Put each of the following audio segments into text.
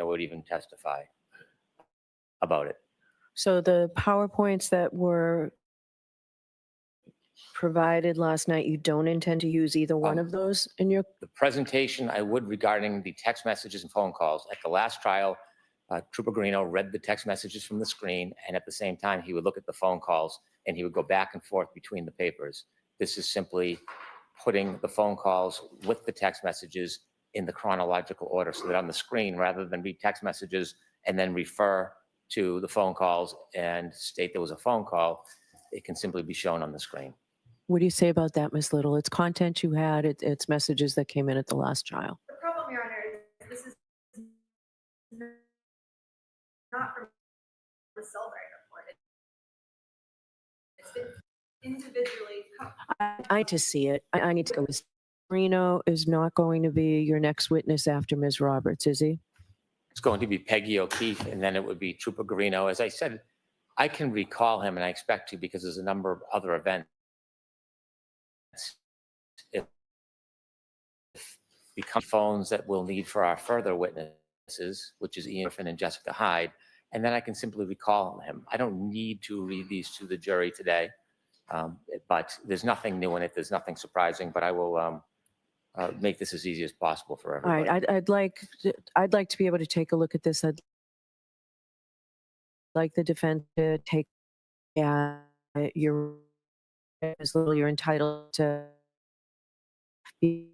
would even testify about it. So the PowerPoints that were provided last night, you don't intend to use either one of those in your, The presentation I would regarding the text messages and phone calls. At the last trial, Trooper Garino read the text messages from the screen, and at the same time, he would look at the phone calls and he would go back and forth between the papers. This is simply putting the phone calls with the text messages in the chronological order so that on the screen, rather than read text messages and then refer to the phone calls and state there was a phone call, it can simply be shown on the screen. what do you say about that, Ms. Little? It's content you had, it's messages that came in at the last trial. The problem, Your Honor, is this is not from the Cellbrite report. It's been individually. I need to see it. I need to go. Mr. Garino is not going to be your next witness after Ms. Roberts, is he? It's going to be Peggy O'Keefe, and then it would be Trooper Garino. As I said, I can recall him, and I expect to because there's a number of other events. It becomes phones that we'll need for our further witnesses, which is Ian Finn and Jessica Hyde, and then I can simply recall him. I don't need to read these to the jury today, but there's nothing new in it. There's nothing surprising, but I will make this as easy as possible for All everybody. right, I'd like to be able to take a look at this. I'd like the defense to take your, Ms. Little, you're entitled to be.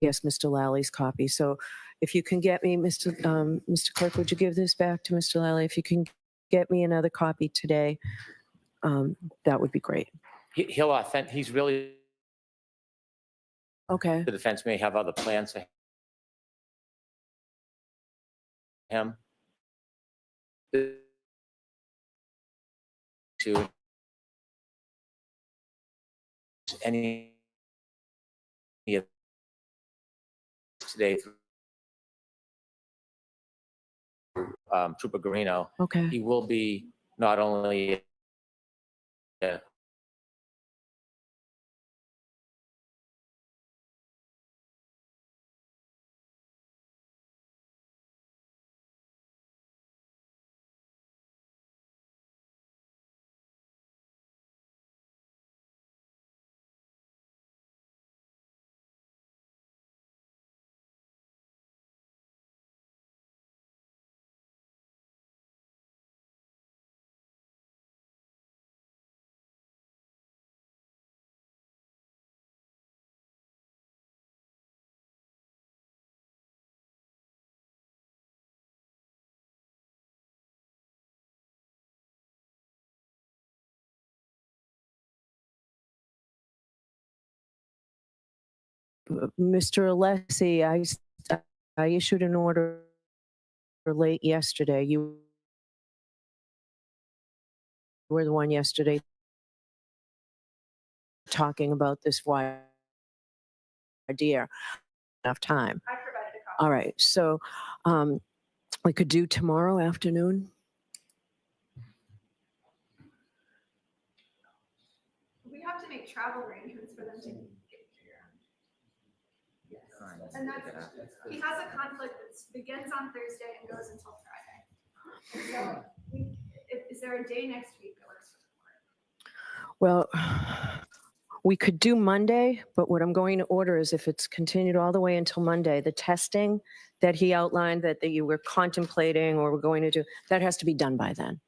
Yes, Mr. Lally's copy. So if you can get me, Mr. Clerk, would you give this back to Mr. Lally? If you can get me another copy today, that would be great. He'll authentic. He's really, Okay. the defense may have other plans for him to any of today through Trooper Garino. Okay. He will be not only Mr. Alessi, I issued an order late yesterday. You were the one yesterday talking about this voir dire. Enough time. I provided a copy. All right. So we could do tomorrow afternoon. We have to make travel arrangements for them to get here. And that's, he has a conflict that begins on Thursday and goes until Friday. And so is there a day next week that works for the court? Well, we could do Monday, but what I'm going to order is if it's continued all the way until Monday, the testing that he outlined that you were contemplating or were going to do, that has to be done by then.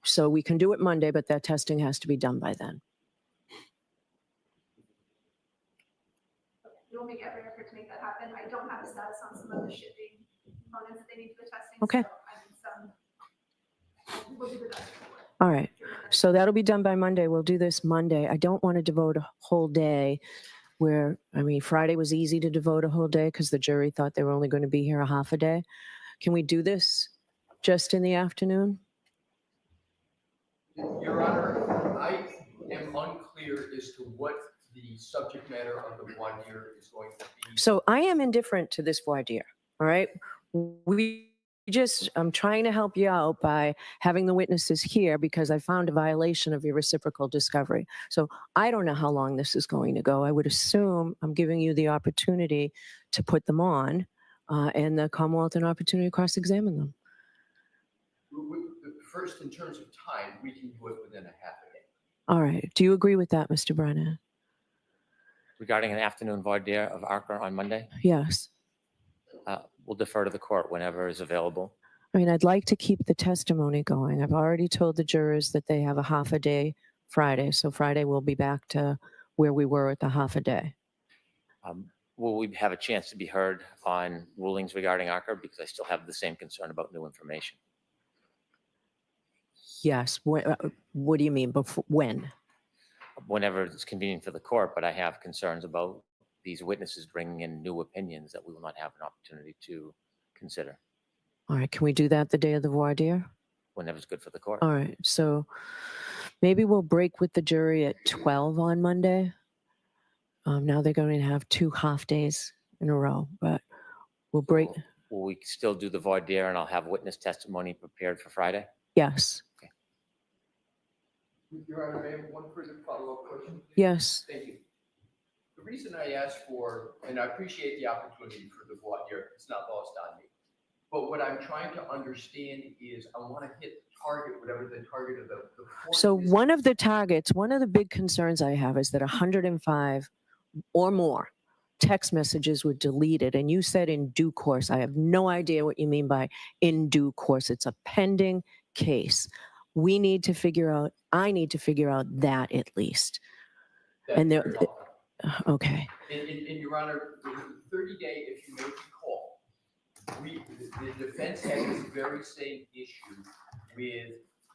So we can do it Monday, but that testing has to be done by then. We'll make every effort to make that happen. I don't have a status on some of the shipping components that they need for the testing. Okay. So I think we'll do the best. All right. So that'll be done by Monday. We'll do this Monday. I don't want to devote a whole day where, I mean, Friday was easy to devote a whole day because the jury thought they were only going to be here a half a day. Can we do this just in the afternoon? Your Honor, I am unclear as to what the subject matter of the voir dire is going to be. So I am indifferent to this voir dire. All right. We I'm trying to help you out by having the witnesses here because I found a violation of your reciprocal discovery. So I don't know how long this is going to go. I would assume I'm giving you the opportunity to put them on and the Commonwealth an opportunity to cross-examine them. First, in terms of time, we can do it within a half a day. All right. Do you agree with that, Mr. Brennan? Regarding an afternoon voir dire of ARCA on Monday, Yes. we'll defer to the court whenever is available. I mean, I'd like to keep the testimony going. I've already told the jurors that they have a half a day Friday. So Friday we'll be back to where we were at the half a day. Will we have a chance to be heard on rulings regarding ARCA? Because I still have the same concern about new information. Yes. What do you mean? Before, when? Whenever it's convenient for the court, but I have concerns about these witnesses bringing in new opinions that we will not have an opportunity to consider All right. Can we do that the day of the voir dire? whenever it's good for the court. All right. So maybe we'll break with the jury at 12 on Monday. Now they're going to have 2 half days in a row, but we'll break. Will we still do the voir dire and I'll have witness testimony prepared for Friday? Yes. Your Honor, may I have one further follow-up question? Yes. Thank you. The reason I asked for, and I appreciate the opportunity for the voir dire, it's not lost on me. But what I'm trying to understand is I want to hit the target, whatever the target of the court So is. one of the targets, one of the big concerns I have is that 105 or more text messages were deleted. And you said in due course. I have no idea what you mean by in due course. It's a pending case. We need to figure out, I need to figure out that at least. That's and there- very helpful. Okay. In Your Honor, the 30-day, if you may recall, the defense had this very same issue with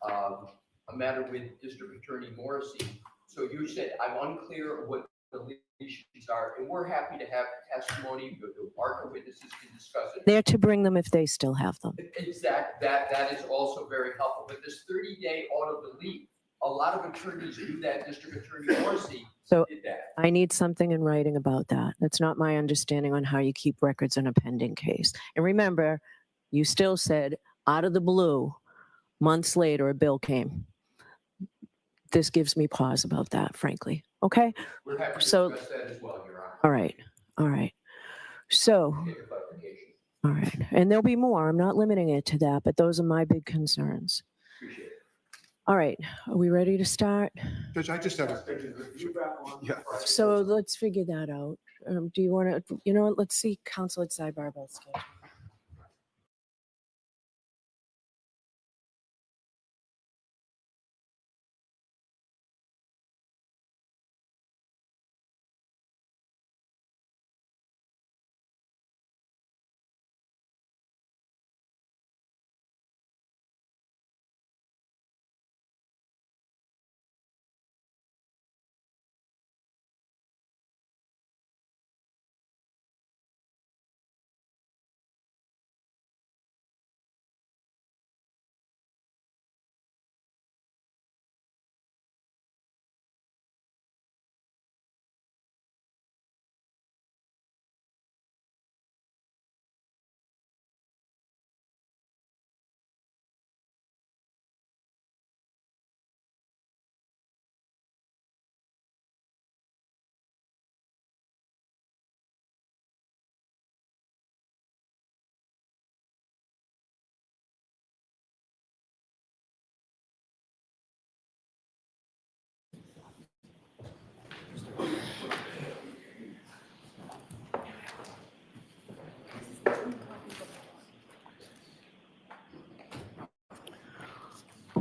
a matter with District Attorney Morrissey. So you said, I'm unclear what the issues are, and we're happy to have testimony, the ARCA witnesses can discuss it. They're to bring them if they still have them. Exact, that is also very helpful, but this 30-day auto delete, a lot of attorneys do that. District Attorney Morrissey So did that. I need something in writing about that. That's not my understanding on how you keep records in a pending case. And remember, you still said out of the blue, months later, a bill came. This gives me pause about that, frankly. Okay. We're happy to So- discuss that as well, Your Honor. All right. All right. So, Get the clarification. all right. And there'll be more. I'm not limiting it to that, but those are my big concerns. Appreciate it. All right. Are we ready to start? Judge, I just have a, yeah. So let's figure that out. Do you want to, you know what? Let's see counsel at sidebar about schedule.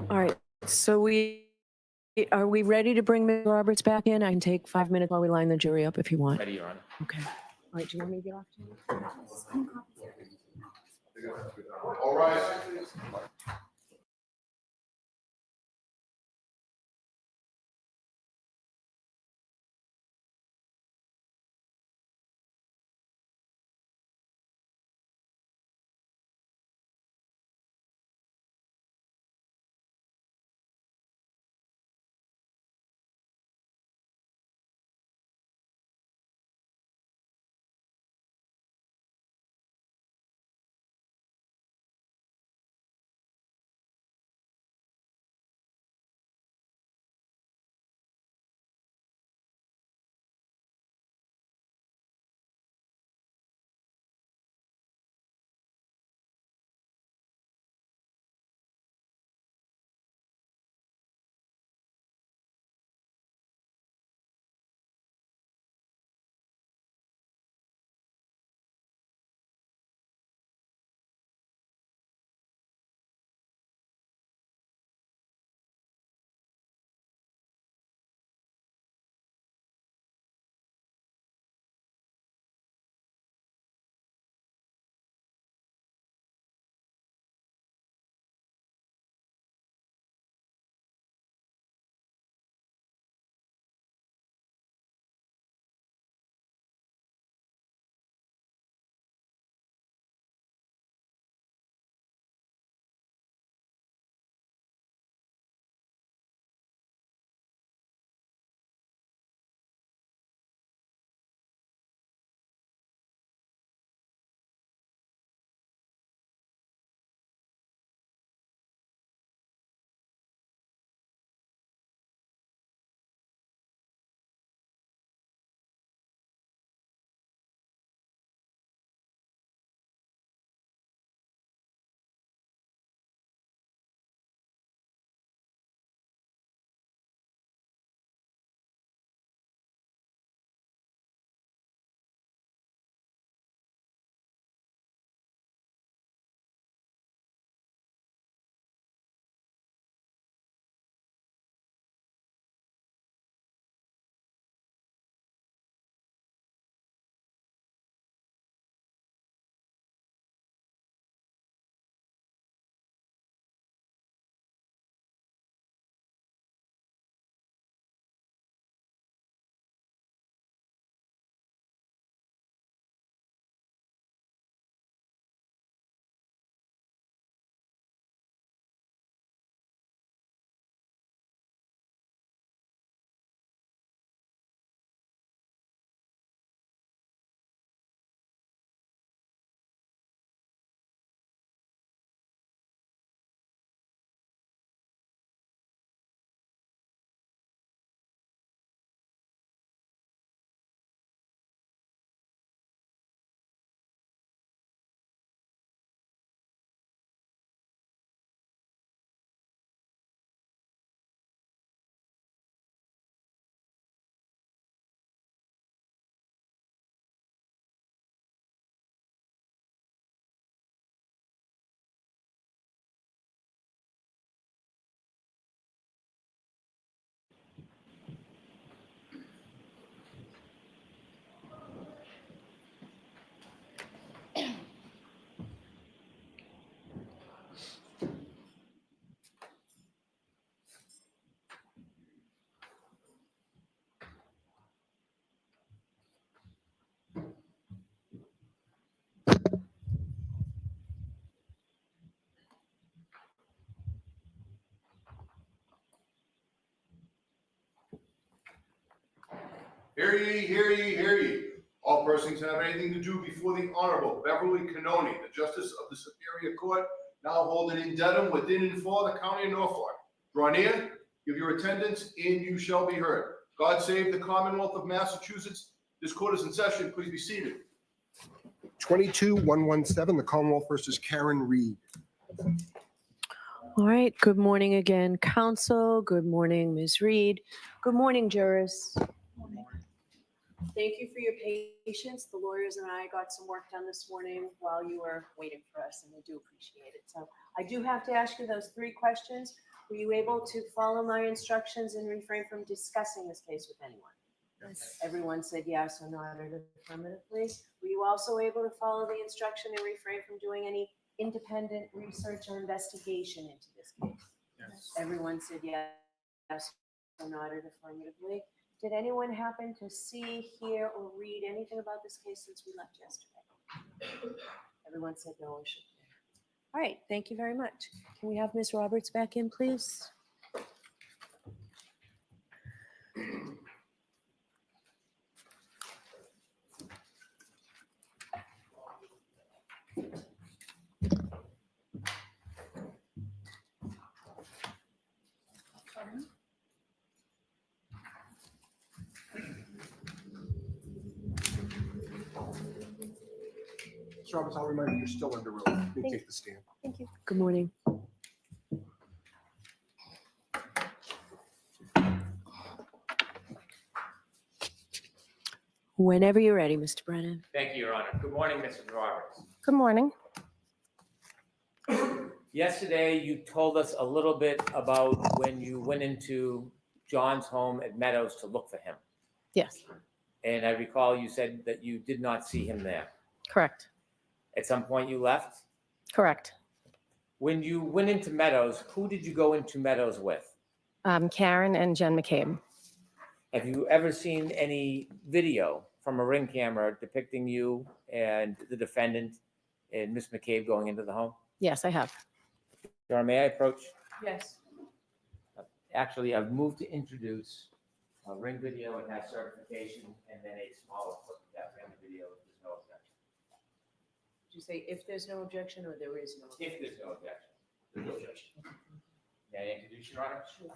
All right. So are we ready to bring Ms. Roberts back in? I can take 5 minutes while we line the jury up if you want. Ready, Your Honor? Okay. All right. Do you want me to get off? All right. Hear ye, hear ye, hear ye. All persons have anything to do before the Honorable Beverly Cannoni, the Justice of the Superior Court, now holding in Dedham within and for the County of Norfolk. Draw near, give your attendance, and you shall be heard. God save the Commonwealth of Massachusetts. This court is in session. Please be seated. 22-117, the Commonwealth versus Karen Reed. All right, good morning again, council. Good morning, Ms. Reed. Good morning, jurors. Thank you for your patience. The lawyers and I got some work done this morning while you were waiting for us, and I do appreciate it. So I do have to ask you those 3 questions. Were you able to follow my instructions and refrain from discussing this case with anyone? Yes. Everyone said yes or nodded affirmatively. Were you also able to follow the instruction and refrain from doing any independent research or investigation into this case? Yes. Everyone said yes or nodded affirmatively. Did anyone happen to see, hear, or read anything about this case since we left yesterday? Everyone said no or should. All right, thank you very much. Can we have Ms. Roberts back in, please? Mr. Roberts, I'll remind you, you're still under oath. You may take the stand. Thank you. Good morning. Whenever you're ready, Mr. Brennan. Thank you, Your Honor. Good morning, Mrs. Roberts. Good morning. Yesterday, you told us a little bit about when you went into John's home at Meadows to look for him. Yes, And I recall you said that you did not see him there. correct, At some point, you left. correct. When you went into Meadows, who did you go into Meadows with? Karen and Jen McCabe. Have you ever seen any video from a Ring camera depicting you and the defendant and Miss McCabe going into the home? Yes, I have. Your Honor, may I approach? Yes. Actually, I've moved to introduce a Ring video. It has certification and then a smaller clip of that Ring video if there's no objection. Did you say if there's no objection or there is no? If there's no objection. There's no objection. May I introduce Your Honor? Sure.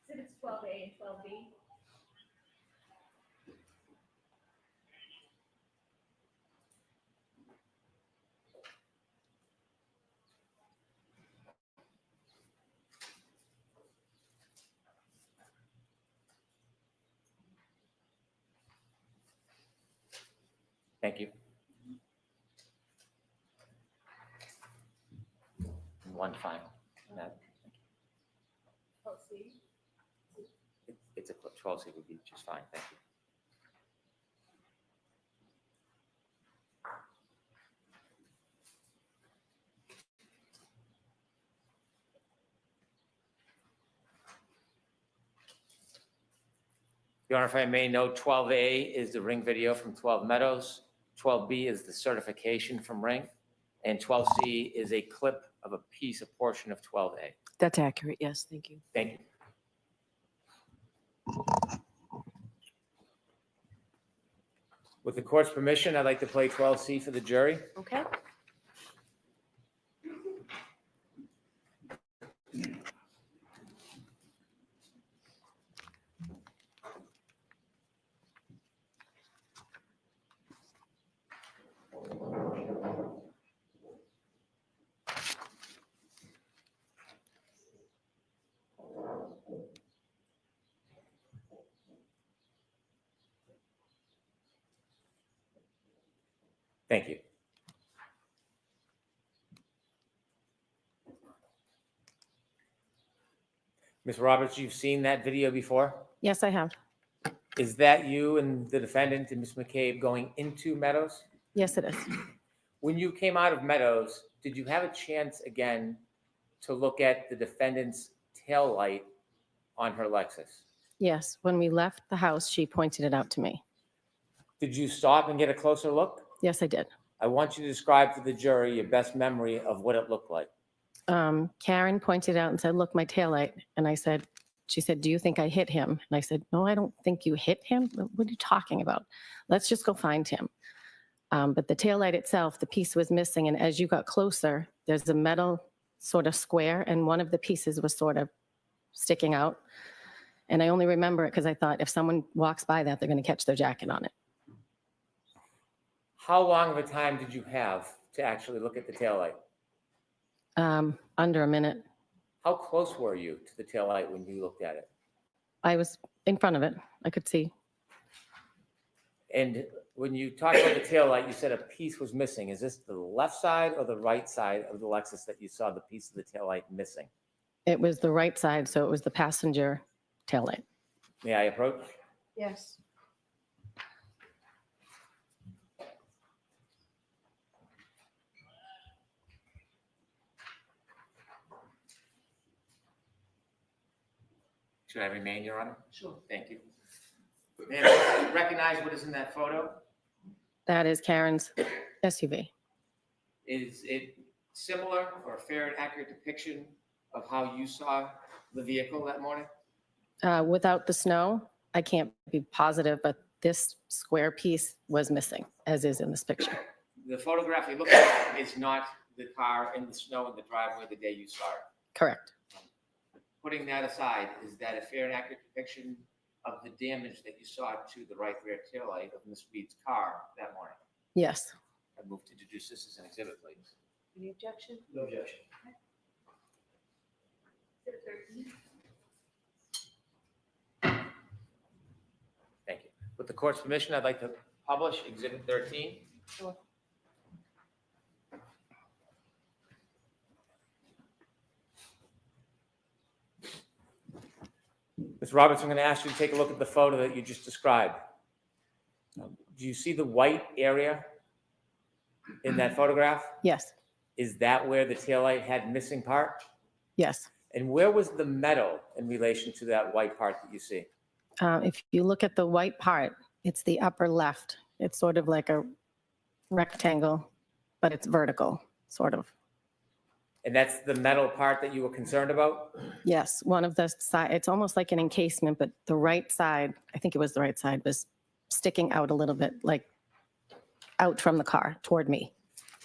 Exhibits 12A and 12B. Thank you. One final. That- 12C. It's a clip. 12C would be just fine. Thank you. Your Honor, if I may note, 12A is the Ring video from 12 Meadows. 12B is the certification from Ring. And 12C is a clip of a piece, a portion of 12A. That's accurate. Yes, thank you. Thank you. With the court's permission, I'd like to play 12C for the jury. Okay. Thank you. Ms. Roberts, you've seen that video before? Yes, I have. Is that you and the defendant and Ms. McCabe going into Meadows? Yes, it is. When you came out of Meadows, did you have a chance again to look at the defendant's tail light on her Lexus? Yes, when we left the house, she pointed it out to me. Did you stop and get a closer look? Yes, I did. I want you to describe to the jury your best memory of what it looked like. Karen pointed out and said, look, my taillight. And she said, do you think I hit him? And I said, no, I don't think you hit him. What are you talking about? Let's just go find him. But the taillight itself, the piece was missing. And as you got closer, there's a metal sort of square, and one of the pieces was sort of sticking out. And I only remember it because I thought if someone walks by that, they're going to catch their jacket on it. How long of a time did you have to actually look at the taillight? Under a minute. How close were you to the taillight when you looked at it? I was in front of it. I could see. And when you talked about the taillight, you said a piece was missing. Is this the left side or the right side of the Lexus that you saw the piece of the taillight missing? It was the right side, so it was the passenger taillight. May I approach? Yes. Should I remain, Your Honor? Sure. Thank you. Ma'am, do you recognize what is in that photo? That is Karen's SUV. Is it similar or a fair and accurate depiction of how you saw the vehicle that morning? Without the snow, I can't be positive, but this square piece was missing, as is in this picture. The photograph you're looking at is not the car in the snow in the driveway the day you saw it. Correct. Putting that aside, is that a fair and accurate depiction of the damage that you saw to the right rear taillight of Ms. Reed's car that morning? Yes. I move to introduce this as an exhibit, please. Any objection? No objection. Thank you. With the court's permission, I'd like to publish Exhibit 13. Sure. Ms. Roberts, I'm going to ask you to take a look at the photo that you just described. Do you see the white area in that photograph? Yes. Is that where the taillight had missing part? Yes. And where was the metal in relation to that white part that you see? If you look at the white part, it's the upper left. It's sort of like a rectangle, but it's vertical, sort of. And that's the metal part that you were concerned about? Yes, one of the side, it's almost like an encasement, but the right side, I think it was the right side, was sticking out a little bit, like out from the car toward me.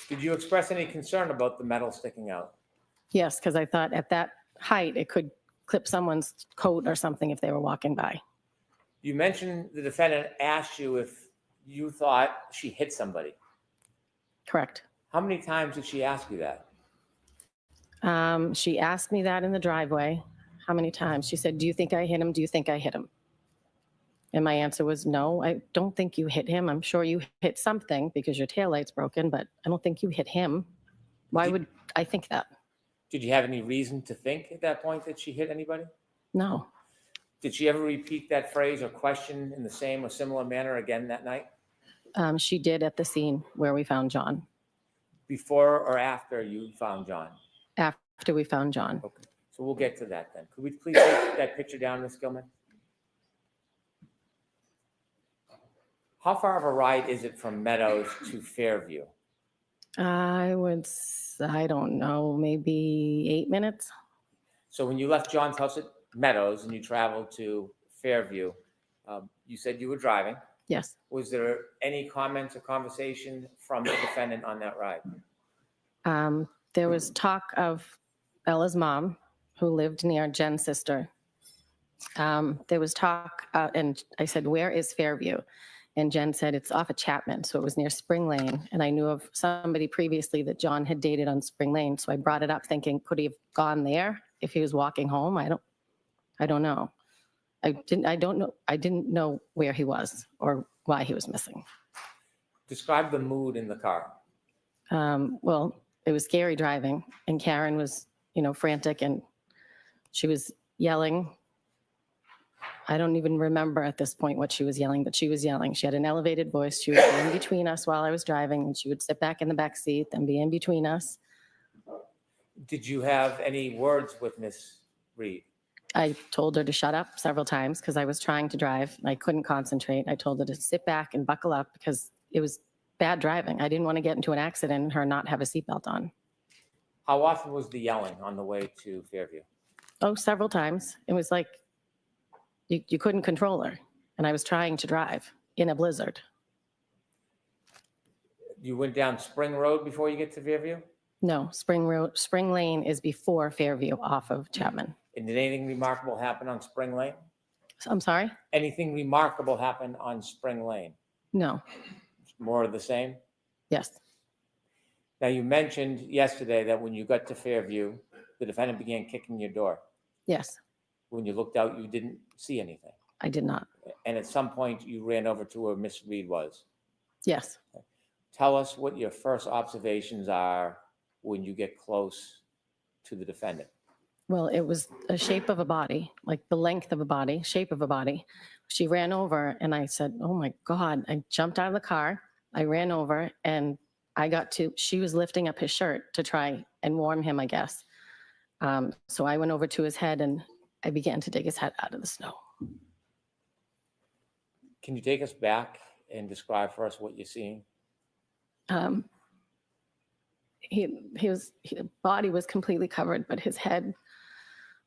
Did you express any concern about the metal sticking out? Yes, because I thought at that height, it could clip someone's coat or something if they were walking by. You mentioned the defendant asked you if you thought she hit somebody. Correct. How many times did she ask you that? She asked me that in the driveway. How many times? She said, do you think I hit him? Do you think I hit him? And my answer was, no, I don't think you hit him. I'm sure you hit something because your taillight's broken, but I don't think you hit him. Why would I think that? Did you have any reason to think at that point that she hit anybody? No. Did she ever repeat that phrase or question in the same or similar manner again that night? She did at the scene where we found John, Before or after you found John? after we found John. Okay, so we'll get to that then. Could we please take that picture down, Ms. Gilman? How far of a ride is it from Meadows to Fairview? I don't know, maybe 8 minutes. So when you left John's house at Meadows and you traveled to Fairview, you said you were driving. Yes. Was there any comments or conversation from the defendant on that ride? There was talk of Bella's mom, who lived near Jen's sister. There was talk, and I said, where is Fairview? And Jen said, it's off of Chapman, so it was near Spring Lane. And I knew of somebody previously that John had dated on Spring Lane, so I brought it up thinking, could he have gone there if he was walking home? I don't know. I didn't know where he was or why he was missing. Describe the mood in the car. Well, it was scary driving, and Karen was, frantic, and she was yelling. I don't even remember at this point what she was yelling, but she was yelling. She had an elevated voice. She would be in between us while I was driving, and she would sit back in the back seat and be in between us. Did you have any words with Miss Reed? I told her to shut up several times because I was trying to drive. I couldn't concentrate. I told her to sit back and buckle up because it was bad driving. I didn't want to get into an accident and her not have a seatbelt on. How often was the yelling on the way to Fairview? Oh, several times. It was like you couldn't control her. And I was trying to drive in a blizzard. You went down Spring Road before you get to Fairview? No, Spring Lane is before Fairview off of Chapman. And did anything remarkable happen on Spring Lane? I'm sorry? Anything remarkable happen on Spring Lane? No. More of the same? Yes. Now, you mentioned yesterday that when you got to Fairview, the defendant began kicking your door. Yes. When you looked out, you didn't see anything. I did not. And at some point, you ran over to where Miss Reed was. Yes. Tell us what your first observations are when you get close to the defendant. Well, it was a shape of a body, like the length of a body, shape of a body. She ran over and I said, oh my God. I jumped out of the car. I ran over and she was lifting up his shirt to try and warm him, I guess. So I went over to his head and I began to dig his head out of the snow. Can you take us back and describe for us what you're seeing? His body was completely covered, but his head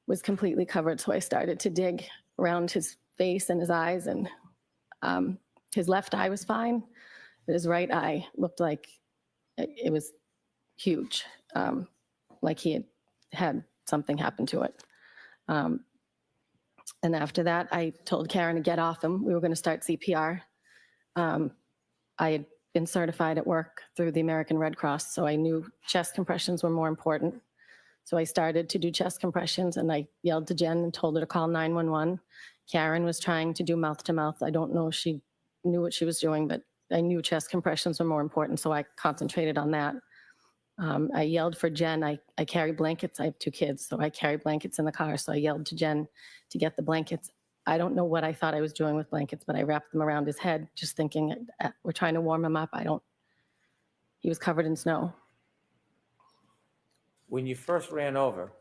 was completely covered. So I started to dig around his face and his eyes, and his left eye was fine, but his right eye looked like it was huge, like he had something happen to it. And after that, I told Karen to get off him. We were going to start CPR. I had been certified at work through the American Red Cross, so I knew chest compressions were more important. So I started to do chest compressions, and I yelled to Jen and told her to call 911. Karen was trying to do mouth to mouth. I don't know if she knew what she was doing, but I knew chest compressions were more important, so I concentrated on that. I yelled for Jen. I carry blankets. I have 2 kids, so I carry blankets in the car. So I yelled to Jen to get the blankets. I don't know what I thought I was doing with blankets, but I wrapped them around his head, just thinking we're trying to warm him up. He was covered in snow. When you first ran over,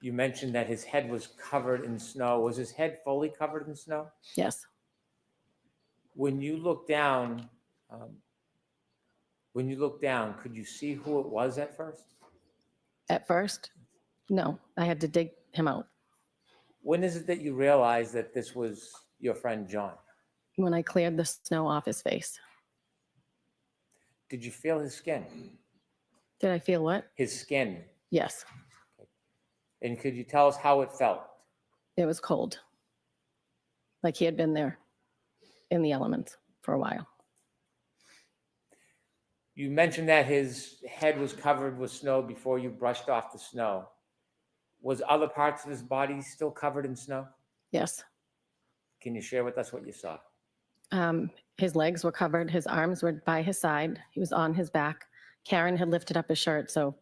you mentioned that his head was covered in snow. Was his head fully covered in snow? Yes. When you look down, could you see who it was at first? At first, no, I had to dig him out. When is it that you realized that this was your friend John? When I cleared the snow off his face. Did you feel his skin? Did I feel what? His skin. Yes, And could you tell us how it felt? it was cold. Like he had been there in the elements for a while. You mentioned that his head was covered with snow before you brushed off the snow. Was other parts of his body still covered in snow? Yes. Can you share with us what you saw? His legs were covered. His arms were by his side. He was on his back. Karen had lifted up his shirt, so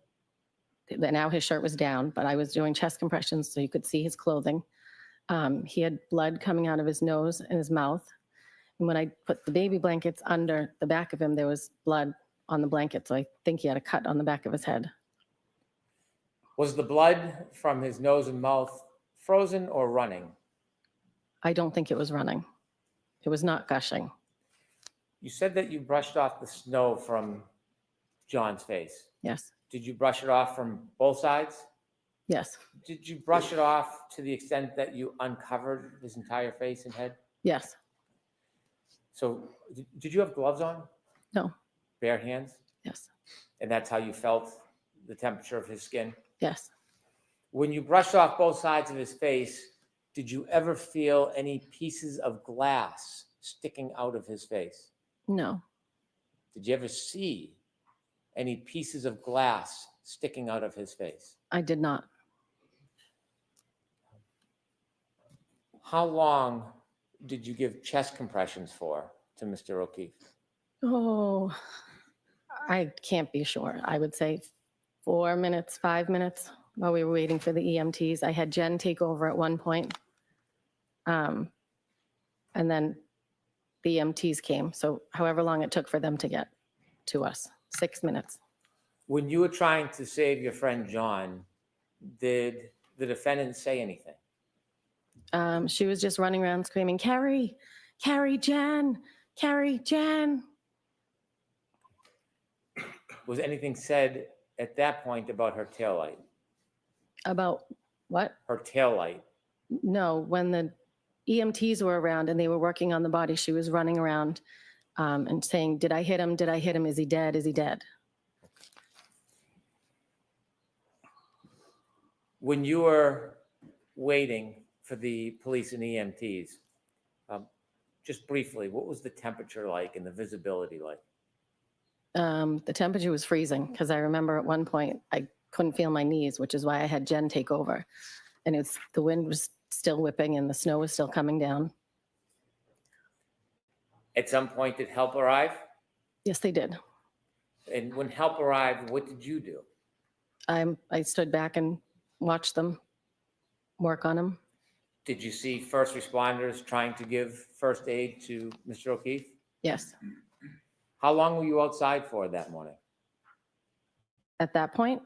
now his shirt was down, but I was doing chest compressions so you could see his clothing. He had blood coming out of his nose and his mouth. And when I put the baby blankets under the back of him, there was blood on the blanket, so I think he had a cut on the back of his head. Was the blood from his nose and mouth frozen or running? I don't think it was running. It was not gushing. You said that you brushed off the snow from John's face. Yes, Did you brush it off from both sides? yes, Did you brush it off to the extent that you uncovered his entire face and head? yes, So did you have gloves on? no, Bare hands? yes, And that's how you felt the temperature of his skin? yes. When you brushed off both sides of his face, did you ever feel any pieces of glass sticking out of his face? No, Did you ever see any pieces of glass sticking out of his face? I did not. How long did you give chest compressions for to Mr. O'Keefe? Oh, I can't be sure. I would say 4 minutes, 5 minutes while we were waiting for the EMTs. I had Jen take over at one point. And then the EMTs came. So however long it took for them to get to us, 6 minutes. When you were trying to save your friend John, did the defendant say anything? She was just running around screaming, Carrie, Carrie, Jen, Carrie, Jen. Was anything said at that point about her taillight? About what? Her taillight? No, when the EMTs were around and they were working on the body, she was running around and saying, did I hit him? Did I hit him? Is he dead? Is he dead? When you were waiting for the police and EMTs, just briefly, what was the temperature like and the visibility like? The temperature was freezing because I remember at one point I couldn't feel my knees, which is why I had Jen take over. And the wind was still whipping and the snow was still coming down. At some point, did help arrive? Yes, they did. And when help arrived, what did you do? I stood back and watched them work on him. Did you see first responders trying to give first aid to Mr. O'Keefe? Yes. How long were you outside for that morning? At that point,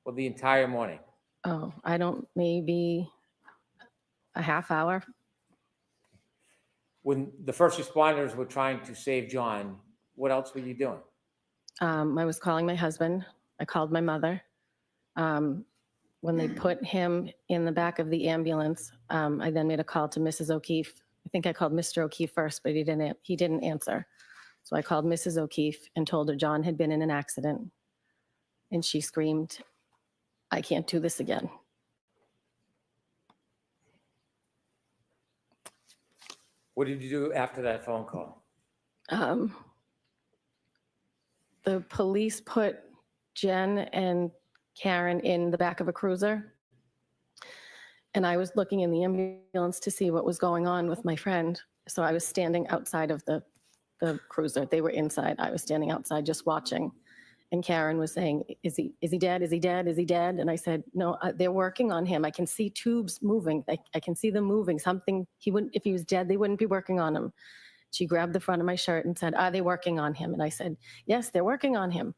Well, the entire morning. maybe a half hour. When the first responders were trying to save John, what else were you doing? I was calling my husband. I called my mother. When they put him in the back of the ambulance, I then made a call to Mrs. O'Keefe. I think I called Mr. O'Keefe first, but he didn't answer. So I called Mrs. O'Keefe and told her John had been in an accident. And she screamed, I can't do this again. What did you do after that phone call? The police put Jen and Karen in the back of a cruiser. And I was looking in the ambulance to see what was going on with my friend. So I was standing outside of the cruiser. They were inside. I was standing outside just watching. And Karen was saying, is he dead? Is he dead? Is he dead? And I said, no, they're working on him. I can see tubes moving. I can see them moving. If he was dead, they wouldn't be working on him. She grabbed the front of my shirt and said, are they working on him? And I said, yes, they're working on him.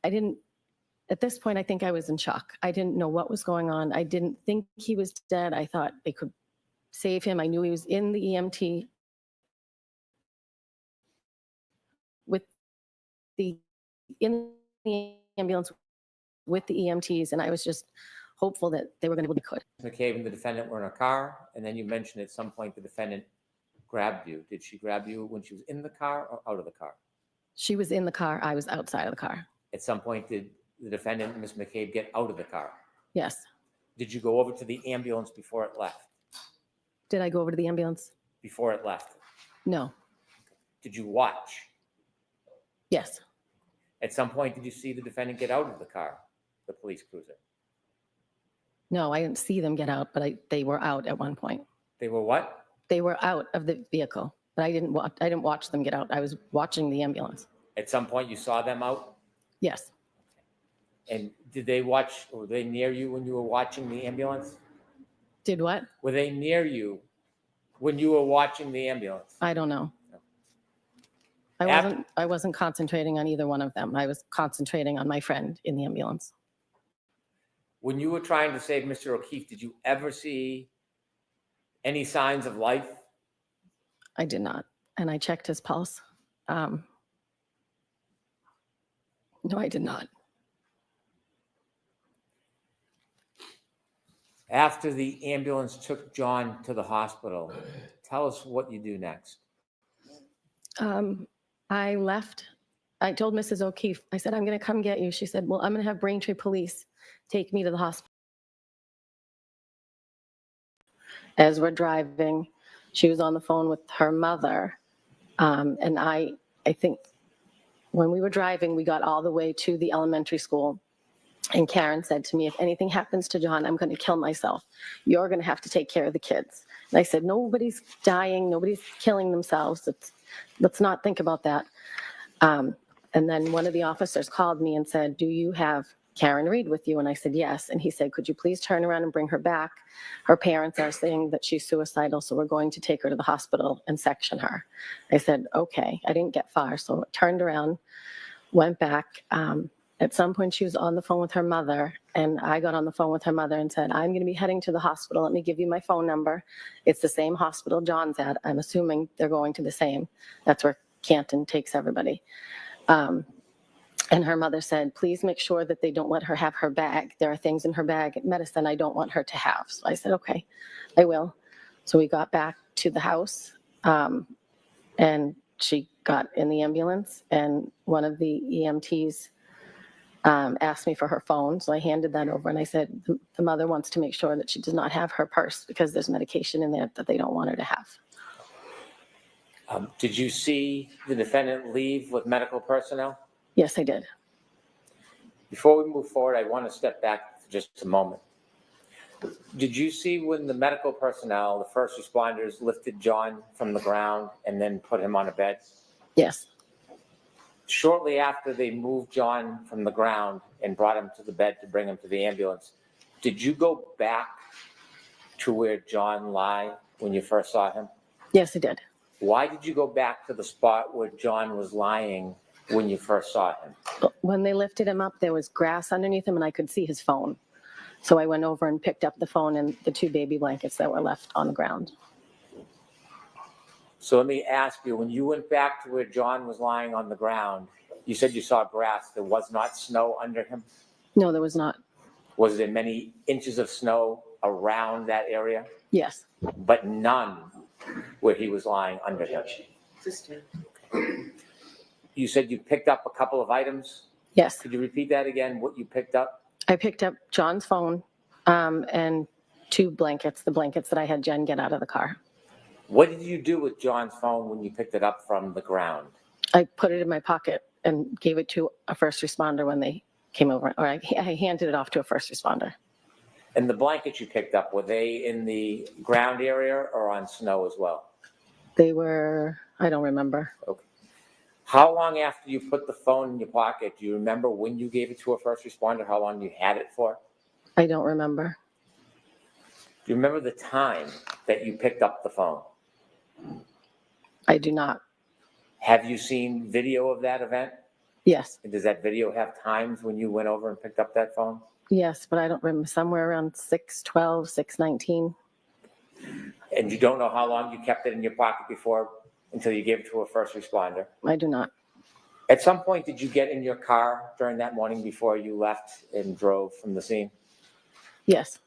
At this point, I think I was in shock. I didn't know what was going on. I didn't think he was dead. I thought they could save him. I knew he was in the EMT in the ambulance with the EMTs, and I was just hopeful that they were going to be able to. Ms. McCabe and the defendant were in a car, and then you mentioned at some point the defendant grabbed you. Did she grab you when she was in the car or out of the car? She was in the car. I was outside of the car. At some point, did the defendant, Ms. McCabe, get out of the car? Yes. Did you go over to the ambulance before it left? Did I go over to the ambulance? Before it left? No. Did you watch? Yes. At some point, did you see the defendant get out of the car, the police cruiser? No, I didn't see them get out, but they were out at one point. They were what? They were out of the vehicle, but I didn't watch them get out. I was watching the ambulance. At some point, you saw them out? Yes. And did they watch, or were they near you when you were watching the ambulance? Did what? Were they near you when you were watching the ambulance? I don't know. I wasn't concentrating on either one of them. I was concentrating on my friend in the ambulance. When you were trying to save Mr. O'Keefe, did you ever see any signs of life? I did not. And I checked his pulse. No, I did not. After the ambulance took John to the hospital, tell us what you do next. I left. I told Mrs. O'Keefe, I said, I'm going to come get you. She said, well, I'm going to have Braintree Police take me to the hospital. As we're driving, she was on the phone with her mother. And I think when we were driving, we got all the way to the elementary school. And Karen said to me, if anything happens to John, I'm going to kill myself. You're going to have to take care of the kids. And I said, nobody's dying. Nobody's killing themselves. Let's not think about that. And then one of the officers called me and said, do you have Karen Reed with you? And I said, yes. And he said, could you please turn around and bring her back? Her parents are saying that she's suicidal, so we're going to take her to the hospital and section her. I said, okay. I didn't get far, so I turned around, went back. At some point, she was on the phone with her mother, and I got on the phone with her mother and said, I'm going to be heading to the hospital. Let me give you my phone number. It's the same hospital John's at. I'm assuming they're going to the same. That's where Canton takes everybody. And her mother said, please make sure that they don't let her have her bag. There are things in her bag, medicine I don't want her to have. So I said, okay, I will. So we got back to the house, and she got in the ambulance, and one of the EMTs asked me for her phone. So I handed that over, and I said, the mother wants to make sure that she does not have her purse because there's medication in there that they don't want her to have. Did you see the defendant leave with medical personnel? Yes, I did. Before we move forward, I want to step back for just a moment. Did you see when the medical personnel, the first responders, lifted John from the ground and then put him on a bed? Yes. Shortly after they moved John from the ground and brought him to the bed to bring him to the ambulance, did you go back to where John lay when you first saw him? Yes, I did. Why did you go back to the spot where John was lying when you first saw him? When they lifted him up, there was grass underneath him, and I could see his phone. So I went over and picked up the phone and the 2 baby blankets that were left on the ground. So let me ask you, when you went back to where John was lying on the ground, you said you saw grass. There was not snow under him? No, there was not. Was there many inches of snow around that area? Yes. But none where he was lying under him? You said you picked up a couple of items. Yes. Could you repeat that again, what you picked up? I picked up John's phone and 2 blankets, the blankets that I had Jen get out of the car. What did you do with John's phone when you picked it up from the ground? I put it in my pocket and gave it to a first responder when they came over, or I handed it off to a first responder. And the blankets you picked up, were they in the ground area or on snow as well? They were, I don't remember. Okay. How long after you put the phone in your pocket, do you remember when you gave it to a first responder, how long you had it for? I don't remember. Do you remember the time that you picked up the phone? I do not. Have you seen video of that event? Yes. And does that video have times when you went over and picked up that phone? Yes, but I don't remember. Somewhere around 6:12, 6:19. And you don't know how long you kept it in your pocket before, until you gave it to a first responder? I do not. At some point, did you get in your car during that morning before you left and drove from the scene? Yes.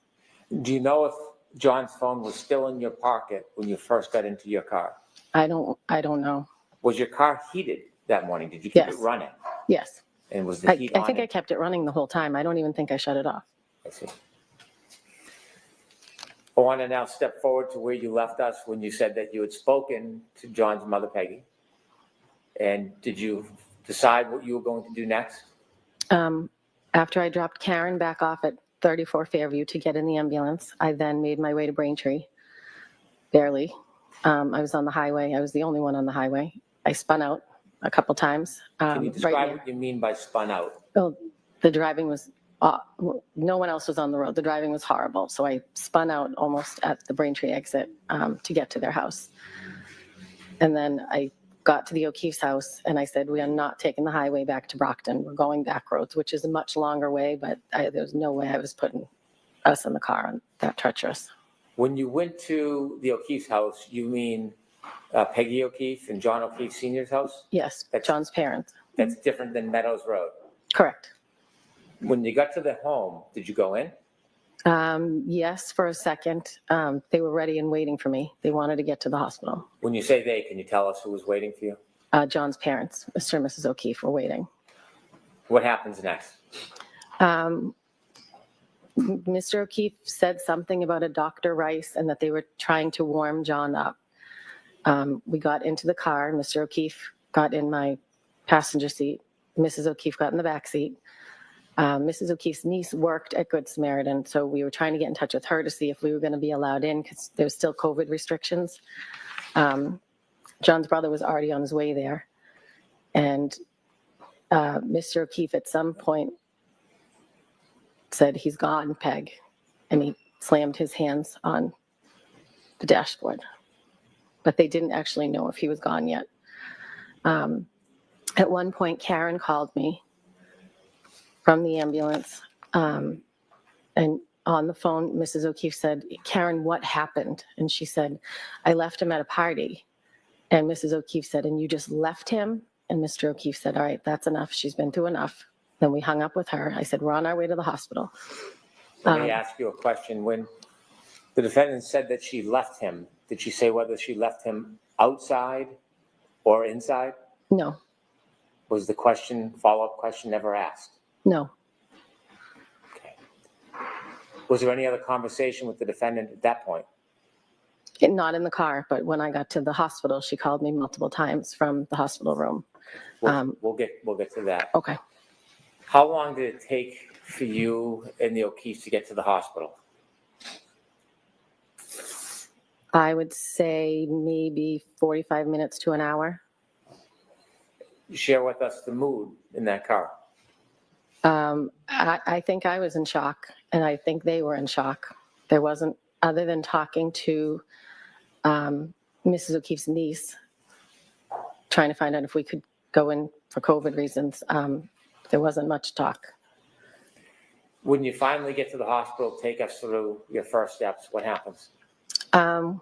Do you know if John's phone was still in your pocket when you first got into your car? I don't know. Was your car heated that morning? Did you keep Yes. it running? Yes. And was the heat I on think I it? kept it running the whole time. I don't even think I shut it off. I see. I want to now step forward to where you left us when you said that you had spoken to John's mother, Peggy. And did you decide what you were going to do next? After I dropped Karen back off at 34 Fairview to get in the ambulance, I then made my way to Braintree, barely. I was on the highway. I was the only one on the highway. I spun out a couple times. Can you describe right what you mean by spun out? near, the driving was, no one else was on the road. The driving was horrible. So I spun out almost at the Braintree exit to get to their house. And then I got to the O'Keefe's house and I said, we are not taking the highway back to Brockton. We're going back roads, which is a much longer way, but there was no way I was putting us in the car on that treacherous. When you went to the O'Keefe's house, you mean Peggy O'Keefe and John O'Keefe Sr.'s house? Yes, John's parents. That's different than Meadows Road. Correct. When you got to the home, did you go in? Yes, for a second. They were ready and waiting for me. They wanted to get to the hospital. When you say they, can you tell us who was waiting for you? John's parents, Mr. and Mrs. O'Keefe, were waiting. What happens next? Mr. O'Keefe said something about a Dr. Rice and that they were trying to warm John up. We got into the car. Mr. O'Keefe got in my passenger seat. Mrs. O'Keefe got in the back seat. Mrs. O'Keefe's niece worked at Good Samaritan, so we were trying to get in touch with her to see if we were going to be allowed in because there was still COVID restrictions. John's brother was already on his way there. And Mr. O'Keefe at some point said, he's gone, Peg. And he slammed his hands on the dashboard. But they didn't actually know if he was gone yet. At one point, Karen called me from the ambulance. And on the phone, Mrs. O'Keefe said, Karen, what happened? And she said, I left him at a party. And Mrs. O'Keefe said, and you just left him? And Mr. O'Keefe said, all right, that's enough. She's been through enough. Then we hung up with her. I said, we're on our way to the hospital. Let me ask you a question. When the defendant said that she left him, did she say whether she left him outside or inside? No, Was the question, follow-up question never asked? no, Okay. Was there any other conversation with the defendant at that point? not in the car, but when I got to the hospital, she called me multiple times from the hospital room. We'll get to that. Okay. How long did it take for you and the O'Keefes to get to the hospital? I would say maybe 45 minutes to an hour. Share with us the mood in that car. I think I was in shock, and I think they were in shock. There wasn't, other than talking to Mrs. O'Keefe's niece, trying to find out if we could go in for COVID reasons, there wasn't much talk. When you finally get to the hospital, take us through your first steps. What happens?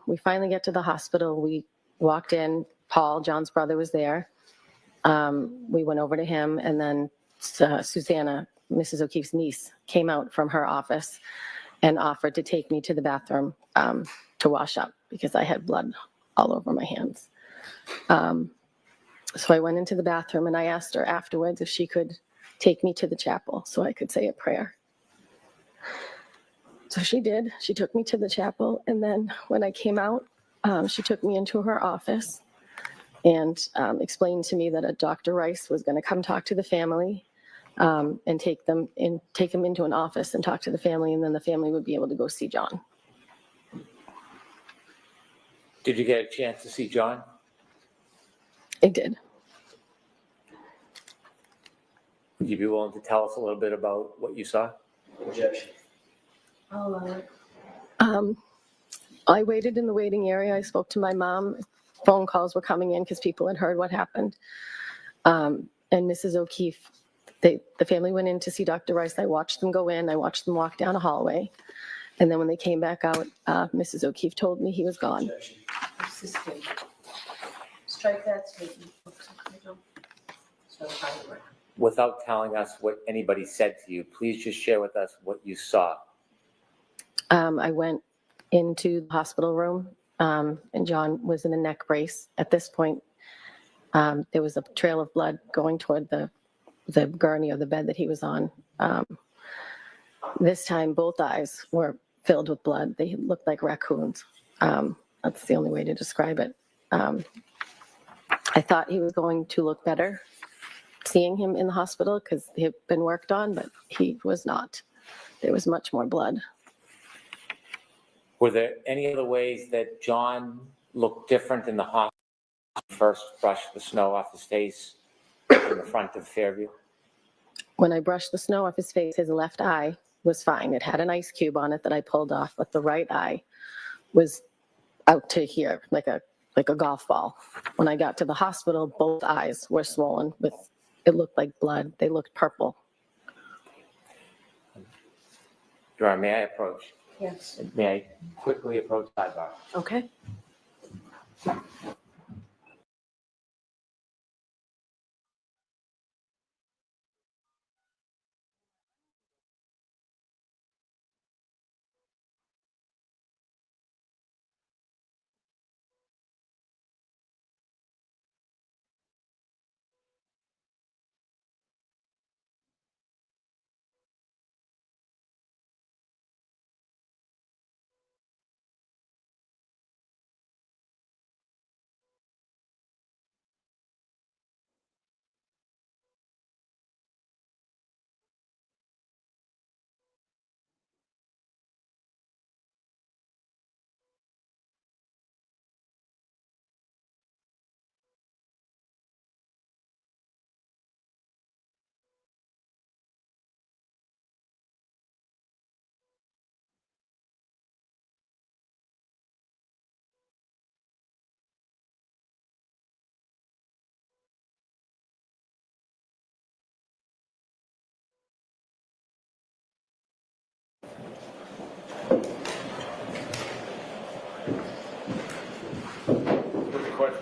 We finally get to the hospital. We walked in. Paul, John's brother, was there. We went over to him, and then Susanna, Mrs. O'Keefe's niece, came out from her office and offered to take me to the bathroom to wash up because I had blood all over my hands. So I went into the bathroom, and I asked her afterwards if she could take me to the chapel so I could say a prayer. So she did. She took me to the chapel, and then when I came out, she took me into her office and explained to me that a Dr. Rice was going to come talk to the family and take them into an office and talk to the family, and then the family would be able to go see John. Did you get a chance to see John? I did. Would you be willing to tell us a little bit about what you saw? I waited in the waiting area. I spoke to my mom. Phone calls were coming in because people had heard what happened. And Mrs. O'Keefe, the family went in to see Dr. Rice. I watched them go in. I watched them walk down a hallway. And then when they came back out, Mrs. O'Keefe told me he was gone. Strike that statement. Without telling us what anybody said to you, please just share with us what you saw. I went into the hospital room, and John was in a neck brace. At this point, there was a trail of blood going toward the gurney or the bed that he was on. This time, both eyes were filled with blood. They looked like raccoons. That's the only way to describe it. I thought he was going to look better seeing him in the hospital because he had been worked on, but he was not. There was much more blood. Were there any other ways that John looked different in the hospital? First brushed the snow off his face in the front of Fairview? When I brushed the snow off his face, his left eye was fine. It had an ice cube on it that I pulled off, but the right eye was out to here, like a golf ball. When I got to the hospital, both eyes were swollen with, it looked like blood. They looked purple. Your Honor, may I approach? Yes. May I quickly approach sidebar? Okay.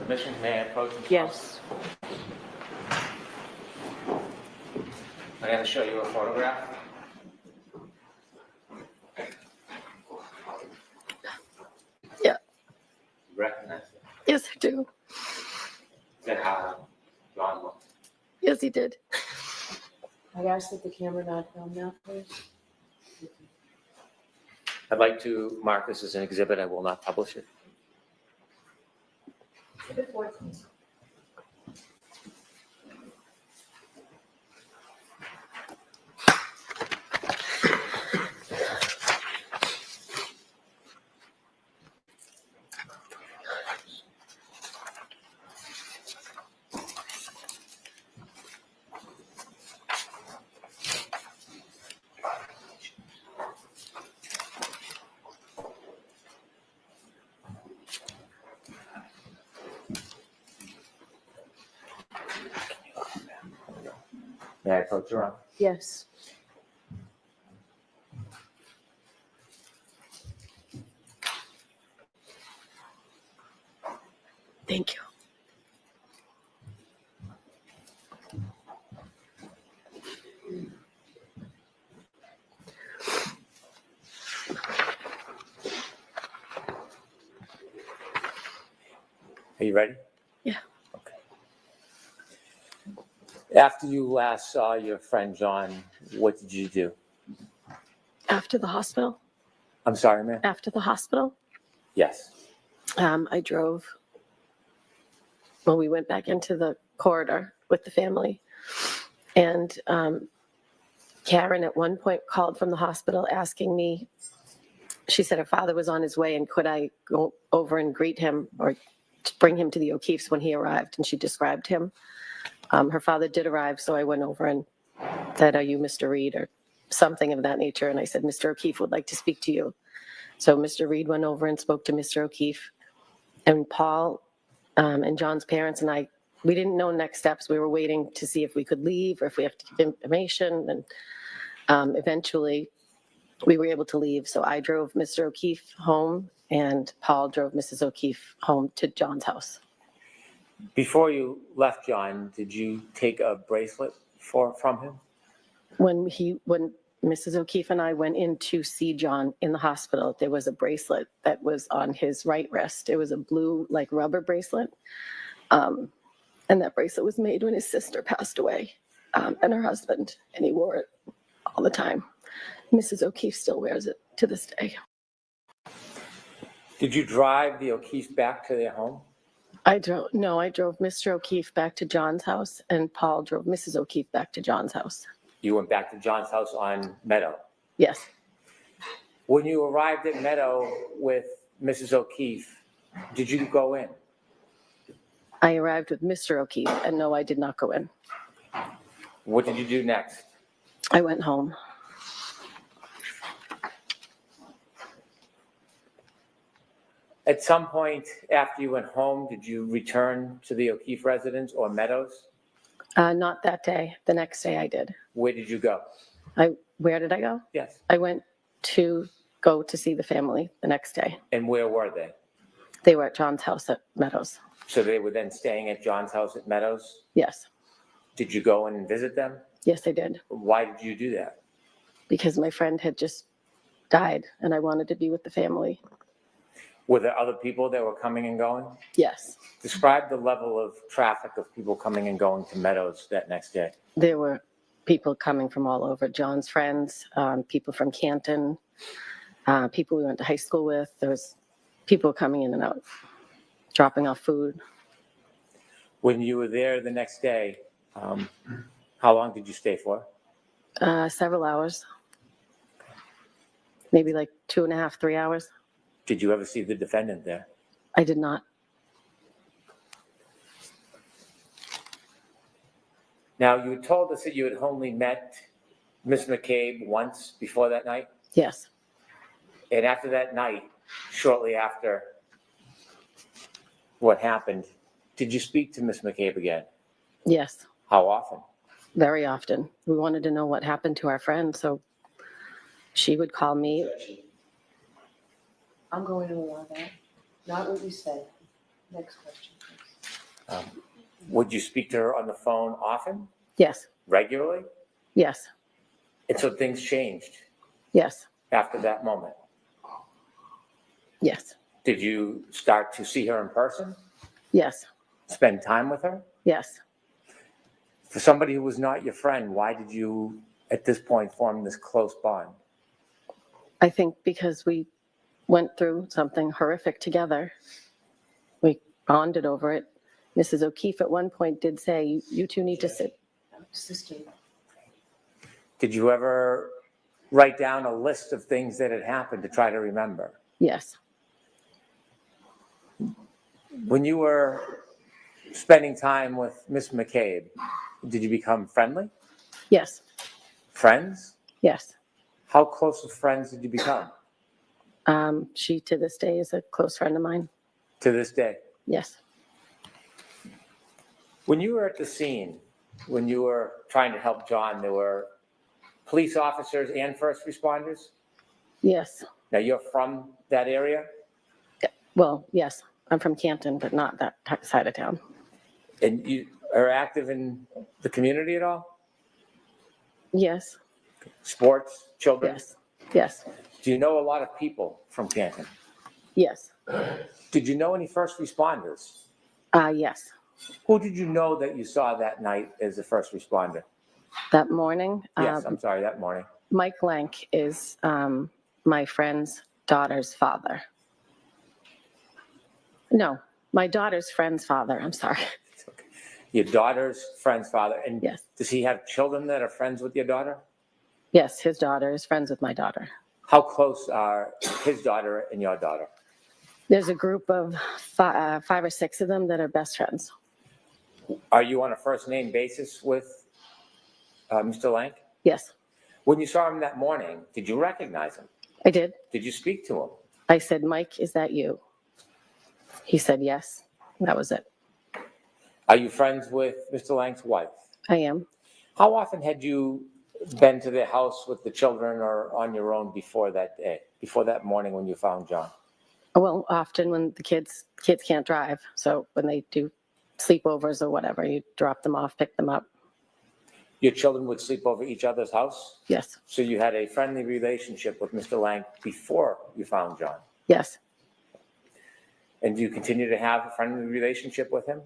permission, may I approach? Ms. Yes. I'm going to show you a photograph. Yeah. Recognize it. Yes, I do. Is that how John looks? Yes, he did. I'd ask that the camera not film that, please. I'd like to mark this as an exhibit. I will not publish it. May I approach her? Yes. Thank you. Are you ready? Yeah. Okay. After you last saw your friend John, what did you do? After the hospital, I'm sorry, ma'am? yes, I drove. Well, we went back into the corridor with the family. And Karen at one point called from the hospital asking me, she said her father was on his way and could I go over and greet him or bring him to the O'Keefe's when he arrived? And she described him. Her father did arrive, so I went over and said, "Are you Mr. Reed?" or something of that nature. And I said, "Mr. O'Keefe would like to speak to you." So Mr. Reed went over and spoke to Mr. O'Keefe. And Paul and John's parents and I, we didn't know next steps. We were waiting to see if we could leave or if we have to give information. And eventually we were able to leave. So I drove Mr. O'Keefe home and Paul drove Mrs. O'Keefe home to John's house. Before you left John, did you take a bracelet from him? When Mrs. O'Keefe and I went in to see John in the hospital, there was a bracelet that was on his right wrist. It was a blue, like rubber bracelet. And that bracelet was made when his sister passed away and her husband, and he wore it all the time. Mrs. O'Keefe still wears it to this day. Did you drive the O'Keefe back to their home? I drove Mr. O'Keefe back to John's house, and Paul drove Mrs. O'Keefe back to John's house. You went back to John's house on Meadow. Yes. When you arrived at Meadow with Mrs. O'Keefe, did you go in? I arrived with Mr. O'Keefe, and no, I did not go in. What did you do next? I went home. At some point after you went home, did you return to the O'Keefe residence or Meadows? Not that day. The next day I did. Where did you go? Where did I go? Yes. I went to go to see the family the next day. And where were they? They were at John's house at Meadows. So they were then staying at John's house at Meadows? Yes. Did you go in and visit them? Yes, I did. Why did you do that? Because my friend had just died and I wanted to be with the family. Were there other people that were coming and going? Yes. Describe the level of traffic of people coming and going to Meadows that next day. There were people coming from all over. John's friends, people from Canton, people we went to high school with. There was people coming in and out, dropping off food. When you were there the next day, how long did you stay for? Several hours. Maybe like 2.5, 3 hours. Did you ever see the defendant there? I did not. Now, you told us that you had only met Ms. McCabe once before that night. Yes. And after that night, shortly after what happened, did you speak to Ms. McCabe again? Yes. How often? Very often. We wanted to know what happened to our friend, so she would call me. I'm going to allow that. Not what you said. Next question, please. Would you speak to her on the phone often, Yes, regularly? yes, And so things changed yes, after that moment. yes, Did you start to see her in person, yes, spend time with her? yes. For somebody who was not your friend, why did you, at this point, form this close bond? I think because we went through something horrific together, we bonded over it. Mrs. O'Keefe at one point did say, you two need to sit. Did you ever write down a list of things that had happened to try to remember? Yes, When you were spending time with Miss McCabe, did you become friendly? yes, Friends? yes. How close of friends did you become She to this day is a close friend of mine. to this day? Yes, When you were at the scene, when you were trying to help John, there were police officers and first responders? yes. Now, you're from that area, Well, yes, I'm from Canton, but not that side of town. and you are active in the community at all? Yes, Sports, children? yes, yes, Do you know a lot of people from Canton? yes, Did you know any first responders? yes. Who did you know that you saw that night as a first responder? That morning, Yes, I'm sorry, that morning. Mike Lank is my friend's daughter's father. No, my daughter's friend's father. I'm sorry. It's okay. Your daughter's friend's father, and Yes. does he have children that are friends with your daughter? Yes, his daughter is friends with my daughter. How close are his daughter and your daughter? There's a group of five or six of them that are best friends. Are you on a first name basis with Mr. Lank? Yes, When you saw him that morning, did you recognize him? I did. Did you speak to him? I said, Mike, is that you? He said, yes. That was it. Are you friends with Mr. Lank's wife? I am. How often had you been to their house with the children or on your own before that day, before that morning when you found John? Well, often when the kids can't drive, so when they do sleepovers or whatever, you drop them off, pick them up. Your children would sleep over each other's house? Yes, So you had a friendly relationship with Mr. Lank before you found John? yes, And do you continue to have a friendly relationship with him?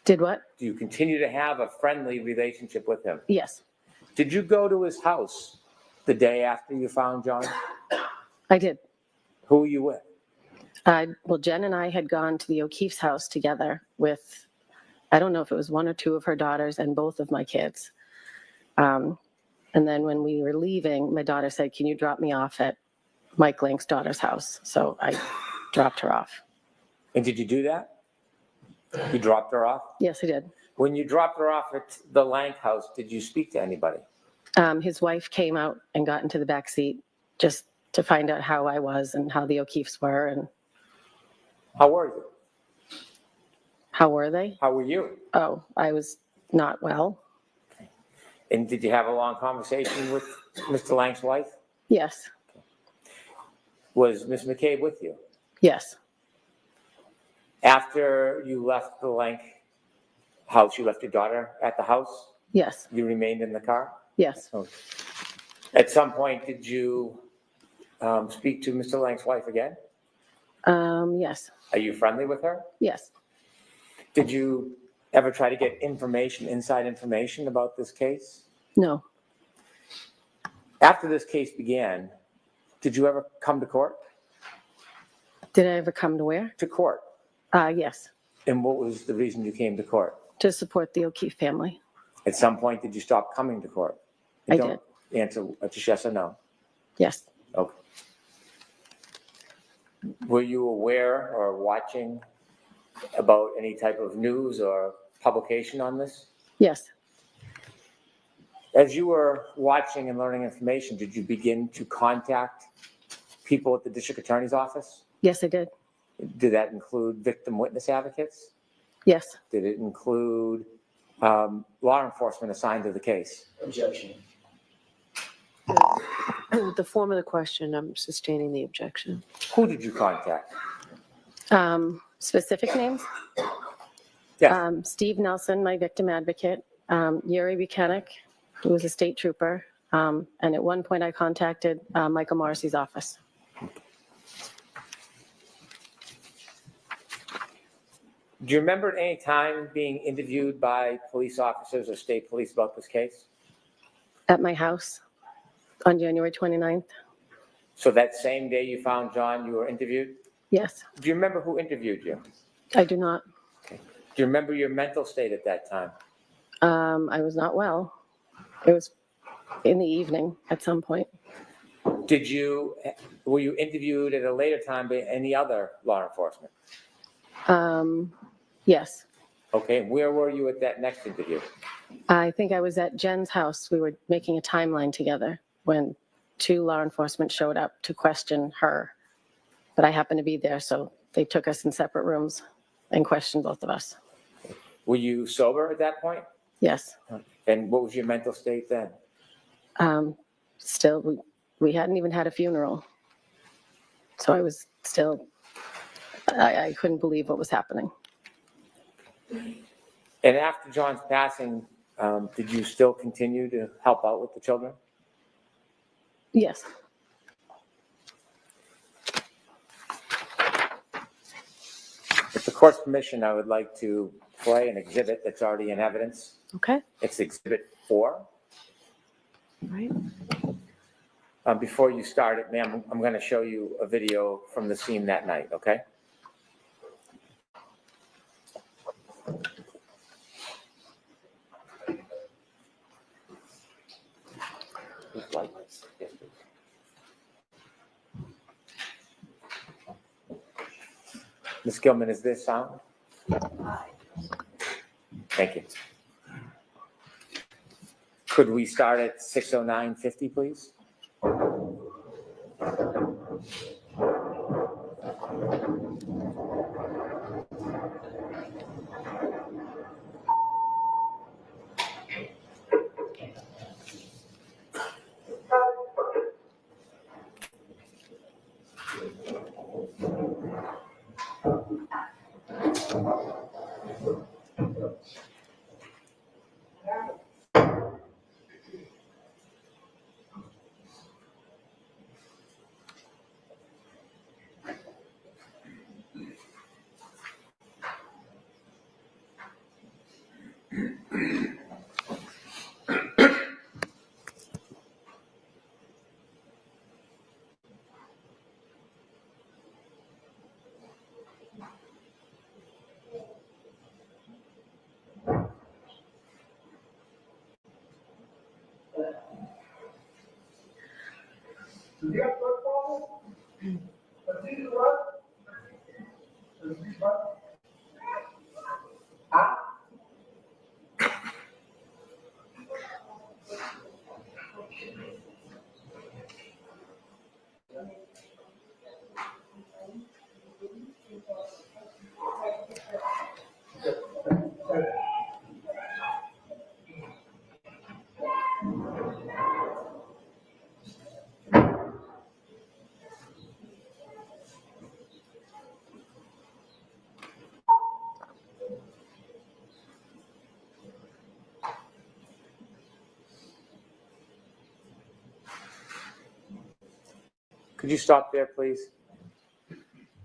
did what? Do you continue to have a friendly relationship with him? Yes, Did you go to his house the day after you found John? I did. Who were you with? Well, Jen and I had gone to the O'Keefe's house together with, I don't know if it was one or two of her daughters and both of my kids. And then when we were leaving, my daughter said, can you drop me off at Mike Lank's daughter's house? So I dropped her off. And did you do that? You dropped her off? Yes, I did. When you dropped her off at the Lank house, did you speak to anybody? His wife came out and got into the back seat just to find out how I was and how the O'Keefes were and How were you? how were they? How were you? Oh, I was not well. And did you have a long conversation with Mr. Lank's wife? Yes, Was Miss McCabe with you? yes, After you left the Lank house, you left your daughter at the house? yes, You remained in the car? yes. At some point, did you speak to Mr. Lank's wife again? Yes, Are you friendly with her? yes. Did you ever try to get information, inside information about this case? No, After this case began, did you ever come to court? did I ever come to where? To court. Yes, And what was the reason you came to court? to support the O'Keefe family. At some point, did you stop coming to court? I And don't answer just yes or no. Yes, Okay. Were you aware or watching about any type of news or publication on this? yes, As you were watching and learning information, did you begin to contact people at the district attorney's office? yes, I did. Did that include victim witness advocates? Yes, Did it include law enforcement assigned to the case? Objection. The form of the question, I'm sustaining the objection. Who did you contact? specific names? Yes. Steve Nelson, my victim advocate, Yuri Buchanan, who was a state trooper, and at one point I contacted Michael Morrissey's office. Do you remember at any time being interviewed by police officers or state police about this case? At my house on January 29th. So that same day you found John, you were interviewed? Yes, Do you remember who interviewed you? I do not. Do you remember your mental state at that time? I was not well. It was in the evening at some point. Were you interviewed at a later time by any other law enforcement? Yes, Okay, where were you at that next interview? I think I was at Jen's house. We were making a timeline together when 2 law enforcement showed up to question her. But I happened to be there, so they took us in separate rooms and questioned both of us. Were you sober at that point? Yes. And what was your mental state then? Still, we hadn't even had a funeral. So I was still, I couldn't believe what was happening. And after John's passing, did you still continue to help out with the children? Yes. With the court's permission, I would like to play an exhibit that's already in evidence. Okay, It's Exhibit 4. right. Before you start it, ma'am, I'm going to show you a video from the scene that night, okay? Ms. Gilman, is this sound? Thank you. Could we start at 6:09:50, please? Could you stop there, please?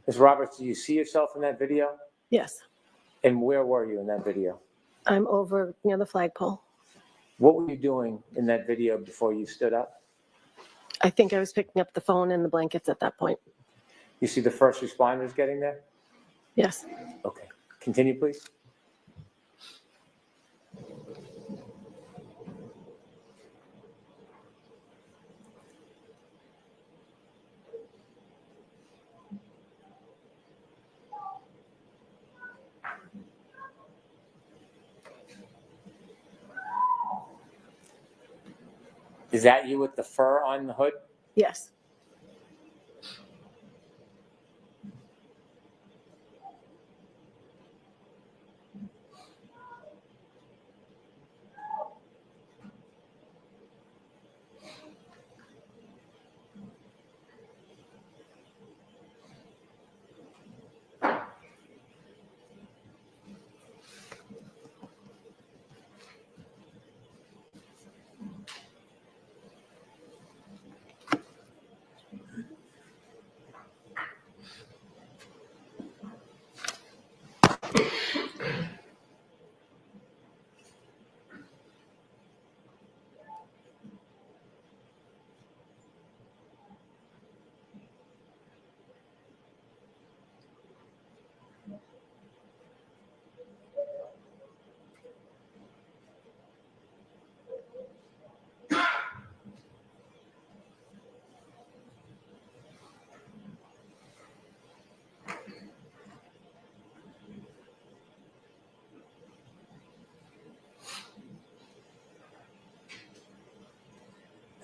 Ms. Roberts, do you see yourself in that video? Yes. And where were you in that video? I'm over near the flagpole. What were you doing in that video before you stood up? I think I was picking up the phone and the blankets at that point. You see the first responders getting there? Yes. Okay. Continue, please. Is that you with the fur on the hood? Yes.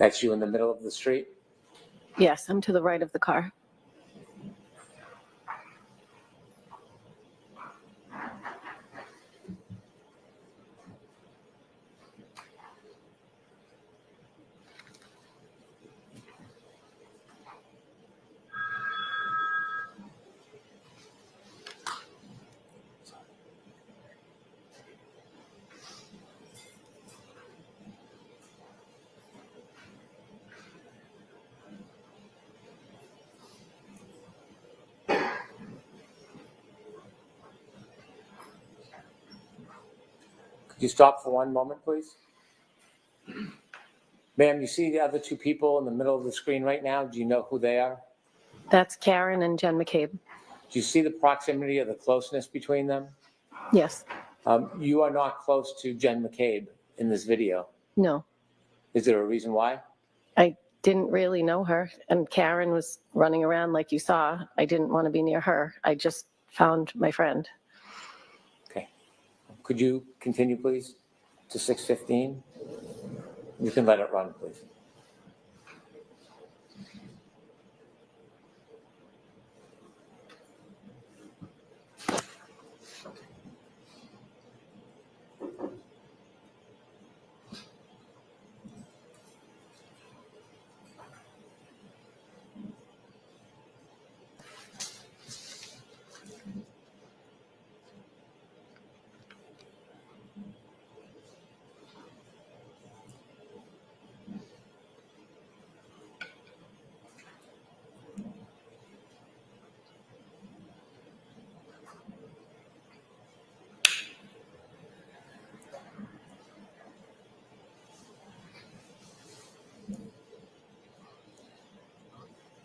That's you in the middle of the street? Yes, I'm to the right of the car. Could you stop for one moment, please? Ma'am, you see the other two people in the middle of the screen right now? Do you know who they are? That's Karen and Jen McCabe. Do you see the proximity or the closeness between them? Yes. You are not close to Jen McCabe in this video. No, Is there a reason why? I didn't really know her. And Karen was running around like you saw. I didn't want to be near her. I just found my friend. Okay. Could you continue, please, to 6:15? You can let it run, please.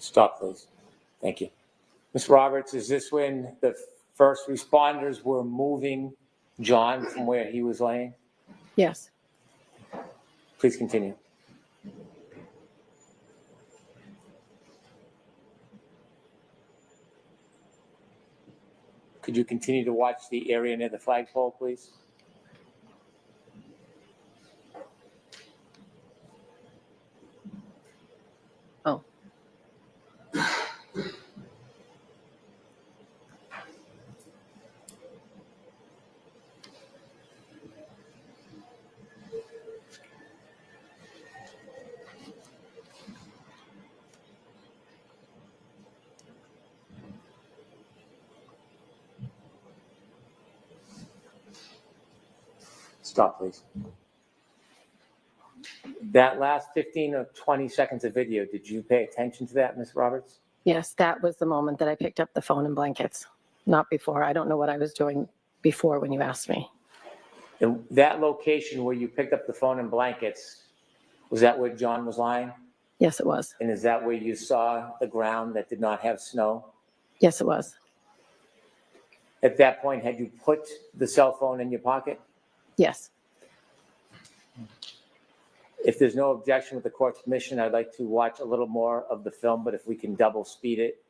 Stop, please. Thank you. Ms. Roberts, is this when the first responders were moving John from where he was laying? Yes. Please continue. Could you continue to watch the area near the flagpole, please? Oh. Stop, please. That last 15 or 20 seconds of video, did you pay attention to that, Ms. Roberts? Yes, that was the moment that I picked up the phone and blankets. Not before. I don't know what I was doing before when you asked me. And that location where you picked up the phone and blankets, was that where John was lying? Yes, it was. And is that where you saw the ground that did not have snow? Yes, it was. At that point, had you put the cell phone in your pocket? Yes. If there's no objection with the court's permission, I'd like to watch a little more of the film, but if we can double speed it,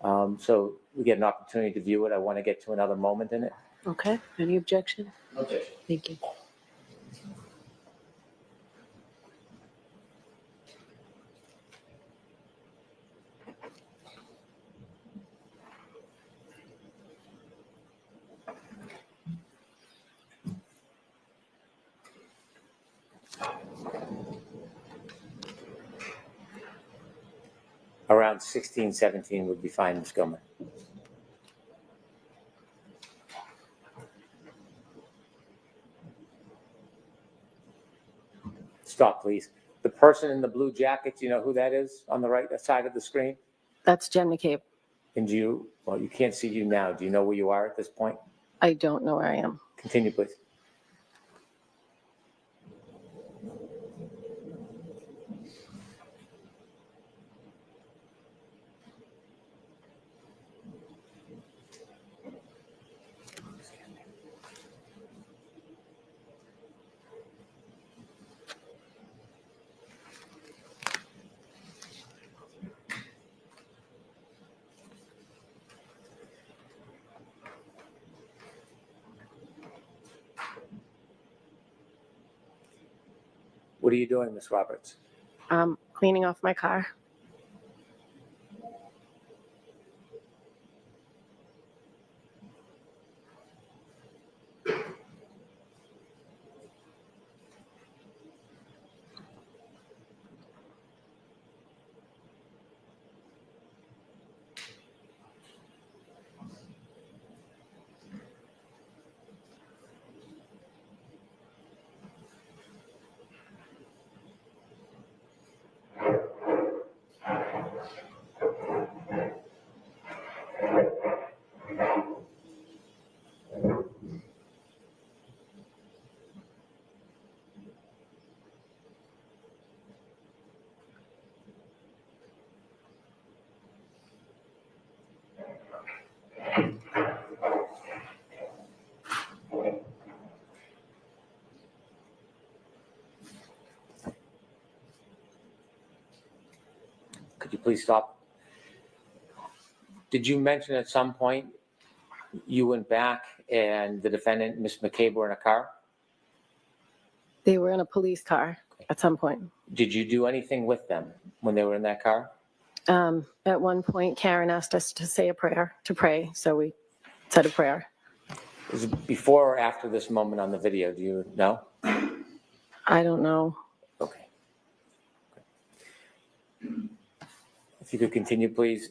so we get an opportunity to view it, I want to get to another moment in it. Okay, any objection? Okay. Thank you. Around 16, 17 would be fine, Ms. Gilman. Stop, please. The person in the blue jacket, do you know who that is on the right side of the screen? That's Jen McCabe. And well, you can't see you now. Do you know where you are at this point? I don't know where I am. Continue, please. What are you doing, Ms. Roberts? Cleaning off my car. Could you please stop? Did you mention at some point you went back and the defendant, Ms. McCabe, were in a car? They were in a police car at some point. Did you do anything with them when they were in that car? At one point, Karen asked us to say a prayer, to pray, so we said a prayer. Is it before or after this moment on the video? Do you know? I don't know. Okay. If you could continue, please.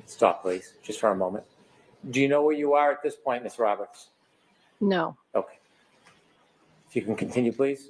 Stop, please, just for a moment. Do you know where you are at this point, Ms. Roberts? No. Okay. If you can continue, please.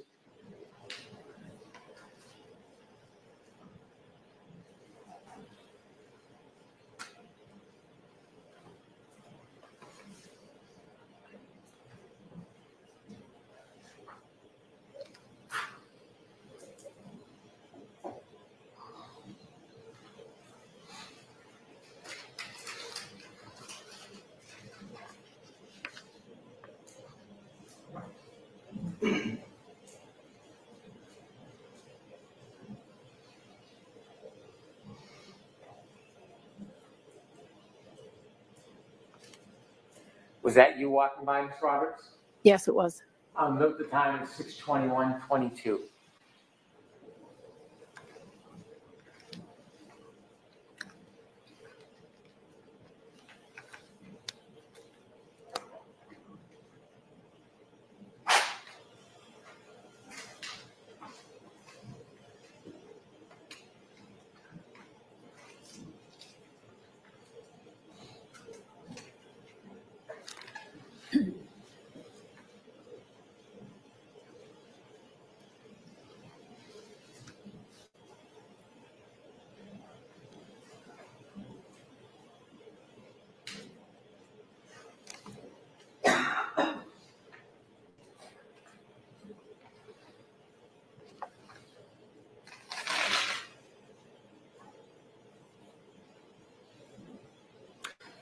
Was that you walking by, Ms. Roberts? Yes, it was. Note the time is 6:21:22.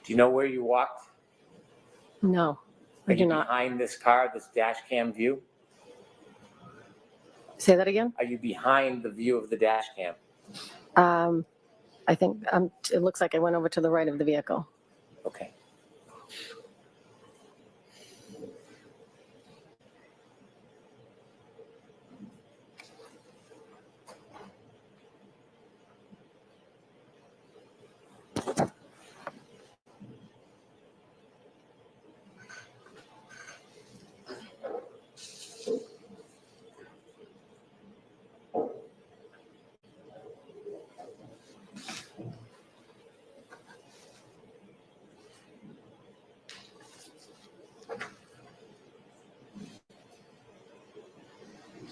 Do you know where you walked? No, I Are do you not. behind this car, this dash cam view? Say that again? Are you behind the view of the dash cam? I think it looks like I went over to the right of the vehicle. Okay.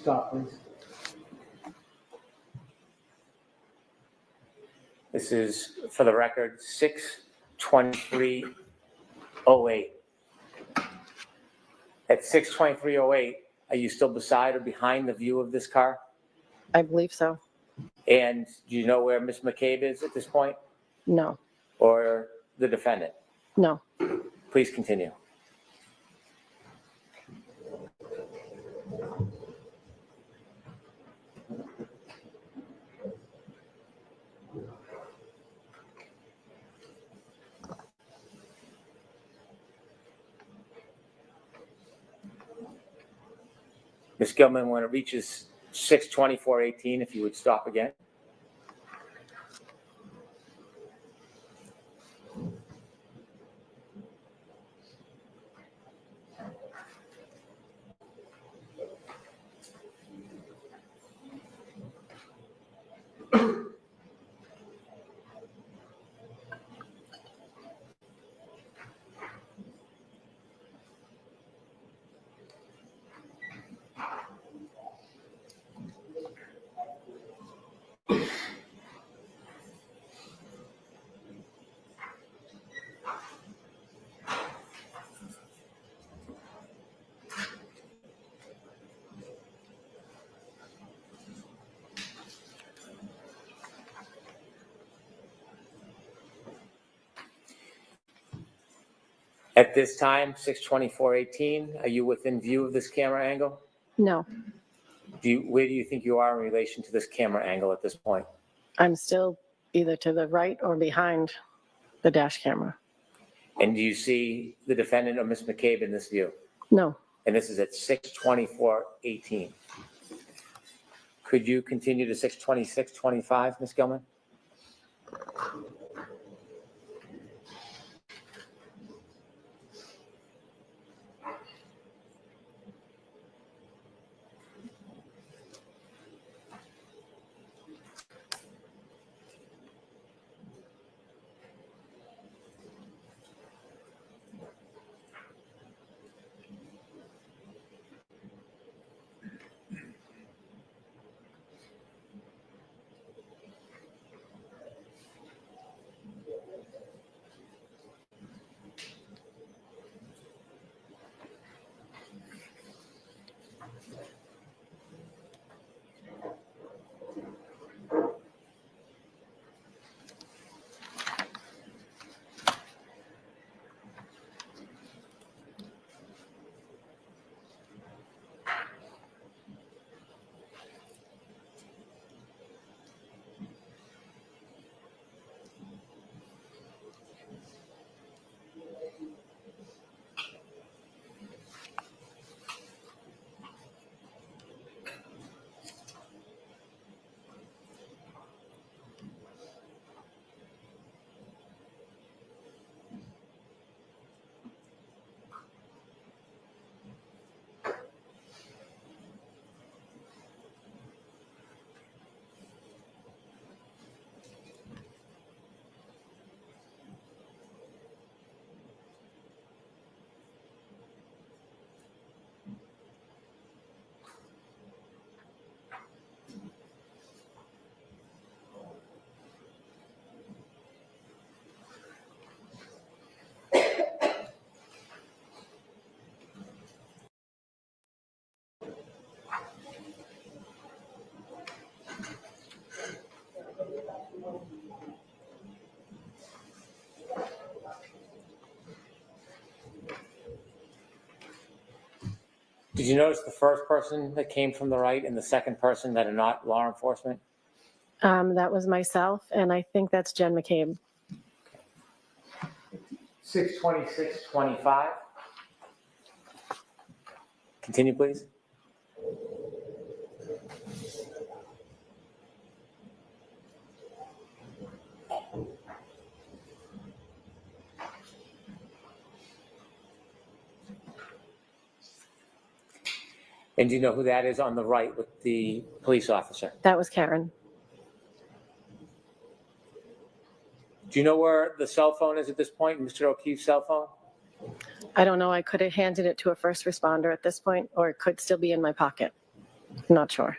Stop, please. This is, for the record, 6:23:08. At 6:23:08, are you still beside or behind the view of this car? I believe so. And do you know where Ms. McCabe is at this point, No, or the defendant? no. Please continue. Ms. Gilman, when it reaches 6:24:18, if you would stop again. At this time, 6:24:18, are you within view of this camera angle? No, Where do you think you are in relation to this camera angle at this point? I'm still either to the right or behind the dash camera. And do you see the defendant or Ms. McCabe in this view? No, And this is at 6:24:18. Could you continue to 6:26:25, Ms. Gilman? Did you notice the first person that came from the right and the second person that are not law enforcement? that was myself, and I think that's Jen McCabe. 6/26/25. Continue, please. And do you know who that is on the right with the police officer? That was Karen. Do you know where the cell phone is at this point, Mr. O'Keefe's cell phone? I don't know. I could have handed it to a first responder at this point, or it could still be in my pocket. I'm not sure.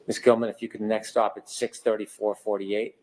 Ms. Gilman, if you could next stop at 6:34:48.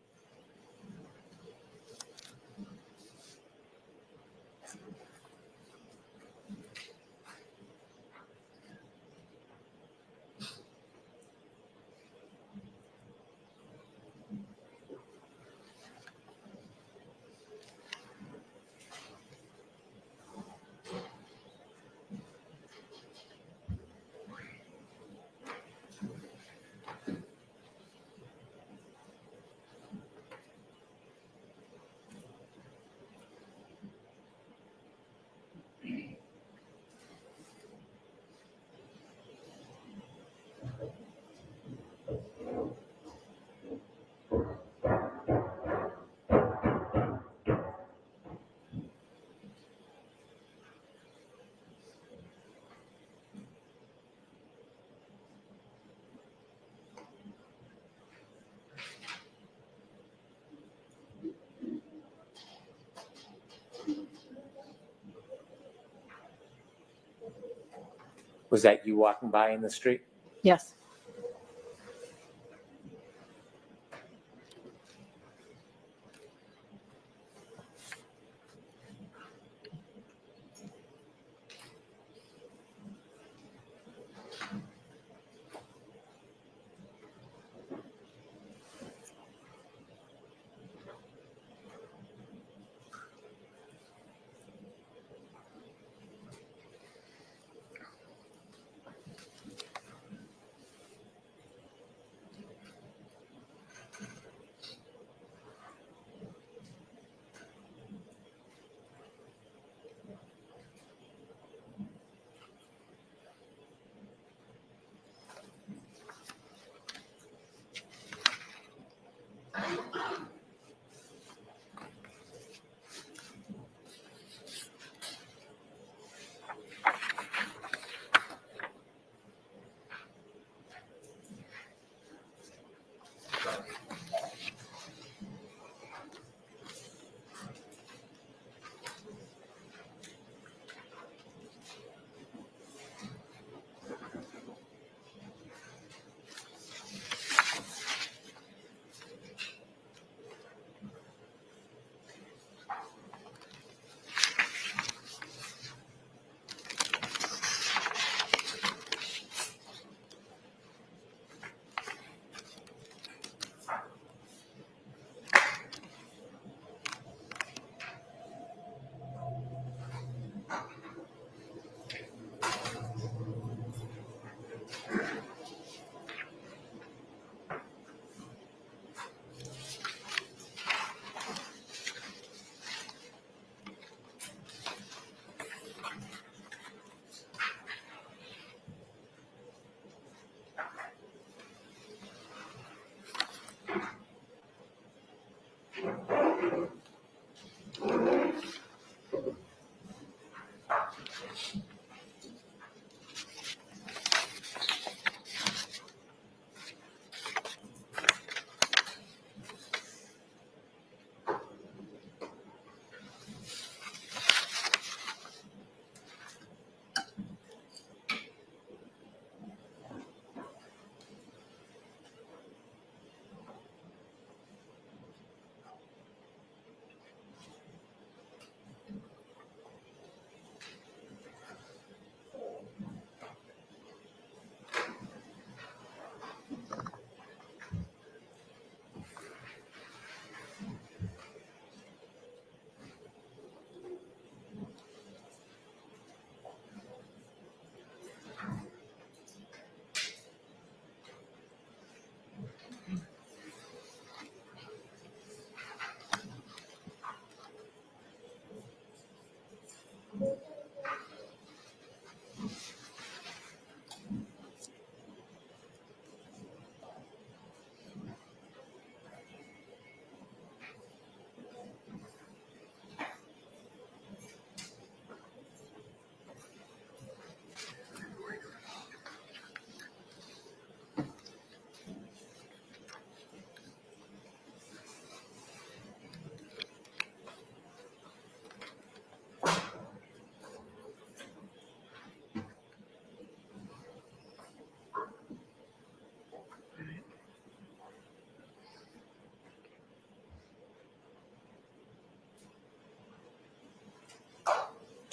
Was that you walking by in the street? Yes.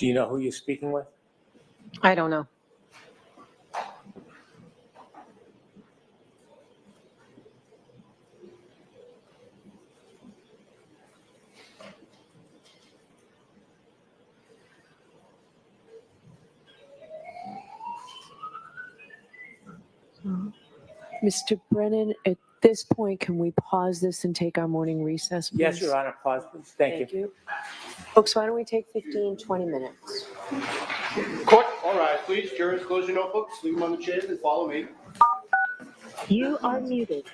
Do you know who you're speaking with? I don't know. Mr. Brennan, at this point, can we pause this and take our morning recess, please? Yes, Your Honor. Pause, please. Thank you. Folks, why don't we take 15, 20 minutes? Court, all rise, please. Jurors, close your notebooks, leave them on the chairs, and follow me. You are muted.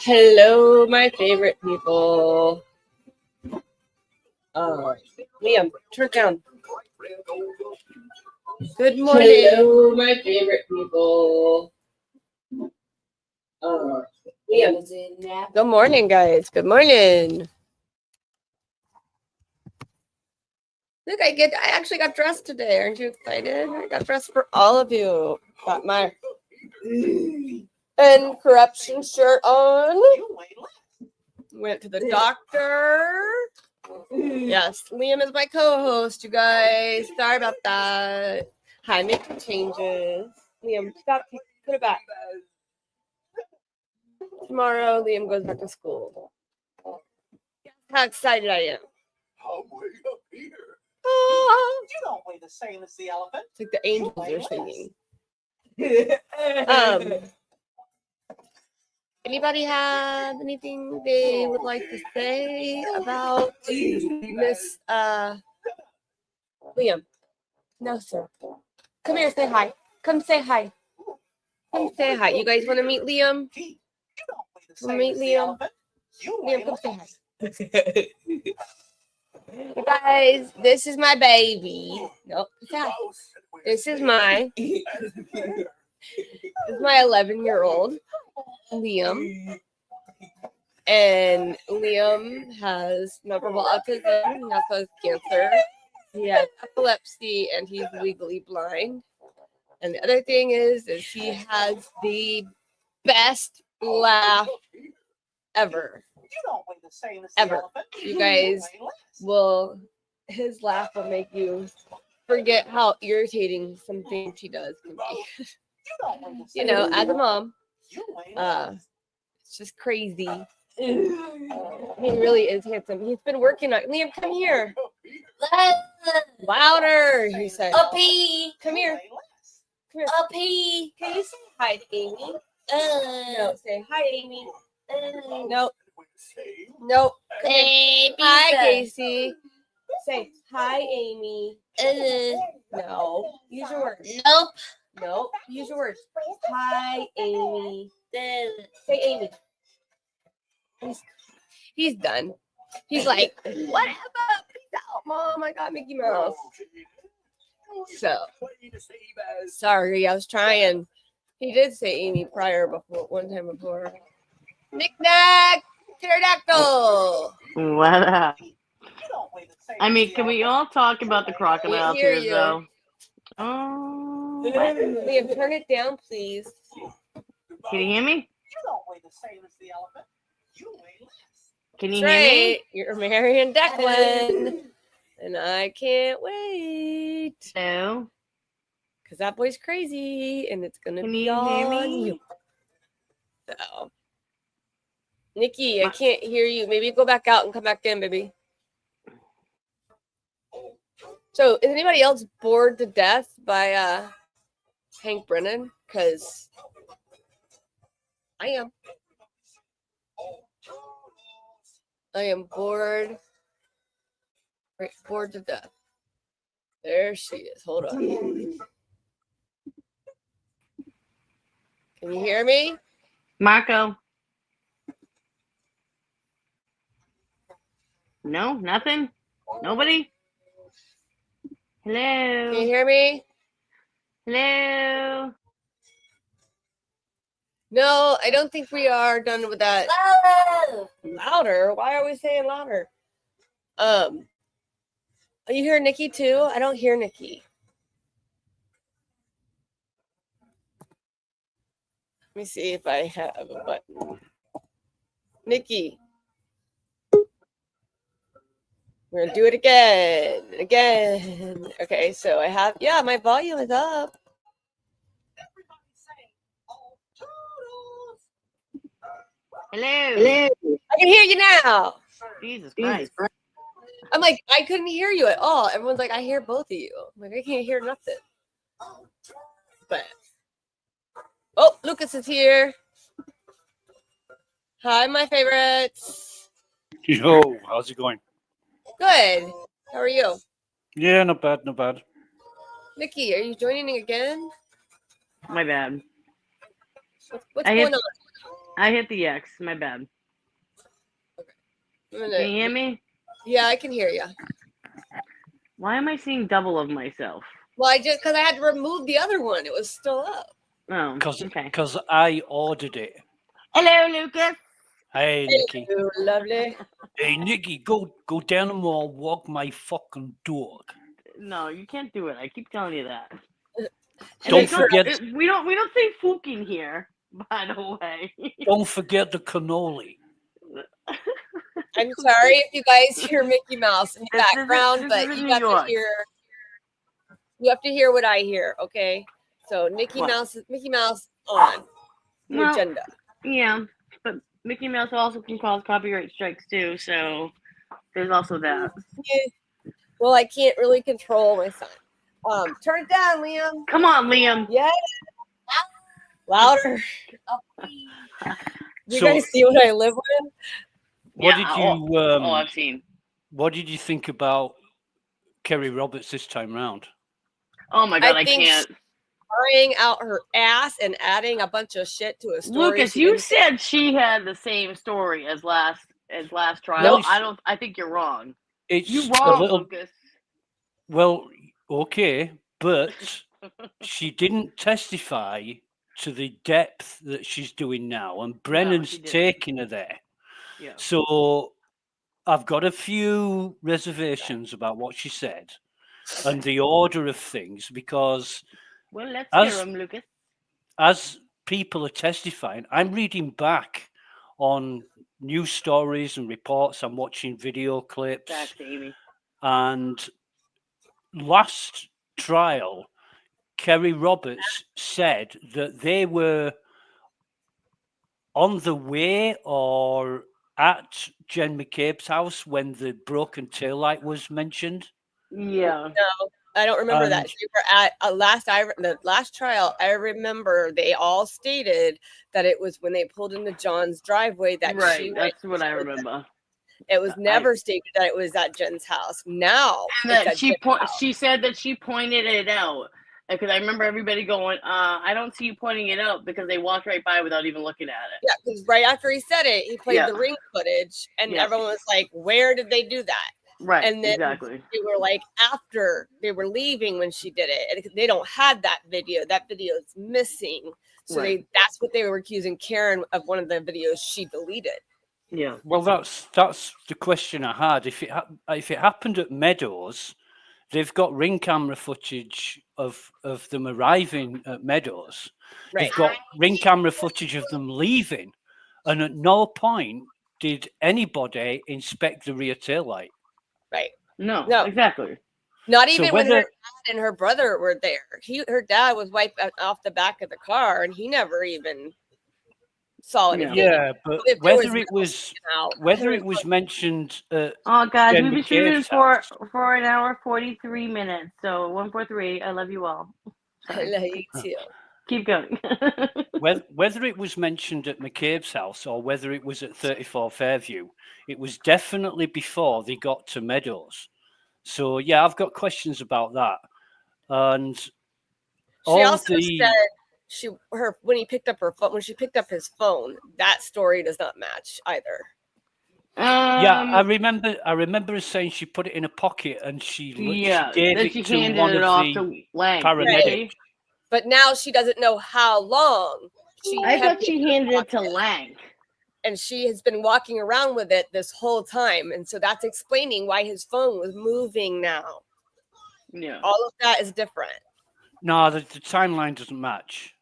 Hello, my favorite people. Liam, turn it down. Good morning. Hello, my favorite people. Liam. Good morning, guys. Good morning. Look, I actually got dressed today. Aren't you excited? I got dressed for all of you. Got my corruption shirt on. Went to the doctor. Yes, Liam is my co-host, you guys. Sorry about that. Hi, make some changes. Liam, stop. Put it back. Tomorrow, Liam goes back to school. How excited I am. I'm way up here. Oh, You don't weigh the same as the elephant. it's like the angels are singing. Anybody have anything they would like to say about Miss Liam? No, sir. Come here, say hi. Come say hi. Come say hi. You guys want to meet Liam? You don't weigh the Want to same meet as the Liam? elephant. You weigh Liam, come less. say hi. You guys, this is my baby. Nope. Say hi. This is my 11-year-old Liam. And Liam has nonverbal autism, he also has cancer, he has epilepsy, and he's legally blind. And the other thing is he has the best laugh ever. You don't weigh the same as the Ever. elephant. You guys his laugh will make you forget how irritating some things he does can be. You don't weigh the You same know, the as a mom, You weigh it's just crazy. He really is handsome. He's been working on Liam, come here. Louder, he said. Uppy. Come here. Come here. Uppy. Can you say hi to Amy? No, say hi, Amy. Nope. Nope. Hey, hi, Casey. Say hi, Amy. No. Use your words. Nope. Nope. Use your words. Hi, Amy. Say Amy. He's done. He's like, whatever. Peace out, Mom. I got Mickey Mouse. So, sorry, I was trying. He did say Amy prior one time before. Knick-knack, pterodactyl. What up? You don't weigh the same I as mean, the can we elephant. all talk about the crocodiles hear here, you. though? Oh, Liam, turn it down, please. can you hear me? You don't weigh the same as the elephant. You weigh less. Can you That's hear me? right. You're marrying Declan. And I can't wait. No. Because that boy's crazy. And it's going to Can be you hear on me? you. So, Nikki, I can't hear you. Maybe go back out and come back in, baby. So, is anybody else bored to death by Hank Brennan? Because I am. I am bored. Right, bored to death. There she is. Hold on. Can you hear me? Marco? No? Nothing? Nobody? Can you Hello? hear me? Hello. No, I don't think we are done with that. Louder? Why are we saying louder? Are you hear Nikki too? I don't hear Nikki. Let me see if I have a button. Nikki. We're gonna do it again. Okay, so I have, yeah, my volume is up. Hello. I can hear you now. Jesus Christ. I'm like, I couldn't hear you at all. Everyone's like, I hear both of you. I'm like, I can't hear nothing. But oh, Lucas is here. Hi, my favorites. Yo, how's it going? Good. How are you? Yeah, not bad, not bad. Nikki, are you joining again? My bad. What's I going hit- on? I hit the X. My bad. I'm Can gonna- you hear me? Yeah, I can hear you. Why am I seeing double of myself? Well, because I had to remove the other one. It was still up. Oh, Because okay. I ordered it. Hello, Lucas. Hey, Nikki. Hello, lovely. Hey, Nikki, go down the mall, walk my fucking dog. No, you can't do it. I keep telling you that. And Don't it's not- forget- we don't say fucking here, by the way. Don't forget the cannoli. I'm sorry if you guys hear Mickey Mouse in the This isn't- background, this but isn't you New have York. to hear. You have to hear what I hear, okay? So Mickey What? Mouse on the Well, agenda. Yeah, but Mickey Mouse also can cause copyright strikes too, so there's also that. Yeah. Well, I can't really control my son. Turn it down, Liam. Come on, Liam. Yeah. Louder. You So- guys see what I live with? What Yeah, did you I've seen. What did you think about Kerry Roberts this time round? Oh my god, I think can't. Spraying out her ass and adding a bunch of shit to a story. Lucas, she you didn't say. said she had the same story as last trial. Well, I think you're wrong. It's You a wrong, little Lucas. well, okay, but she didn't testify to the depth that she's doing now, and Brennan's she didn't. taking her there. Yeah. So I've got a few reservations about what she said and the order of things, because Well, let's As- hear him, Lucas. as people are testifying, I'm reading back on news stories and reports, I'm watching video clips, Back to Amy. and last trial, Kerry Roberts said that they were on the way or at Jen McCabe's house when the broken taillight was mentioned. Yeah. No, I don't remember that. And- They were at the last trial. I remember they all stated that it was when they pulled into John's driveway that Right. she went. That's what I remember. It was never stated that it was at Jen's house. Now And it's that at Jen's house. she said that she pointed it out. Because I remember everybody going, I don't see you pointing it out, because they walked right by without even looking at it. Yeah, because right after he said it, he played Yeah. the ring footage, and Yeah. everyone was like, "Where did they do that?" Right. And then exactly. they were like, after they were leaving when she did it, and they don't have that video. That video is missing. So Right. that's what they were accusing Karen of, one of the videos she deleted. Yeah. Well, that's the question I had. If it happened at Meadows, they've got ring camera footage of them arriving at Meadows. Right. They've got ring camera footage of them leaving, and at no point did anybody inspect the rear taillight. Right. No, No. exactly. Not So even when her whether- dad and her brother were there. Her dad was wiped off the back of the car, and he never even saw Yeah. anything. Yeah, but If there whether was it was out. whether it was mentioned at Oh, guys, Jen we've been streaming McCabe's for house. 1 hour 43 minutes. So 143. I love you all. I Sorry. love you too. Keep going. whether it was mentioned at McCabe's house or whether it was at 34 Fairview, it was definitely before they got to Meadows. So yeah, I've got questions about that. And She all also the said when he picked up her phone, when she picked up his phone, that story does not match either. yeah, I remember her saying she put it in a pocket and she yeah. gave Then it she to handed one it of off the to Lang. paramedics. Right. but now she doesn't know how long. I kept thought she it handed it to pocket, Lang. and she has been walking around with it this whole time, and so that's explaining why his phone was moving now. Yeah. All of that is different. No, the timeline doesn't match.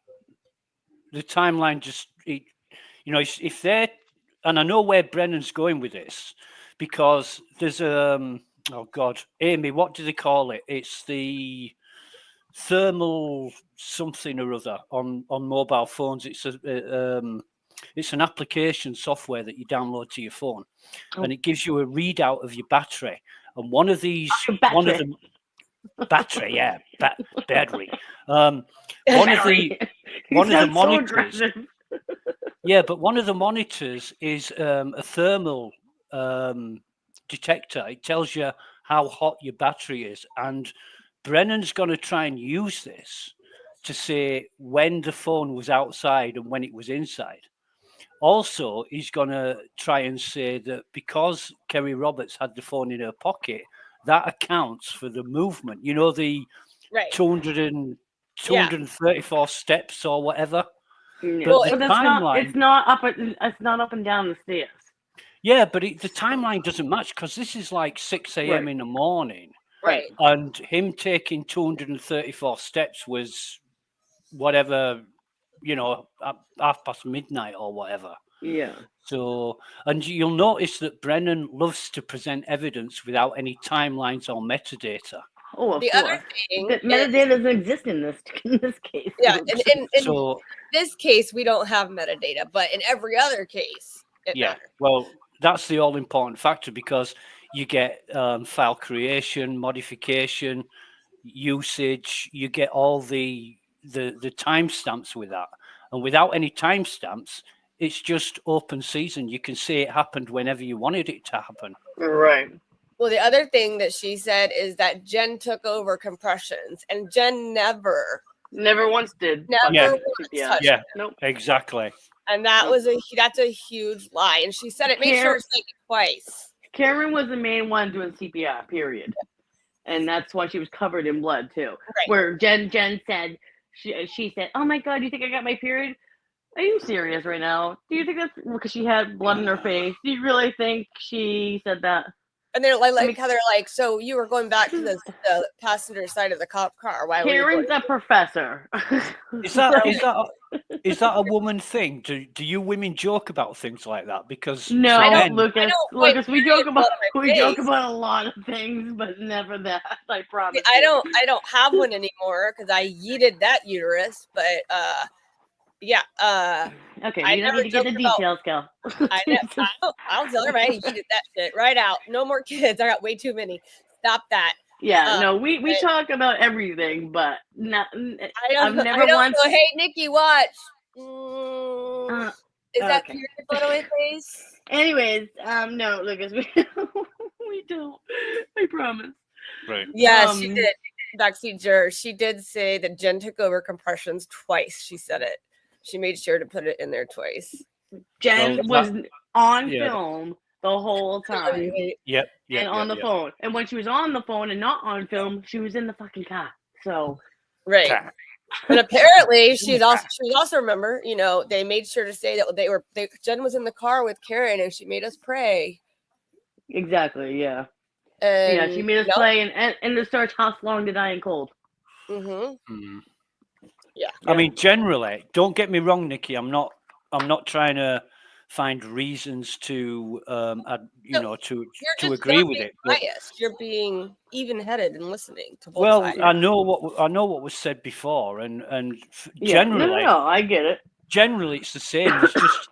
The timeline just, if they're, and I know where Brennan's going with this, because there's oh God, Amy, what do they call it? It's the thermal something or other on mobile phones. It's an application software that you download to your phone, and it gives you a readout of your battery. And one of these, one of them, battery, yeah, battery. One of the monitors. Yeah, but one of the monitors is a thermal detector. It tells you how hot your battery is, and Brennan's going to try and use this to say when the phone was outside and when it was inside. Also, he's going to try and say that because Kerry Roberts had the phone in her pocket, that accounts for the movement. You know, the Right. 234 steps or whatever. Yeah. But the But that's timeline, it's not up and down the stairs. yeah, but the timeline doesn't match because this is like 6 a.m. Right. in the morning. Right. And him taking 234 steps was whatever, at midnight or whatever. Yeah. So, and you'll notice that Brennan loves to present evidence without any timelines or metadata. Oh, of The course. other thing That is- metadata doesn't exist in this case. Yeah, in So, this case, we don't have metadata, but in every other case, it yeah, matters. well, that's the all important factor because you get file creation, modification, usage, you get all the timestamps with that. And without any timestamps, it's just open season. You can say it happened whenever you wanted it to happen. Right. Well, the other thing that she said is that Jen took over compressions, and Jen never once did. Yeah. once Yeah. touched Yeah, it. Nope. exactly. And that's a huge lie. And she said it. Make sure it's like twice. Karen was the main one doing CPR, period. And that's why she was covered in blood too. Right. Where Jen said, she said, "Oh my God, you think I got my period? Are you serious right now? Do you think that's because she had blood in her face? Do you really think she said that?" And they're like how they're like, so you were going back to the passenger side of the cop car. Why were you Karen's going? a professor. Is that a woman thing? Do you women joke about things like that? Because No, for men- Lucas. point Lucas, we joke blood about on my face. a lot of things, but never that. I promise. I you. don't have one anymore because I yeeted that uterus. But yeah, Okay, I you don't never need to get the joked about- details, Cal. I'll tell her I yeeted that shit right out. No more kids. I got way too many. Stop that. Yeah, no, we but- talk about everything, but not. I've never once. go, hey, Nikki, watch. Is that okay. period blood on my face? Anyways, no, Lucas, we don't. I promise. Right. Yeah, she Um, did. Backseat juror. She did say that Jen took over compressions twice. She said it. She made sure to put it in there twice. Jen Well, was on yeah. film the whole time Yep. and on the phone. And when she was on the phone and not on film, she was in the fucking car. So Right. Okay. But apparently she was also remember, they made sure to say that Jen was in the car with Karen and she made us pray. exactly, yeah. And Yeah, she made us play and the search How Long to Die in Cold. Mm-hmm. Mm. Yeah. I mean, generally, don't get me wrong, Nikki. I'm not trying to find reasons to, to agree with it. But, Biased. You're being even-headed and listening to both well, sides. I know what was said before, and Yeah. generally, No, I get it. generally it's the same. There's just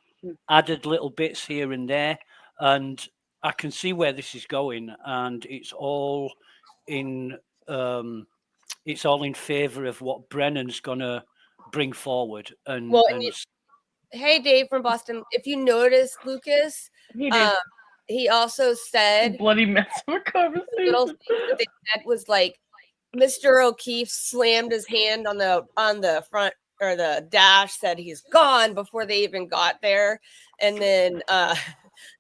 added little bits here and there, and I can see where this is going, and it's all in favor of what Brennan's gonna bring forward. And, Well, and hey, Dave from Boston. If you notice, Lucas, He did. he also said Bloody mess of a conversation. little thing that they said was like Mr. O'Keefe slammed his hand on the front or the dash, said he's gone before they even got there, and then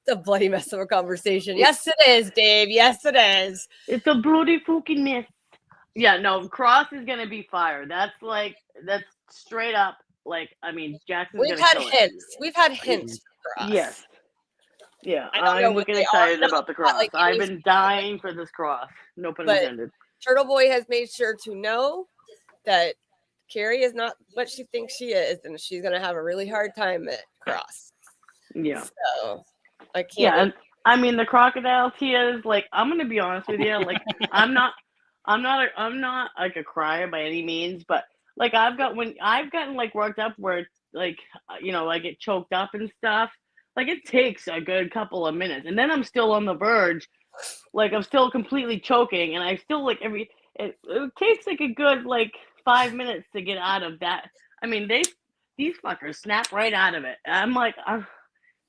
the bloody mess of a conversation. Yes, it is, Dave. Yes, it is. It's a bloody fucking mess. Yeah, no, Cross is gonna be fire. That's straight up. Like, I mean, Jackson's We've gonna had kill it. hints. We've had hints for us. Yes. Yeah, I don't know I'm what wicked they are. excited Not about the not cross. like I've any been dying for this cross. No pun But- intended. Turtle Boy has made sure to know that Carrie is not what she thinks she is, and she's gonna have a really hard time at Cross. Yeah. So I can't. Yeah, wait. and I mean the crocodile tears. Like, I'm gonna be honest with you. Like, I'm not like a crier by any means, but like I've gotten like worked up where like I get choked up and stuff. Like, it takes a good couple of minutes, and then I'm still on the verge. Like, I'm still completely choking, and I still like it takes like a good like 5 minutes to get out of that. I mean, these fuckers snap right out of it. I'm like,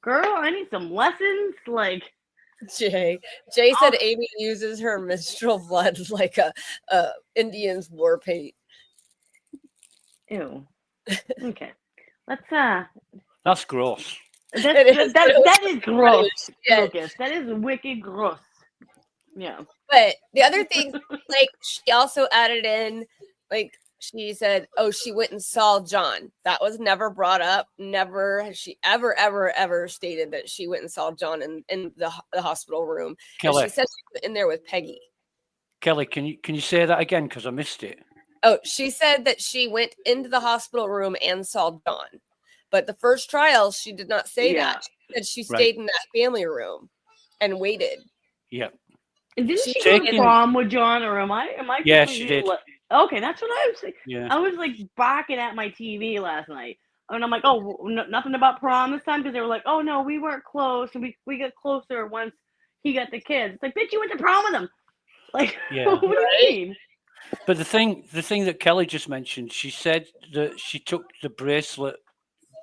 girl, I need some lessons. Like, Jay said Amy uses her menstrual blood like a Indian's war paint. ew. Okay, let's That's gross. that is gross, Yeah. Lucas. That is wicked gross. Yeah. But the other thing, like, she also added in, like, she said, oh, she went and saw John. That was never brought up. Never has she ever stated that she went and saw John in the hospital room. And Kelly, she said she went in there with Peggy. Kelly, can you say that again? Because I missed it. Oh, she said that she went into the hospital room and saw John. But the first trial, she did not say Yeah. that. She said she Right. stayed in that family room and waited. Yeah. And didn't she She's go to taking- prom with John, or am I? Yeah, she completely did. Okay, that's what I was saying. Yeah. I was like barking at my TV last night, and I'm like, oh, nothing about prom this time, because they were like, oh no, we weren't close, and we got closer once he got the kids. It's like, bitch, you went to prom with him. Like, Yeah. what do you mean? But the thing that Kelly just mentioned, she said that she took the bracelet.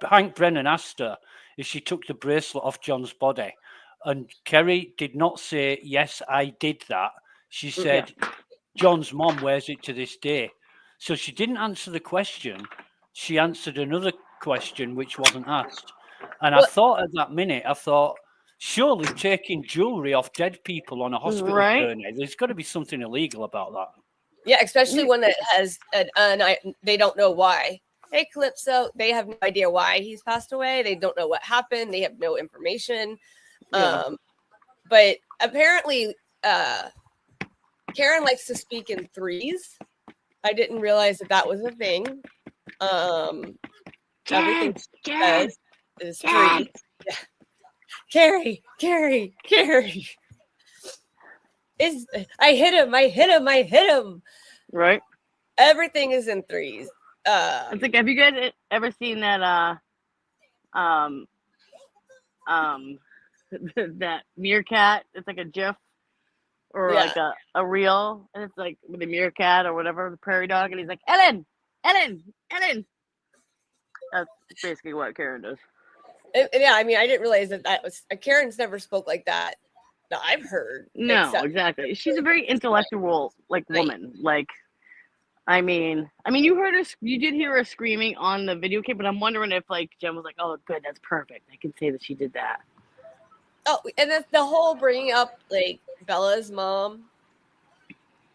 Hank Brennan asked her if she took the bracelet off John's body, and Kerry did not say, yes, I did that. She said, John's mom wears it to this day. So she didn't answer the question. She answered another question which wasn't asked. And I thought at that minute, surely taking jewelry off dead people on a hospital Right. journey, there's got to be something illegal about that. Yeah, especially when it has, they don't know why. Hey, Calypso, they have no idea why he's passed away. They don't know what happened. They have no information. Yeah. But apparently, Karen likes to speak in threes. I didn't realize that was a thing. Everything she says is three. Yeah. Carrie. I hit him. Right? Everything is in threes. It's like, have you guys ever seen that that meerkat? It's like a GIF or Yeah. like a reel, and it's like with a meerkat or whatever, the prairie dog, and he's like, Ellen. That's basically what Karen does. And yeah, I mean, I didn't realize that was Karen's never spoke like that I've heard. No, except- exactly. She's a very intellectual like Right. woman. Like, I mean, you heard her. You did hear her screaming on the video clip, but I'm wondering if like Jen was like, "Oh, good, that's perfect. I can say that she did that." Oh, and then the whole bringing up like Bella's mom.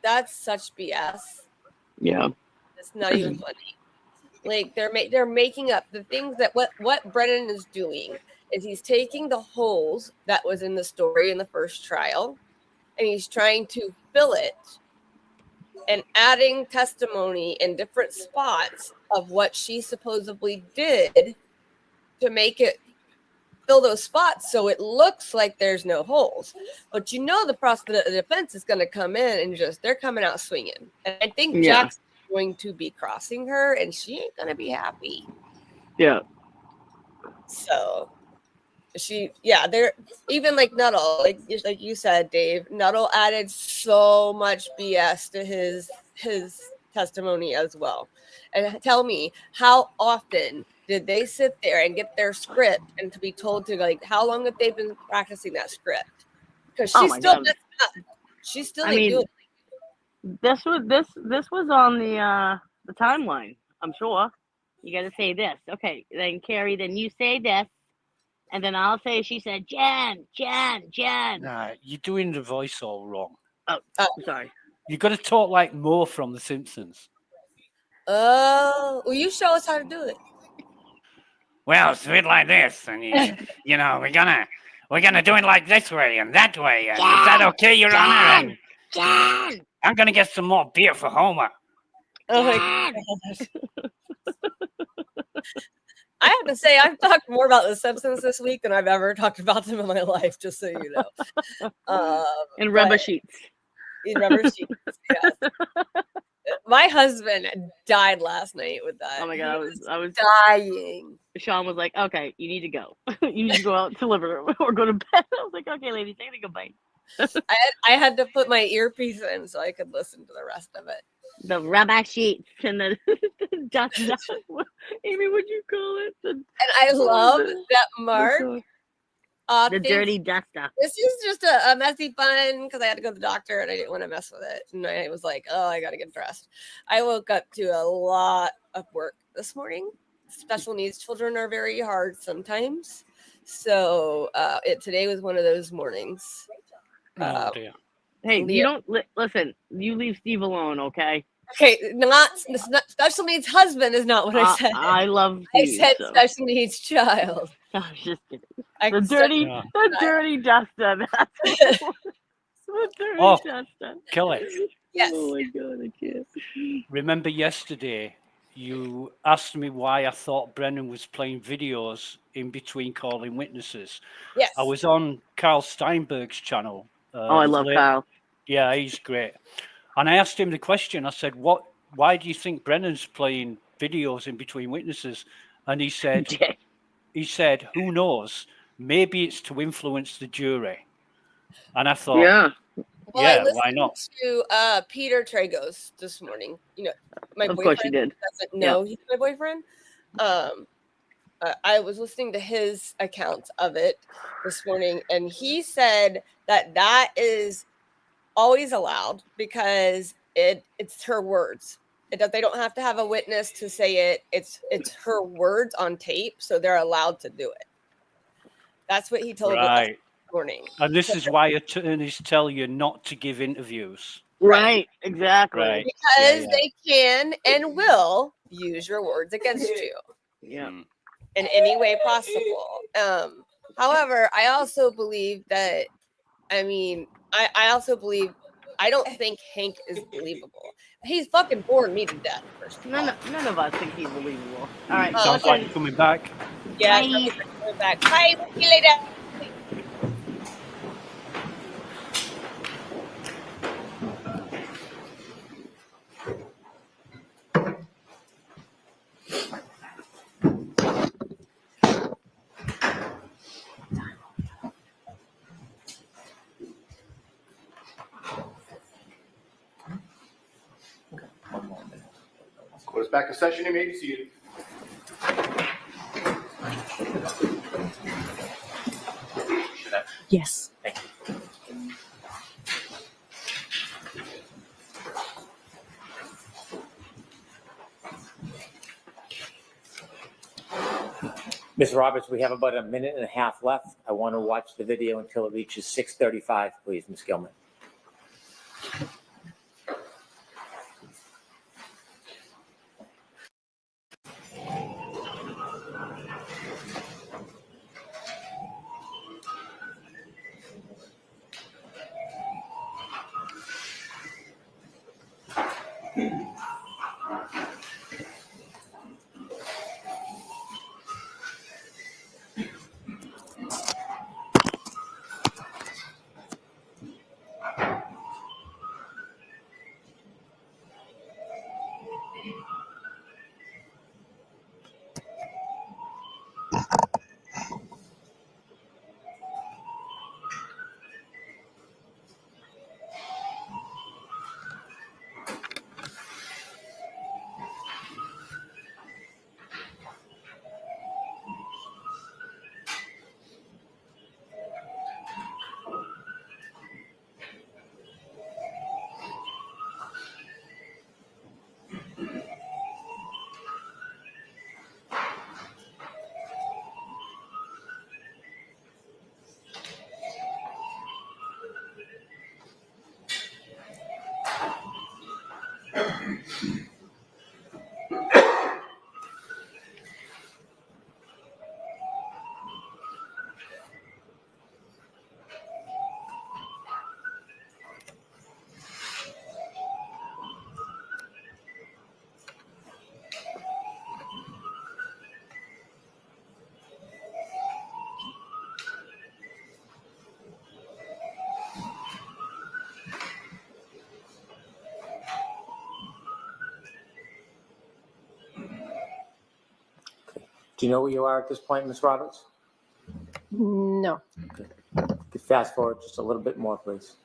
That's such BS. Yeah. It's not even funny. Like they're making up the things that what Brennan is doing is he's taking the holes that was in the story in the first trial, and he's trying to fill it and adding testimony in different spots of what she supposedly did to make it fill those spots so it looks like there's no holes. But the defense is going to come in and they're coming out swinging. And I think Yeah. Jack's going to be crossing her, and she ain't going to be happy. Yeah. So they're even like Nuttall, like you said, Dave. Nuttall added so much BS to his testimony as well. And tell me, how often did they sit there and get their script and to be told to like how long have they been practicing that script? Because Oh she's my still God. messing up. She's still I ain't mean, doing it. This was on the timeline. I'm sure. You got to say this, okay? Then Carrie, then you say this, and then I'll say she said Jen. Nah, you're doing the voice all wrong. Oh, sorry. You got to talk like Moe from The Simpsons. Oh, will you show us how to do it? Well, it's a bit like this, and you know, we're gonna do it like this way and that way. And is that okay, Your Honor? And John! I'm gonna get some more beer for Homer. Oh my gosh. I have to say, I've talked more about The Simpsons this week than I've ever talked about them in my life, just so you know. And rubber but- sheets. In rubber sheets, yes. My husband died last night with that. Oh my god, He I was dying. Sean was like, okay, you need to go. You need to go out to the living room or go to bed. I was like, okay, lady, take a goodbye. I had to put my earpiece in so I could listen to the rest of it. The rubber sheets and the dust. Amy, what'd you call it? And I love that Mark. The thinks dirty duster. This is just a messy fun because I had to go to the doctor and I didn't want to mess with it. And I was like, oh, I got to get dressed. I woke up to a lot of work this morning. Special needs children are very hard sometimes. So today was one of those mornings. Oh dear. Hey, Leah. you don't listen. You leave Steve alone, okay? Okay, not special needs husband is not what I said. I love I Steve. said so. special needs child. I was just kidding. I The said- dirty, Yeah. the dirty duster. That's what it was. The dirty Oh. duster. Kill it. Yes. Oh my god, I can't. Remember yesterday, you asked me why I thought Brennan was playing videos in between calling witnesses. Yes. I was on Carl Steinberg's channel. Oh, I love Kyle. Yeah, he's great. And I asked him the question. I said, why do you think Brennan's playing videos in between witnesses? And he said, who knows? Maybe it's to influence the jury. And I thought, Yeah. Well, yeah, I listened why not? to Peter Tragos this morning. You know, my Of boyfriend course you did. doesn't know he's my boyfriend. I was listening to his account of it this morning, and he said that is always allowed because it's her words. They don't have to have a witness to say it. It's her words on tape, so they're allowed to do it. That's what he told us Right. this morning. And this is why attorneys tell you not to give interviews. Right. Exactly. Right. Because yeah. they can and will use your words against you Yeah. Mm. in any way possible. However, I also believe that, I also believe, I don't think Hank is believable. He's fucking bored me to death. First of all. None of us think he's believable. All right. Sounds like you're coming back. Yeah, Bye. coming back. Bye. See you later. Court is back in session. You may be seated. Yes. Ms. Roberts, we have about a minute and a half left. I want to watch the video until it reaches 6:35, please, Ms. Gilman. Do you know where you are at this point, Ms. Roberts? No. Could fast forward just a little bit more, please.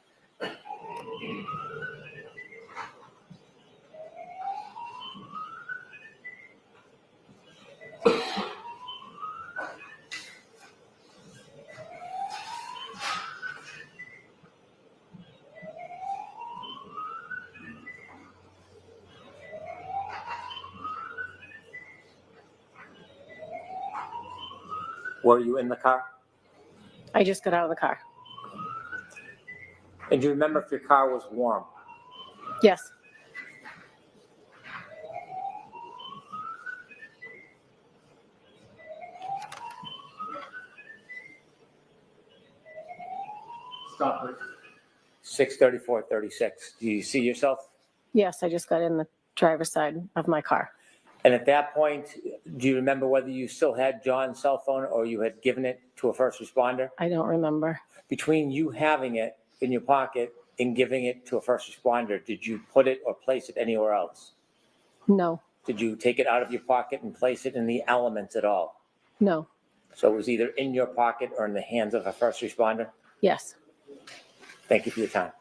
Were you in the car? I just got out of the car. And do you remember if your car was warm? Yes. Stop it. 6:34:36. Do you see yourself? Yes, I just got in the driver's side of my car. And at that point, do you remember whether you still had John's cell phone or you had given it to a first responder? I don't remember. Between you having it in your pocket and giving it to a first responder, did you put it or place it anywhere else? No. Did you take it out of your pocket and place it in the elements at all? No. So it was either in your pocket or in the hands of a first responder? Yes. Thank you for your time.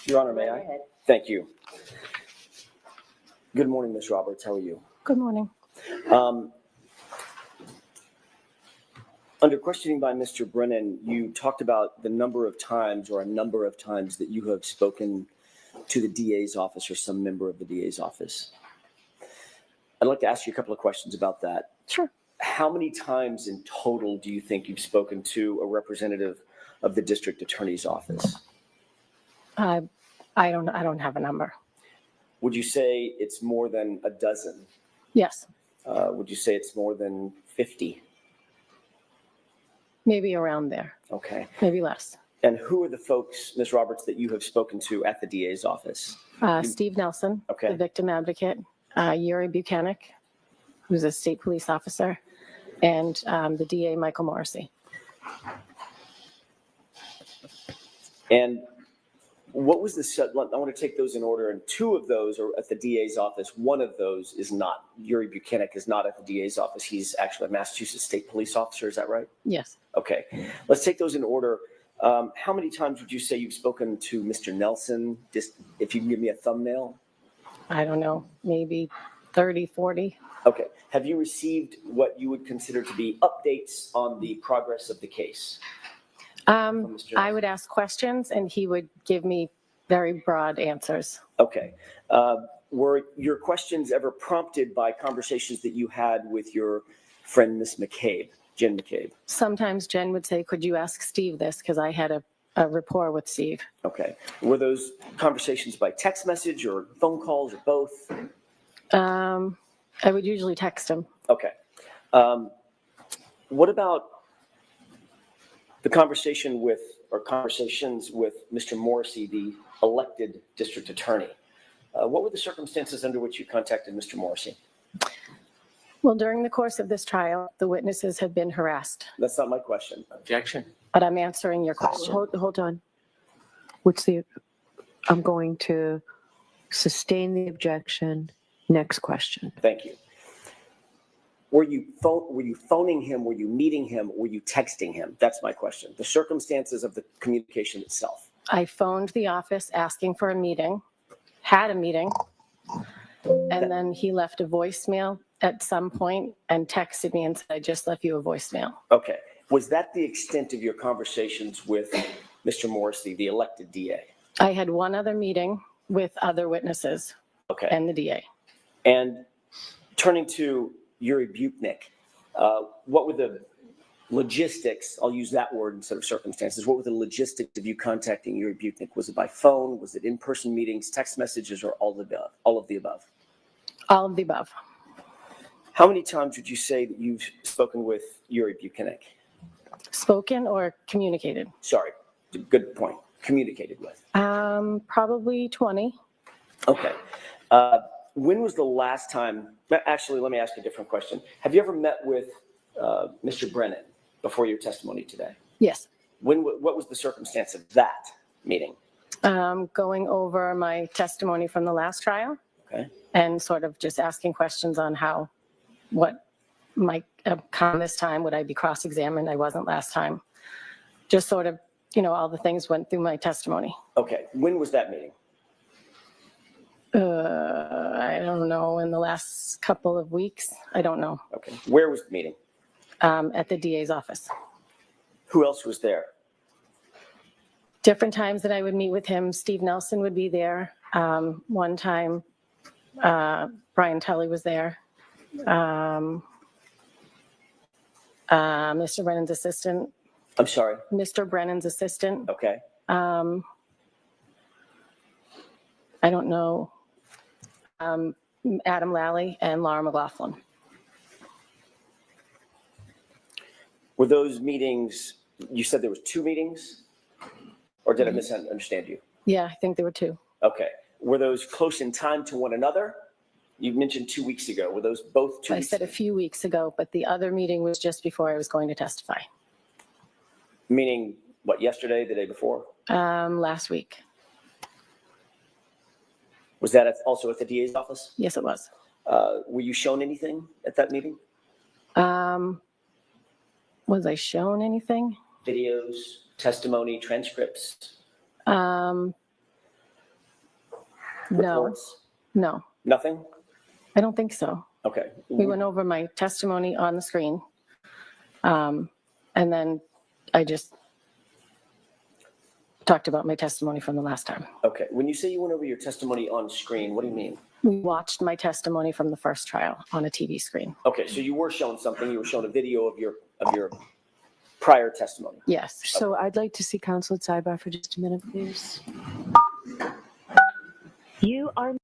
Your Honor, may I? Thank you. Good morning, Ms. Roberts. How are you? Good morning. Under questioning by Mr. Brennan, you talked about the number of times or a number of times that you have spoken to the DA's office or some member of the DA's office. I'd like to ask you a couple of questions about that. Sure. How many times in total do you think you've spoken to a representative of the district attorney's office? I don't have a number. Would you say it's more than a dozen? Yes. Would you say it's more than 50? Maybe around there. Okay. Maybe less. And who are the folks, Ms. Roberts, that you have spoken to at the DA's office? Steve Nelson, Okay. the victim advocate, Yuri Buchanan, who's a state police officer, and the DA, Michael Morrissey. And what was the, I want to take those in order, and two of those are at the DA's office. One of those is not. Yuri Buchanan is not at the DA's office. He's actually a Massachusetts state police officer. Is that right? Yes. Okay. Let's take those in order. How many times would you say you've spoken to Mr. Nelson? Just if you can give me a thumbnail. I don't know, maybe 30, 40. Okay. Have you received what you would consider to be updates on the progress of the case? Mr. I would ask questions and he would give me very broad answers. Okay. Were your questions ever prompted by conversations that you had with your friend, Miss McCabe, Jen McCabe? Sometimes Jen would say, could you ask Steve this? Because I had a rapport with Steve. Okay. Were those conversations by text message or phone calls or both? I would usually text him. Okay. What about the conversation with, or conversations with Mr. Morrissey, the elected district attorney? What were the circumstances under which you contacted Mr. Morrissey? Well, during the course of this trial, the witnesses have been harassed, That's not my question. Objection. but I'm answering your question. Hold on. I'm going to sustain the objection. Next question. Thank you. were you phoning him? Were you meeting him? Were you texting him? That's my question. The circumstances of the communication itself. I phoned the office asking for a meeting, had a meeting, and then he left a voicemail at some point and texted me and said, I just left you a voicemail. Okay. Was that the extent of your conversations with Mr. Morrissey, the elected DA? I had one other meeting with other witnesses Okay. and the DA. And turning to Yuri Butnik, what were the logistics? I'll use that word instead of circumstances. What were the logistics of you contacting Yuri Butnik? Was it by phone? Was it in-person meetings, text messages, or all of the above? All of the above. How many times would you say that you've spoken with Yuri Butnik? Spoken or communicated? Sorry, good point. Communicated with. Probably 20. Okay. When was the last time? Actually, let me ask you a different question. Have you ever met with Mr. Brennan before your testimony today? Yes. What was the circumstance of that meeting? Going over my testimony from the last trial. Okay. And sort of just asking questions on what might come this time. Would I be cross-examined? I wasn't last time. Just sort of, all the things went through my testimony. Okay. When was that meeting? I don't know, in the last couple of weeks. I don't know. Okay. Where was the meeting? At the DA's office. Who else was there? Different times that I would meet with him, Steve Nelson would be there. One time, Brian Tully was there. Mr. Brennan's assistant. I'm sorry. Mr. Brennan's assistant. Okay. I don't know. Adam Lally and Laura McLaughlin. Were those meetings, you said there was 2 meetings? Or did I misunderstand you? Yeah, I think there were 2. Okay. Were those close in time to one another? You mentioned 2 weeks ago. Were those both 2 I weeks? said a few weeks ago, but the other meeting was just before I was going to testify. Meaning, what, yesterday, the day before? Last week. Was that also at the DA's office? Yes, it was. Were you shown anything at that meeting? Was I shown anything? Videos, testimony, transcripts, No, reports? no, Nothing? I don't think so. Okay. We went over my testimony on the screen. And then I just talked about my testimony from the last time. Okay. When you say you went over your testimony on screen, what do you mean? We watched my testimony from the first trial on a TV screen. Okay, so you were shown something. You were shown a video of your prior testimony. Yes. So I'd like to see counsel at sidebar for just a minute, please. You are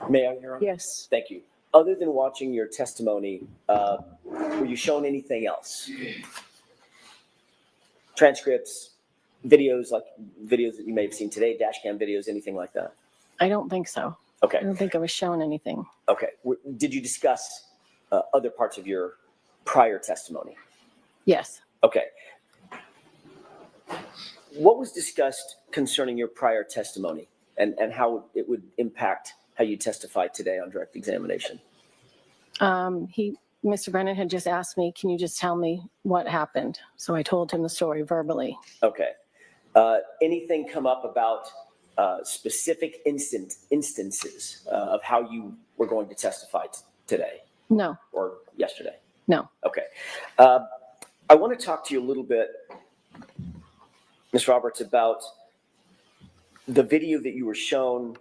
May I, Your Honor? Yes. Thank you. Other than watching your testimony, were you shown anything else? Transcripts, videos, like videos that you may have seen today, dash cam videos, anything like that? I don't think so. I Okay, don't think I was shown anything. okay. Did you discuss other parts of your prior testimony? Yes. Okay. What was discussed concerning your prior testimony and how it would impact how you testify today on direct examination? Mr. Brennan had just asked me, can you just tell me what happened? So I told him the story verbally. Okay. Anything come up about specific instances of how you were going to testify today No, or yesterday? no. Okay. I want to talk to you a little bit, Ms. Roberts, about the video that you were shown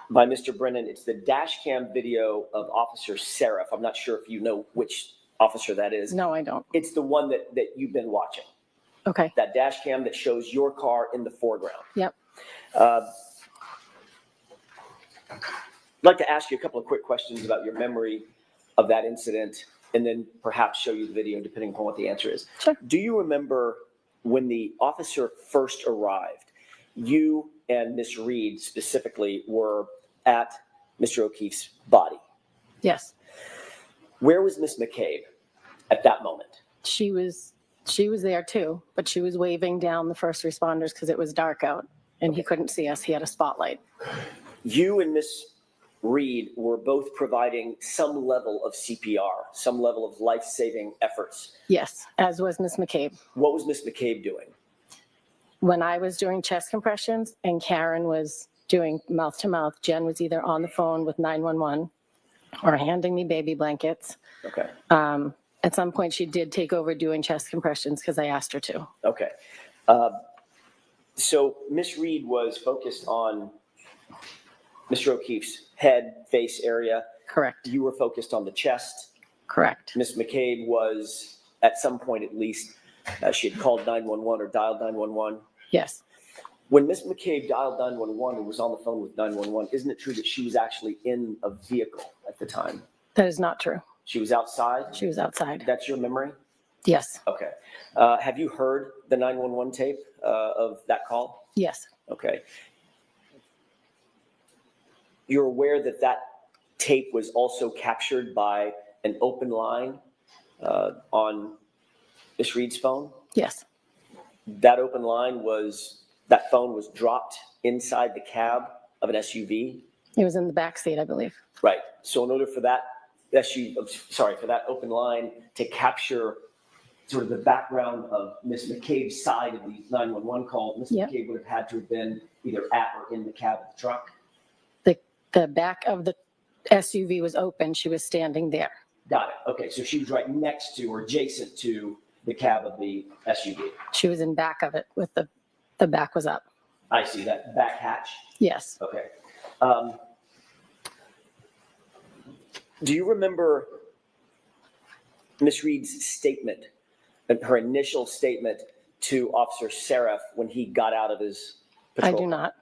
by Mr. Brennan. It's the dash cam video of Officer Seraph. I'm not sure if you know which officer that is. No, I don't. It's the one that you've been watching. Okay. That dash cam that shows your car in the foreground. Yep. I'd like to ask you a couple of quick questions about your memory of that incident and then perhaps show you the video depending upon what the answer is. Sure. Do you remember when the officer first arrived, you and Miss Reed specifically were at Mr. O'Keefe's body? Yes. Where was Miss McCabe at that moment? She was there too, but she was waving down the first responders because it was dark out and he couldn't see us. He had a spotlight. You and Miss Reed were both providing some level of CPR, some level of life-saving efforts. Yes, as was Miss McCabe. What was Miss McCabe doing? When I was doing chest compressions and Karen was doing mouth to mouth, Jen was either on the phone with 911 or handing me baby blankets. Okay. At some point, she did take over doing chest compressions because I asked her to. Okay. So Miss Reed was focused on Mr. O'Keefe's head, face area. Correct. You were focused on the chest. Correct. Miss McCabe was, at some point at least, she had called 911 or dialed 911. Yes. When Miss McCabe dialed 911 and was on the phone with 911, isn't it true that she was actually in a vehicle at the time? That is not true. She was outside? She was outside. That's your memory? Yes. Okay. Have you heard the 911 tape of that call? Yes. Okay. You're aware that that tape was also captured by an open line on Miss Reed's phone? Yes. That open line that phone was dropped inside the cab of an SUV? It was in the back seat, I believe. Right. So in order for that for that open line to capture sort of the background of Miss McCabe's side of the 911 call, Miss Yep. McCabe would have had to have been either at or in the cab of the truck. The back of the SUV was open. She was standing there. Got it. Okay. So she was right next to or adjacent to the cab of the SUV. She was in back of it with the back was up. I see that back hatch. Yes. Okay. Do you remember Miss Reed's statement, her initial statement to Officer Seraph when he got out of his I patrol? do not.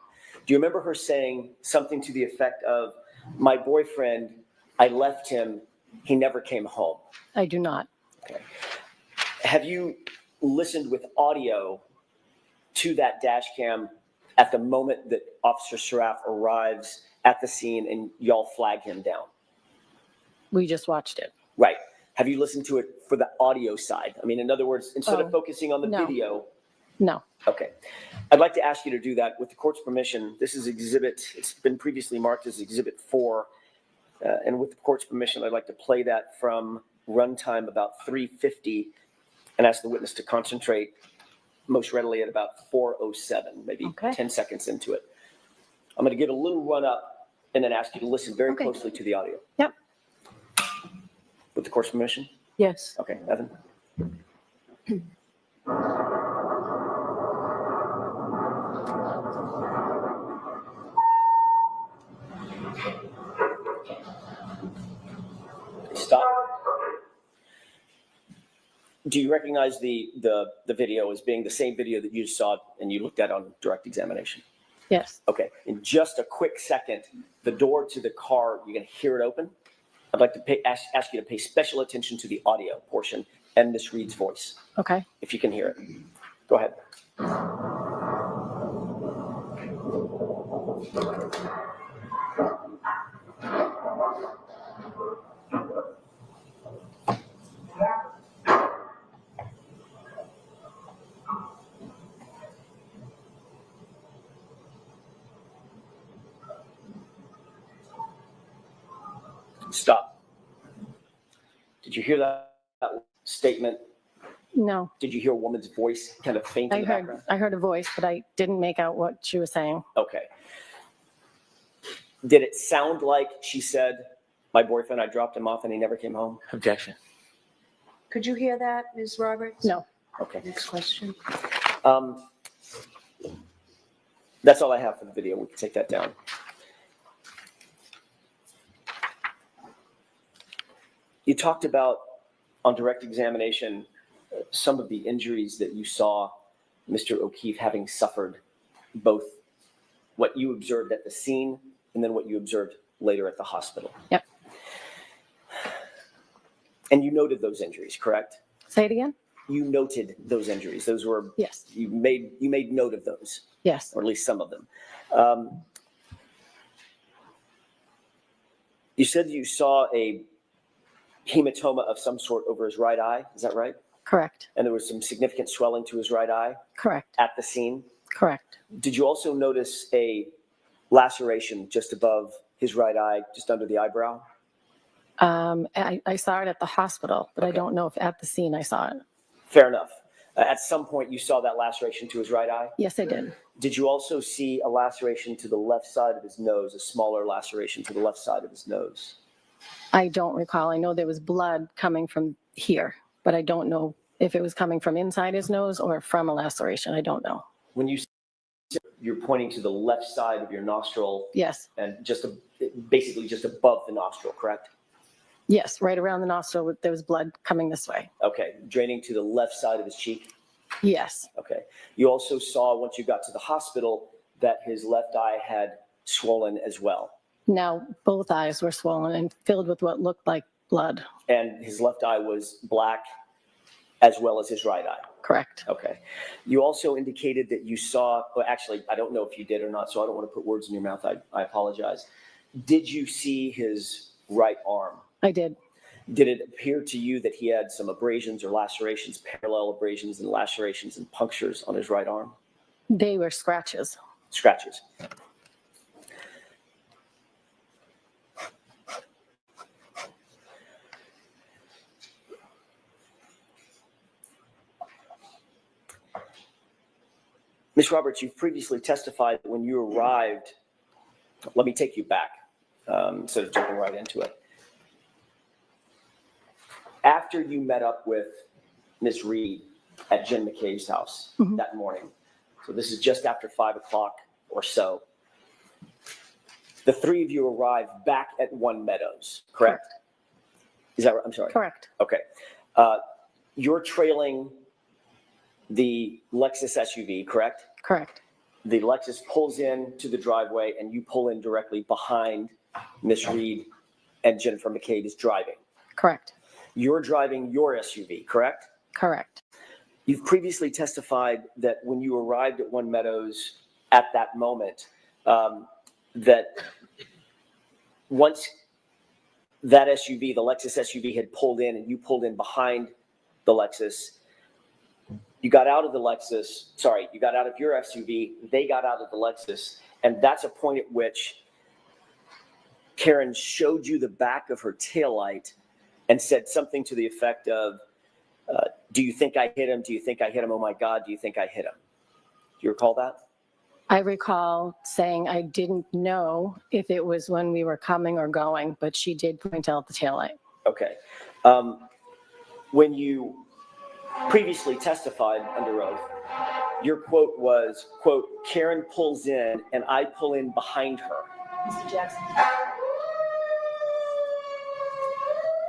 Do you remember her saying something to the effect of, "My boyfriend, I left him, he never came home"? I do not. Okay. Have you listened with audio to that dash cam at the moment that Officer Seraph arrives at the scene and y'all flag him down? We just watched it. Right. Have you listened to it for the audio side? I mean, in other words, instead of Oh, focusing on the no. video. No. Okay. I'd like to ask you to do that with the court's permission. This is it's been previously marked as Exhibit 4. And with the court's permission, I'd like to play that from runtime about 3:50 and ask the witness to concentrate most readily at about 4:07, maybe Okay. 10 seconds into it. I'm going to give a little run up and then ask you to listen very Okay. closely to the audio. Yep. With the court's permission? Yes. Okay, Evan? Stop. Do you recognize the video as being the same video that you saw and you looked at on direct examination? Yes. Okay, in just a quick second, the door to the car, you're gonna hear it open. I'd like to ask you to pay special attention to the audio portion and Miss Reed's voice, Okay. if you can hear it. Go ahead. Stop. Did you hear that statement? No, Did you hear a woman's voice kind of faint in the background? I heard a voice, but I didn't make out what she was saying. Okay. Did it sound like she said, my boyfriend, I dropped him off and he never came home? Objection. Could you hear that, Ms. Roberts? No. Okay. Next question. That's all I have for the video. We can take that down. You talked about, on direct examination, some of the injuries that you saw Mr. O'Keefe having suffered, both what you observed at the scene and then what you observed later at the hospital. Yep. And you noted those injuries, correct? Say it again? You noted those injuries. Those were, Yes. you made note of those, Yes. or at least some of them. You said you saw a hematoma of some sort over his right eye. Is that right? Correct. And there was some significant swelling to his right eye Correct. at the scene. Correct. Did you also notice a laceration just above his right eye, just under the eyebrow? I saw it at the hospital, but I Okay. don't know if at the scene I saw it. Fair enough. At some point, you saw that laceration to his right eye. Yes, I did. Did you also see a laceration to the left side of his nose, a smaller laceration to the left side of his nose? I don't recall. I know there was blood coming from here, but I don't know if it was coming from inside his nose or from a laceration. I don't know. When you're pointing to the left side of your nostril Yes. and basically just above the nostril, correct? Yes, right around the nostril, there was blood coming this way. Okay, draining to the left side of his cheek. Yes. Okay. You also saw, once you got to the hospital, that his left eye had swollen as well. Now, both eyes were swollen and filled with what looked like blood. And his left eye was black as well as his right eye. Correct. Okay. You also indicated that you saw, well, actually, I don't know if you did or not, so I don't want to put words in your mouth. I apologize. Did you see his right arm? I did. Did it appear to you that he had some abrasions or lacerations, parallel abrasions and lacerations and punctures on his right arm? They were scratches. Scratches. Ms. Roberts, you've previously testified that when you arrived, let me take you back instead of jumping right into it. After you met up with Ms. Reed at Jen McCabe's house that morning, so this is just after 5 o'clock or so, the three of you arrived back at One Meadows, correct? Is that right? I'm sorry. Correct. Okay. You're trailing the Lexus SUV, correct? Correct. The Lexus pulls in to the driveway and you pull in directly behind Miss Reed and Jennifer McCabe is driving. Correct. You're driving your SUV, correct? Correct. You've previously testified that when you arrived at One Meadows at that moment, that once that SUV, the Lexus SUV had pulled in and you pulled in behind the Lexus, you got out of the Lexus, sorry, you got out of your SUV, they got out of the Lexus, and that's a point at which Karen showed you the back of her taillight and said something to the effect of, do you think I hit him? Do you think I hit him? Oh my God, do you think I hit him? Do you recall that? I recall saying I didn't know if it was when we were coming or going, but she did point out the taillight. Okay. When you previously testified under oath, your quote was, quote, Karen pulls in and I pull in behind her. Mr. Jackson.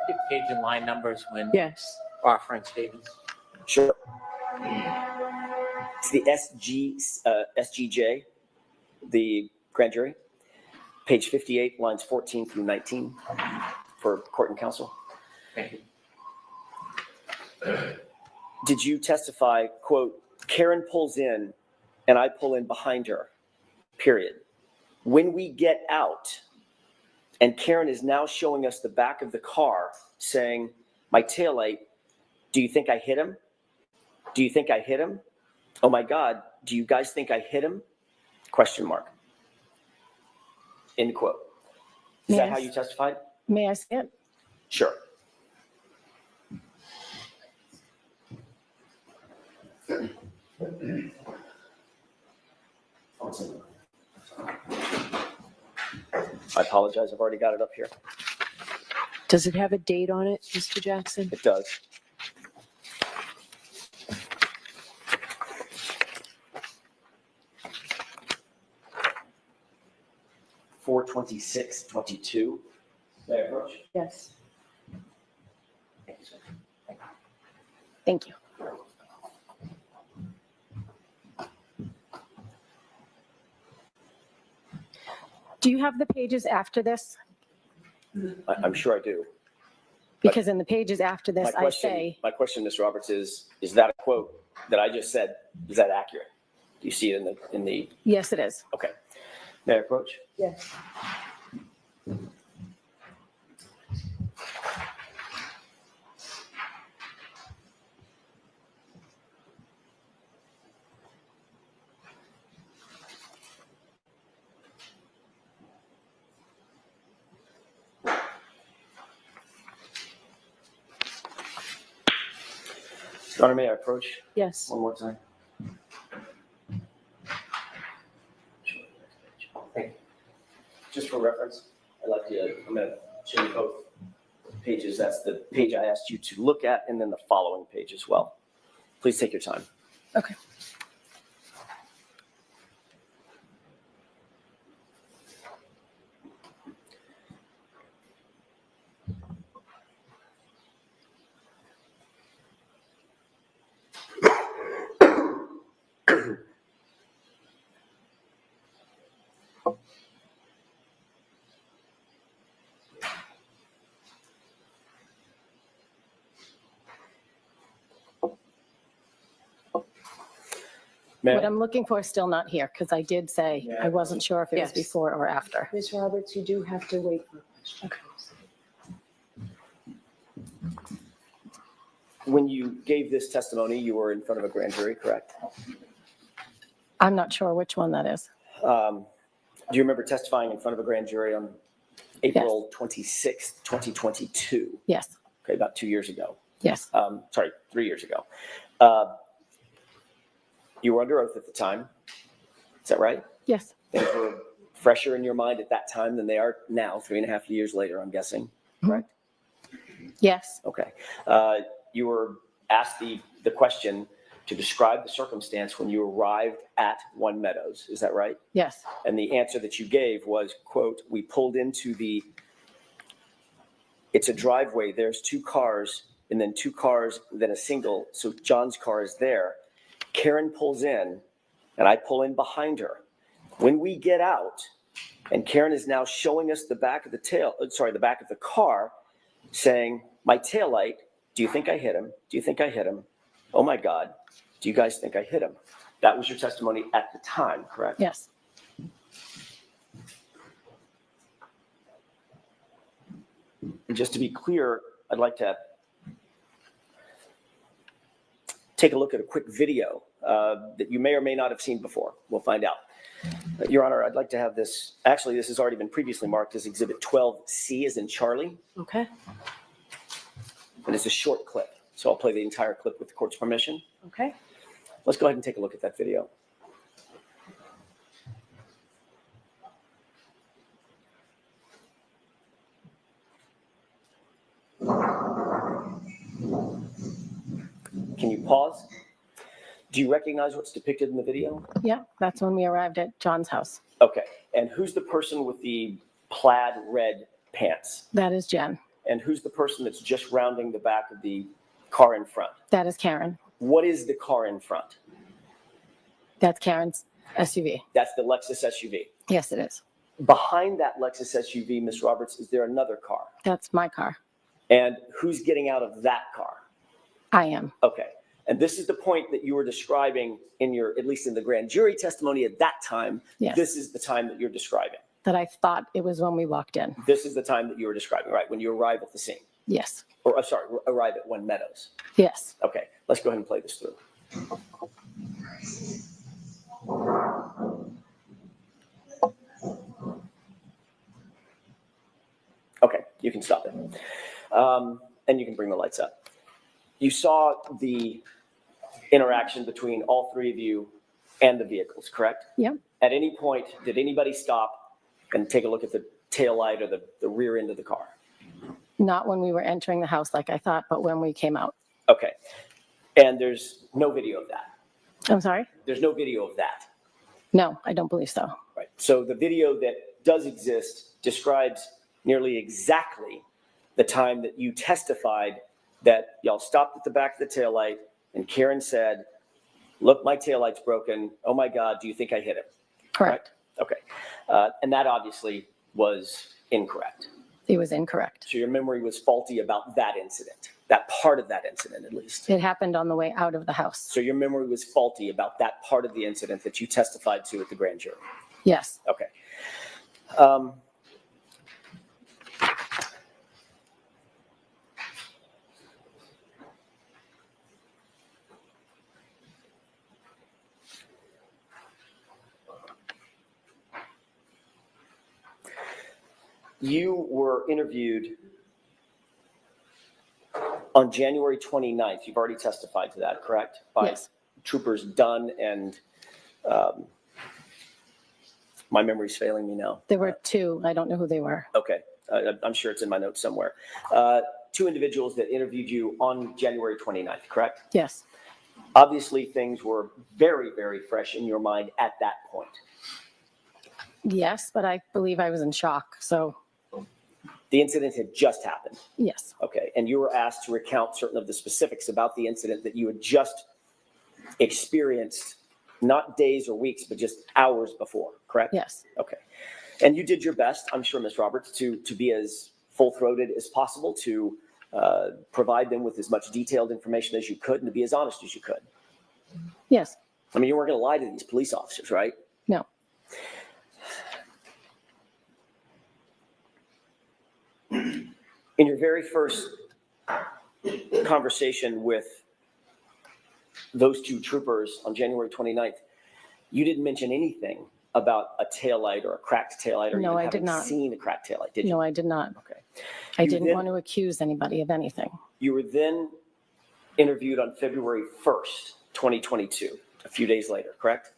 Give page and line numbers when Yes. offering statements. Sure. It's the SGJ, the grand jury, page 58, lines 14 through 19 for court and counsel. Thank you. Did you testify, quote, Karen pulls in and I pull in behind her, period. When we get out, and Karen is now showing us the back of the car saying, my taillight, do you think I hit him? Do you think I hit him? Oh my God, do you guys think I hit him? Question mark. End quote. Is that how you testified? May I see it? Sure. I apologize, I've already got it up here. Does it have a date on it, Mr. Jackson? It does. (4/26/22). May I approach? Yes. Thank you, sir. Thank you. Do you have the pages after this? I'm sure I do. Because in the pages after this, I say, My question, Ms. Roberts, is that a quote that I just said, is that accurate? Do you see it in the, yes, it is. okay. May I approach? Yes. Your Honor, may I approach Yes. one more time? Thank you. Just for reference, I'm going to show you both pages. That's the page I asked you to look at, and then the following page as well. Please take your time. Okay. May What I? I'm looking for is still not here, because I did say I wasn't sure if it was Yes. before or after. Ms. Roberts, you do have to wait for a question. When you gave this testimony, you were in front of a grand jury, correct? I'm not sure which one that is. Do you remember testifying in front of a grand jury on April 26th, 2022? Yes, Okay, about 2 years ago. yes, 3 years ago. You were under oath at the time. Is that right? yes, Things were fresher in your mind at that time than they are now, 3.5 years later, I'm guessing, correct? yes, Okay. You were asked the question to describe the circumstance when you arrived at One Meadows. Is that right? yes, And the answer that you gave was, quote, we pulled into it's a driveway, there's 2 cars, and then 2 cars, then a single, so John's car is there. Karen pulls in, and I pull in behind her. When we get out, and Karen is now showing us the back of the back of the car, saying, my taillight, do you think I hit him? Do you think I hit him? Oh my God, do you guys think I hit him? That was your testimony at the time, correct? yes. And just to be clear, I'd like to take a look at a quick video that you may or may not have seen before. We'll find out. Your Honor, I'd like to have this. Actually, this has already been previously marked as Exhibit 12C as in Charlie, Okay, and it's a short clip. So I'll play the entire clip with the court's permission. okay. Let's go ahead and take a look at that video. Can you pause? Do you recognize what's depicted in the video? Yeah, that's when we arrived at John's house. Okay. And who's the person with the plaid red pants? That is Jen. And who's the person that's just rounding the back of the car in front? That is Karen. What is the car in front? That's Karen's SUV. That's the Lexus SUV. Yes, it is. Behind that Lexus SUV, Ms. Roberts, is there another car? That's my car. And who's getting out of that car? I am. Okay. And this is the point that you were describing in your, at least in the grand jury testimony at that time. Yes. This is the time that you're describing. That I thought it was when we walked in. This is the time that you were describing, right? When you arrive at the scene. Yes. Or, sorry, arrive at One Meadows. Yes. Okay. Let's go ahead and play this through. Okay, you can stop it. And you can bring the lights up. You saw the interaction between all three of you and the vehicles, correct? Yep. At any point, did anybody stop and take a look at the tail light or the rear end of the car? Not when we were entering the house like I thought, but when we came out. Okay. And there's no video of that? I'm sorry? There's no video of that? No, I don't believe so. Right. So the video that does exist describes nearly exactly the time that you testified that y'all stopped at the back of the taillight and Karen said, look, my taillight's broken. Oh my God, do you think I hit him? Correct. Okay. And that obviously was incorrect. It was incorrect. So your memory was faulty about that incident, that part of that incident at least. It happened on the way out of the house. So your memory was faulty about that part of the incident that you testified to at the grand jury. Yes. Okay. You were interviewed on January 29th. You've already testified to that, correct? By Yes. Troopers Dunn and, my memory's failing me now. There were two. I don't know who they were. Okay, I'm sure it's in my notes somewhere. Two individuals that interviewed you on January 29th, correct? Yes. Obviously, things were very, very fresh in your mind at that point. Yes, but I believe I was in shock. So, The incident had just happened. yes. Okay, and you were asked to recount certain of the specifics about the incident that you had just experienced, not days or weeks, but just hours before, correct? Yes. Okay. And you did your best, I'm sure, Ms. Roberts, to be as full-throated as possible, to provide them with as much detailed information as you could, and to be as honest as you could. Yes. I mean, you weren't going to lie to these police officers, right? No. In your very first conversation with those two troopers on January 29th, you didn't mention anything about a taillight or a cracked taillight, or No, even I did having not. seen a cracked taillight, did you? No, I did not. Okay. I You didn't then- want to accuse anybody of anything. You were then interviewed on February 1st, 2022, a few days later, correct?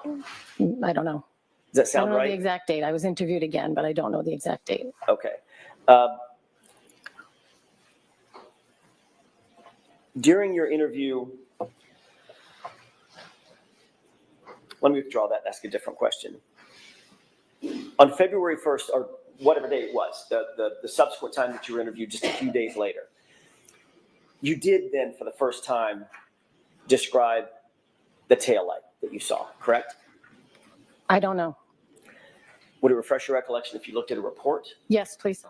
I don't know. Does that I don't sound know the right? exact date. I was interviewed again, but I don't know the exact date. Okay. During your interview, let me withdraw that and ask a different question. On February 1st, or whatever day it was, the subsequent time that you were interviewed just a few days later, you did then, for the first time, describe the taillight that you saw, correct? I don't know. Would it refresh your recollection if you looked at a report? Yes, please.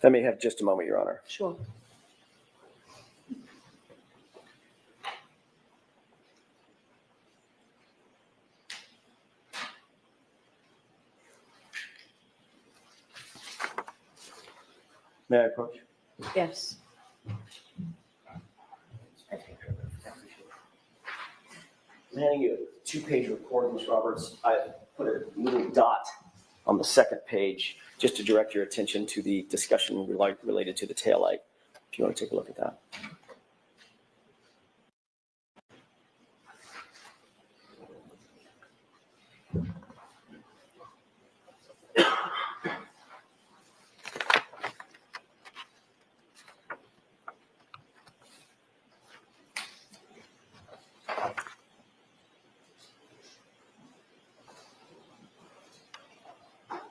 Let me have just a moment, Your Honor. Sure. May I approach? Yes. I'm handing you a 2-page report, Ms. Roberts. I put a little dot on the second page just to direct your attention to the discussion related to the taillight. If you want to take a look at that.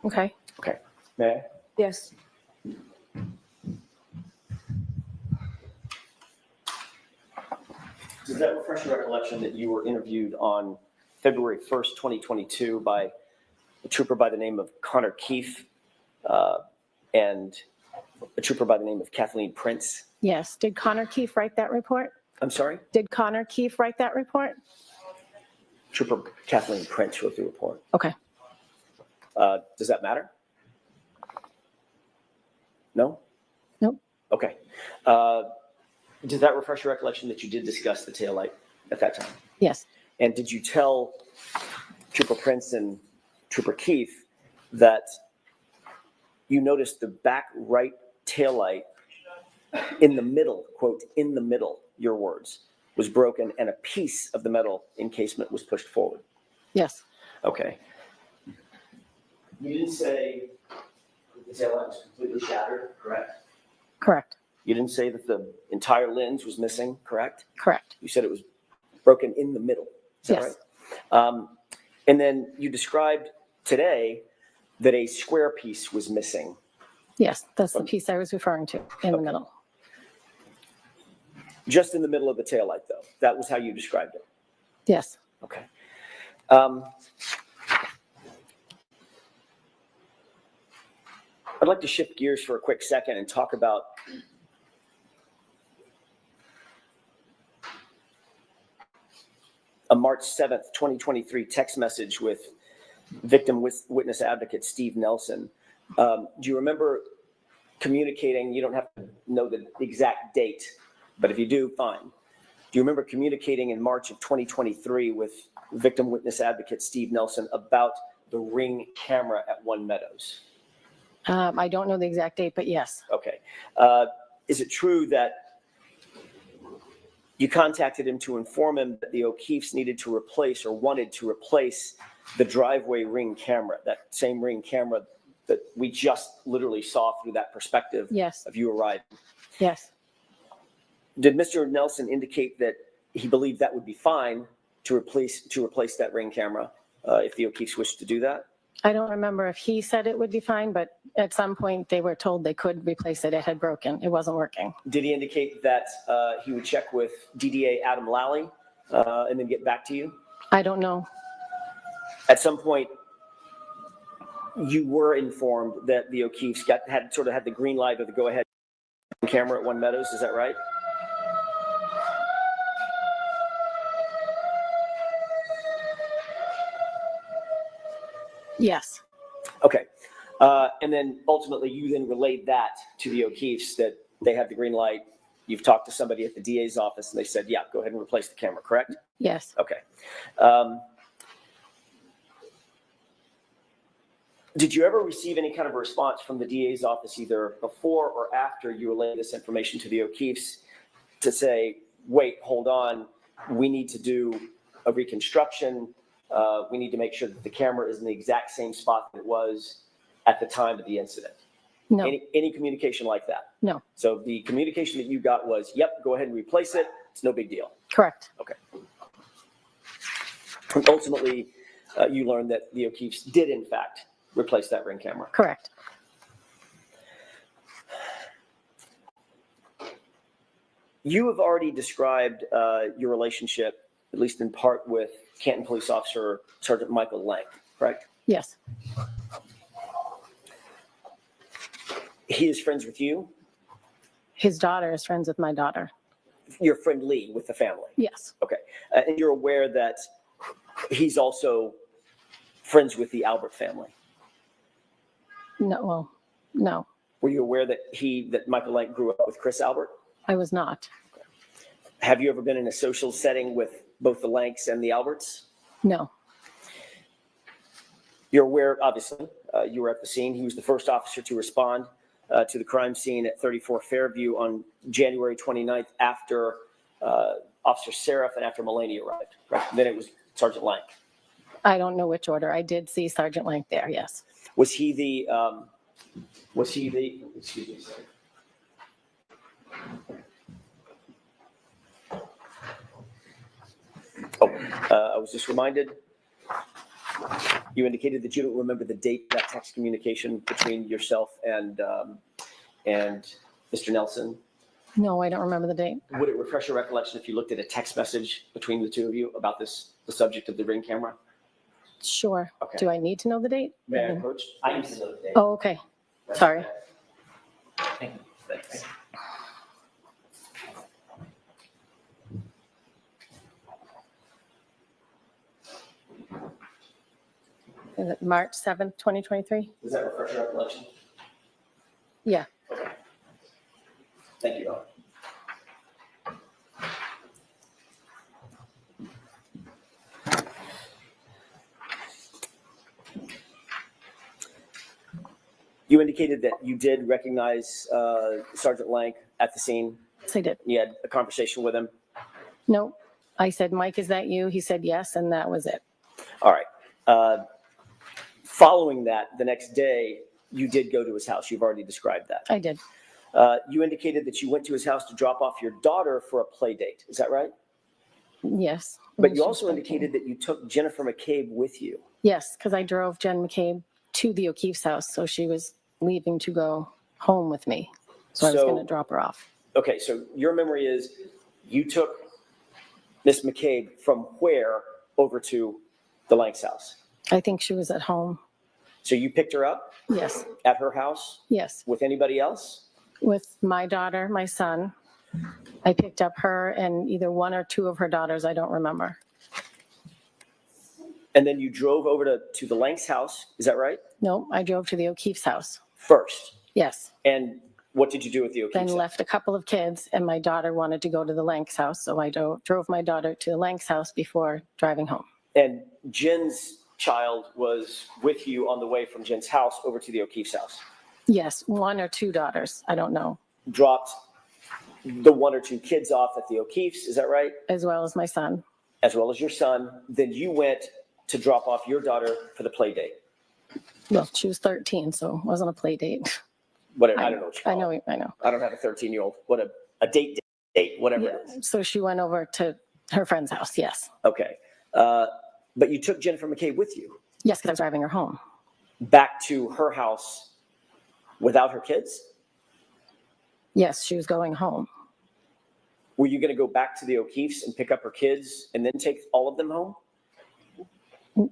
Okay. Okay. May I? Yes. Does that refresh your recollection that you were interviewed on February 1st, 2022 by a trooper by the name of Connor Keefe and a trooper by the name of Kathleen Prince? Yes. Did Connor Keefe write that report? I'm sorry? Did Connor Keefe write that report? Trooper Kathleen Prince wrote the report. Okay. Does that matter? No? Nope. Okay. Does that refresh your recollection that you did discuss the taillight at that time? Yes. And did you tell Trooper Prince and Trooper Keefe that you noticed the back right taillight in the middle, quote, in the middle, your words, was broken and a piece of the metal encasement was pushed forward? Yes. Okay. You didn't say that the taillight was completely shattered, correct? Correct. You didn't say that the entire lens was missing, correct? Correct. You said it was broken in the middle. Is that Yes. right? And then you described today that a square piece was missing. Yes. That's the piece I was referring to in the middle. Just in the middle of the taillight, though. That was how you described it. Yes. Okay. I'd like to shift gears for a quick second and talk about a March 7th, 2023 text message with victim witness advocate Steve Nelson. Do you remember communicating? You don't have to know the exact date, but if you do, fine. Do you remember communicating in March of 2023 with victim witness advocate Steve Nelson about the Ring camera at One Meadows? I don't know the exact date, but yes. Okay. Is it true that you contacted him to inform him that the O'Keefes needed to replace or wanted to replace the driveway Ring camera, that same Ring camera that we just literally saw through that perspective Yes. of you arriving? Yes. Did Mr. Nelson indicate that he believed that would be fine to replace that Ring camera if the O'Keefes wished to do that? I don't remember if he said it would be fine, but at some point they were told they could replace it. It had broken. It wasn't working. Did he indicate that he would check with DDA Adam Lally and then get back to you? I don't know. At some point, you were informed that the O'Keefes had the green light or the go-ahead camera at One Meadows. Is that right? Yes. Okay. And then ultimately, you then relayed that to the O'Keefes that they had the green light. You've talked to somebody at the DA's office, and they said, yeah, go ahead and replace the camera, correct? Yes. Okay. Did you ever receive any kind of response from the DA's office either before or after you relayed this information to the O'Keefes to say, wait, hold on, we need to do a reconstruction, we need to make sure that the camera is in the exact same spot that it was at the time of the incident? No. Any communication like that? No. So the communication that you got was, yep, go ahead and replace it, it's no big deal. Correct. Okay. And ultimately, you learned that the O'Keefes did, in fact, replace that Ring camera. Correct. You have already described your relationship, at least in part, with Canton Police Officer Sergeant Michael Lang, correct? Yes. He is friends with you? His daughter is friends with my daughter. Your friend Lee with the family? Yes. Okay. And you're aware that he's also friends with the Albert family? No. Well, no. Were you aware that Michael Lank grew up with Chris Albert? I was not. Have you ever been in a social setting with both the Lanks and the Alberts? No. You're aware, obviously, you were at the scene. He was the first officer to respond to the crime scene at 34 Fairview on January 29th after Officer Seraph and after Mulaney arrived. Right? Then it was Sergeant Lank. I don't know which order. I did see Sergeant Lank there, yes. Was he the, excuse me, sorry. I was just reminded, you indicated that you don't remember the date of that text communication between yourself and Mr. Nelson. No, I don't remember the date. Would it refresh your recollection if you looked at a text message between the two of you about the subject of the Ring camera? Sure. Okay. Do I need to know the date? May I approach? I need to know the date. Oh, okay. Sorry. Thank you. Thanks. Is it March 7th, 2023? Does that refresh your recollection? Yeah. Okay. Thank you, Ellen. You indicated that you did recognize Sergeant Lank at the scene. Yes, I did. You had a conversation with him. No. I said, Mike, is that you? He said yes, and that was it. All right. Following that, the next day, you did go to his house. You've already described that. I did. You indicated that you went to his house to drop off your daughter for a play date. Is that right? Yes. But She you was also 13. indicated that you took Jennifer McCabe with you. Yes, because I drove Jen McCabe to the O'Keefe's house, so she was leaving to go home with me. So I was So- going to drop her off. Okay, so your memory is you took Miss McCabe from where over to the Lanks house? I think she was at home. So you picked her up Yes, at her house yes. with anybody else? With my daughter, my son. I picked up her and either one or two of her daughters, I don't remember. And then you drove over to the Lanks house, is that right? No, I drove to the O'Keefe's house. First. Yes. And what did you do with the Then O'Keefe's house? left a couple of kids and my daughter wanted to go to the Lanks house. So I drove my daughter to the Lanks house before driving home. And Jen's child was with you on the way from Jen's house over to the O'Keefe's house. Yes, one or two daughters. I don't know. Dropped the one or two kids off at the O'Keefe's, is that right? As well as my son. As well as your son. Then you went to drop off your daughter for the play date. Well, she was 13, so it wasn't a play date. Whatever, I don't know what you I call know, it. I know. I don't have a 13-year-old. What a date, whatever it Yeah. is. So she went over to her friend's house, yes. Okay. But you took Jennifer McCabe with you Yes, because I was driving her home. back to her house without her kids? Yes, she was going home. Were you going to go back to the O'Keefe's and pick up her kids and then take all of them home?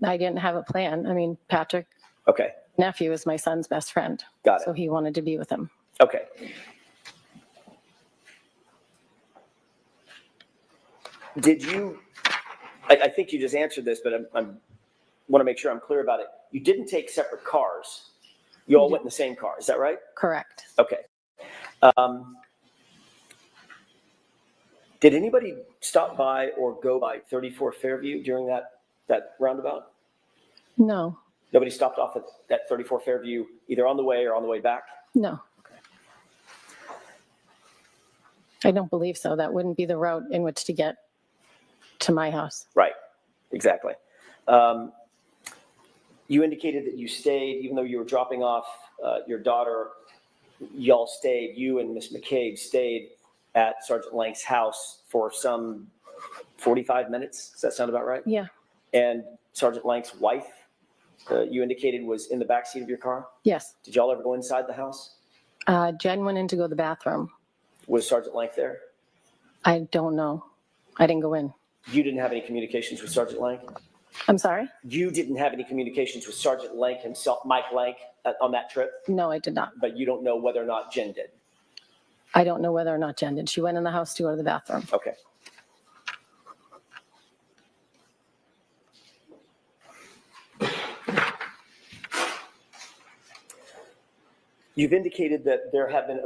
I didn't have a plan. I mean, Patrick, Okay, nephew, is my son's best friend. got it. So he wanted to be with him. Okay. Did you, I think you just answered this, but I want to make sure I'm clear about it. You didn't take separate cars. You all went in the same car, is that right? Correct. Okay. Did anybody stop by or go by 34 Fairview during that roundabout? No, Nobody stopped off at 34 Fairview either on the way or on the way back? no. I don't believe so. That wouldn't be the route in which to get to my house. Right, exactly. You indicated that you stayed, even though you were dropping off your daughter, y'all stayed, you and Miss McCabe stayed at Sergeant Lank's house for some 45 minutes. Does that sound about right? Yeah, And Sergeant Lank's wife, you indicated was in the backseat of your car? yes. Did y'all ever go inside the house? Jen went in to go to the bathroom. Was Sergeant Lank there? I don't know. I didn't go in. You didn't have any communications with Sergeant Lank? I'm sorry? You didn't have any communications with Sergeant Lank himself, Mike Lank, on that trip? No, I did not. But you don't know whether or not Jen did? I don't know whether or not Jen did. She went in the house to go to the bathroom. Okay. You've indicated that there have been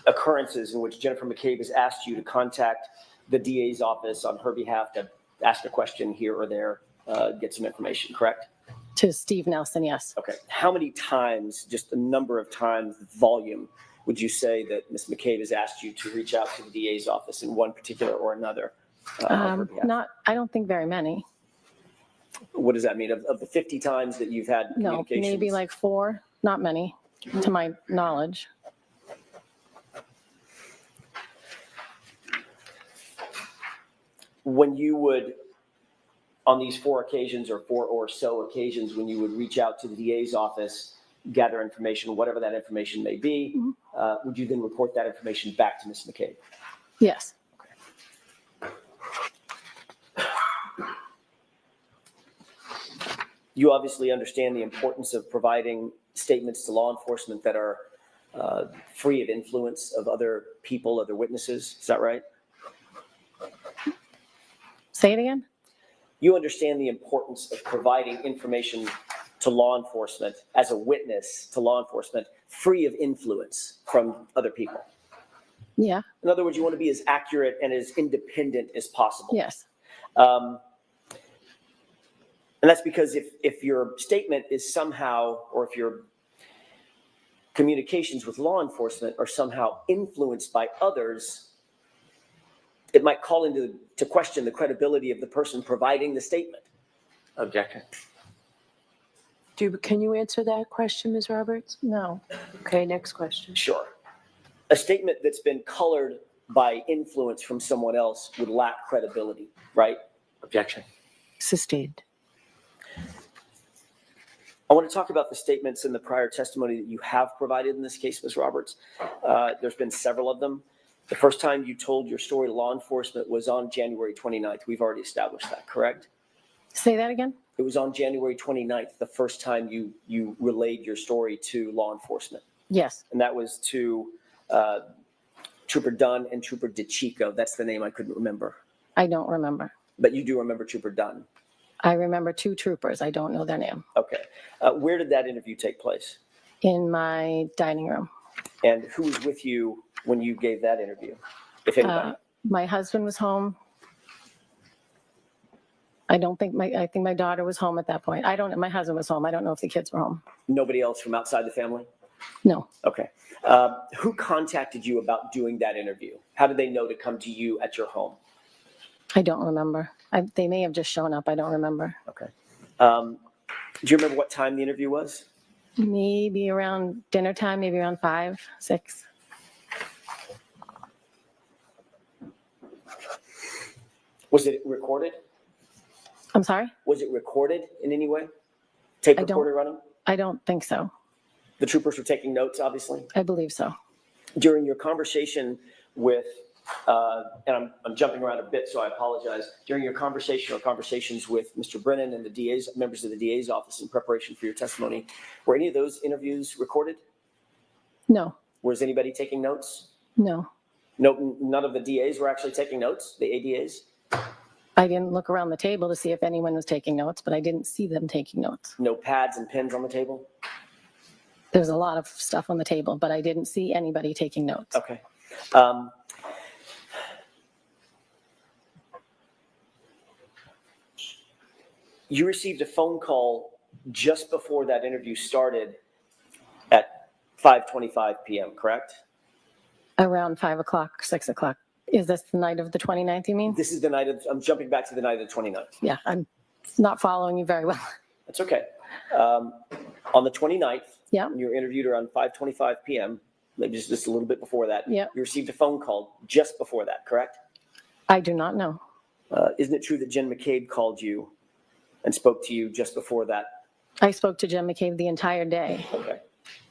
occurrences in which Jennifer McCabe has asked you to contact the DA's office on her behalf to ask a question here or there, get some information, correct? To Steve Nelson, yes. Okay. How many times, just a number of times, volume, would you say that Ms. McCabe has asked you to reach out to the DA's office in one particular or another? On her behalf? I don't think very many. What does that mean? Of the 50 times that you've had No, communications? maybe like 4, not many, to my knowledge. When you would, on these 4 occasions or 4 or so occasions, when you would reach out to the DA's office, gather information, whatever that information may be, would you then report that information back to Ms. McCabe? Yes. You obviously understand the importance of providing statements to law enforcement that are free of influence of other people, other witnesses. Is that right? Say it again? You understand the importance of providing information to law enforcement as a witness to law enforcement free of influence from other people. Yeah. In other words, you want to be as accurate and as independent as possible. Yes. And that's because if your statement is somehow, or if your communications with law enforcement are somehow influenced by others, it might call into question the credibility of the person providing the statement. Objection. Can you answer that question, Ms. Roberts? No. Okay, next question. Sure. A statement that's been colored by influence from someone else would lack credibility, right? Objection. Sustained. I want to talk about the statements in the prior testimony that you have provided in this case, Ms. Roberts. There's been several of them. The first time you told your story to law enforcement was on January 29th. We've already established that, correct? Say that again? It was on January 29th, the first time you relayed your story to law enforcement. Yes. And that was to Trooper Dunn and Trooper DeChico. That's the name I couldn't remember. I don't remember. But you do remember Trooper Dunn. I remember 2 troopers. I don't know their name. Okay. Where did that interview take place? In my dining room. And who was with you when you gave that interview, if anybody? My husband was home. I think my daughter was home at that point. My husband was home. I don't know if the kids were home. Nobody else from outside the family? No. Okay. Who contacted you about doing that interview? How did they know to come to you at your home? I don't remember. They may have just shown up. I don't remember. Okay. Do you remember what time the interview was? Maybe around dinner time, maybe around 5, 6. Was it recorded? I'm sorry? Was it recorded in any way? Tape I don't- recorder running? I don't think so. The troopers were taking notes, obviously. I believe so. During your conversation with, and I'm jumping around a bit, so I apologize. During your conversation or conversations with Mr. Brennan and the DA's, members of the DA's office in preparation for your testimony, were any of those interviews recorded? No. Was anybody taking notes? No. No, none of the DAs were actually taking notes, the ADAs? I didn't look around the table to see if anyone was taking notes, but I didn't see them taking notes. No pads and pens on the table? There's a lot of stuff on the table, but I didn't see anybody taking notes. Okay. You received a phone call just before that interview started at 5:25 p.m., correct? Around 5 o'clock, 6 o'clock. Is this the night of the 29th, you mean? This is the night of, I'm jumping back to the night of the 29th. Yeah, I'm not following you very well. That's okay. On the 29th, Yeah. when you were interviewed around 5:25 p.m., maybe just a little bit before that, Yeah. you received a phone call just before that, correct? I do not know. Isn't it true that Jen McCabe called you and spoke to you just before that? I spoke to Jen McCabe the entire day. Okay.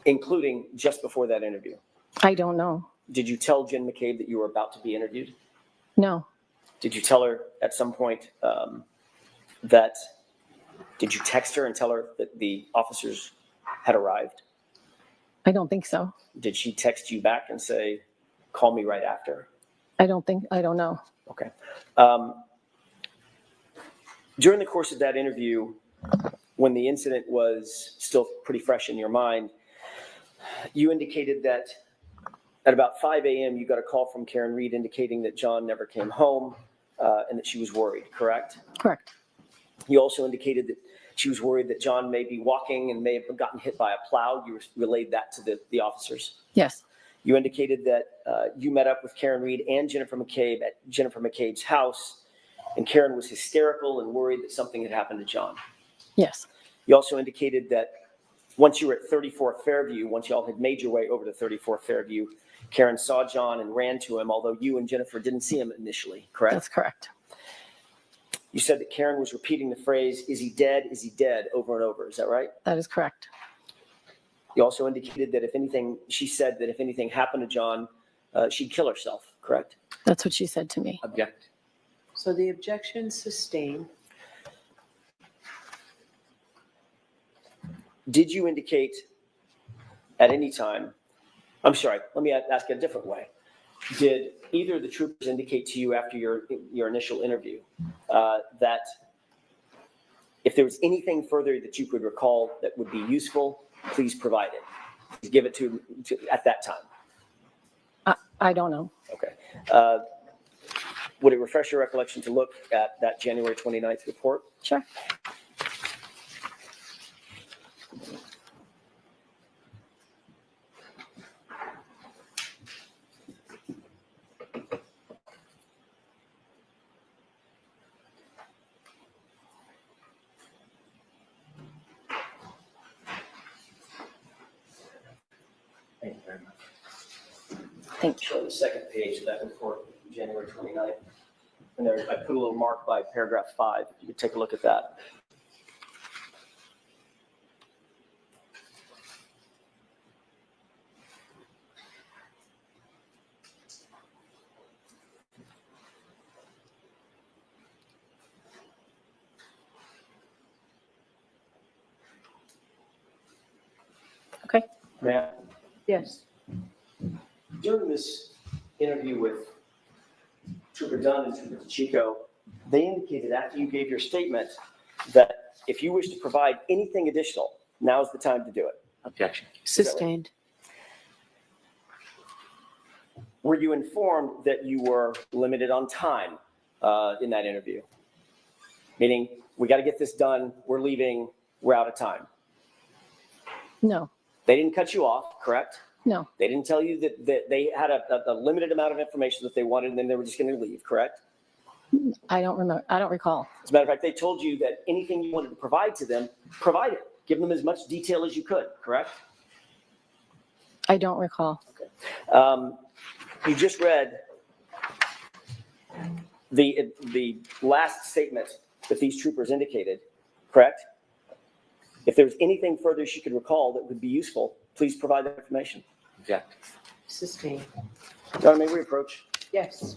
Including just before that interview. I don't know. Did you tell Jen McCabe that you were about to be interviewed? No. Did you tell her at some point did you text her and tell her that the officers had arrived? I don't think so. Did she text you back and say, call me right after? I don't know. Okay. During the course of that interview, when the incident was still pretty fresh in your mind, You indicated that at about 5 a.m. you got a call from Karen Reed indicating that John never came home and that she was worried, correct? Correct. You also indicated that she was worried that John may be walking and may have gotten hit by a plow. You relayed that to the officers. Yes. You indicated that you met up with Karen Reed and Jennifer McCabe at Jennifer McCabe's house, and Karen was hysterical and worried that something had happened to John. Yes. You also indicated that once you were at 34th Fairview, once y'all had made your way over to 34th Fairview, Karen saw John and ran to him, although you and Jennifer didn't see him initially, correct? That's correct. You said that Karen was repeating the phrase, "Is he dead? Is he dead?" over and over. Is that right? That is correct. You also indicated that she said that if anything happened to John, she'd kill herself, correct? That's what she said to me. Object. So the objection sustained. Did you indicate at any time, I'm sorry, let me ask it a different way. Did either of the troopers indicate to you after your initial interview that if there was anything further that you could recall that would be useful, please provide it? Please give it to at that time. I don't know. Okay. Would it refresh your recollection to look at that January 29th report? Sure. Thank you very much. Thank you. Show the second page of that report, January 29th. And there, I put a little mark by paragraph 5. You can take a look at that. Okay. Ma'am, Yes. during this interview with Trooper Dunn and Trooper DeChico, they indicated after you gave your statement that if you wish to provide anything additional, now's the time to do it. Objection. Sustained. Were you informed that you were limited on time in that interview? Meaning, we got to get this done, we're leaving, we're out of time. No. They didn't cut you off, correct? No. They didn't tell you that they had a limited amount of information that they wanted and then they were just going to leave, correct? I don't remember. I don't recall. As a matter of fact, they told you that anything you wanted to provide to them, provide it. Give them as much detail as you could, correct? I don't recall. You just read the last statement that these troopers indicated, correct? If there's anything further she could recall that would be useful, please provide that information. Object. Sustained. Your Honor, may we approach? Yes.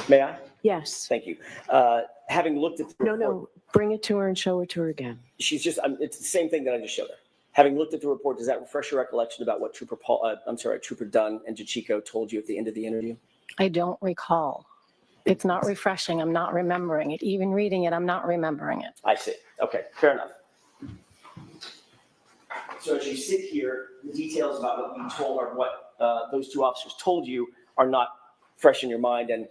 May I? Yes. Thank you. Having looked at the No, report, no. Bring it to her and show it to her again. she's just, it's the same thing that I just showed her. Having looked at the report, does that refresh your recollection about what Trooper Dunn and DeChico told you at the end of the interview? I don't recall. It's not refreshing. I'm not remembering it. Even reading it, I'm not remembering it. I see. Okay, fair enough. So as you sit here, the details about what you told or what those two officers told you are not fresh in your mind and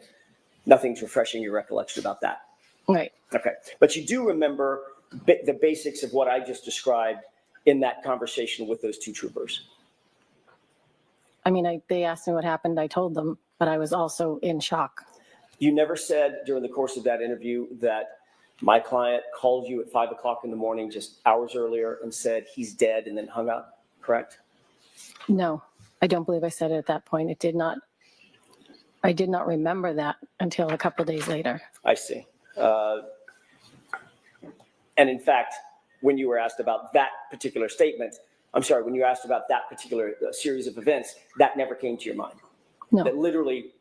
nothing's refreshing your recollection about that. Right. Okay, but you do remember the basics of what I just described in that conversation with those two troopers? I mean, they asked me what happened. I told them, but I was also in shock. You never said during the course of that interview that my client called you at 5 o'clock in the morning, just hours earlier, and said he's dead and then hung up, correct? No, I don't believe I said it at that point. I did not remember that until a couple of days later. I see. And in fact, when you were asked about that particular statement, I'm sorry, when you were asked about that particular series of events, that never came to your mind. No. That literally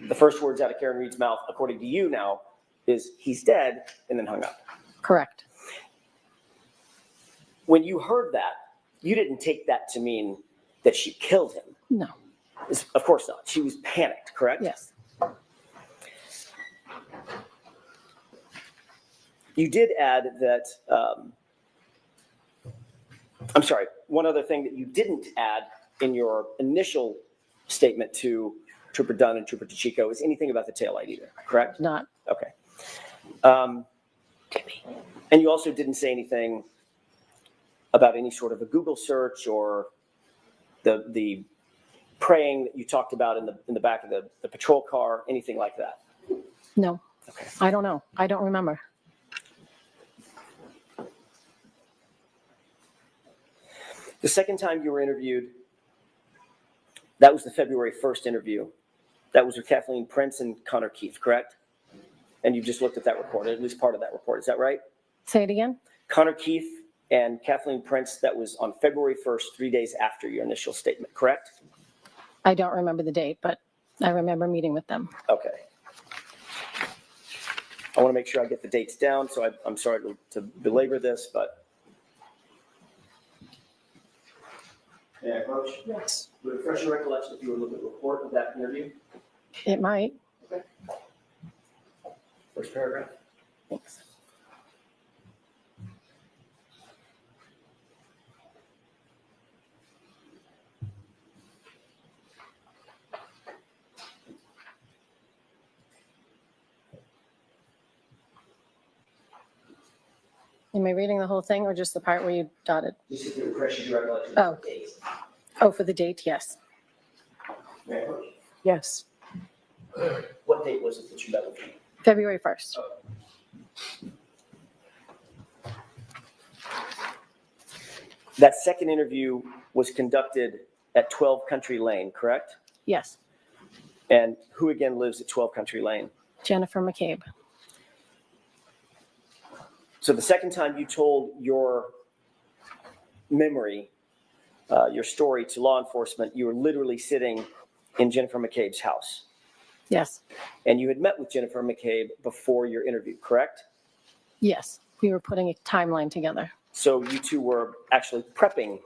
the first words out of Karen Reed's mouth, according to you now, is he's dead and then hung up. Correct. When you heard that, you didn't take that to mean that she killed him. No. Of course not. She was panicked, correct? Yes. You did add that, I'm sorry, one other thing that you didn't add in your initial statement to Trooper Dunn and Trooper DeChico is anything about the taillight either, correct? Not. Okay. And you also didn't say anything about any sort of a Google search or the praying that you talked about in the back of the patrol car, anything like that? No. Okay. I don't know. I don't remember. The second time you were interviewed, that was the February 1st interview. That was with Kathleen Prince and Connor Keith, correct? And you've just looked at that report, at least part of that report. Is that right? Say it again. Connor Keith and Kathleen Prince, that was on February 1st, 3 days after your initial statement, correct? I don't remember the date, but I remember meeting with them. Okay. I want to make sure I get the dates down, so I'm sorry to belabor this, but. May I approach? Yes. Would it refresh your recollection if you were looking at the report of that interview? It might. First paragraph. Thanks. Am I reading the whole thing or just the part where you dotted? Just if it refreshes your recollection. Oh. Oh, for the date, yes. May I approach? Yes. What date was it that you met with me? February 1st. That second interview was conducted at 12 Country Lane, correct? Yes. And who again lives at 12 Country Lane? Jennifer McCabe. So the second time you told your memory, your story to law enforcement, you were literally sitting in Jennifer McCabe's house. Yes. And you had met with Jennifer McCabe before your interview, correct? Yes. We were putting a timeline together. So you two were actually prepping,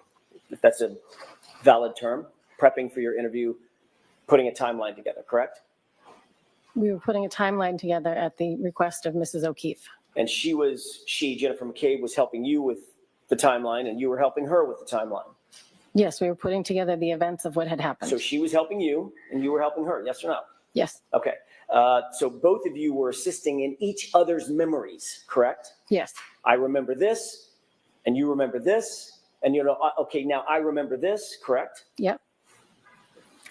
if that's a valid term, prepping for your interview, putting a timeline together, correct? We were putting a timeline together at the request of Mrs. O'Keefe. And Jennifer McCabe was helping you with the timeline and you were helping her with the timeline. Yes, we were putting together the events of what had happened. So she was helping you and you were helping her, yes or no? Yes. Okay. So both of you were assisting in each other's memories, correct? Yes. I remember this and you remember this and okay, now I remember this, correct? Yep.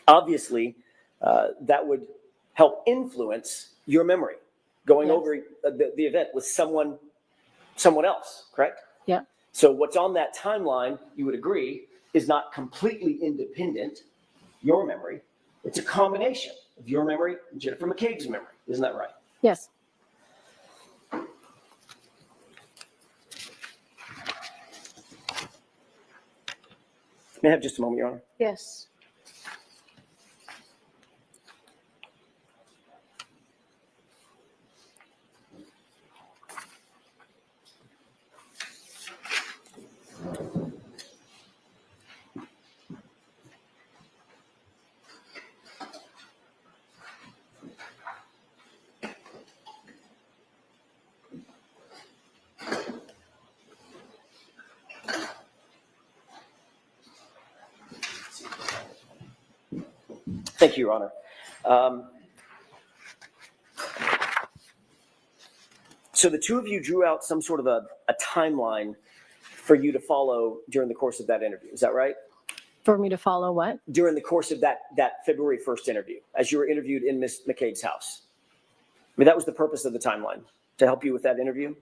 Obviously, that would help influence your memory going Yes. over the event with someone else, correct? Yeah. So what's on that timeline, you would agree, is not completely independent, your memory. It's a combination of your memory and Jennifer McCabe's memory. Isn't that right? Yes. May I have just a moment, Your Honor? Yes. Thank you, Your Honor. So the two of you drew out some sort of a timeline for you to follow during the course of that interview. Is that right? For me to follow what? During the course of that February 1st interview, as you were interviewed in Ms. McCabe's house. I mean, that was the purpose of the timeline, to help you with that interview.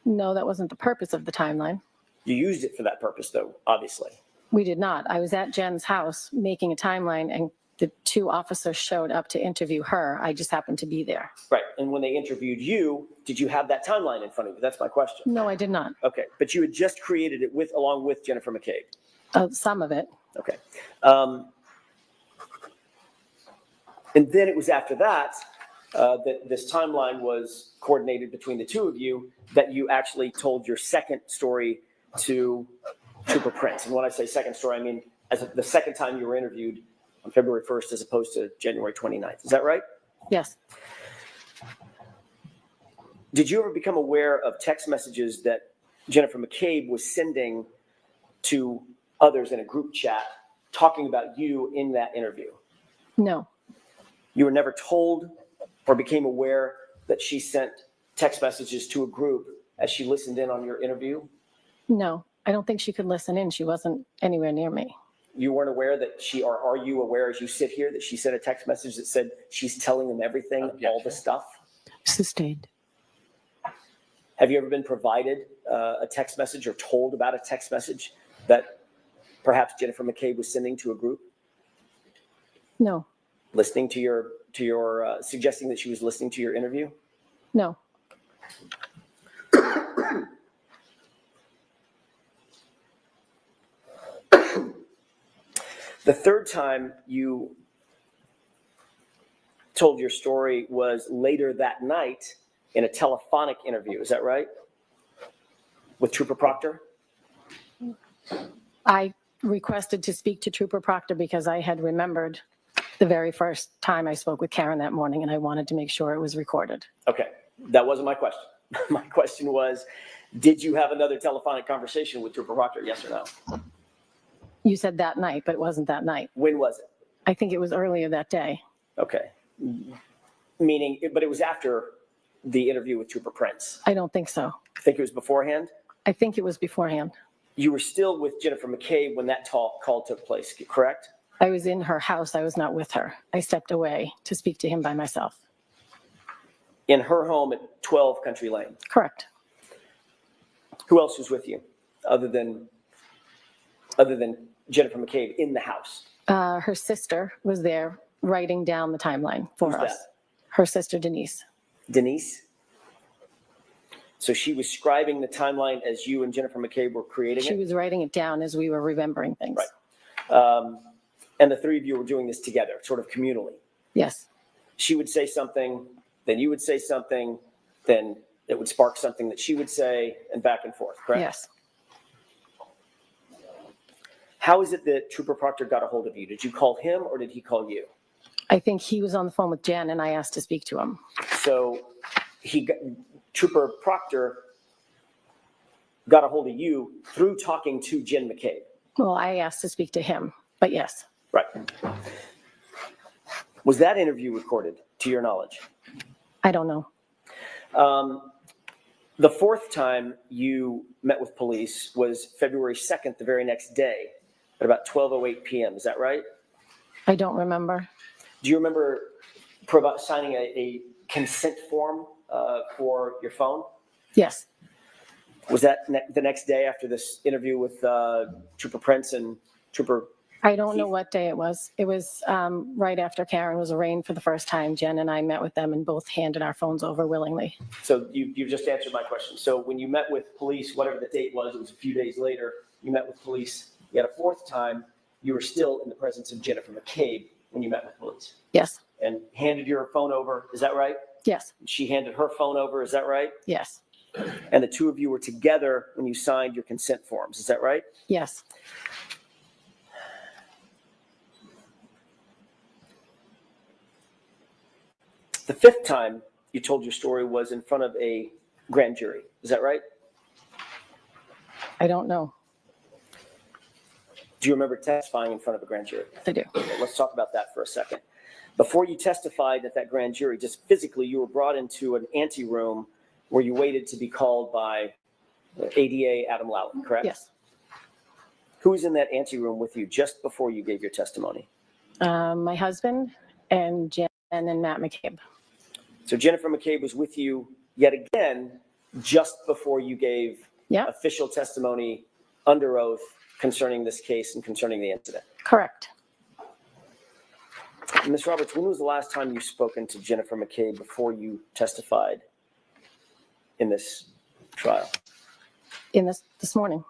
No, that wasn't the purpose of the timeline. You used it for that purpose, though, obviously. We did not. I was at Jen's house making a timeline, and the two officers showed up to interview her. I just happened to be there. Right. And when they interviewed you, did you have that timeline in front of you? That's my question. No, I did not. Okay. But you had just created it along with Jennifer McCabe. Some of it. Okay. And then it was after that that this timeline was coordinated between the two of you, that you actually told your second story to Trooper Prince. And when I say second story, I mean the second time you were interviewed on February 1st as opposed to January 29th. Is that right? Yes. Did you ever become aware of text messages that Jennifer McCabe was sending to others in a group chat talking about you in that interview? No. You were never told or became aware that she sent text messages to a group as she listened in on your interview? No. I don't think she could listen in. She wasn't anywhere near me. You weren't aware that or are you aware as you sit here that she sent a text message that said she's telling them everything, all the stuff? Sustained. Have you ever been provided a text message or told about a text message that perhaps Jennifer McCabe was sending to a group? No. Listening to your suggesting that she was listening to your interview? No. The third time you told your story was later that night in a telephonic interview. Is that right? With Trooper Proctor? I requested to speak to Trooper Proctor because I had remembered the very first time I spoke with Karen that morning, and I wanted to make sure it was recorded. Okay, that wasn't my question. My question was, did you have another telephonic conversation with Trooper Proctor, yes or no? You said that night, but it wasn't that night. When was it? I think it was earlier that day. Okay. Meaning, but it was after the interview with Trooper Prince. I don't think so. I think it was beforehand? I think it was beforehand. You were still with Jennifer McCabe when that call took place, correct? I was in her house. I was not with her. I stepped away to speak to him by myself. In her home at 12 Country Lane? Correct. Who else was with you other than Jennifer McCabe in the house? Her sister was there writing down the timeline for Who's us. that? Her sister, Denise. Denise? So she was scribing the timeline as you and Jennifer McCabe were creating She it? was writing it down as we were remembering things. Right. And the three of you were doing this together, sort of communally. Yes. She would say something, then you would say something, then it would spark something that she would say, and back and forth, correct? Yes. How is it that Trooper Proctor got a hold of you? Did you call him or did he call you? I think he was on the phone with Jen, and I asked to speak to him. So Trooper Proctor got a hold of you through talking to Jen McCabe. Well, I asked to speak to him, but yes. Right. Was that interview recorded, to your knowledge? I don't know. The fourth time you met with police was February 2nd, the very next day, at about 12:08 p.m. Is that right? I don't remember. Do you remember signing a consent form for your phone? Yes. Was that the next day after this interview with Trooper Prince and Trooper? I don't know what day it was. It was right after Karen was arraigned for the first time. Jen and I met with them and both handed our phones over willingly. So you just answered my question. So when you met with police, whatever the date was, it was a few days later, you met with police. You had a fourth time, you were still in the presence of Jennifer McCabe when you met with police. Yes. And handed your phone over, is that right? Yes. She handed her phone over, is that right? Yes. And the two of you were together when you signed your consent forms, is that right? Yes. The fifth time you told your story was in front of a grand jury, is that right? I don't know. Do you remember testifying in front of a grand jury? I do. Okay, let's talk about that for a second. Before you testified at that grand jury, just physically, you were brought into an anteroom where you waited to be called by ADA Adam Lowry, correct? Yes. Who was in that anteroom with you just before you gave your testimony? My husband and Jen and Matt McCabe. So Jennifer McCabe was with you yet again just before you gave Yep. official testimony under oath concerning this case and concerning the incident. Correct. Ms. Roberts, when was the last time you've spoken to Jennifer McCabe before you testified in this trial? In this morning.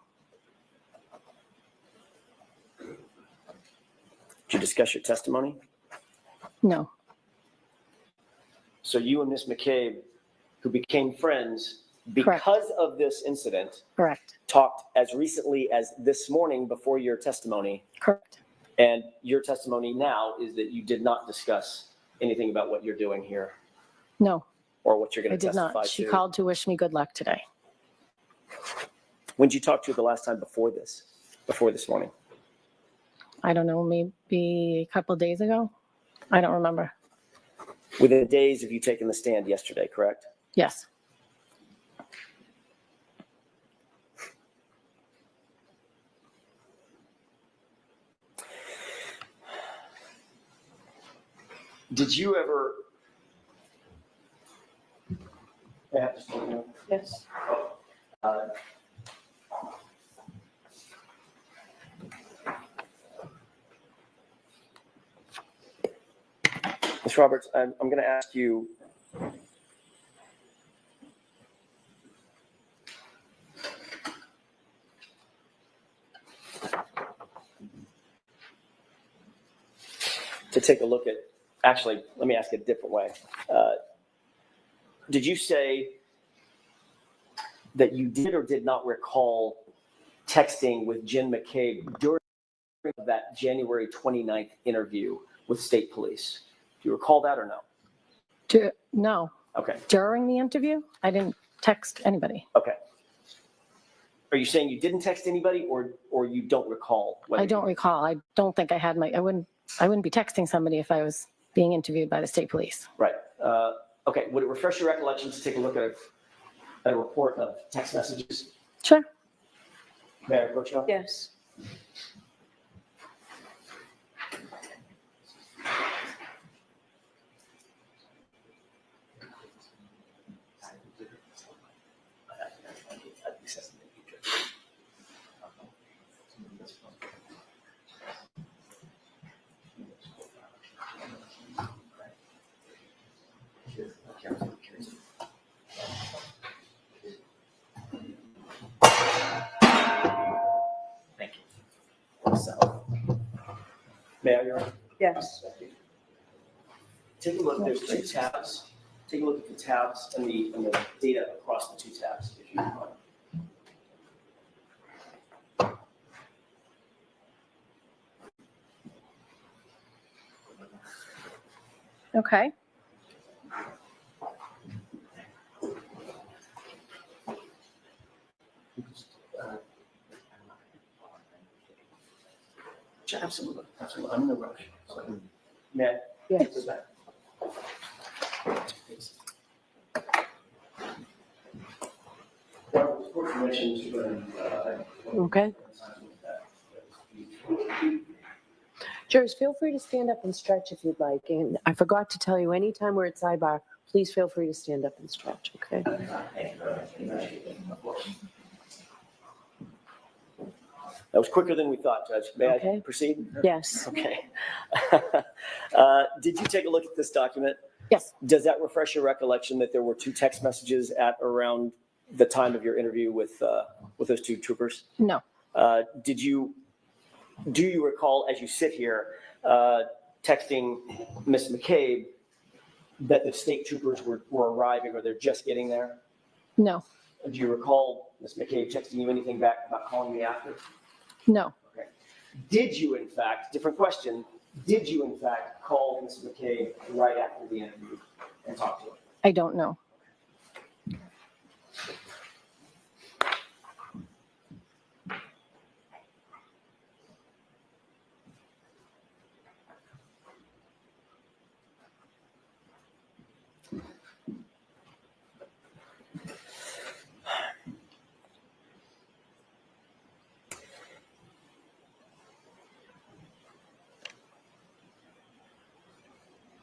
Did you discuss your testimony? No. So you and Ms. McCabe, who became friends because Correct. of this incident, Correct. talked as recently as this morning before your testimony. Correct. And your testimony now is that you did not discuss anything about what you're doing here No, or what you're I going to did testify not. She to. called to wish me good luck today. When did you talk to her the last time before this morning? I don't know, maybe a couple days ago. I don't remember. Within days of you taking the stand yesterday, correct? Yes. Did you ever? Yes. Uh, Ms. Roberts, I'm going to ask you. To take a look at, actually, let me ask it a different way. Did you say that you did or did not recall texting with Jen McCabe during that January 29th interview with state police? Do you recall that or no? No. Okay. During the interview, I didn't text anybody. Okay. Are you saying you didn't text anybody or you don't recall? I don't recall. I don't think I had I wouldn't be texting somebody if I was being interviewed by the state police. Right. Okay. Would it refresh your recollection to take a look at a report of text messages? Sure. May I approach you? Yes. Thank you. So, may I, Your Honor? Yes. Take a look, there's two tabs. Take a look at the tabs and the data across the two tabs, if you don't mind. Okay. Absolutely, absolutely. I'm in a rush. So, may I? Yes. Take this back? Well, of course, you mentioned, Mr. Brennan, Okay. Jurors, feel free to stand up and stretch if you'd like. And I forgot to tell you, anytime we're at sidebar, please feel free to stand up and stretch, okay? That was quicker than we thought, Judge. May I Okay. proceed? Yes. Okay. Did you take a look at this document? Yes. Does that refresh your recollection that there were two text messages at around the time of your interview with those two troopers? No. Do you recall, as you sit here, texting Ms. McCabe that the state troopers were arriving or they're just getting there? No. Do you recall Ms. McCabe texting you anything back about calling me after? No. Okay. Did you, in fact, different question, did you, in fact, call Ms. McCabe right after the interview and talk to her? I don't know.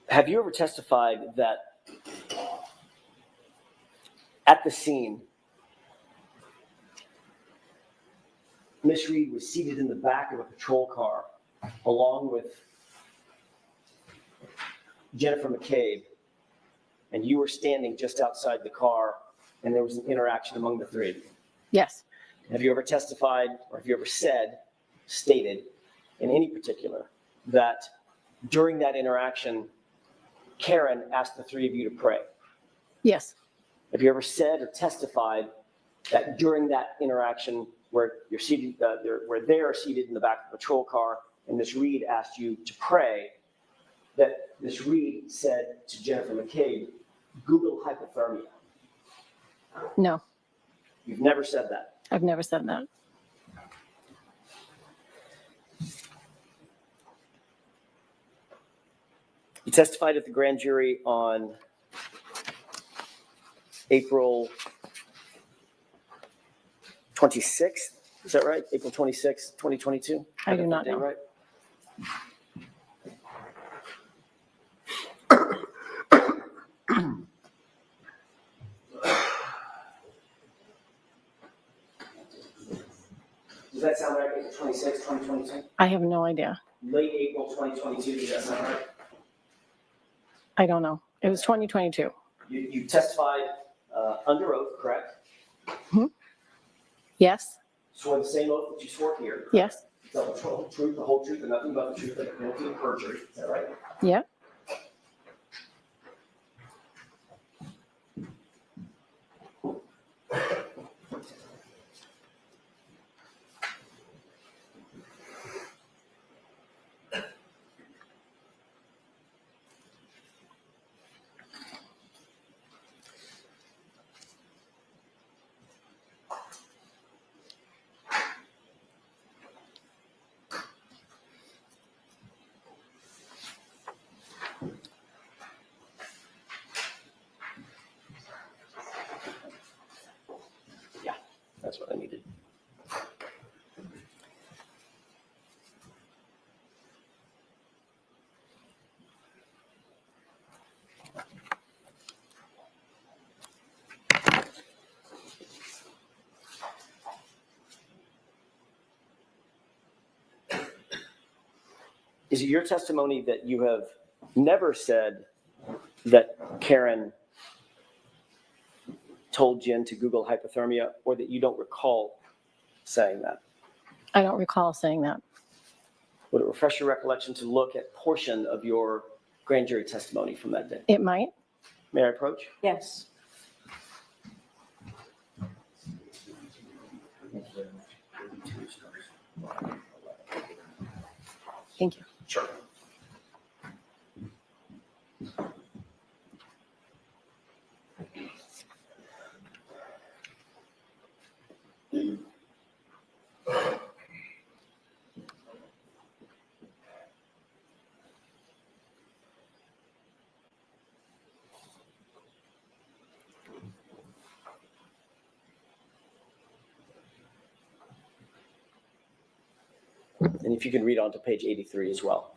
Have you ever testified that at the scene, Miss Reed was seated in the back of a patrol car along with Jennifer McCabe, and you were standing just outside the car, and there was an interaction among the three of you? Yes. Have you ever testified, or have you ever stated in any particular, that during that interaction, Karen asked the three of you to pray? Yes. Have you ever said or testified that during that interaction where you're seated, where they are seated in the back of the patrol car and Ms. Reed asked you to pray, that Ms. Reed said to Jennifer McCabe, Google hypothermia? No, You've never said that. I've never said that. You testified at the grand jury on April 26th. Is that right? April 26th, 2022? I do not That day know. right? Does that sound right? April 26th, 2022? I have no idea. Late April 2022, does that sound right? I don't know. It was 2022. You testified under oath, correct? Yes. Swore the same oath that you swore here. Yes. Tell the whole truth, the whole truth, and nothing but the truth, like guilty of perjury. Is that right? Yeah. That's what I needed. Is it your testimony that you have never said that Karen told Jen to Google hypothermia, or that you don't recall saying that? I don't recall saying that. Would it refresh your recollection to look at portion of your grand jury testimony from that day? It might. May I approach? Yes. Thank you. Sure. And if you can read on to page 83 as well.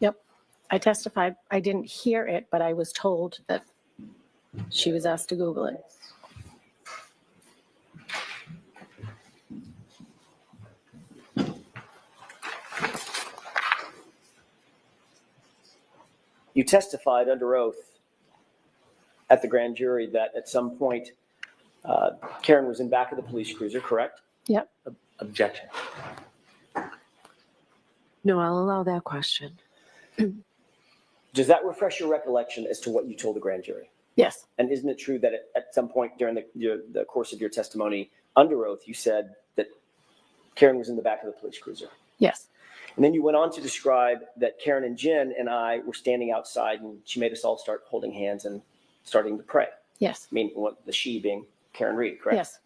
Yep. I testified. I didn't hear it, but I was told that she was asked to Google it. You testified under oath at the grand jury that at some point Karen was in back of the police cruiser, correct? Yep. Objection. No, I'll allow that question. Does that refresh your recollection as to what you told the grand jury? Yes. And isn't it true that at some point during the course of your testimony under oath, you said that Karen was in the back of the police cruiser? Yes. And then you went on to describe that Karen and Jen and I were standing outside, and she made us all start holding hands and starting to pray. Yes. I mean, what the she being Karen Reed, correct? Yes.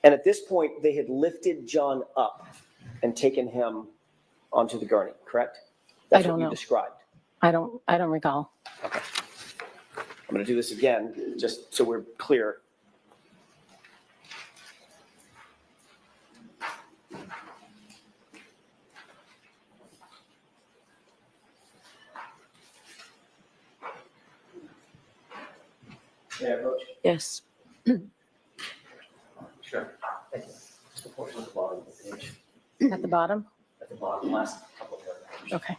And at this point, they had lifted John up and taken him onto the gurney, correct? That's don't what you know. described. I don't recall. Okay. I'm going to do this again, just so we're clear. May I approach? Yes. Sure. Thank you. Just a portion at the bottom of the page, At the bottom? at the bottom, last couple of paragraphs. Okay.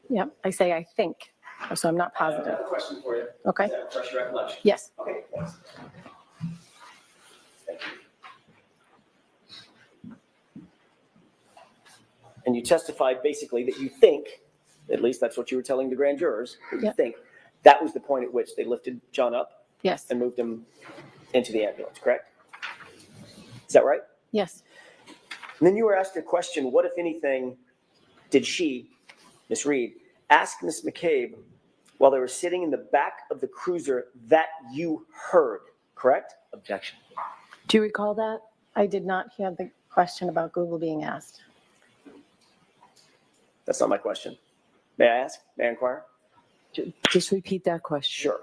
Yep, I say I think, so I'm not I positive. have a question for you. Okay, Is that refresh your recollection? yes, Okay, thanks. Thank you. And you testified basically that you think, at least that's what you were telling the grand jurors, that you Yep. think that was the point at which they lifted John up yes, and moved him into the ambulance, correct? Is that right? yes, And then you were asked a question, what, if anything, did she, Miss Reed, ask Miss McCabe while they were sitting in the back of the cruiser that you heard, correct? Objection. Do you recall that? I did not hear the question about Google being asked. That's not my question. May I ask? May I inquire? Just repeat that question. Sure.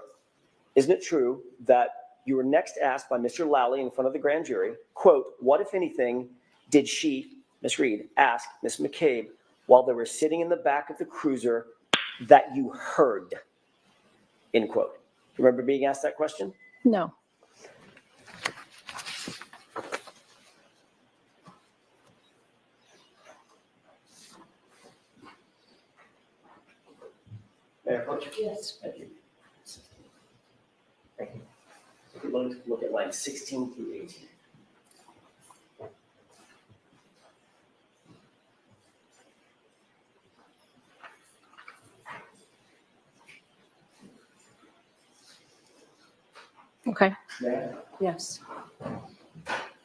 Isn't it true that you were next asked by Mr. Lally in front of the grand jury, quote, what, if anything, did she, Miss Reed, ask Miss McCabe while they were sitting in the back of the cruiser that you heard, end quote. Remember being asked that question? No, May I approach? Yes. Thank you. Thank you. So we're going to look at lines 16 through 18. okay, May I? Yes.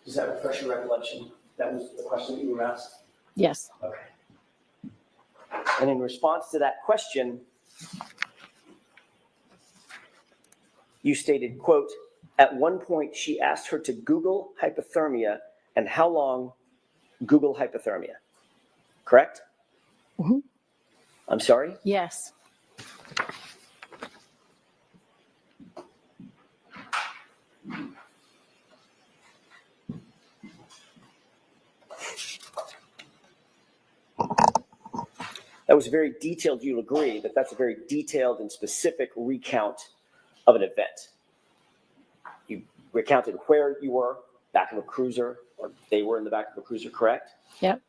Does that refresh your recollection? That was the question that you were asked? yes, Okay. And in response to that question, you stated, quote, at one point she asked her to Google hypothermia and how long Google hypothermia, correct? Mhm. I'm sorry? yes, That was very detailed. You'll agree that that's a very detailed and specific recount of an event. You recounted where you were, back of a cruiser, or they were in the back of a cruiser, correct? yep,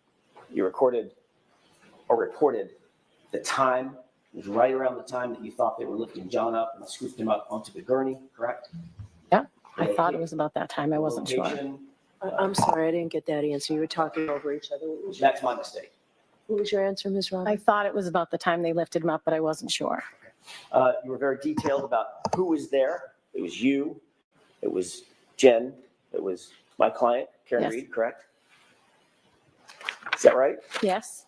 You recorded or reported the time, it was right around the time that you thought they were lifting John up and scooped him up onto the gurney, correct? yep. I thought it was about that time. I wasn't sure. Location, I'm sorry, I didn't get that answer. You were talking over each other. That's my mistake. What was your answer, Ms. I Roberts? thought it was about the time they lifted him up, but I wasn't sure. You were very detailed about who was there. It was you, it was Jen, it was my client, Karen Yes. Reed, correct? Is that right? Yes,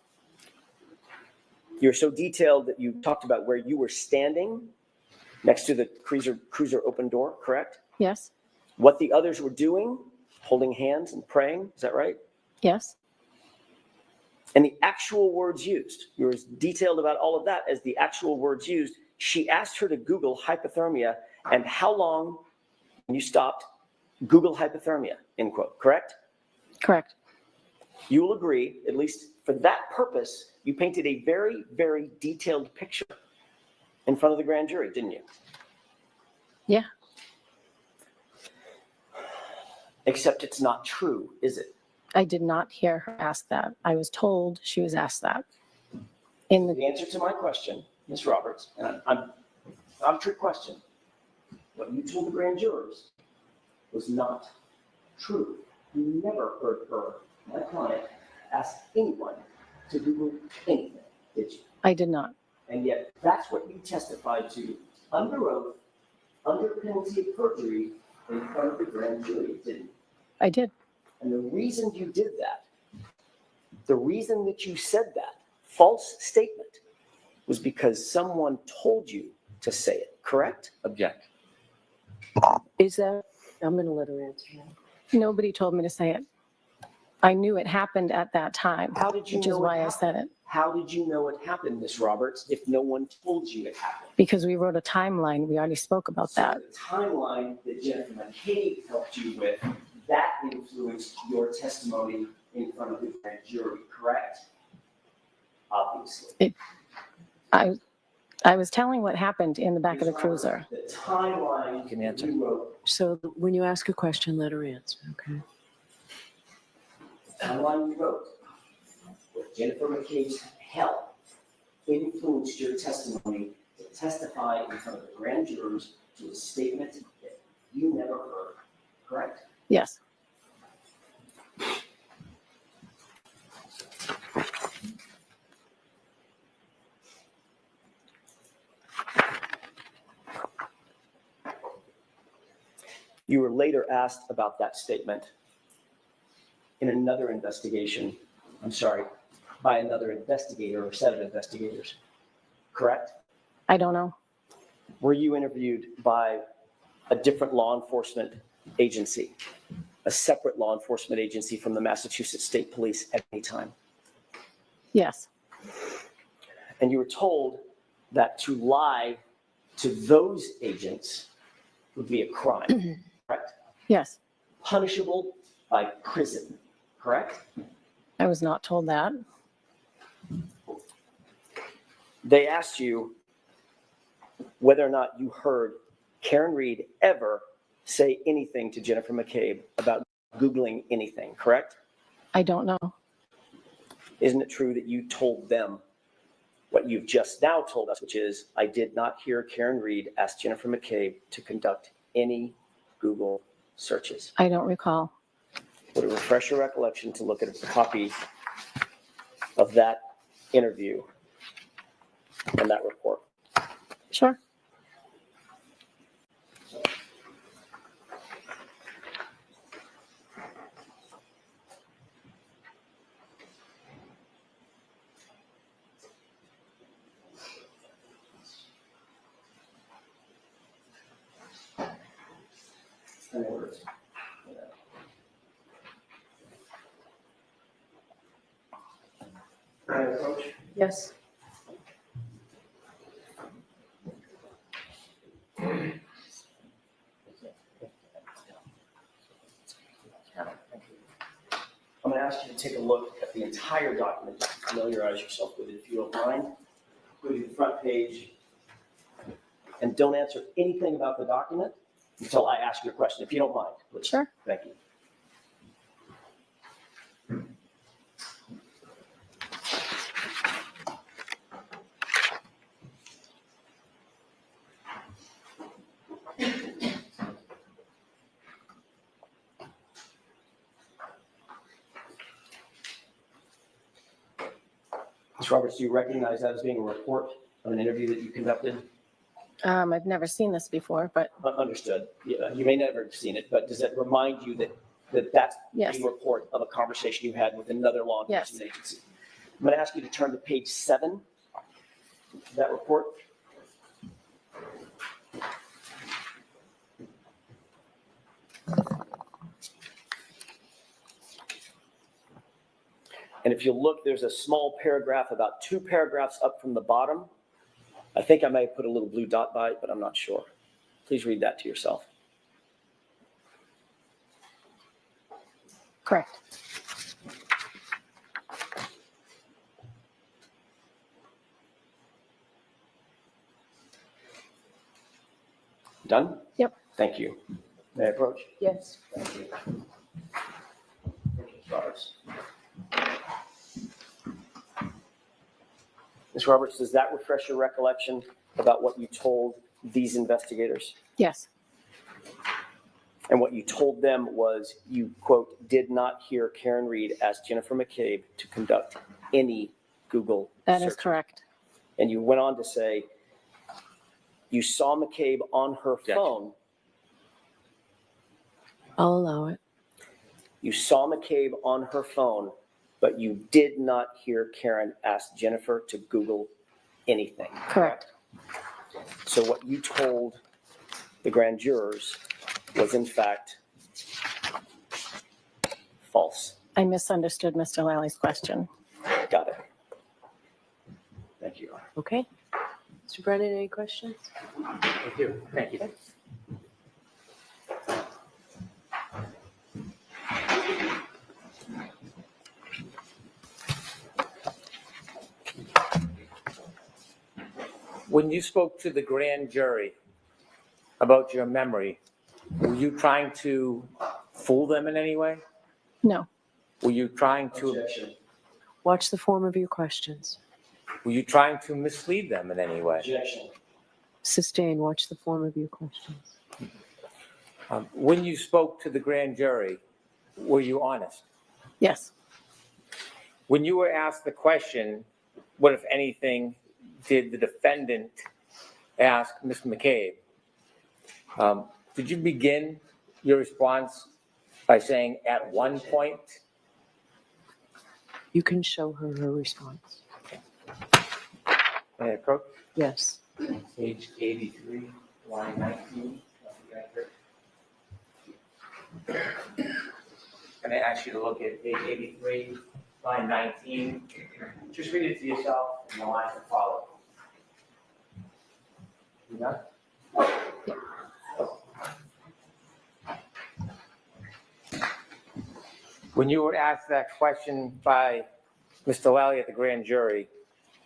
You're so detailed that you talked about where you were standing next to the cruiser open door, correct? yes, What the others were doing, holding hands and praying, is that right? yes, And the actual words used, you're as detailed about all of that as the actual words used. She asked her to Google hypothermia and how long, when you stopped, Google hypothermia, end quote, correct? correct. You will agree, at least for that purpose, you painted a very, very detailed picture in front of the grand jury, didn't you? Yeah. Except it's not true, is it? I did not hear her ask that. I was told she was asked that. In the, The answer to my question, Ms. Roberts, and I'm not a trick question, what you told the grand jurors was not true. You never heard her, my client, ask anyone to Google anything, did you? I did not. And yet, that's what you testified to under oath, under penalty of perjury, in front of the grand jury, didn't you? I did. And the reason you did that, the reason that you said that false statement was because someone told you to say it, correct? Object. Is that, I'm going to let her answer that. Nobody told me to say it. I knew it happened at that time, How did you which is know it why I happened? said it. How did you know it happened, Ms. Roberts, if no one told you it happened? Because we wrote a timeline. We already spoke about So that. the timeline that Jennifer McCabe helped you with, that influenced your testimony in front of the grand jury, correct? Obviously. I was telling what happened in the back of the Ms. cruiser. Roberts, the timeline You can that answer. you wrote, So when you ask a question, let her answer, okay? the timeline you wrote, with Jennifer McCabe's help, influenced your testimony to testify in front of the grand jurors to a statement that you never heard, correct? Yes. You were later asked about that statement in another investigation, by another investigator or set of investigators, correct? I don't know. Were you interviewed by a different law enforcement agency, a separate law enforcement agency from the Massachusetts State Police at any time? Yes. And you were told that to lie to those agents would be a crime, correct? Yes. Punishable by prison, correct? I was not told that. They asked you whether or not you heard Karen Reed ever say anything to Jennifer McCabe about Googling anything, correct? I don't know. Isn't it true that you told them what you've just now told us, which is, I did not hear Karen Reed ask Jennifer McCabe to conduct any Google searches? I don't recall. Would it refresh your recollection to look at a copy of that interview and that report? Sure. Any words? Can I approach? Yes. I'm going to ask you to take a look at the entire document, just to familiarize yourself with it, if you don't mind. Go to the front page. And don't answer anything about the document until I ask you a question, if you don't mind, please. Sure. Thank you. Ms. Roberts, do you recognize that as being a report of an interview that you conducted? I've never seen this before, but Understood. Yeah, you may never have seen it, but does it remind you that that's yes. a report of a conversation you had with another law Yes. enforcement agency? I'm going to ask you to turn to page 7 of that report. And if you look, there's a small paragraph, about 2 paragraphs up from the bottom. I think I may have put a little blue dot by it, but I'm not sure. Please read that to yourself. Correct. Done? Yep. Thank you. May I approach? Yes. Thank you. Ms. Roberts. Ms. Roberts, does that refresh your recollection about what you told these investigators? Yes. And what you told them was you, quote, did not hear Karen Reed ask Jennifer McCabe to conduct any Google That is search. correct. And you went on to say you saw McCabe on her phone. I'll allow it. You saw McCabe on her phone, but you did not hear Karen ask Jennifer to Google anything. Correct. So what you told the grand jurors was in fact false. I misunderstood Mr. Lally's question. Got it. Thank you, Your Honor. Okay. Mr. Brennan, any questions? Thank you. Thank you. When you spoke to the grand jury about your memory, were you trying to fool them in any way? No, Were you trying to, Watch the form of your questions. were you trying to mislead them in any way? Objection. Sustain, watch the form of your questions. When you spoke to the grand jury, were you honest? yes, When you were asked the question, what, if anything, did the defendant ask Ms. McCabe? Did you begin your response by saying at one point? You can show her her response. May I approach? Yes. Page 83, line 19. Can I ask you to look at page 83, line 19? Just read it to yourself and the lines that follow. You done? When you were asked that question by Mr. Lally at the grand jury,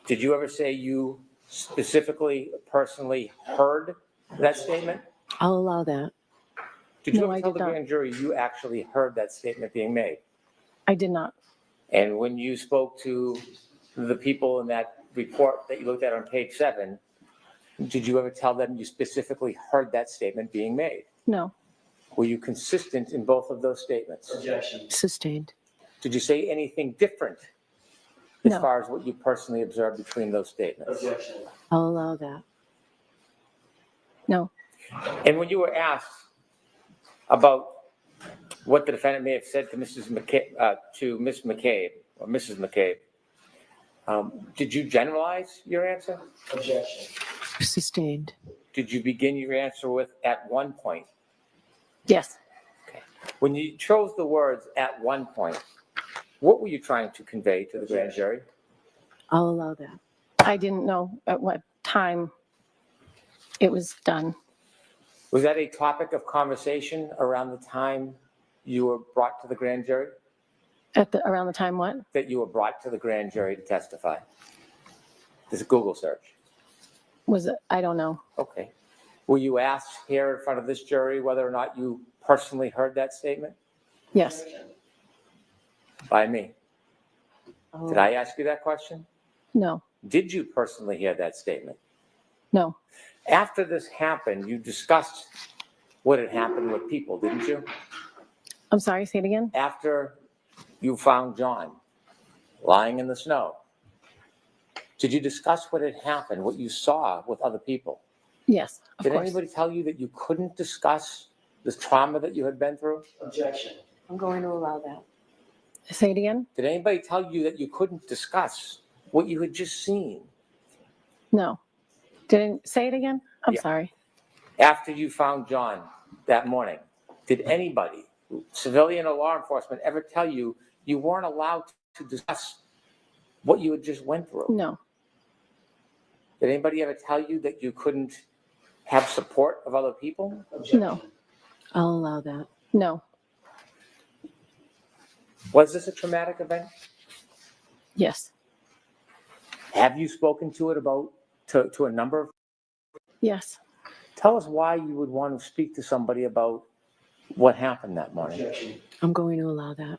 did you ever say you specifically, personally heard that statement? I'll allow that. Did you No, ever I tell did the not. grand jury you actually heard that statement being made? I did not. And when you spoke to the people in that report that you looked at on page 7, did you ever tell them you specifically heard that statement being made? No, Were you consistent in both of those statements? Objection. Sustained. Did you say anything different as No. far as what you personally observed between those statements? Objection. I'll allow that. no, And when you were asked about what the defendant may have said to Ms. McCabe, or Mrs. McCabe, did you generalize your answer? Objection. Sustained. Did you begin your answer with at one point? yes, When you chose the words at one point, what were you trying to convey to the grand jury? I'll allow that. I didn't know at what time it was done. Was that a topic of conversation around the time you were brought to the grand jury? Around the time what? That you were brought to the grand jury to testify? This is a Google search. Was it? I don't know. Okay. Were you asked here in front of this jury whether or not you personally heard that statement Yes, by me? I'll- Did I ask you that question? no, Did you personally hear that statement? no, After this happened, you discussed what had happened with people, didn't you? I'm sorry, say it again? After you found John lying in the snow, did you discuss what had happened, what you saw with other people? Yes, of Did course. anybody tell you that you couldn't discuss the trauma that you had been through? Objection. I'm going to allow that. Say it again? Did anybody tell you that you couldn't discuss what you had just seen No. Didn't say it again? I'm Yeah. sorry. after you found John that morning? Did anybody, civilian or law enforcement, ever tell you you weren't allowed to discuss what you had just went through? No, Did anybody ever tell you that you couldn't have support of other people? Objection. no, I'll allow that. no, Was this a traumatic event? yes, Have you spoken to it about, to a number of, yes. tell us why you would want to speak to somebody about what happened that morning. Objection. I'm going to allow that.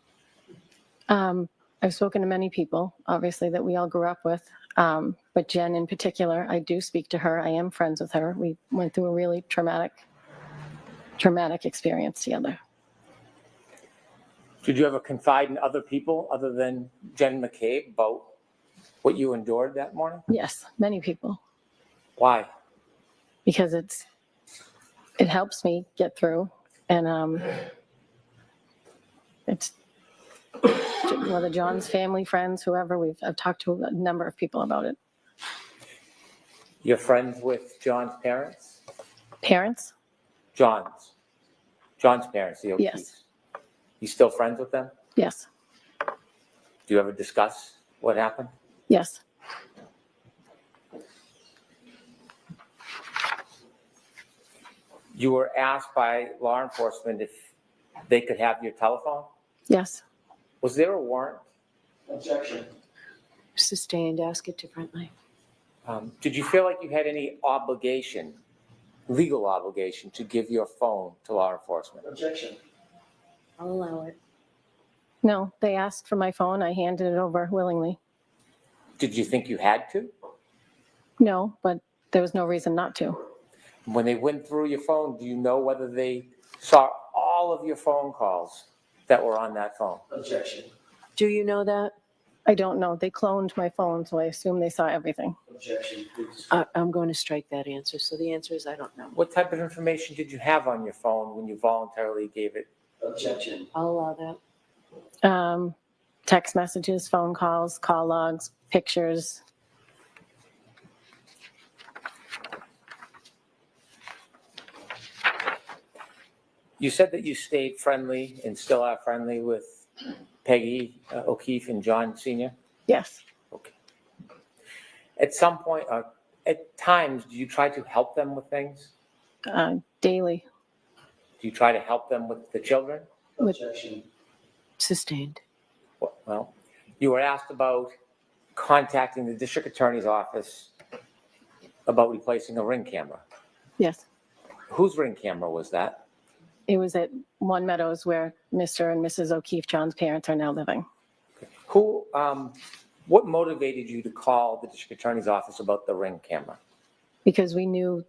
I've spoken to many people, obviously, that we all grew up with. But Jen in particular, I do speak to her. I am friends with her. We went through a really traumatic experience together. Did you ever confide in other people other than Jen McCabe about what you endured that morning? Yes, many people, Why? because it helps me get through. And it's whether John's family, friends, whoever, I've talked to a number of people about it. You're friends with John's parents? Parents? John's parents, the O'Keefes? Yes. You still friends with them? Yes. Do you ever discuss what happened? Yes. You were asked by law enforcement if they could have your telephone? Yes. Was there a warrant? Objection. Sustained, ask it differently. Did you feel like you had any obligation, legal obligation, to give your phone to law enforcement? Objection. I'll allow it. No, they asked for my phone. I handed it over willingly. Did you think you had to? No, but there was no reason not to. When they went through your phone, do you know whether they saw all of your phone calls that were on that phone? Objection. Do you know that? I don't know. They cloned my phone, so I assume they saw everything. Objection, please. I'm going to strike that answer. So the answer is I don't know. What type of information did you have on your phone when you voluntarily gave it? Objection. I'll allow that. Text messages, phone calls, call logs, pictures. You said that you stayed friendly and still are friendly with Peggy O'Keefe and John Sr.? Yes. Okay. At some point, at times, do you try to help them with things? Daily. Do you try to help them with the children? Objection. Sustained. Well, you were asked about contacting the district attorney's office about replacing a Ring camera. Yes. Whose Ring camera was that? It was at One Meadows where Mr. and Mrs. O'Keefe, John's parents, are now living. What motivated you to call the district attorney's office about the Ring camera? Because we knew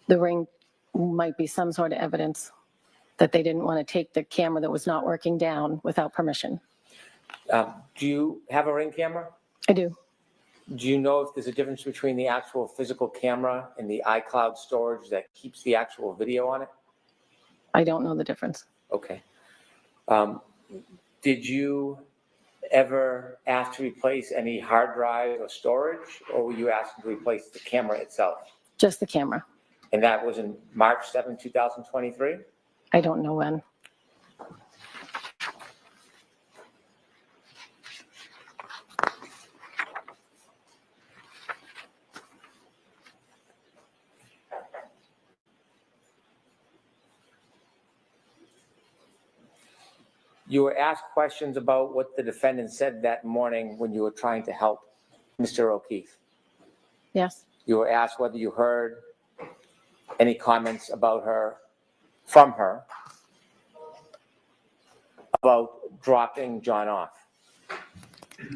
the Ring might be some sort of evidence that they didn't want to take the camera that was not working down without permission. Do you have a Ring camera? I do. Do you know if there's a difference between the actual physical camera and the iCloud storage that keeps the actual video on it? I don't know the difference. Okay. Did you ever ask to replace any hard drive or storage, or were you asking to replace the camera itself? Just the camera. And that was in March 7, 2023? I don't know when. You were asked questions about what the defendant said that morning when you were trying to help Mr. O'Keefe. Yes. You were asked whether you heard any comments about her, from her, about dropping John off.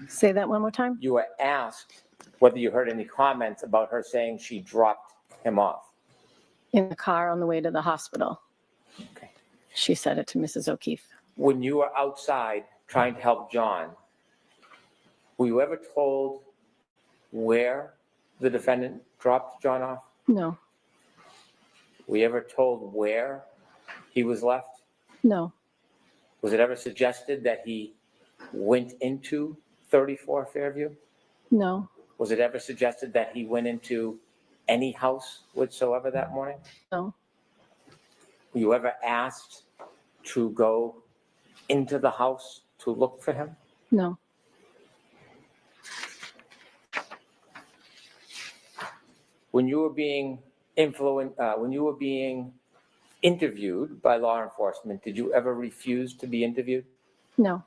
Say that one more time. You were asked whether you heard any comments about her saying she dropped him off. In the car on the way to the hospital. Okay. She said it to Mrs. O'Keefe. When you were outside trying to help John, were you ever told where the defendant dropped John off? No. Were you ever told where he was left? No. Was it ever suggested that he went into 34 Fairview? No. Was it ever suggested that he went into any house whatsoever that morning? No. Were you ever asked to go into the house to look for him? No. When you were being interviewed by law enforcement, did you ever refuse to be interviewed? No.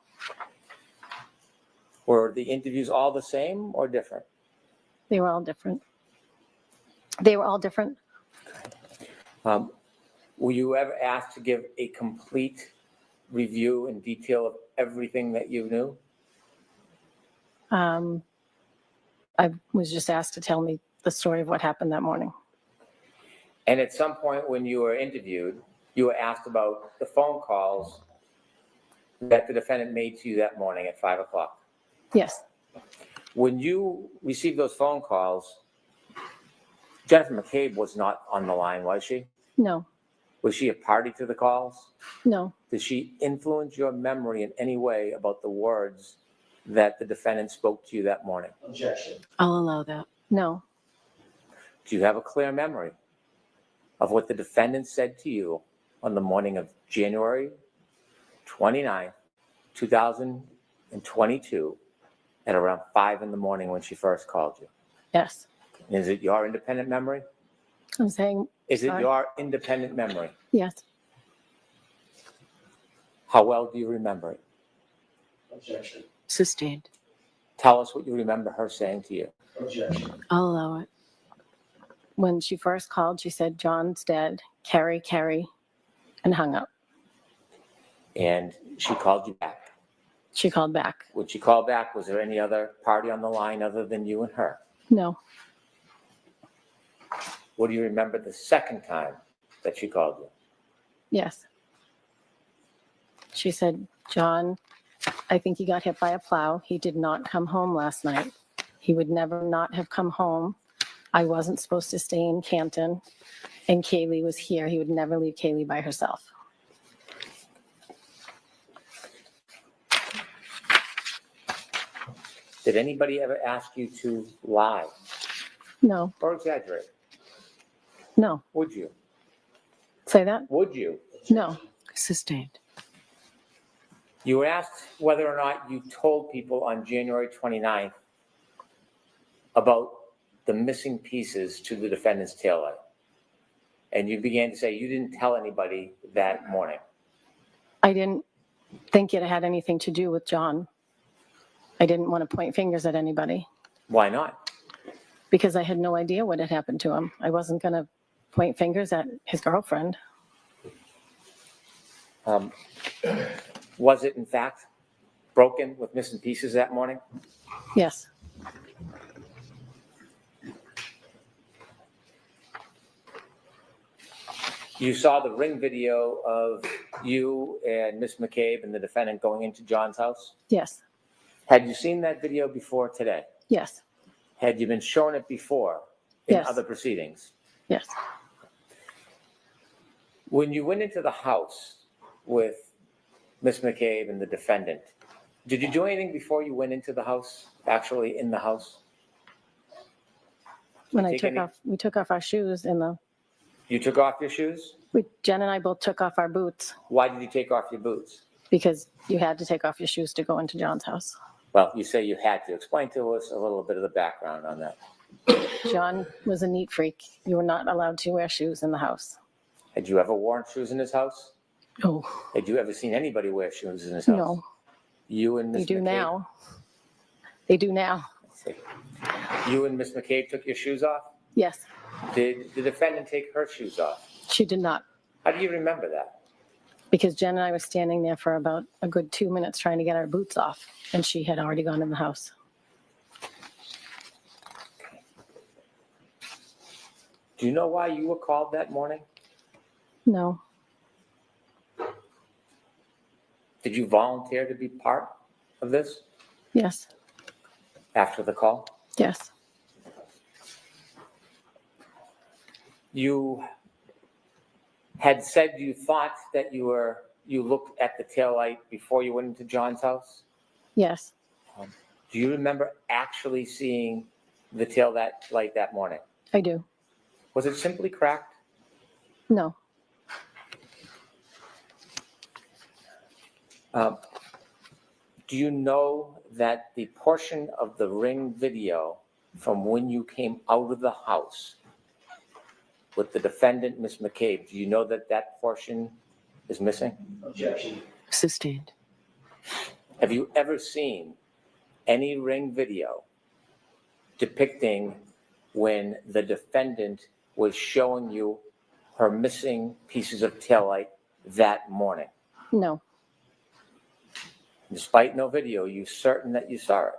Were the interviews all the same or different? They were all different. They were all different. Were you ever asked to give a complete review and detail of everything that you knew? I was just asked to tell me the story of what happened that morning. And at some point when you were interviewed, you were asked about the phone calls that the defendant made to you that morning at 5 o'clock. Yes. When you received those phone calls, Jennifer McCabe was not on the line, was she? No. Was she a party to the calls? No. Did she influence your memory in any way about the words that the defendant spoke to you that morning? Objection. I'll allow that. No. Do you have a clear memory of what the defendant said to you on the morning of January 29th, 2022 at around 5 in the morning when she first called you? Yes. And is it your independent memory? I'm saying, Is it Sorry? your independent memory? yes. How well do you remember it? Objection. Sustained. Tell us what you remember her saying to you. Objection. I'll allow it. When she first called, she said, John's dead, Carrie, and hung up. And she called you back. She called back. When she called back, was there any other party on the line other than you and her? No. What do you remember the second time that she called you? Yes. She said, John, I think he got hit by a plow. He did not come home last night. He would never not have come home. I wasn't supposed to stay in Canton, and Kaylee was here. He would never leave Kaylee by herself. Did anybody ever ask you to lie No, or exaggerate? no. Would you? Say that? Would you? No. Sustained. You were asked whether or not you told people on January 29th about the missing pieces to the defendant's taillight. And you began to say you didn't tell anybody that morning. I didn't think it had anything to do with John. I didn't want to point fingers at anybody Why not? because I had no idea what had happened to him. I wasn't going to point fingers at his girlfriend. Was it in fact broken with missing pieces that morning? Yes. You saw the ring video of you and Miss McCabe and the defendant going into John's house? Yes. Had you seen that video before today? Yes. Had you been shown it before in Yes. other proceedings? Yes. When you went into the house with Miss McCabe and the defendant, did you do anything before you went into the house, actually in the house? When I Take took any- off, we took off our shoes You took off your shoes? Jen and I both took off our boots Why did you take off your boots? because you had to take off your shoes to go into John's house. Well, you say you had to. Explain to us a little bit of the background on that. John was a neat freak. You were not allowed to wear shoes in the house. Had you ever worn shoes in his house? Oh, Had you ever seen anybody wear shoes in his house? no. You and They Miss do McCabe? now. They do now. Let's see. You and Miss McCabe took your shoes off? Yes. Did the defendant take her shoes off? She did not How do you remember that? because Jen and I were standing there for about a good 2 minutes trying to get our boots off and she had already gone in the house. Do you know why you were called that morning? No. Did you volunteer to be part of this Yes. after the call? Yes. You had said you thought that you looked at the taillight before you went into John's house. Yes. Do you remember actually seeing the tail light that morning? I do. Was it simply cracked? No. Do you know that the portion of the ring video from when you came out of the house with the defendant, Miss McCabe, do you know that that portion is missing? Objection. Sustained. Have you ever seen any ring video depicting when the defendant was showing you her missing pieces of taillight that morning? No. Despite no video, are you certain that you saw it?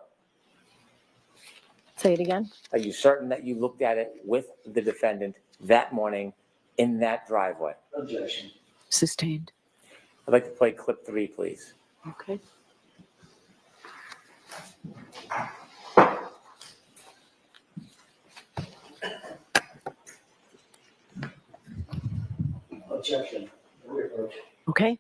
Say it again. Are you certain that you looked at it with the defendant that morning in that driveway? Objection. Sustained. I'd like to play clip 3, please. Okay. Objection. Okay.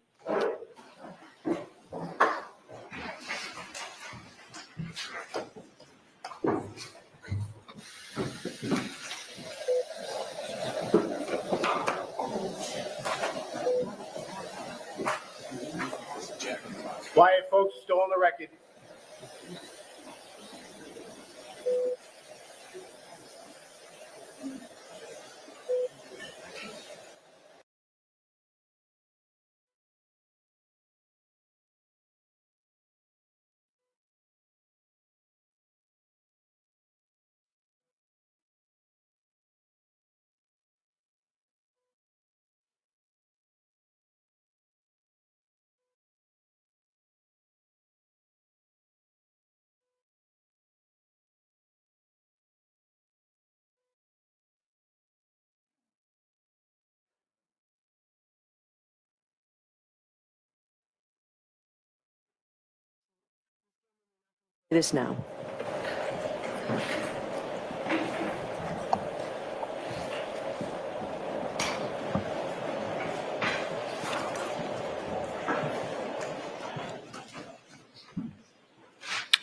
Second. This now.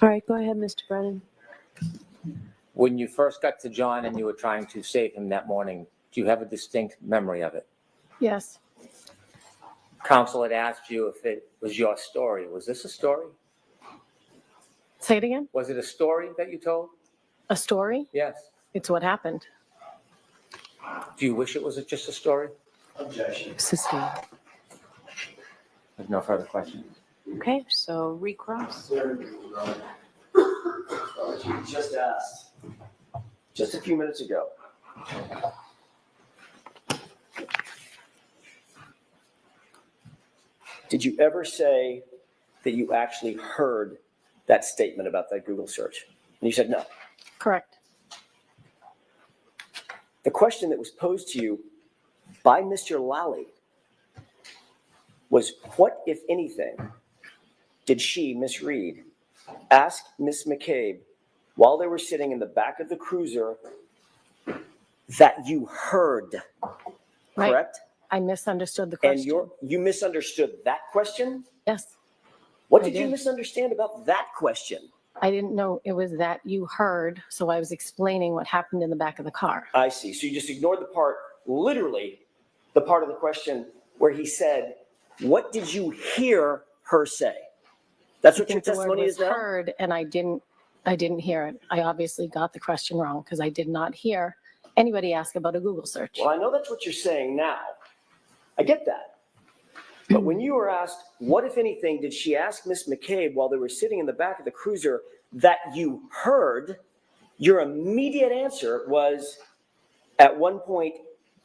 All right, go ahead, Mr. Brennan. When you first got to John and you were trying to save him that morning, do you have a distinct memory of it? Yes, Counsel had asked you if it was your story. Was this a story? say it again. Was it a story that you told? A story? Yes. It's what happened. Do you wish it was just a story? Objection. Sustained. There's no further questions. Okay, so recross. Just asked, just a few minutes ago. Did you ever say that you actually heard that statement about that Google search? And you said no. Correct. The question that was posed to you by Mr. Lally was, what, if anything, did she, Miss Reed, ask Miss McCabe while they were sitting in the back of the cruiser that you heard? Right. Correct? I misunderstood the And question. you misunderstood that question? Yes, What I did you did. misunderstand about that question? I didn't know it was that you heard, so I was explaining what happened in the back of the car. I see. So you just ignored the part, literally, the part of the question where he said, what did you hear her say? That's I what your think the word testimony was is now? heard, and I didn't hear it. I obviously got the question wrong because I did not hear anybody ask about a Google search. Well, I know that's what you're saying now. I get that. But when you were asked, what, if anything, did she ask Miss McCabe while they were sitting in the back of the cruiser that you heard, your immediate answer was, at one point,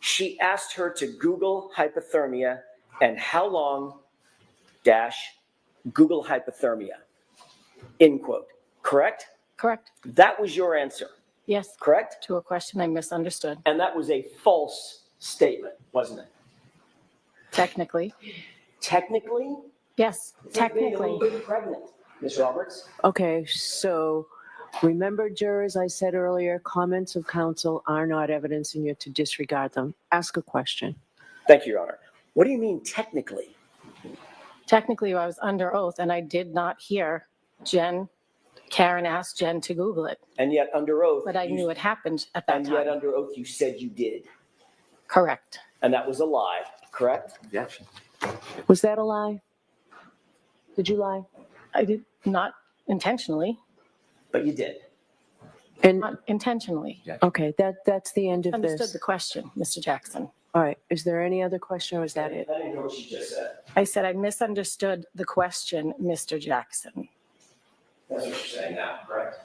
she asked her to Google hypothermia and how long dash Google hypothermia, end quote. Correct? Correct. That was your answer, Yes, correct? to a question I misunderstood. And that was a false statement, wasn't it? Technically, Technically? yes, It's like being a technically. little bit pregnant, Ms. Roberts. Okay, so remember, jurors, I said earlier, comments of counsel are not evidence and you're to disregard them. Ask a question. Thank you, Your Honor. What do you mean technically? Technically, I was under oath and I did not hear Karen asked Jen to Google it, And yet under oath. but I you- knew it happened at that And yet time. under oath, you said you did. Correct. And that was a lie, correct? Objection. Was that a lie? Did you lie? I did not intentionally, But you did. And, not intentionally. okay, that's the end of Understood this. the question, Mr. Jackson. All right, is there any other question or is that it? I didn't know what you just said. I said I misunderstood the question, Mr. Jackson. That's what you're saying now, correct?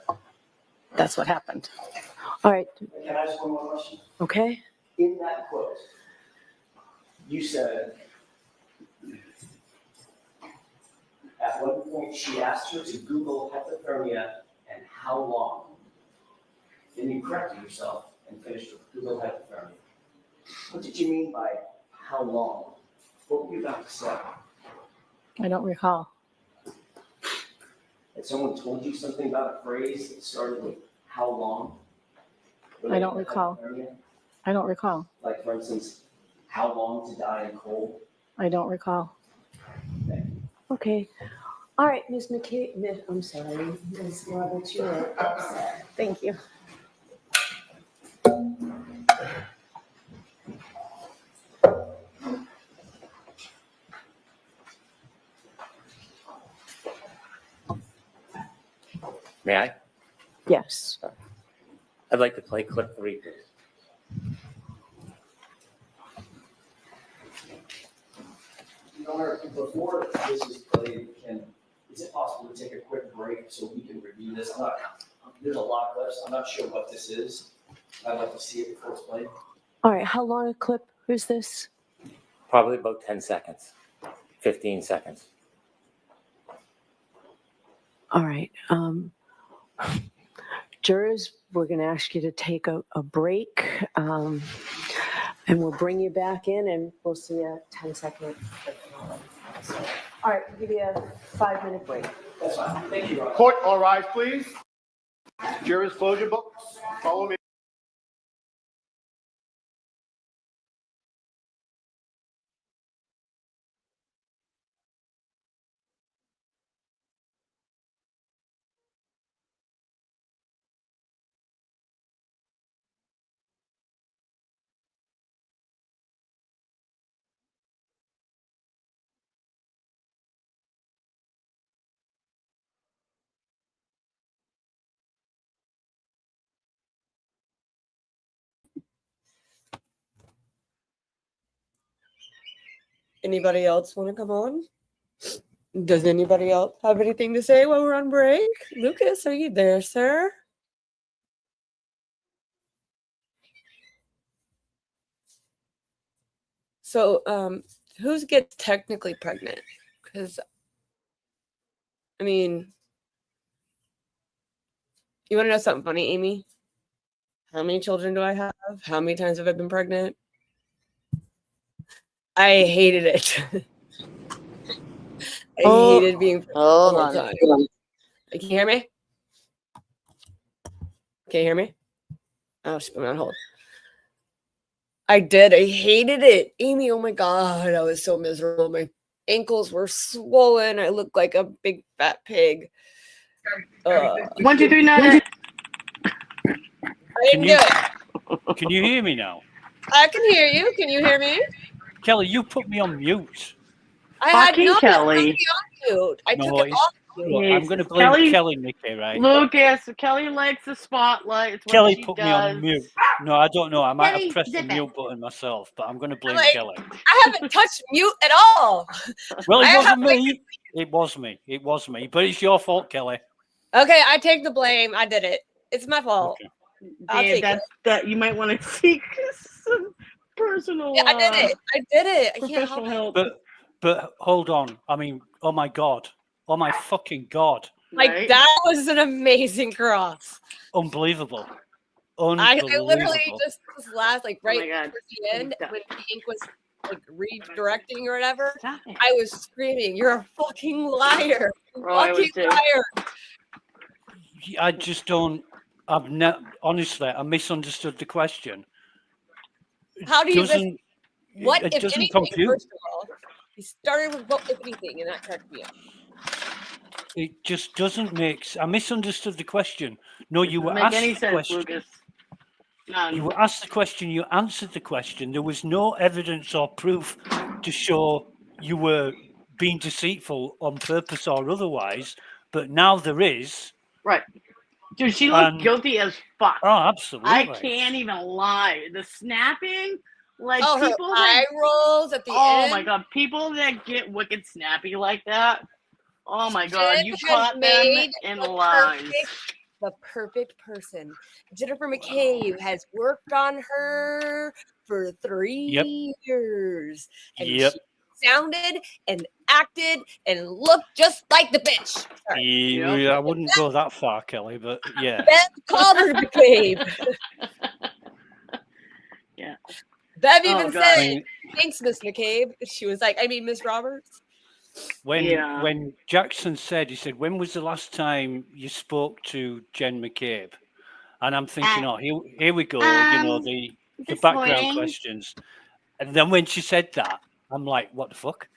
That's what happened. All right, Can I ask one more question? okay. In that quote, you said, at one point, she asked her to Google hypothermia and how long? Then you corrected yourself and finished with Google hypothermia. What did you mean by how long? What were you about to say? I don't recall. Had someone told you something about a phrase that started with how long? I don't recall. Hypothermia? I don't recall. Like, for instance, how long to die in cold? I don't recall. Okay. All right, Ms. McKay, I'm sorry, Ms. Roberts, you're upset. Thank you. May I? Yes. I'd like to play clip 3, please. Your Honor, before this is played, is it possible to take a quick break so we can review this? There's a lot of clips. I'm not sure what this is. I'd like to see it before it's played. All right, how long a clip is this? Probably about 10 seconds, 15 seconds. All right. Jurors, we're going to ask you to take a break, and we'll bring you back in, and we'll see a 10-second. All right, we'll give you a 5-minute break. That's fine. Thank you, Your Honor. Court, all rise, please. Jurors, close your books. Follow me. Anybody else want to come on? Does anybody else have anything to say while we're on break? Lucas, are you there, sir? So, who gets technically pregnant? Because, I mean, you want to know something funny, Amy? How many children do I have? How many times have I been pregnant? I hated it. I hated being pregnant all the time. Can you hear me? Can you hear me? Oh, she put me on hold. I did. I hated it. Amy, oh my God, I was so miserable. My ankles were swollen. I looked like a big fat pig. 1, 2, 3, 9. I didn't do it. Can you hear me now? I can hear you. Can you hear me? Kelly, you put me on mute. I had Fucking no Kelly. on mute. I took No, it off. look, I'm going to blame Kelly, Nikki, right? Lucas, Kelly likes the spotlight. It's what Kelly she put does. me on mute. No, I don't know. I might Kelly, have pressed the zip it. mute button myself, but I'm going to blame Like, Kelly. I haven't touched mute at all. Well, I it have wasn't me. It was me. It was me. But it's your fault, Kelly. Okay, I take the blame. I did it. It's my fault. Okay. I'll Dave, take that's it. that you might want to seek some personal. Yeah, I did it. I did it. I can't help Professional it. help. But hold on. I mean, oh my God. Oh my fucking God. Like, Right? that was an amazing cross. Unbelievable. I Unbelievable. literally just last, like, Oh my right God. towards the end, Stop. when Pink was, like, redirecting or whatever, Stop it. I was screaming, "You're a fucking liar. You Oh, I was fucking too. liar." I just don't. Honestly, I misunderstood the question. How do you miss Doesn't what, it if doesn't anything, compute? first of all? He started with what, if anything, and that cracked me up. It just doesn't make. I misunderstood the question. No, you were Doesn't make asked any the sense, question. Lucas. None. You were asked the question. You answered the question. There was no evidence or proof to show you were being deceitful on purpose or otherwise. But now there is. Right. Dude, she looked And- guilty as fuck. Oh, absolutely. I can't even lie. The snapping, like Oh, her people eye that, rolls at the oh end. my God, people that get wicked snappy like that. Oh my God, Jen you has caught them made in the lies. The perfect person. Jennifer McCabe has worked on her for 3 years. And Yep. she sounded and acted and looked just like the bitch. Sorry. Yeah, I wouldn't go that far, Kelly, but yeah. Bev called her McCabe. Yeah. Bev Oh, even God. said, "Thanks, Miss McCabe." She was like, I mean, Miss Roberts. When Jackson said, he said, when was the last time you spoke to Jen McCabe? And I'm thinking, oh, here we go, the this background morning. questions. And then when she said that, I'm like, what the fuck?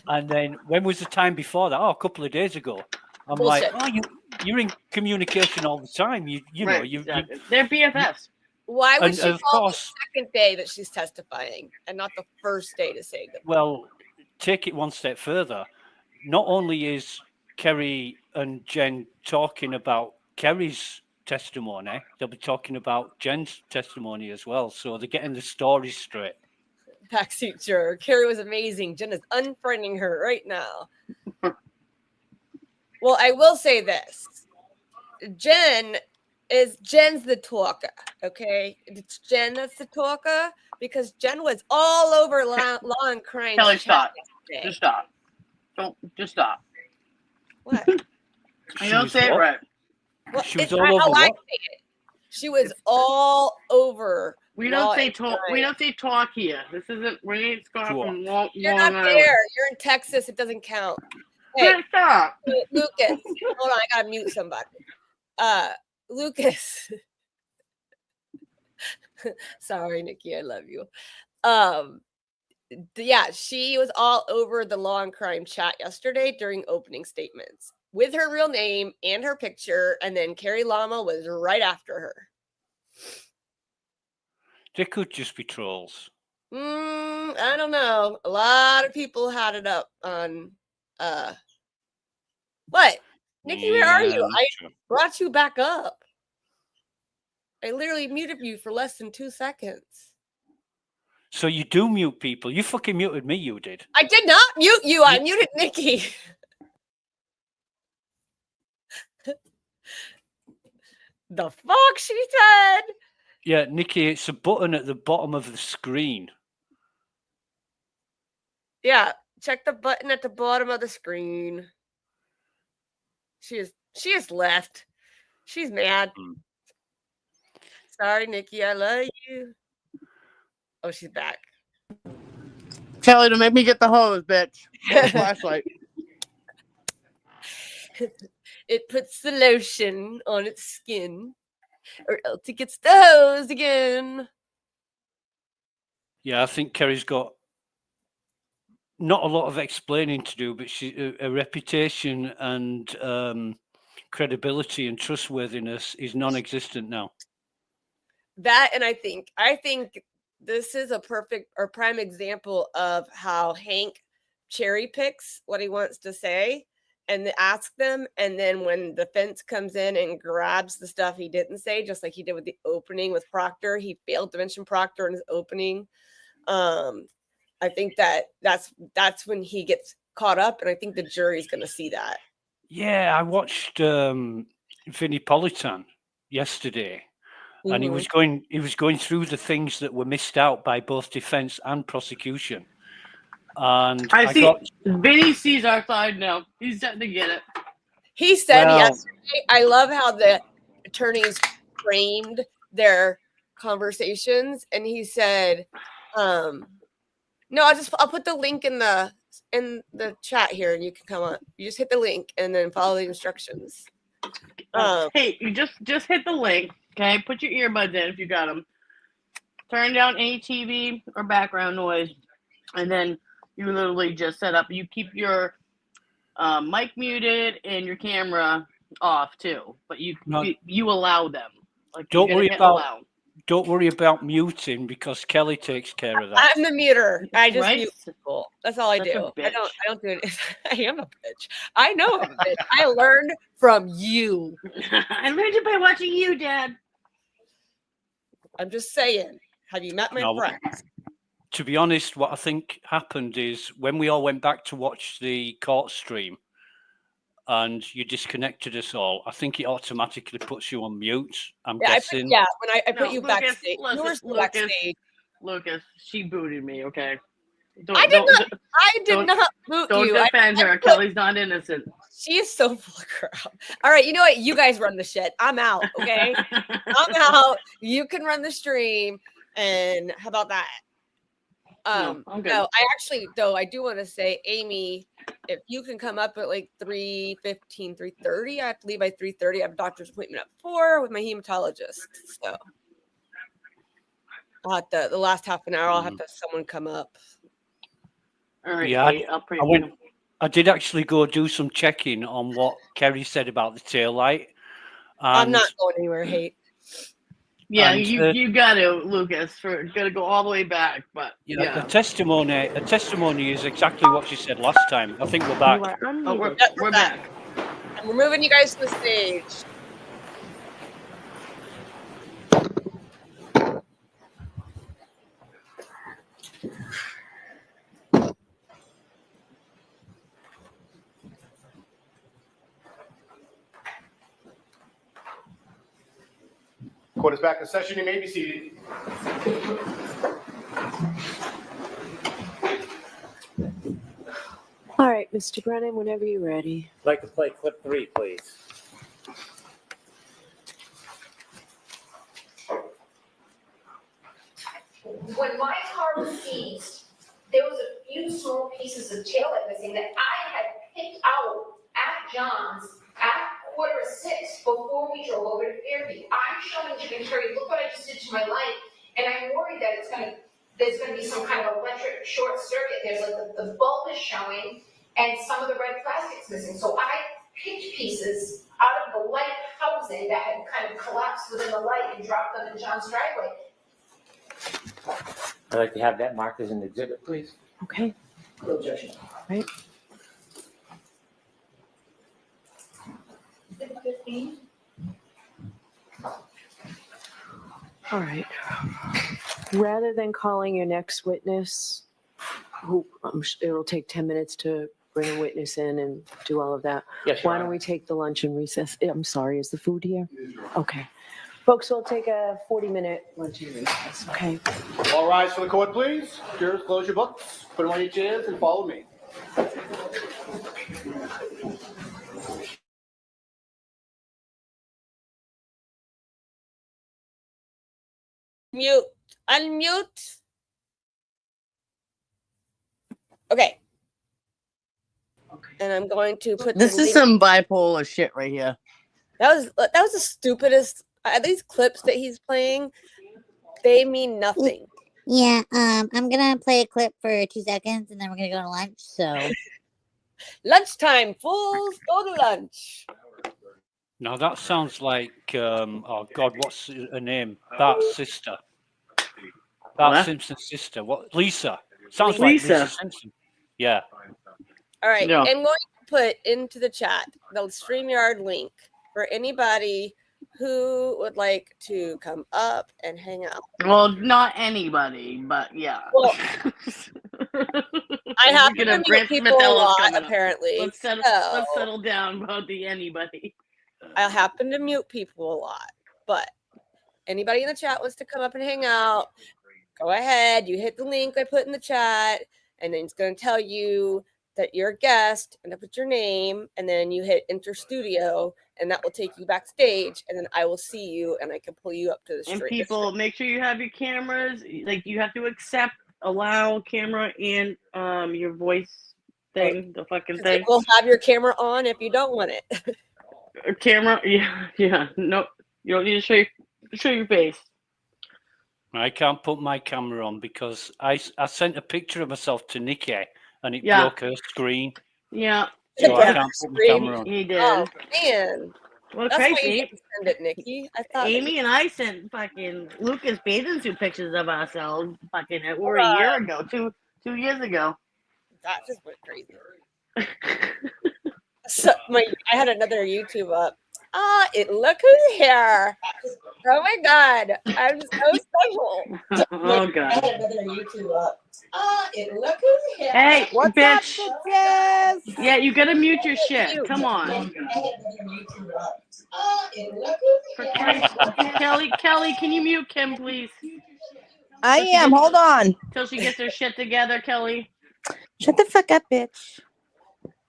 And then when was the time before that? Oh, a couple of days ago. I'm Bullshit. like, oh, you're in communication all the time. You know, Right, exactly. They're BFFs. Why would And she of call course- the second day that she's testifying and not the first day to say that? Well, take it one step further. Not only is Kerry and Jen talking about Kerry's testimony. They'll be talking about Jen's testimony as well. So they're getting the stories straight. Backseat juror. Carrie was amazing. Jen is unfriending her right now. Well, I will say this. Jen's the talker, okay? It's Jen that's the talker because Jen was all over law and crime. Kelly, chat stop. yesterday. Just stop. Just stop. What? You don't say it right. Well, She was it's all not over how I what? say it. She was all over. We law don't say and talk. We crime. don't say talk here. This isn't. We ain't Scott Sure. from Long You're not Island. there. You're in Texas. It doesn't count. Hey, Just stop. Lucas, hold on. I gotta mute somebody. Lucas. Sorry, Nikki. I love you. Yeah, she was all over the law and crime chat yesterday during opening statements with her real name and her picture, and then Carrie Lama was right after her. They could just be trolls. I don't know. A lot of people had it up on what? Nikki, where are you? Yeah, I true. brought you back up. I literally muted you for less than 2 seconds. So you do mute people. You fucking muted me, you did. I did not mute you. I muted Nikki. The fuck she said? Yeah, Nikki, it's a button at the bottom of the screen. Yeah, check the button at the bottom of the screen. She is left. She's mad. Sorry, Nikki. I love you. Oh, she's back. Kelly, don't make me get the hose, bitch. Flashlight. It puts the lotion on its skin, or else it gets the hose again. Yeah, I think Kerry's got not a lot of explaining to do, but a reputation and credibility and trustworthiness is non-existent now. That, and I think this is a perfect or prime example of how Hank cherry picks what he wants to say and ask them, and then when the fence comes in and grabs the stuff he didn't say, just like he did with the opening with Proctor, he failed to mention Proctor in his opening. I think that's when he gets caught up, and I think the jury's going to see that. Yeah, I watched Vinnie Politan yesterday, and he was going through the things that were missed out by both defense and prosecution. And I see. Vinny sees our side now. He's starting to get it. He said yesterday, I love how the attorneys framed their conversations, and he said, no, I'll put the link in the chat here, and you can come on. You just hit the link and then follow the instructions. Hey, you just hit the link. Okay, put your earbuds in if you got them. Turn down any TV or background noise, and then you literally just set up. You keep your mic muted and your camera off too, but you allow them. Like, don't worry about muting because Kelly takes care of that. I'm the muter. I just Right? mute people. That's all I Such a do. I bitch. don't do it. I am a bitch. I know I'm a bitch. I learned from you. I learned it by watching you, Dad. I'm just saying. Have you met my No. friends? To be honest, what I think happened is when we all went back to watch the court stream and you disconnected us all, I think it automatically puts you on mute. I'm guessing. When I put No, you Lucas, backstage. listen, You were still Lucas. backstage. Lucas, she booted me, okay? I did not boot Don't you. defend her. Kelly's not innocent. She is so full of crap. All right, you know what? You guys run the shit. I'm out, okay? I'm out. You can run the stream. And how about that? I'm good. No, I do want to say, Amy, if you can come up at like 3:15, 3:30, I have to leave by 3:30. I have a doctor's appointment at 4 with my hematologist. So I'll have to, the last half an hour, I'll have to have someone come up. All right, Yeah, Kate, I'll pray I for went. you. I did actually go do some checking on what Kerry said about the tail light. I'm not going anywhere, Hate. Yeah, and, you got to, Lucas. Got to go all the way back, but The testimony is exactly what she said last time. I think we're back. we're back. We're moving you guys to the stage. Court is back in session. You may be seated. All right, Mr. Brennan, whenever you're ready. I'd like to play clip 3, please. When my car was seized, there was a few small pieces of taillight missing that I had picked out at John's at 5:45 before we drove over to Fairview. I'm showing Jim and Terry, look what I just did to my light, and I'm worried that there's gonna be some kind of electric short circuit. There's like the bulb is showing, and some of the red plastic's missing. So I picked pieces out of the light housing that had kind of collapsed within the light and dropped them in John's driveway. I'd like to have that marked as an exhibit, please. Okay. No objection. Right. All right. Rather than calling your next witness, who it'll take 10 minutes to bring a witness in and do all of that. Yes, Your Why don't Honor. we take the lunch and recess? I'm sorry, is the food here? Okay. Folks, we'll take a 40-minute lunch and recess, okay? All rise for the court, please. Jurors, close your books, put them on your chairs, and follow me. Mute. Unmute. Okay. And I'm going to put This the is link- some bipolar shit right here. That was the stupidest. These clips that he's playing, they mean nothing. Yeah, I'm gonna play a clip for 2 seconds and then we're gonna go to lunch. So Lunchtime, fools, go to lunch. Now that sounds like, oh God, what's her name? Bart's sister. Bart What? Simpson's sister. What? Lisa. Sounds like Lisa. Lisa Simpson. Yeah. All right, Yeah. I'm going to put into the chat the StreamYard link for anybody who would like to come up and hang out. Well, not anybody, but yeah. Well, I have We're to gonna mute Grant people a Smithello's lot, coming up. apparently. Let's settle, so let's settle down about the anybody. I happen to mute people a lot, but anybody in the chat wants to come up and hang out, go ahead. You hit the link I put in the chat, and then it's going to tell you that you're a guest, and then put your name, and then you hit enter studio, and that will take you backstage, and then I will see you, and I can pull you up to the And stream. people, make sure you have your cameras. Like you have to accept, allow camera and your voice thing, the fucking thing. It will have your camera on if you don't want it. Camera, yeah. No, you don't need to show your face. I can't put my camera on because I sent a picture of myself to Nikki and it Yeah. broke her screen. Yeah. So I Yeah. can't put my Screen. camera on. He did. Oh man, Well, that's why you crazy. didn't send it, Nikki. I thought Amy and I sent fucking Lucas bathing suit pictures of ourselves fucking or a year ago, two years ago. that just went crazy. So I had another YouTube up. Look who's here. Oh my god, I'm so special. Oh god. I had another YouTube up. Look who's here. Hey, What's bitch. up, bitches? Yeah, you gotta mute your shit. Come on. Kelly, can you mute Kim, please? I am. Hold on. Till she gets her shit together, Kelly. Shut the fuck up, bitch.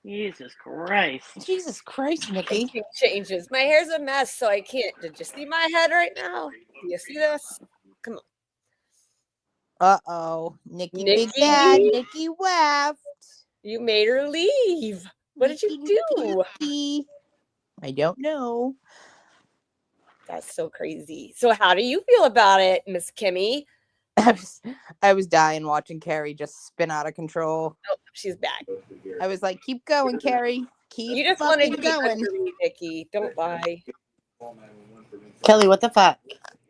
Jesus Christ. Jesus Christ, Nikki. It changes. My hair's a mess, so I can't. Did you see my head right now? Do you see this? Come on. Uh-oh. Nikki, big bad. Nikki left. You made her leave. What did you do? Nikki. I don't know. That's so crazy. So how do you feel about it, Miss Kimmy? I was dying watching Carrie just spin out of control. Oh, she's back. I was like, keep going, Carrie. Keep You just wanted fucking to be going. under me, Nikki. Don't lie. Kelly, what the fuck?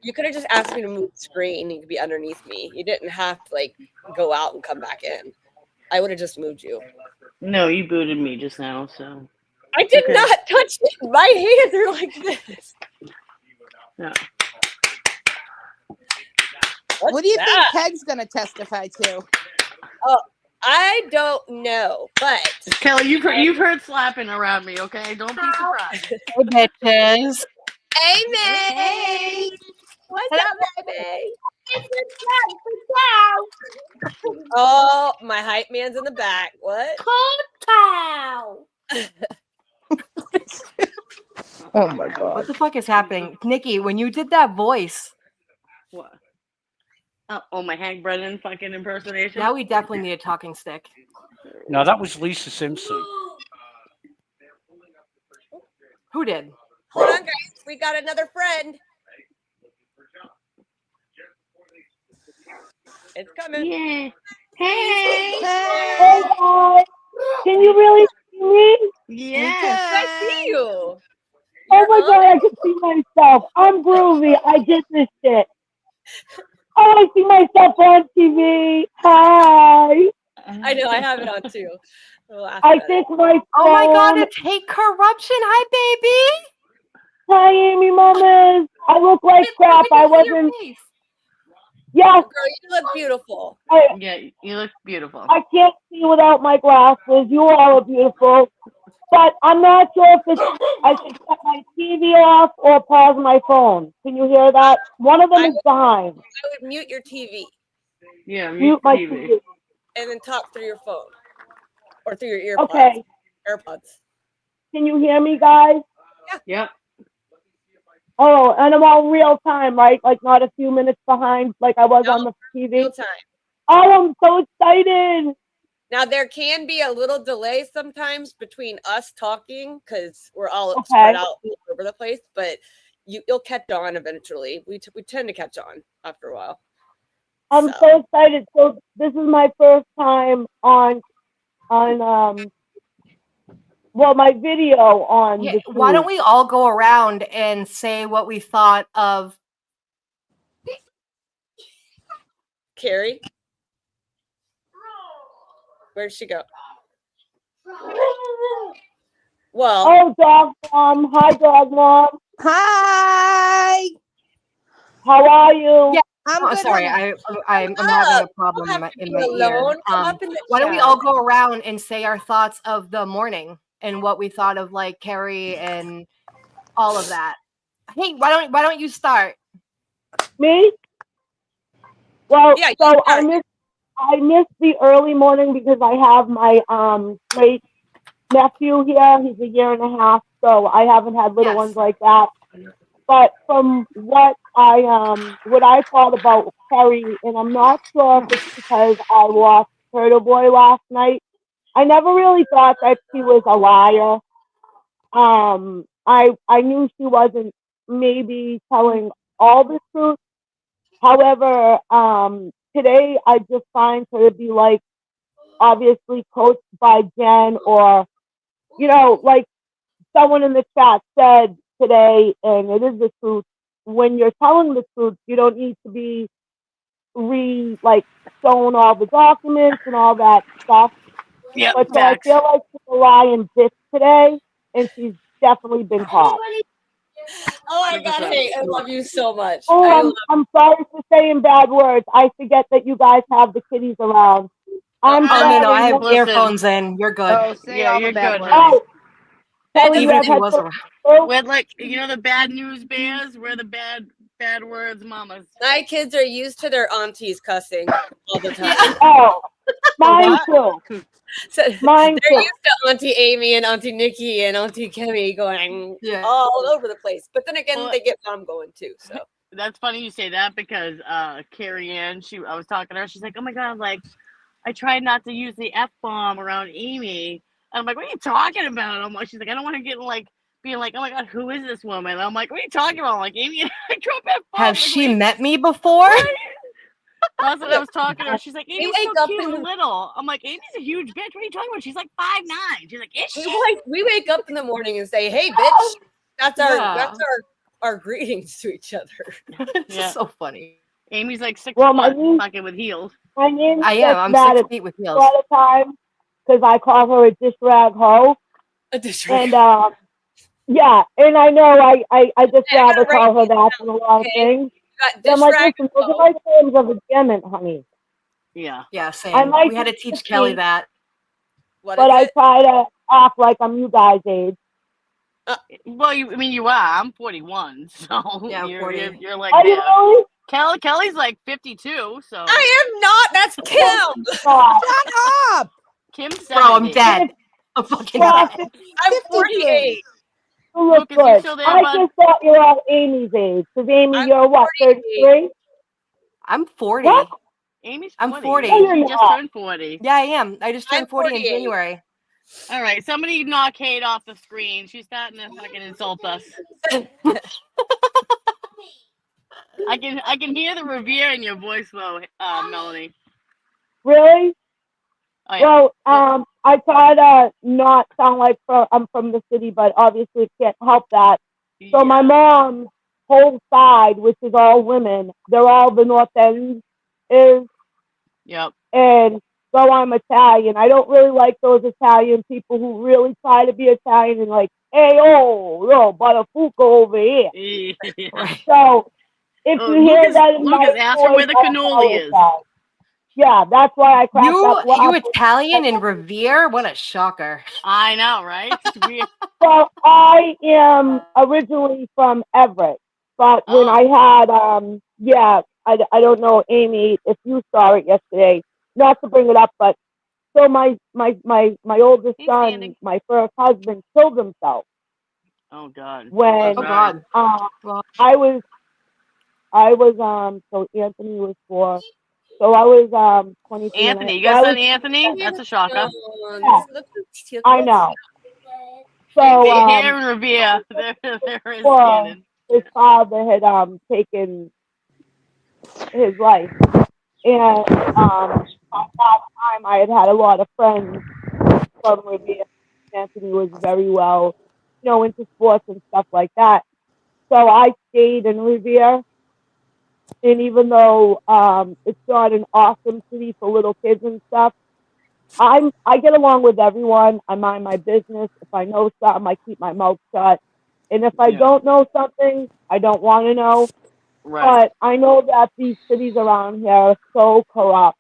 You could have just asked me to move the screen. You could be underneath me. You didn't have to go out and come back in. I would have just moved you. No, you booted me just now, so. I did Okay. not touch it. My hands are like this. Yeah. What do you that? think Peg's gonna testify to? Oh, I don't know, but Kelly, you've heard slapping around me, okay? Don't be surprised. Hey, bitches. Amy. Hey. What's up, baby? Oh, my hype man's in the back. What? Cow. Oh my god. What the fuck is happening? Nikki, when you did that voice, What? Oh, my Hank Brennan fucking impersonation. now we definitely need a talking stick. No, that was Lisa Simpson. Who did? Hold on, guys. We got another friend. It's coming. Yeah. Hey. Hey, guys. Can you really see me? Yes. I see you. Oh my god, I can see myself. I'm groovy. I get this shit. Oh, I see myself on TV. Hi. I know. I have it on too. We'll laugh I at it. think my Oh my god, phone. it's hate corruption. Hi, baby. Hi, Amy Mamas. I look like crap. I wasn't. Yes, Girl, you look beautiful. Yeah, you look beautiful. I can't see without my glasses. You all are beautiful. But I'm not sure if it's, I should cut my TV off or pause my phone. Can you hear that? One of them is behind. I would mute your TV Yeah, Mute my TV. and then talk through your phone or through your earpods. Okay. AirPods. Can you hear me, guys? Yep. Oh, and I'm all real time, right? Like not a few minutes behind like I was on the TV. Real time. Oh, I'm so excited. Now there can be a little delay sometimes between us talking because we're all Okay. spread out all over the place, but you'll catch on eventually. We tend to catch on after a while. I'm so excited. So this is my first time on well, my video on Yeah, the why don't tube. we all go around and say what we thought of Carrie, where'd she go? Well, Oh, dog mom. Hi, dog mom. Hi. How are you? Yeah, I'm oh, good, sorry, honey. I'm having a problem in my be ear. alone. Come up in the Why don't we chat. all go around and say our thoughts of the morning and what we thought of like Carrie and all of that? Hey, why don't you start? Me? Well, Yeah, you so start. I missed the early morning because I have my great nephew here. He's a year and a half, so I haven't had little ones like that. But from what I thought about Kerry, and I'm not sure if it's because I watched Turtle Boy last night. I never really thought that she was a liar. I knew she wasn't maybe telling all the truth. However, today I just find her to be like obviously coached by Jen, or like someone in the chat said today, and it is the truth. When you're telling the truth, you don't need to be showing all the documents and all that stuff. Yep, But so I facts. feel like she's a lying bitch today, and she's definitely been caught. Oh my god, hey, I love you so much. I Oh, love I'm sorry for saying bad words. I forget that you guys have the kiddies around. I'm Oh sorry. no, I have Listen. earphones in. You're good. Oh, say Yeah, all you're the bad good, words. honey. Oh, Kelly, you Even have if he was headphones around. too? We're like, the bad news bears. We're the bad words mamas. my kids are used to their aunties cussing all the time. Oh, mine too. So Mine they're too. used to Auntie Amy and Auntie Nikki and Auntie Kemi going all over the place. But then again, Well, they get mom going too. So That's funny you say that because Carrie Ann, I was talking to her. She's like, "Oh my god, like I tried not to use the F-bomb around Amy." And I'm like, "What are you talking about?" I'm like, she's like, "I don't want to get being like, oh my god, who is this woman?" And I'm like, "What are you talking about?" I'm like, Amy and I drove F-bombs. Have she met me before? That's what I was talking to her. She's like, We "Amy's wake so up cute in and the- little." I'm like, "Amy's a huge bitch. What are you talking about?" She's like 5'9". She's like, "Is she?" we wake up in the morning and say, "Hey, bitch." That's our Yeah. that's our greetings to each other. It's Yeah. so funny. Amy's like 6'1", Well, my niece- fucking with heels. My name I am. gets I'm mad 6 at feet with me heels. all the time because I call her a dish rag hoe. And yeah, and I know I just rather call her that than a lot of things. But I'm like, listen, those are my terms of endearment, honey. Yeah. Yeah, I same. might We had to be teach Kelly 50, that. but I try to act like I'm you guys' age. Well, I mean, you are. I'm 41, so Yeah, I'm you're 40. you're like Are you there. really? Kelly's like 52, so I am not. That's Kim. God. Shut up! Kim's 70. Bro, I'm dead. I'm fucking Well, dead. I'm 48. you look Lucas, you good. still there, I bud? just thought you were all Amy's age. Because Amy, I'm you're what, 33? I'm 40. What? Amy's 40. I'm 40. No, you're She just not. turned 40. Yeah, I am. I just I'm turned 40 in 48. January. All right, somebody knock Kate off the screen. She's starting to fucking insult us. I can hear the Revere in your voice though, Melanie. Really? Oh, yeah. Well, I try to not sound like I'm from the city, but obviously can't help that. So my mom's whole side, which is all women, they're all the North End is. Yep. And so I'm Italian. I don't really like those Italian people who really try to be Italian and like, hey, oh, Buttafuoco over here. Yeah. So if Oh, you hear Lucas, that in my Lucas, ask her voice, where the that's how cannoli it is. sounds. Yeah, that's why I cracked up. You Italian in Revere? What a shocker. I know, right? It's weird. Well, I am originally from Everett, but when I had, I don't know, Amy, if you saw it yesterday, not to bring it up, but so my oldest son, my first husband, killed himself Oh God. when Oh, God. I was so Anthony was 4, so I was 22. Anthony, you so got I son was, Anthony? That's a shocker. yeah, I know. So Here in Revere, there is well, Shannon. his father had taken his life, and at that time I had a lot of friends from Revere. Anthony was very well, into sports and stuff like that. So I stayed in Revere, and even though it's not an awesome city for little kids and stuff, I get along with everyone. I mind my business. If I know something, I keep my mouth shut. And if I don't know something, I don't want to know. Right. But I know that these cities around here are so corrupt.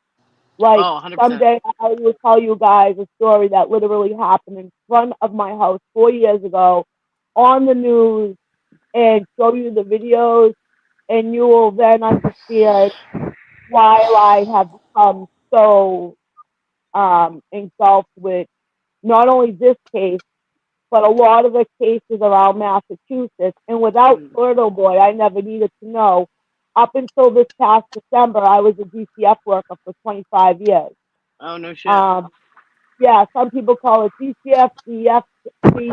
Like, 100%. someday I will tell you guys a story that literally happened in front of my house 4 years ago on the news and show you the videos, and you will then understand why I have become so engulfed with not only this case, but a lot of the cases around Massachusetts. And without Flirto Boy, I never needed to know. Up until this past December, I was a DCF worker for 25 years. Oh, no shit. Yeah, some people call it DCF, DFC,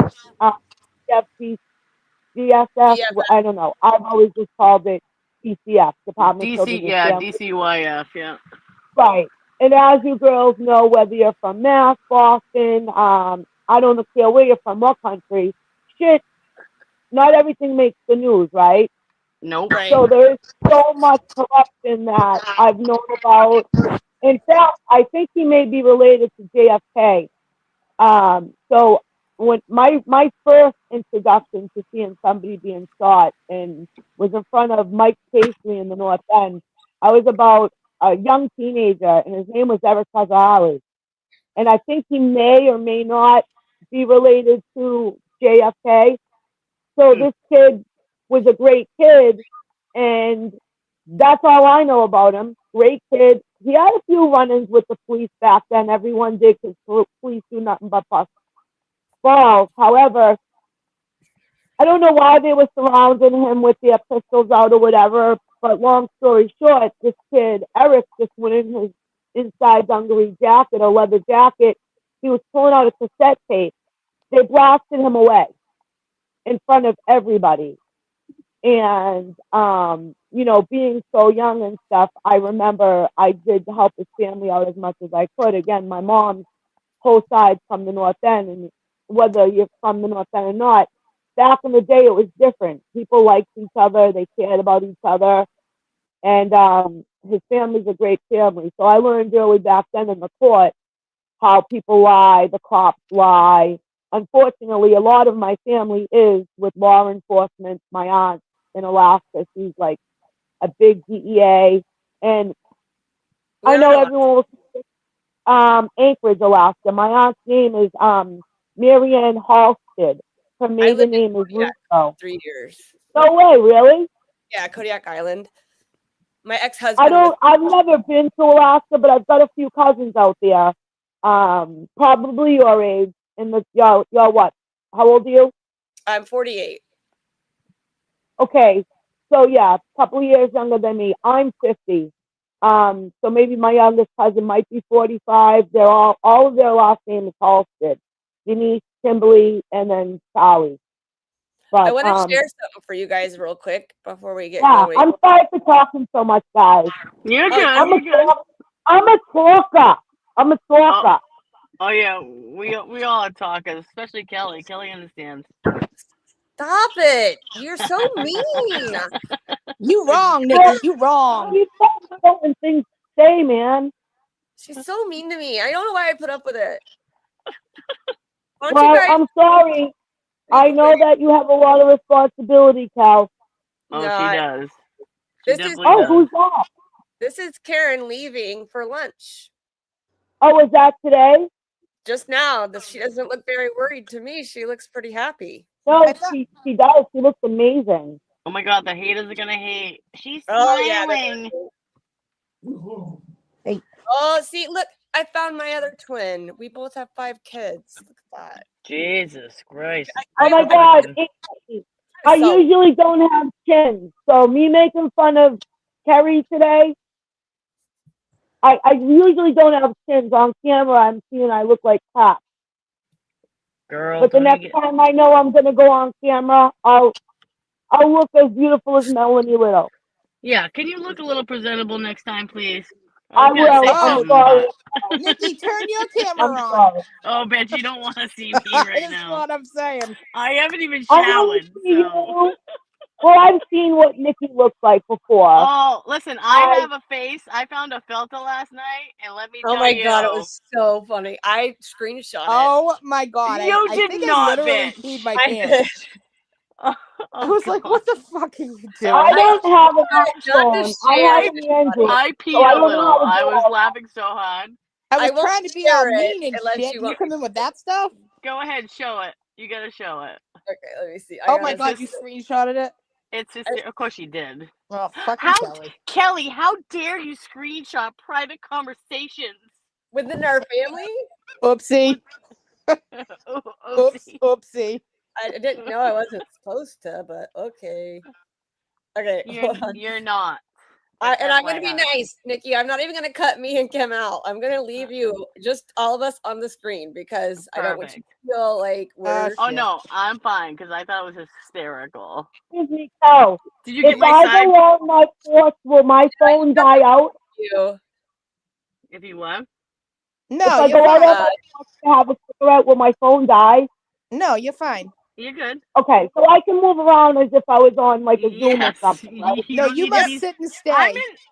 DSF, I don't know. I've always just called it DCF, Department of Children and Families. DCYF, yeah. Right. And as you girls know, whether you're from Mass, Boston, I don't care where you're from, what country, shit, not everything makes the news, right? Nope. So there is so much corruption that I've known about. In fact, I think he may be related to JFK. So when my first introduction to seeing somebody being shot and was in front of Mike Casey in the North End, I was about a young teenager, and his name was Eric Kazali. And I think he may or may not be related to JFK. So this kid was a great kid, and that's all I know about him. Great kid. He had a few run-ins with the police back then. Everyone did, because police do nothing but bust balls. However, I don't know why they were surrounding him with their pistols out or whatever, but long story short, this kid, Eric, just went in his inside dungaree jacket, a leather jacket. He was pulling out a cassette tape. They blasted him away in front of everybody. And, being so young and stuff, I remember I did help his family out as much as I could. Again, my mom's whole side's from the North End, and whether you're from the North End or not, back in the day, it was different. People liked each other. They cared about each other. And his family's a great family. So I learned early back then in the court how people lie, the cops lie. unfortunately, a lot of my family is with law enforcement. My aunt in Alaska, she's like a big DEA, and I know everyone will Anchorage, Alaska. My aunt's name is Marianne Halstead. Her maiden name is Russo. 3 years. No way, really? Yeah, Kodiak Island. My ex-husband. I've never been to Alaska, but I've got a few cousins out there. Probably your age. And y'all what? How old are you? I'm 48. Okay. So yeah, a couple of years younger than me. I'm 50. So maybe my youngest cousin might be 45. They're all of their last name is Halstead. Denise, Kimberly, and then Sally. But I want to share something for you guys real quick before we get yeah, going. I'm sorry for talking so much, guys. You're good. I'm You're good. I'm a talker. I'm a talker. Oh yeah, we all are talkers, especially Kelly. Kelly understands. Stop it! You're so mean. You wrong, Nikki. You wrong. You said certain things to say, man. She's so mean to me. I don't know why I put up with it. Why don't Well, you guys? I'm sorry. I know that you have a lot of responsibility, Cal. Oh, No, she does. This is Who's that? This is Karen leaving for lunch. Oh, is that today? Just now. She doesn't look very worried to me. She looks pretty happy. No, she does. She looks amazing. Oh my God, the haters are gonna hate. She's Oh, yeah, smiling. Hey. Oh, see, look, I found my other twin. We both have 5 kids. Look at that. Jesus Christ. Oh my God. I usually don't have chins. So me making fun of Kerry today, I usually don't have chins on camera. I'm seeing I look like crap. Girl, But the next time I know I'm gonna go on camera, I'll look as beautiful as Melanie Little. Yeah, can you look a little presentable next time, please? I was gonna will. say I'm something, sorry. but- Nikki, turn your camera I'm on. sorry. Oh, bitch, you don't want to see me right That's now. what I'm saying. I haven't even I wanna showered, see so. you. Well, I've seen what Nikki looks like before. Oh, listen, I have a face. I found a filter last night, and let me Oh tell my you. God, it was so funny. I screenshot it. Oh my God. You I did think not, I literally bitch. peed my I pants. did. I was like, what the fuck are you doing? I don't have an Not to iPhone. I share have it, an Android. I So peed I a don't know little. how to I do was all laughing so hard. I I was won't trying to be all share it mean and unless shit. you You want come in with that stuff? Go ahead, show it. You gotta show it. Okay, let me see. Oh my It's God, just- you screenshotted it? It's just, of course you did. Oh, fucking How, Kelly. Kelly, how dare you screenshot private conversations? Within our family? Oopsie. Oopsie. Oopsie. I didn't know I wasn't supposed to, but okay. Okay, hold on. You're not. And I'm gonna be FYI. nice, Nikki. I'm not even gonna cut me and Kim out. I'm gonna leave you, just all of us on the screen, because I don't want you to feel like we're. Oh no, I'm fine because I thought it was hysterical. Excuse me, Cal. Did you get If my I side? go on my porch, will my phone die out? You. If you what? No, If I you're go out on fine. my porch to have a cigarette, will my phone die? No, you're fine. You're good. Okay, so I can move around as if I was on like a Zoom or Yes. something, right? No, you must sit and stay.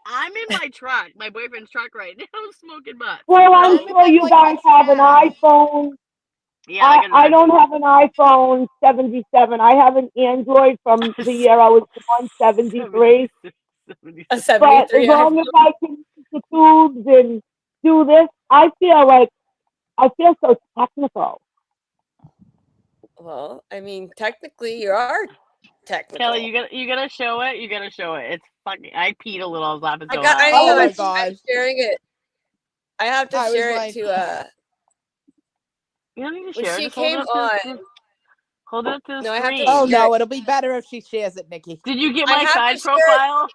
I'm in my truck, my boyfriend's truck right now, smoking butts. Well, I'm So- sure you guys have an iPhone. Yeah, I got an I don't have an iPhone 77. I have an Android from the year I was born, 73. A But 73. as long as I can use the tubes and do this, I feel so technical. Well, I mean, technically, you are technical. Kelly, you gotta show it. You gotta show it. It's fucking. I peed a little. I was laughing so I hard. know. Oh my I'm God. sharing it. I have to I was share it like- to You don't need to when share. she Just hold came it up to the on. hold it up to the No, I have to screen. Oh share no, it. it'll be better if she shares it, Nikki. Did you get I my have side to share it. profile?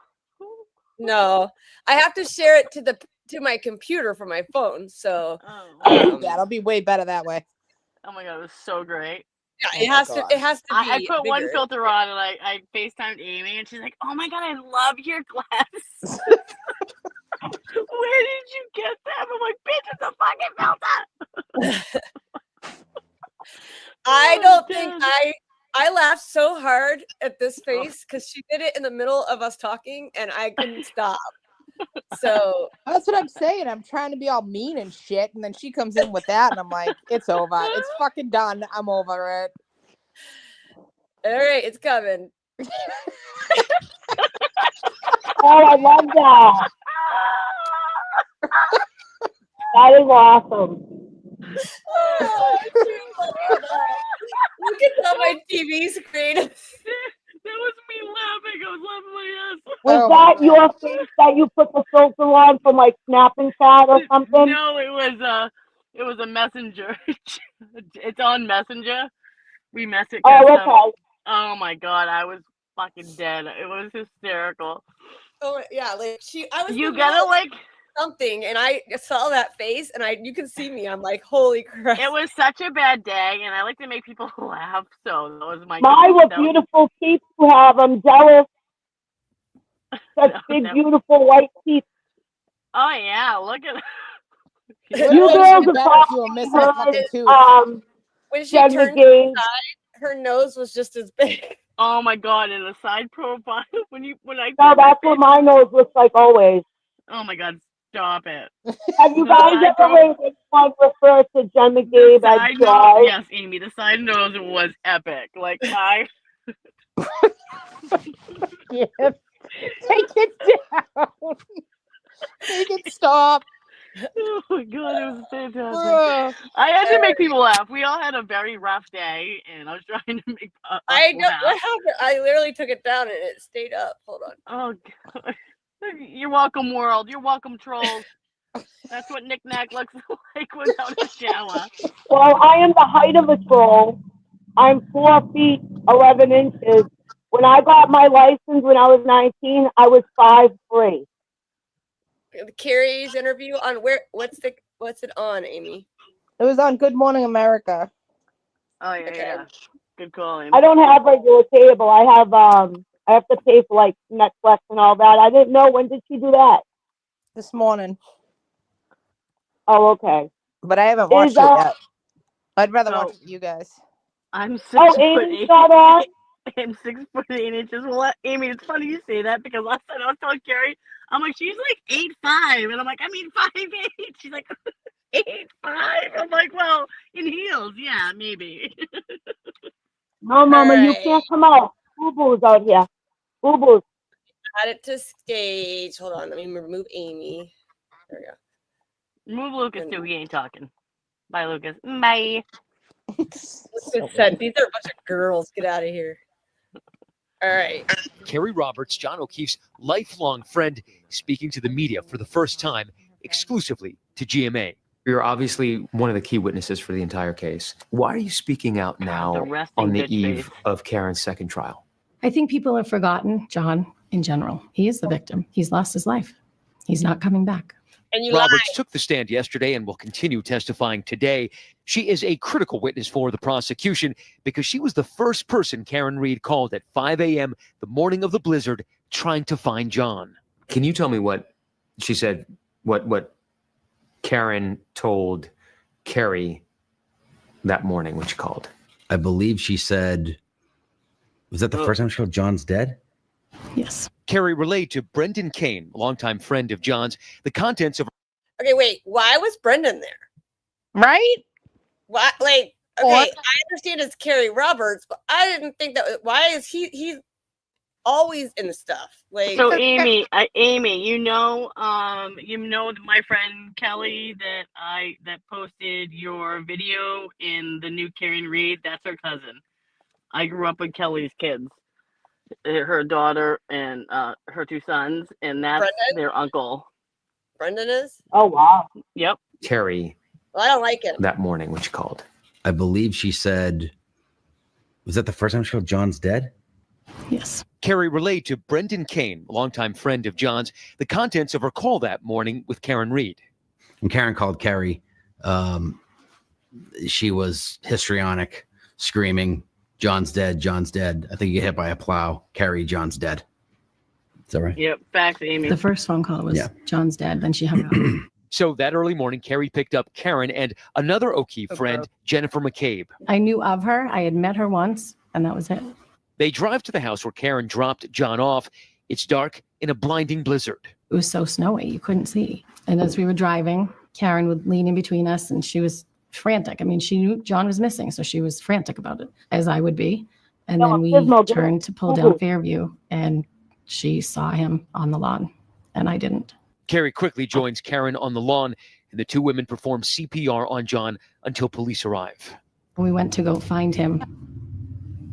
No, I have to share it to my computer from my phone. So Oh. Yeah, it'll be way better that way. Oh my god, it was so great. yeah, Oh it my has God. to. It has to be. I put one bigger. filter on and I FaceTimed Amy and she's like, "Oh my god, I love your glasses." Where did you get them? I'm like, "Bitch, it's a fucking filter." I Oh, don't think God. I laughed so hard at this face because she did it in the middle of us talking and I couldn't stop. So that's what I'm saying. I'm trying to be all mean and shit, and then she comes in with that, and I'm like, it's over. It's fucking done. I'm over it. All right, it's coming. Oh, I love that. That is awesome. Oh, look at on my TV screen. That was me laughing. I was laughing my ass. Was that your face that you put the filter on from like Snapping Chat or something? No, it was a messenger. It's on Messenger. We message. Oh, okay. Oh my god, I was fucking dead. It was hysterical. Oh yeah, like I was. You gotta like something, and I saw that face, and you can see me. I'm like, holy crap! It was such a bad day, and I like to make people laugh. So that was my. My, what beautiful teeth you have. I'm jealous. Such big, beautiful white teeth. Oh yeah, look at. You girls are probably when she Jenny turned Gaines. inside, her nose was just as big. Oh my god! In the side profile, when I. No, that's what my nose looks like always. Oh my god! Stop it. Have you The guys side ever heard anyone refer to Jen McGabe as side dry? nose, yes, Amy. The side nose was epic. Like I. Yes. Take it down. Make it stop. Oh my god, it was fantastic. Ugh. I had to make people laugh. We all had a very rough day, and I was trying to make. I know laugh. what happened. I literally took it down, and it stayed up. Hold on. Oh god. You're welcome, world. You're welcome, trolls. That's what Knick Knack looks like without a shower. Well, I am the height of a troll. I'm 4 feet 11 inches. When I got my license when I was 19, I was 5'3". Carrie's interview on what's it on, Amy? It was on Good Morning America. Oh yeah, yeah. Good call, Amy. I don't have regular cable. I have to pay for like Netflix and all that. I didn't know. When did she do that? This morning. Oh, okay. But I haven't watched Is, it yet. I'd rather watch it with you guys. I'm 6 Oh, foot Amy 8. saw that? I'm 6 foot 8 inches. Well, Amy, it's funny you say that because last time I was telling Carrie, I'm like, she's like 8'5", and I'm like, I mean 5'8". She's like 8'5". I'm like, well, in heels, yeah, maybe. No, Mama, you Alright. can't come out. Boo-boo's out here. Boo-boo's. Add it to stage. Hold on, let me remove Amy. There we go. Move Lucas too. He ain't talking. Bye, Lucas. Bye. Lucas said, these are a bunch of girls. Get out of here. All right. Carrie Roberts, John O'Keefe's lifelong friend, speaking to the media for the first time, exclusively to GMA. You're obviously one of the key witnesses for the entire case. Why are you speaking out now on the eve of Karen's second trial? I think people have forgotten John in general. He is the victim. He's lost his life. He's not coming back. And you Roberts took the stand yesterday and will continue testifying today. She is a critical witness for the prosecution because she was the first person Karen Read called at 5 a.m. the morning of the blizzard trying to find John. Can you tell me what she said, what Karen told Carrie that morning when she called? I believe she said, was that the first time she called John's dead? Yes. Carrie relayed to Brendan Kane, longtime friend of John's, the contents of. Okay, wait. Why was Brendan there? Right? Why? Like, okay, What? I understand it's Carrie Roberts, but I didn't think that. Why is he's always in the stuff? Like, So Amy, you know my friend Kelly that posted your video in the new Karen Read. That's her cousin. I grew up with Kelly's kids, her daughter and her 2 sons, and that's Brendan? their uncle. Brendan is? Oh, wow. Yep. Carrie Well, I don't like him. that morning when she called. I believe she said, was that the first time she called John's dead? Yes. Carrie relayed to Brendan Kane, longtime friend of John's, the contents of her call that morning with Karen Read. When Karen called Carrie, she was histrionic, screaming, John's dead, John's dead. I think you get hit by a plow. Carrie, John's dead. Is that right? Yep. Facts, Amy. The first phone call was John's dead. Then she hung up. So that early morning, Carrie picked up Karen and another O'Keefe friend, Jennifer McCabe. I knew of her. I had met her once, and that was it. They drive to the house where Karen dropped John off. It's dark in a blinding blizzard. It was so snowy, you couldn't see. And as we were driving, Karen would lean in between us and she was frantic. I mean, she knew John was missing, so she was frantic about it, as I would be. And then we turned to pull down Fairview and she saw him on the lawn and I didn't. Carrie quickly joins Karen on the lawn, and the two women perform CPR on John until police arrive. We went to go find him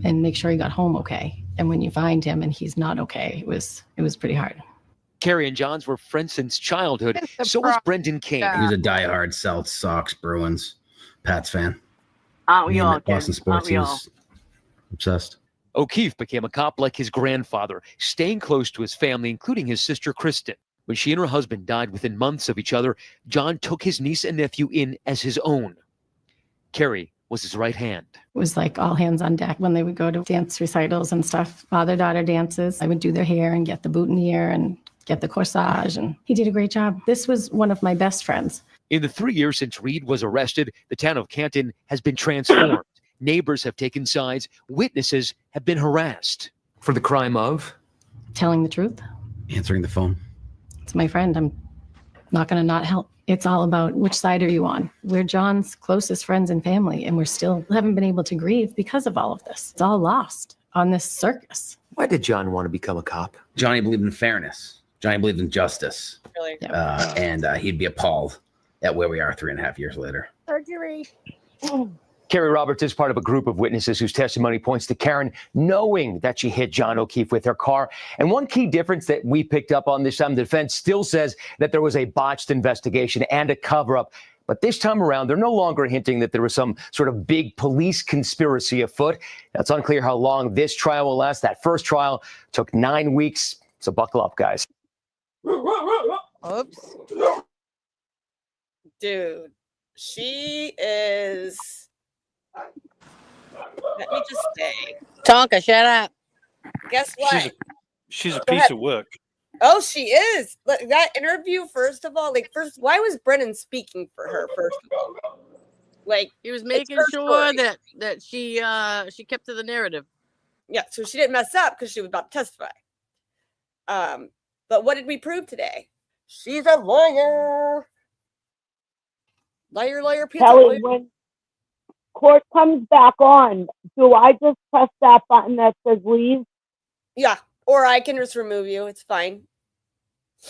and make sure he got home okay. And when you find him and he's not okay, it was pretty hard. Carrie and Johns were friends since childhood. So was Brendan King. He was a diehard Celtics, Sox, Bruins, Pats fan. Aren't we He all, met Boston Ken? Aren't sports. we He all? was obsessed. O'Keefe became a cop like his grandfather, staying close to his family, including his sister Kristen. When she and her husband died within months of each other, John took his niece and nephew in as his own. Carrie was his right hand. It was like all hands on deck when they would go to dance recitals and stuff, father-daughter dances. I would do their hair and get the boutonniere and get the corsage, and he did a great job. This was one of my best friends. In the 3 years since Reed was arrested, the town of Canton has been transformed. Neighbors have taken sides. Witnesses have been harassed. For the crime of? Telling the truth. Answering the phone. It's my friend. I'm not going to not help. It's all about which side are you on? We're John's closest friends and family, and we're still haven't been able to grieve because of all of this. It's all lost on this circus. Why did John want to become a cop? Johnny believed in fairness. Johnny believed in justice. Really? And he'd be appalled at where we are 3.5 years later. Surgery. Carrie Roberts is part of a group of witnesses whose testimony points to Karen knowing that she hit John O'Keefe with her car. And one key difference that we picked up on this time, the defense still says that there was a botched investigation and a cover-up. But this time around, they're no longer hinting that there was some sort of big police conspiracy afoot. Now, it's unclear how long this trial will last. That first trial took 9 weeks. So buckle up, guys. Oops. Dude, she is. Let me just stay. Tonka, shut up. Guess what? She's a Go piece ahead. of work. Oh, she is. Look, that interview, first of all, why was Brennan speaking for her, first of all? Like, He was it's making her sure story. that she kept to the narrative. Yeah, so she didn't mess up because she was about to testify. But what did we prove today? She's a lawyer. Lawyer, pizza Kelly, lawyer. when court comes back on, do I just press that button that says leave? Yeah, or I can just remove you. It's fine.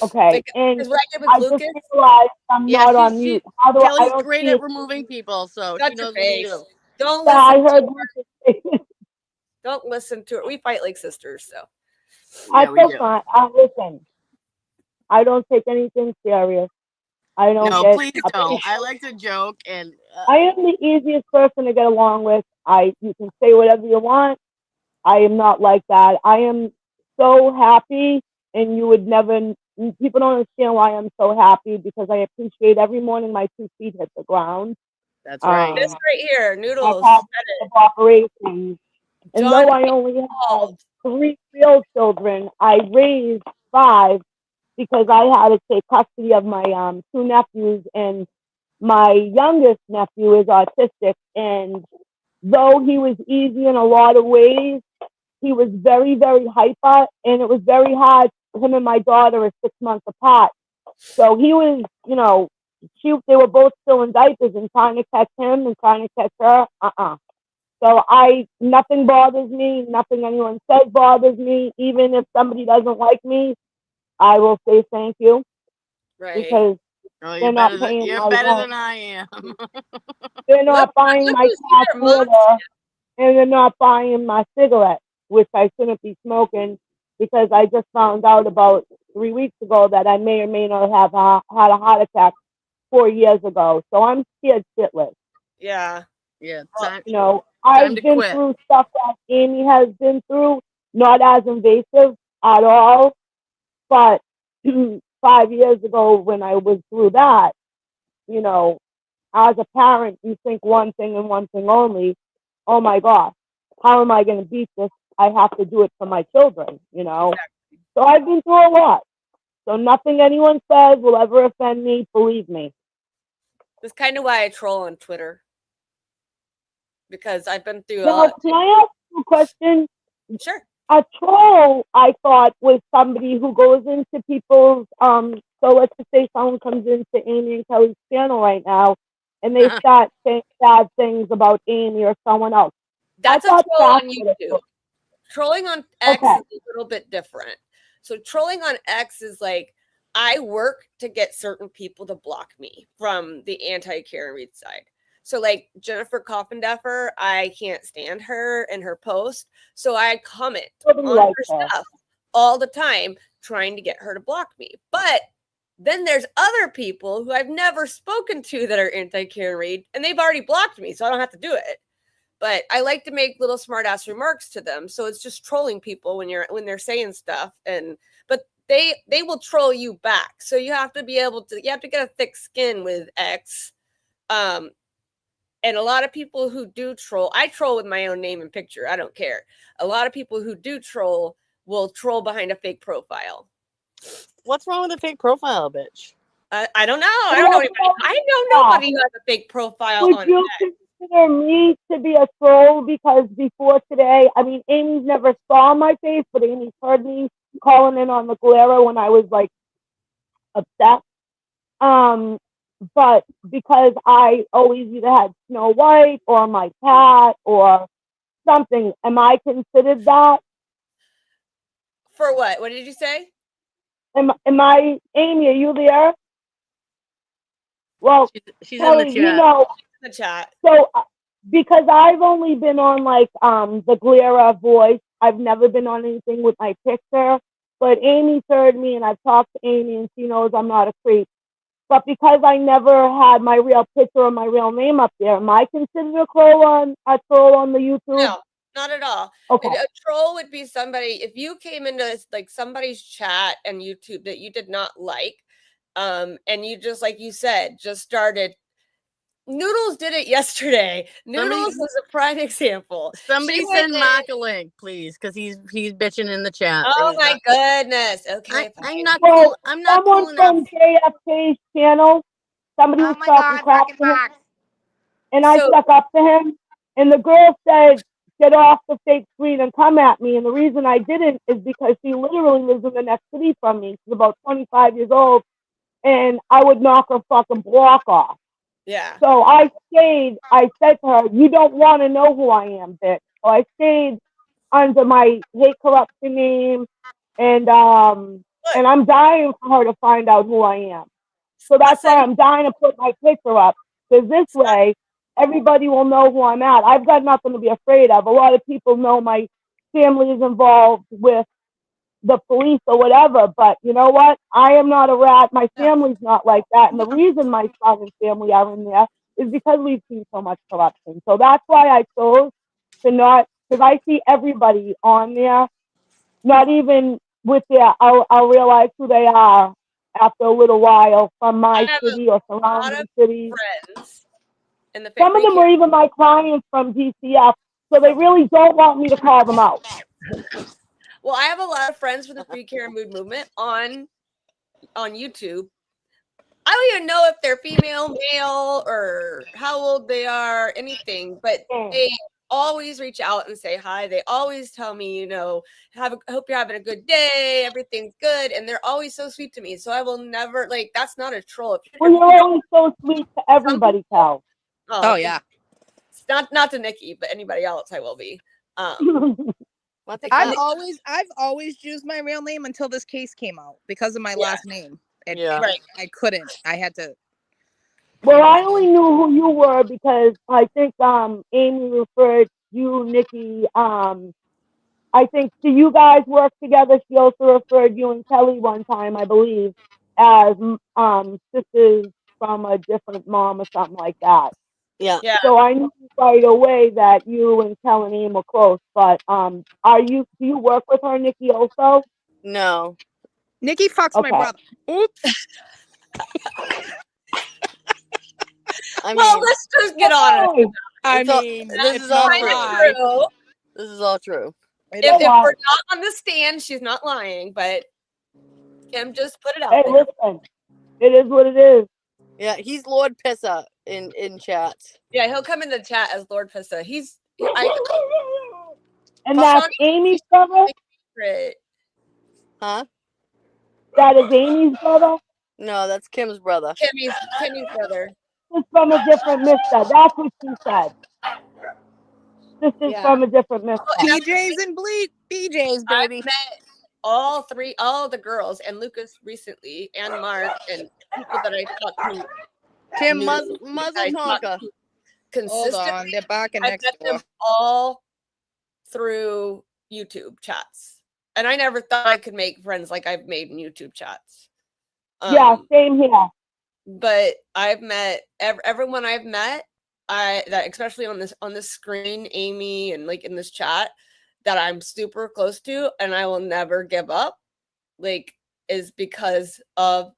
Okay, and Is what I did with I just Lucas? realized I'm not on mute. How do I Kelly's don't great see at it. removing people, so Shut she your knows what to face. do. Don't Yeah, I listen heard to her. Lucas say- Don't listen to her. We fight like sisters, so. I feel fine. Listen, I don't take anything serious. I don't No, get please don't. I like to joke, and I am the easiest person to get along with. You can say whatever you want. I am not like that. I am so happy, and you would never. People don't understand why I'm so happy because I appreciate every morning my 2 feet hit the ground. that's right. This right here, I've Noodles. had said it. operations, and John though I only have 3 real children, I raised 5 because I had to take custody of my 2 nephews, and my youngest nephew is autistic, and though he was easy in a lot of ways, he was very, very hyper, and it was very hard. Him and my daughter are 6 months apart. So he was, they were both still in diapers and trying to catch him and trying to catch her. So nothing bothers me. Nothing anyone says bothers me. Even if somebody doesn't like me, I will say thank you. Right. Because Oh, they're you're not better than paying you're my better rent. than I am. They're not buying my who's cat here, Mom. water, and they're not buying my cigarettes, which I shouldn't be smoking because I just found out about 3 weeks ago that I may or may not have had a heart attack 4 years ago. So I'm scared shitless. Yeah. Yeah, time. I've Time to been quit. through stuff that Amy has been through, not as invasive at all, but 5 years ago when I was through that, as a parent, you think one thing and one thing only. Oh my gosh, how am I going to beat this? I have to do it for my children, So I've been through a lot. So nothing anyone says will ever offend me, believe me. That's kind of why I troll on Twitter. Because I've been through a Now, lot. can I ask you a question? Sure. A troll, I thought, was somebody who goes into people's, so let's just say someone comes into Amy and Kelly's channel right now, and they start saying bad things about Amy or someone else. That's a I thought troll on that's what it YouTube. was. Trolling on X Okay. is a little bit different. So trolling on X is like, I work to get certain people to block me from the anti-Karen Reed side. So like Jennifer Coffindeffer, I can't stand her and her post. So I comment Nobody on likes her her. stuff all the time trying to get her to block me. But then there's other people who I've never spoken to that are anti-Karen Reed, and they've already blocked me, so I don't have to do it. But I like to make little smart ass remarks to them. So it's just trolling people when they're saying stuff, but they will troll you back. So you have to be able to, you have to get a thick skin with X. And a lot of people who do troll, I troll with my own name and picture. I don't care. A lot of people who do troll will troll behind a fake profile. What's wrong with a fake profile, bitch? I don't know. I don't know anybody. I know nobody who has a fake profile Would on you X. consider me to be a troll? Because before today, I mean, Amy's never saw my face, but Amy's heard me calling in on the Galera when I was like upset. But because I always either had Snow White or my cat or something, am I considered that? For what? What did you say? Am I, Amy, are you there? Well, she's Kelly, in the you chat. know, The chat. so because I've only been on like the Galera voice, I've never been on anything with my picture. But Amy's heard me, and I've talked to Amy, and she knows I'm not a creep. But because I never had my real picture or my real name up there, am I considered a troll on the YouTube? No, not at all. Okay. A troll would be somebody, if you came into like somebody's chat and YouTube that you did not like, and you just, like you said, just started. Noodles did it yesterday. Noodles was a prime example. Somebody She went send in- Mark a link, please, because he's bitching in the chat. that Oh he's my not- goodness. Okay. I'm not Well, cool. I'm not someone cool enough. from JFK's channel, somebody was talking crap to him, and I stuck up to him, and the girl said, "Get off the fake screen and come at me." And the reason I didn't is because she literally lives in the next city from me. She's about 25 years old, and I would knock her fucking block off. Yeah. So I stayed. I said to her, "You don't want to know who I am, bitch." So I stayed under my hate corruption name, and I'm dying for her to find out who I am. So that's why I'm dying to put my picture up, because this way everybody will know who I'm at. I've got nothing to be afraid of. A lot of people know my family is involved with the police or whatever, but you know what? I am not a rat. My family's not like that. And the reason my son and family are in there is because we've seen so much corruption. So that's why I chose to not, because I see everybody on there, not even with their, I'll realize who they are after a little while from my city or surrounding cities. Friends in the Some of them are even my clients from DCF, so they really don't want me to call them out. Well, I have a lot of friends from the Free Karen Mood movement on YouTube. I don't even know if they're female, male, or how old they are, anything, but they always reach out and say hi. They always tell me, you know, hope you're having a good day, everything's good, and they're always so sweet to me. So I will never, like, that's not a troll. If Well, you're always so sweet to everybody, Cal. Oh yeah. Not to Nikki, but anybody else I will be. I've always used my real name until this case came out because of my last name. Right. I couldn't. I had to. Well, I only knew who you were because I think Amy referred you, Nikki. I think do you guys work together? She also referred you and Kelly one time, I believe, as sisters from a different mom or something like that. Yeah. So I knew right away that you and Kelly and Amy were close. But do you work with her, Nikki, also? No. Nikki fucks my Okay. brother. Oops. Well, let's just get on it. I It's all- mean, this it's is all not a true. lie. This is all true. If we're not on the stand, she's not lying, but Kim just put it out Hey, there. listen, it is what it is. Yeah, he's Lord Pissa in chat. Yeah, he'll come in the chat as Lord Pissa. And that's Amy's brother? Huh? That is Amy's brother? No, that's Kim's brother. Kimmy's brother. This is from a different mister. That's what she said. This is Yeah. from a different mister. BJ's and Bleak. BJ's, baby. I've met all the girls and Lucas recently and Mark and people that I talked to. Kim new, Muzzle that I talked Tonka. to Hold on, consistently. they're barking I next met door. them all through YouTube chats. And I never thought I could make friends like I've made in YouTube chats. Yeah, same here. But I've met everyone I've met, that especially on this screen, Amy, and like in this chat, that I'm super close to, and I will never give up, like, is because of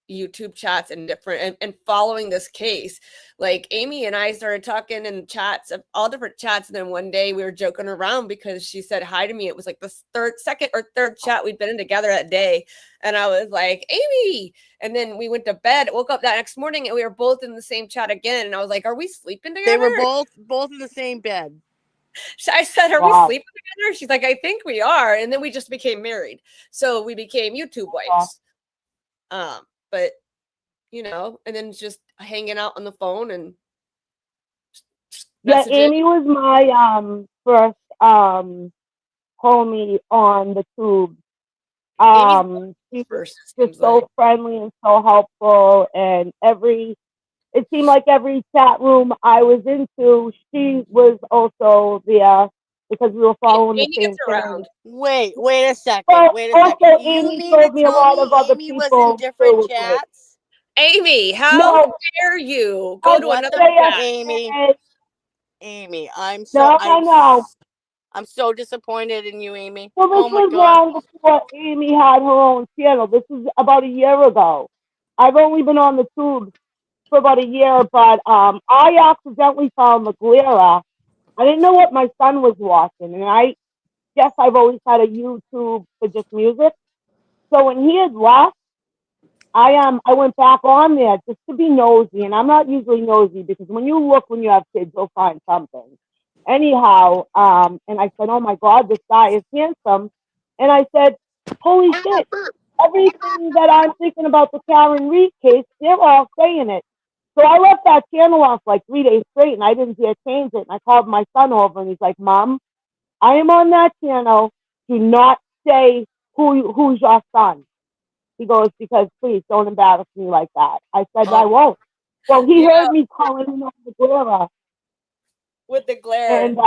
YouTube chats and different and following this case. Like Amy and I started talking in chats, all different chats, and then one day we were joking around because she said hi to me. It was like the second or third chat we'd been in together that day, and I was like, Amy. And then we went to bed, woke up that next morning, and we were both in the same chat again. And I was like, are we sleeping together? They were both in the same bed. I said, are Wow. we sleeping together? She's like, I think we are. And then we just became married. So we became YouTube wives. But you know, and then just hanging out on the phone and Yeah, messages. Amy was my first homie on the tube. She was just so friendly and so helpful, and it seemed like every chat room I was into, she was also there because we were following the Amy same gets thing. around. Wait a second. Well, Wait a also, second. You Amy mean told to me a tell lot of me other Amy was people in different too, like, chats? Amy, how No. dare you go to What another the chat? Amy, I'm No. I'm so disappointed in you, Amy. Well, this Oh my was god. long before Amy had her own channel. This is about a year ago. I've only been on the tube for about a year, but I accidentally found the Glera. I didn't know what my son was watching, and I guess I've always had a YouTube for just music. So when he had left, I went back on there just to be nosy, and I'm not usually nosy because when you have kids, you'll find something. Anyhow, and I said, oh my God, this guy is handsome. And I said, holy shit, everything that I'm thinking about the Karen Reed case, they're all saying it. So I left that channel off like 3 days straight, and I didn't dare change it. And I called my son over, and he's like, Mom, I am on that channel. Do not say who's your son. He goes, because please don't embarrass me like that. I said, I won't. Well, he heard me calling him over the Glera. With the glare. And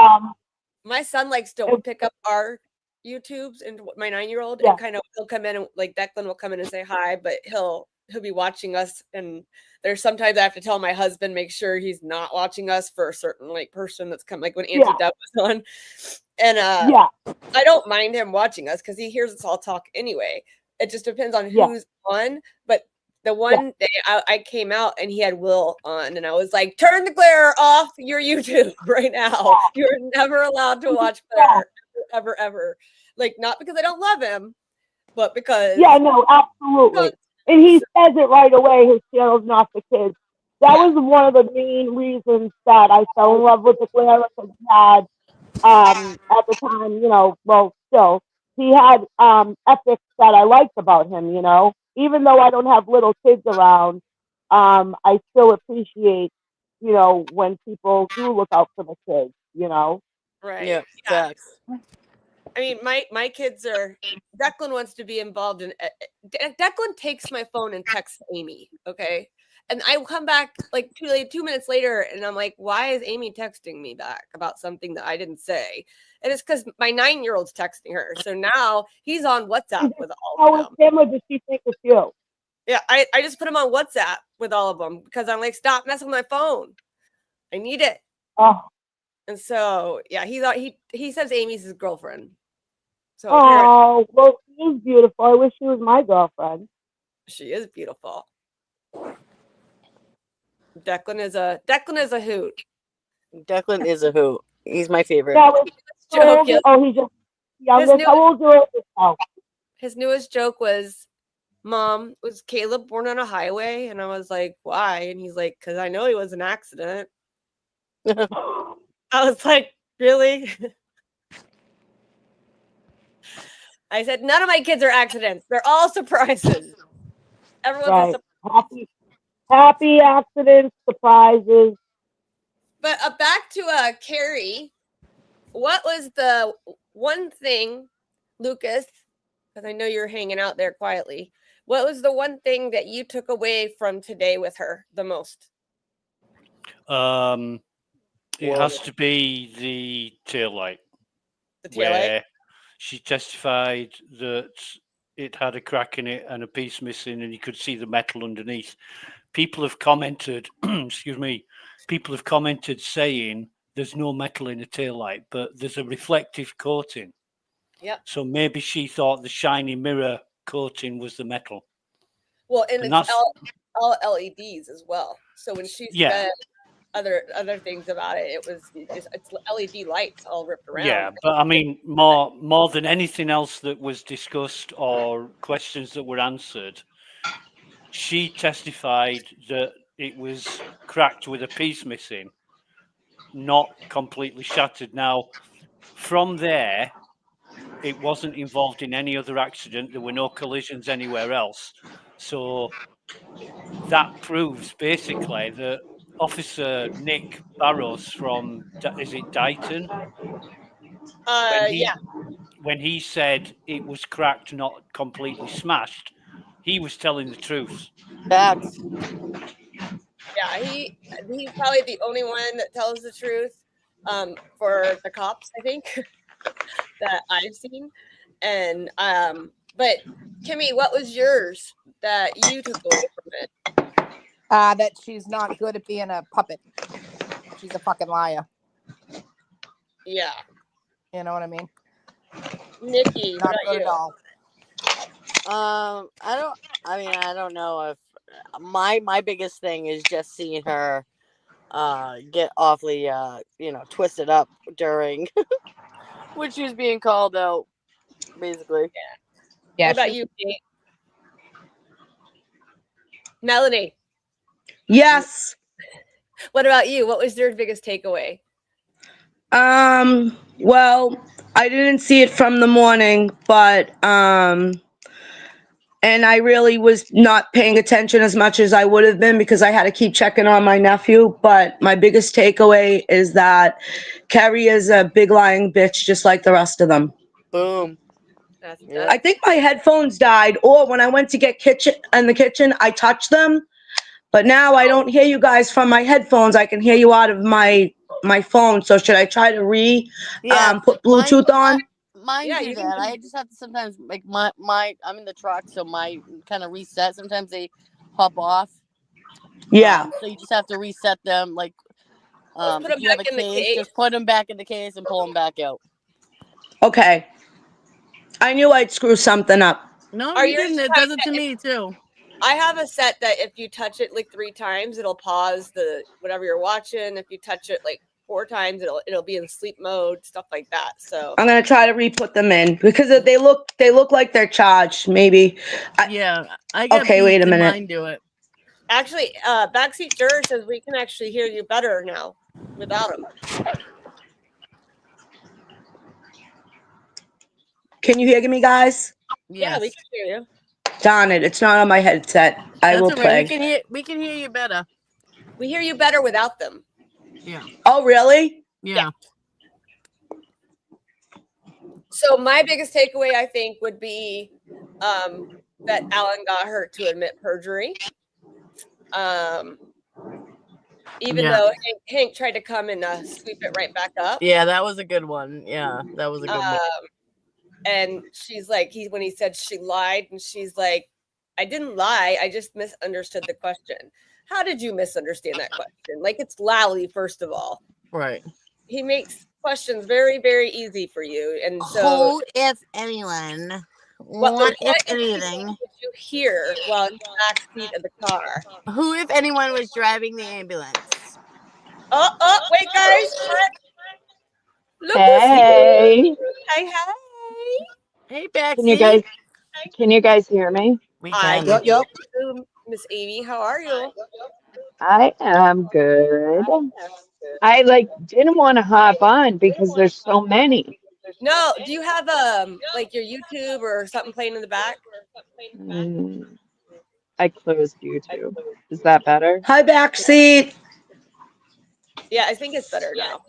my son likes to pick up our YouTubes, and my 9-year-old, and kind of he'll come in and like Declan will come in and say hi, but he'll be watching us, and there's sometimes I have to tell my husband make sure he's not watching us for a certain like person that's come, like when Auntie Deb was on, and I don't mind him watching us because he hears us all talk anyway. It just depends on who's on, but the one day I came out and he had Will on, and I was like, turn the glare off your YouTube right now. You're never allowed to watch Claire ever. Like, not because I don't love him, but because no, absolutely. And he says it right away, his channel's not for kids. That was one of the main reasons that I fell in love with the Glera, because he had at the time, still, he had ethics that I liked about him, even though I don't have little kids around, I still appreciate, when people do look out for the kids, Right. Yeah. I mean, my kids are. Declan wants to be involved in. Declan takes my phone and texts Amy. Okay, and I will come back like 2 minutes later, and I'm like, "Why is Amy texting me back about something that I didn't say?" And it's because my 9-year-old's texting her. So now he's on WhatsApp with all of them. Him, or does she think it's you? Yeah, I just put him on WhatsApp with all of them because I'm like, stop messing with my phone. I need it. Oh. And so yeah, he says Amy's his girlfriend. So oh, well, she's beautiful. I wish she was my girlfriend. she is beautiful. Declan is a hoot. Declan is a hoot. He's my favorite. That was Joke, yeah. Oh, he's just youngest. How old are you now? His newest joke was, Mom, was Caleb born on a highway? And I was like, why? And he's like, because I know he was an accident. I was like, really? I said none of my kids are accidents. They're all surprises. Everyone's a Right. surprise. Happy accidents, surprises. But back to Carrie. What was the one thing, Lucas? Because I know you're hanging out there quietly. What was the one thing that you took away from today with her the most? It has to be the taillight. The taillight? Where she testified that it had a crack in it and a piece missing, and you could see the metal underneath. People have commented, excuse me, people have commented saying there's no metal in a taillight, but there's a reflective coating. Yep. So maybe she thought the shiny mirror coating was the metal. Well, and And it's that's- all LEDs as well. So when she Yeah. said other things about it, it's LED lights all ripped around. Yeah, but I mean, more than anything else that was discussed or questions that were answered, she testified that it was cracked with a piece missing, not completely shattered. Now, from there, it wasn't involved in any other accident. There were no collisions anywhere else. So that proves basically that Officer Nick Barrows from, is it Dighton? Yeah. When he said it was cracked, not completely smashed, he was telling the truth. Facts. Yeah, he's probably the only one that tells the truth for the cops, I think, that I've seen. And but Kimmy, what was yours that you took away from it? That she's not good at being a puppet. She's a fucking liar. Yeah. You know what I mean? Nikki, Not what good at about all. I don't know if my biggest thing is just seeing her get awfully twisted up during when she was being called out, basically. Yeah. What about you, Kate? Melanie? Yes. What about you? What was your biggest takeaway? Well, I didn't see it from the morning, but and I really was not paying attention as much as I would have been because I had to keep checking on my nephew. But my biggest takeaway is that Carrie is a big lying bitch, just like the rest of them. Boom. I think my headphones died, or when I went to get in the kitchen, I touched them. But now I don't hear you guys from my headphones. I can hear you out of my phone. So should I try to put Bluetooth on? Mine Yeah, do you that. can- I just have to sometimes like my I'm in the truck, so my kind of reset. Sometimes they pop off. Yeah. So you just have to reset them. Like put if them you have back a in the case, case. just put them back in the case and pull them back out. Okay. I knew I'd screw something up. No, Are you yours didn't. It like does it that to if- me too. I have a set that if you touch it like 3 times, it'll pause the whatever you're watching. If you touch it like 4 times, it'll be in sleep mode, stuff like that. So I'm gonna try to re-put them in because they look like they're charged. Maybe. Yeah, I get Okay, wait a beats and minute. mine do it. actually, backseat juror says we can actually hear you better now without him. Can you hear me, guys? Yeah, we can hear you. Darn it! It's not on my headset. I will That's all right. play. We can hear you better. We hear you better without them. Yeah. Oh, really? Yeah. So my biggest takeaway, I think, would be that Alan got her to admit perjury. Even Yeah. though Hank tried to come and sweep it right back up. Yeah, that was a good one. Yeah, that was a good one. And she's like, when he said she lied, and she's like, I didn't lie. I just misunderstood the question. How did you misunderstand that question? Like, it's Lally, first of all. Right. He makes questions very, very easy for you. And so, Who, if anyone, what what if information anything, did you hear while in the back seat of the car? who, if anyone, was driving the ambulance? Oh, wait, guys. Look Hey. who's here. Hey. Hey, Betsy. Can you guys hear me? We Hi, can. yep. Miss Amy, how are you? I am good. I didn't want to hop on because there's so many. No, do you have like your YouTube or something playing in the back? I closed YouTube. Is that better? Hi, backseat. Yeah, I think it's better now.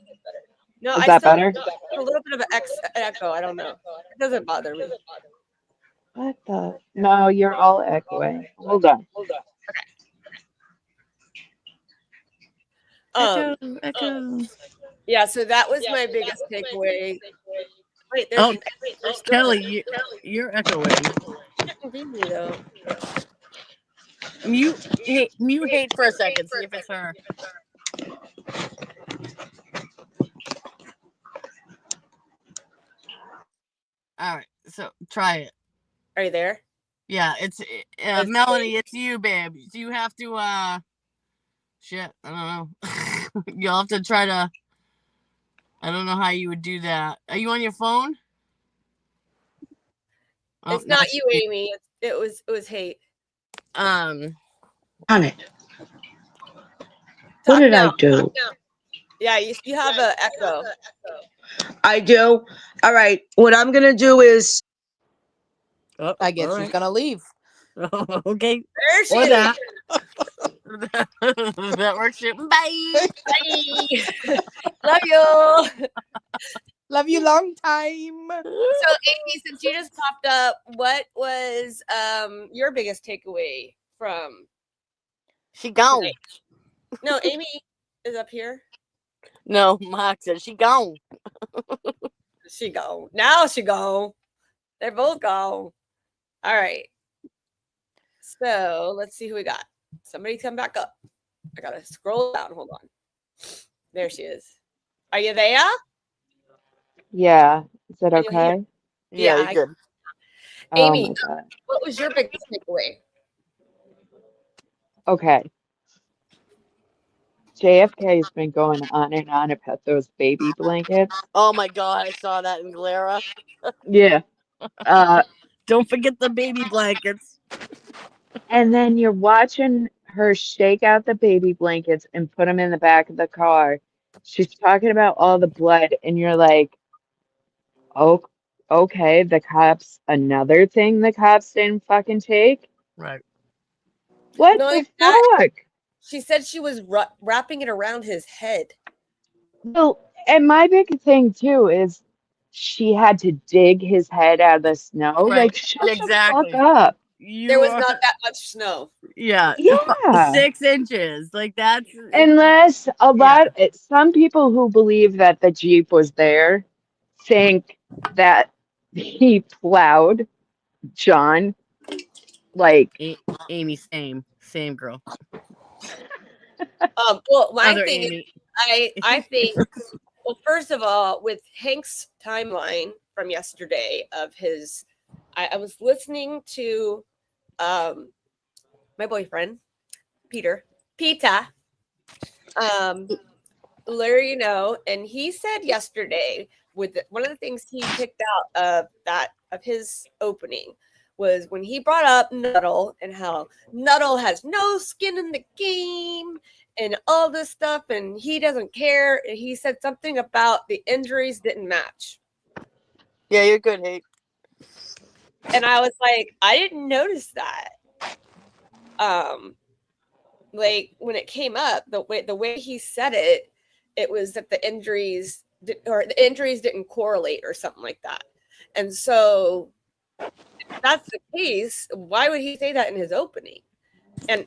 No, Is I that still better? have a little bit of an echo. I don't know. It doesn't bother me. What the? No, you're all echoing. Hold on. Echo. Yeah, so that was my biggest takeaway. Wait, Oh, there's still Kelly, you're echoing. Conveniently, though. Mute for a second. See if it's her. All right, so try it. Are you there? Yeah, it's Melanie. It's you, babe. So you have to shit. I don't know. You'll have to try to. I don't know how you would do that. Are you on your phone? Oh, It's not you, Amy. It was hate. On it. What did I do? Yeah, you have an echo. I do. All right. What I'm gonna do is. I guess she's gonna leave. Okay. There she Or is. that. That works. Bye. Bye. Love you. Love you long time. So, Amy, since you just popped up, what was your biggest takeaway from? She gone. Today? No, Amy is up here. No, Mark said she gone. She gone. Now she gone. They're both gone. All right. So let's see who we got. Somebody come back up. I gotta scroll down. Hold on. There she is. Are you there? Yeah. Is that Can you hear? okay? Yeah, I- you're good. Oh Amy, my God. what was your biggest takeaway? Okay. JFK has been going on and on about those baby blankets. Oh my God, I saw that in Glara. Yeah. Don't forget the baby blankets. And then you're watching her shake out the baby blankets and put them in the back of the car. She's talking about all the blood, and you're like, oh, okay, the cops, another thing the cops didn't fucking take? Right. What No, the that- fuck? She said she was wrapping it around his head. Well, and my big thing too is she had to dig his head out of the snow. Right. Like, shut Exactly. the fuck up. There was not that much snow. Yeah. Yeah. 6 inches. Like that's Unless some people who believe that the Jeep was there think that he plowed John. Like, Amy, same girl. Well, my Other thing Amy. is, I think, well, first of all, with Hank's timeline from yesterday of his, I was listening to my boyfriend, Peter, Larry, and he said yesterday one of the things he picked out of his opening was when he brought up Nuttall and how Nuttall has no skin in the game and all this stuff, and he doesn't care. And he said something about the injuries didn't match. Yeah, you're good, Hank. And I was like, I didn't notice that. Like when it came up, the way he said it, it was that the injuries didn't correlate or something like that. And so if that's the case, why would he say that in his opening? And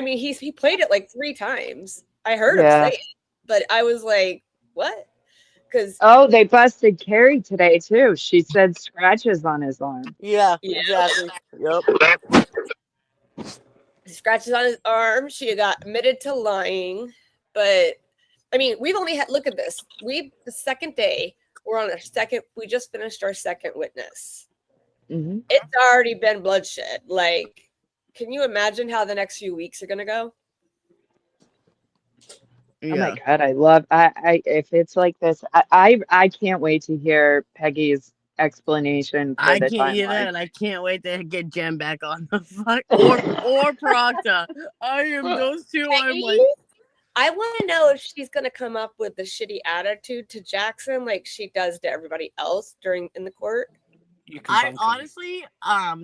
he played it like 3 times. I heard him say it, but I was like, what? Because they busted Carrie today too. She said scratches on his arm. Yeah, exactly. Yep. Scratches on his arm. She got admitted to lying, but I mean, we've only had, look at this. The second day, we're on we just finished our second witness. Mm-hmm. It's already been bloodshed. Like, can you imagine how the next few weeks are going to go? Oh my God, I love, if it's like this, I can't wait to hear Peggy's explanation for I the can't hear timeline. that, and I can't wait to get Jen back on the fuck or Proctor. I am those two. I'm like, I want to know if she's going to come up with the shitty attitude to Jackson like she does to everybody else in the court. I honestly,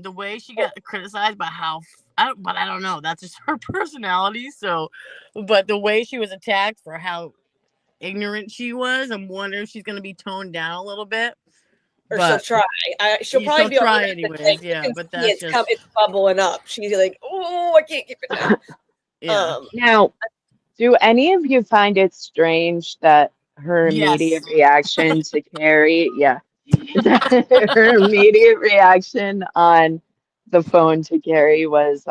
the way she got criticized by I don't know. That's just her personality. So, but the way she was attacked for how ignorant she was, I'm wondering if she's gonna be toned down a little bit. Or But she'll try. She'll probably be try honest and anyways. say, Yeah, you can but see that's just it's bubbling up. She's like, oh, I can't keep it down. yeah. Now, do any of you find it strange that her Yes. immediate reaction to Carrie, her immediate reaction on the phone to Carrie was,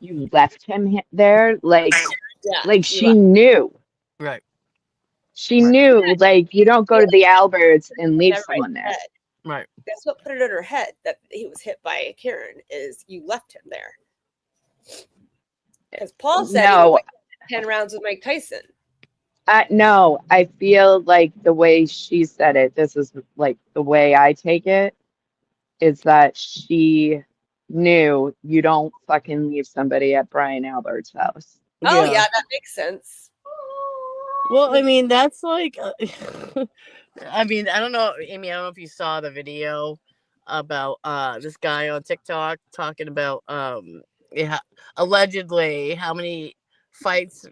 you left him there? Like Yeah, she knew. Right. She knew, like, you don't go to the Alberts and leave That right someone there. head. Right. That's what put it in her head that he was hit by Karen is you left him there. Because Paul said he No. went 10 rounds with Mike Tyson. No, I feel like the way she said it, this is like the way I take it, is that she knew you don't fucking leave somebody at Brian Albert's house. Oh, yeah, that makes sense. Well, I mean, that's like, I mean, I don't know, Amy. I don't know if you saw the video about this guy on TikTok talking about allegedly how many fights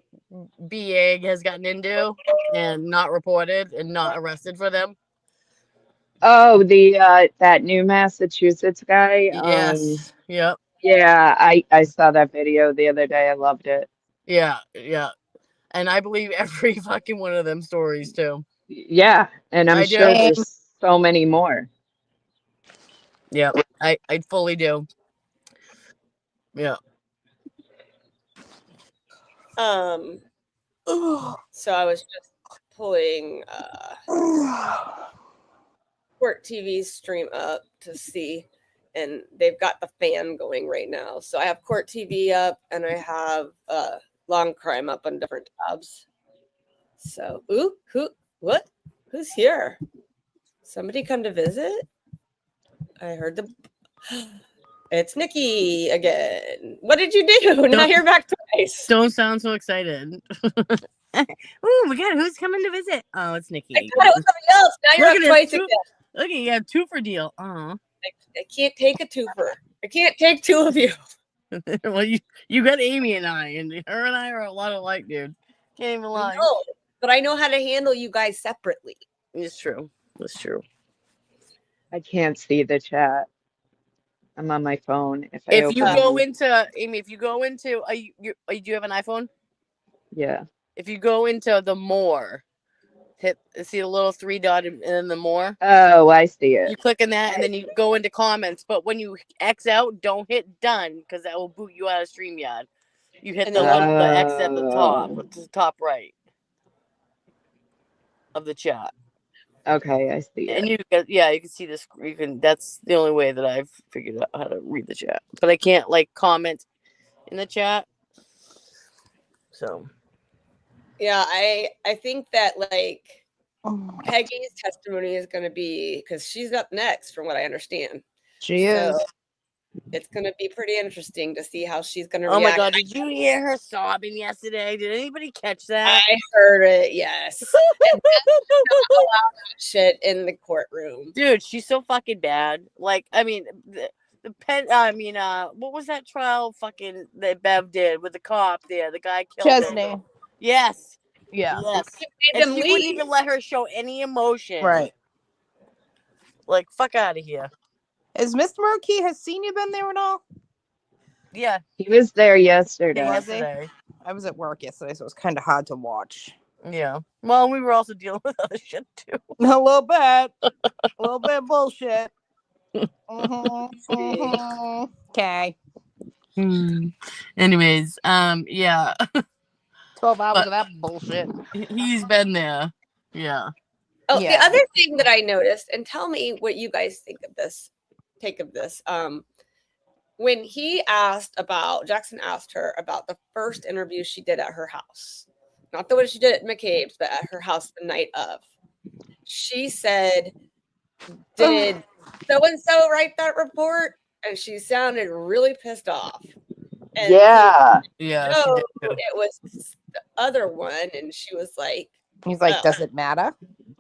B.A. has gotten into and not reported and not arrested for them. Oh, that new Massachusetts guy. Yes. Yep. Yeah, I saw that video the other day. I loved it. Yeah. Yeah. And I believe every fucking one of them stories too. Yeah, and I'm I sure do. there's so many more. Yeah, I fully do. Yeah. So I was just pulling Court TV's stream up to see, and they've got the fan going right now. So I have Court TV up, and I have Long Crime up on different tabs. So, who's here? Somebody come to visit? I heard it's Nikki again. What did you do? Now you're back twice. Don't sound so excited. Oh my god, who's coming to visit? Oh, it's Nikki. I thought it was somebody else. Now you're up twice again. Look, you got a twofer deal. Oh, I can't take a twofer. I can't take two of you. Well, you got Amy and I, and her and I are a lot alike, dude. Can't even lie. No, but I know how to handle you guys separately. It's true. It's true. I can't see the chat. I'm on my phone. If you go into Amy, if you go into, do you have an iPhone? Yeah. If you go into the more, see the little 3 dot and then the more. Oh, I see it. You click on that and then you go into comments. But when you X out, don't hit done because that will boot you out of StreamYard. You hit the X at the top right of the chat. Okay, I see it. And you can see this. That's the only way that I've figured out how to read the chat. But I can't comment in the chat. So. Yeah, I think that Peggy's testimony is going to be, because she's up next from what I understand. She is. It's going to be pretty interesting to see how she's going to react. Oh my god, did you hear her sobbing yesterday? Did anybody catch that? I heard it, yes. Shit in the courtroom. Dude, she's so fucking bad. Like, I mean, what was that trial fucking that Bev did with the cop there? The guy killed him. Yes. Yeah. Yes. And she wouldn't even let her show any emotion. Right. Like, fuck out of here. Is Mr. Murky, has Senior been there at all? Yeah. He was there yesterday. Was he? I was at work yesterday, so it was kind of hard to watch. Yeah. Well, we were also dealing with other shit too. A little bit. A little bit of bullshit. Okay. Anyways, yeah. 12 hours of that bullshit. He's been there. Yeah. Oh, the other thing that I noticed, and tell me what you guys think of this. Take of this. When Jackson asked her about the first interview she did at her house, not the one she did at McCabe's, but at her house the night of. She said, "Did so and so write that report?" And she sounded really pissed off. And Yeah. Yeah, she no, did too. it was the other one, and she was like, He's like, oh. does it matter?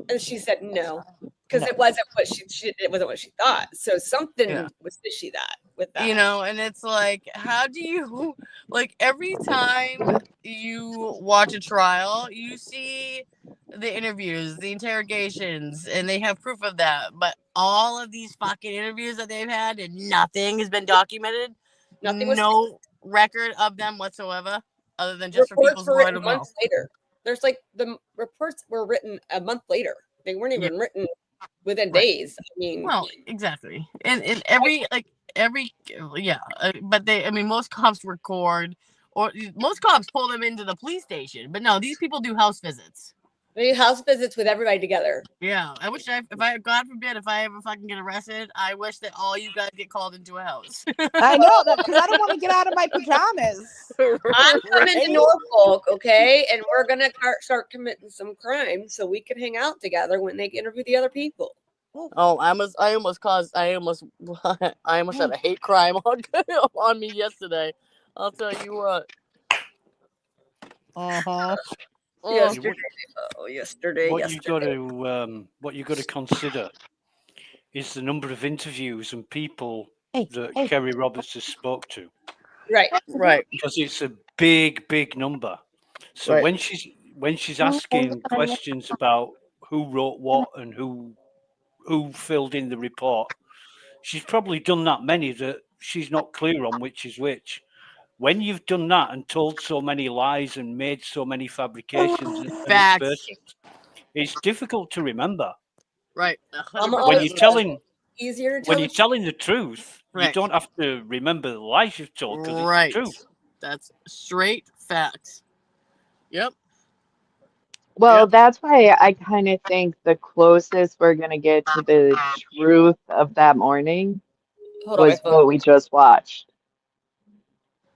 And she said no, because it wasn't what it wasn't what she thought. So something Yeah. was fishy with that. You know, and it's like, how do you, like, every time you watch a trial, you see the interviews, the interrogations, and they have proof of that. But all of these fucking interviews that they've had and nothing has been documented. Nothing was no record of them whatsoever, other than just for reports people's were word written of mouth. months later. There's like the reports were written a month later. They weren't even written within days. I mean, Well, exactly. And every yeah, but I mean, most cops record, or most cops pull them into the police station. But no, these people do house visits. they do house visits with everybody together. Yeah, I wish God forbid, if I ever fucking get arrested, I wish that all you guys get called into a house. I know that because I don't want to get out of my pajamas. I'm coming Right? to Norfolk, okay, and we're gonna start committing some crime so we can hang out together when they interview the other people. Oh, I almost had a hate crime on me yesterday. I'll tell you what. Uh-huh. Yesterday. What you got to consider is the number of interviews and people that Kerry Roberts has spoke to. Right. Because it's a big number. So Right. when she's asking questions about who wrote what and who filled in the report, she's probably done that many that she's not clear on which is which. When you've done that and told so many lies and made so many fabrications and Facts. aspersions, it's difficult to remember. Right. When you're telling easier to when you're telling the truth, you Right. don't have to remember the lies you've told because Right. it's the truth. That's straight facts. Yep. Well, that's why I kind of think the closest we're going to get to the truth of that morning Hold on, was my phone. what we just watched.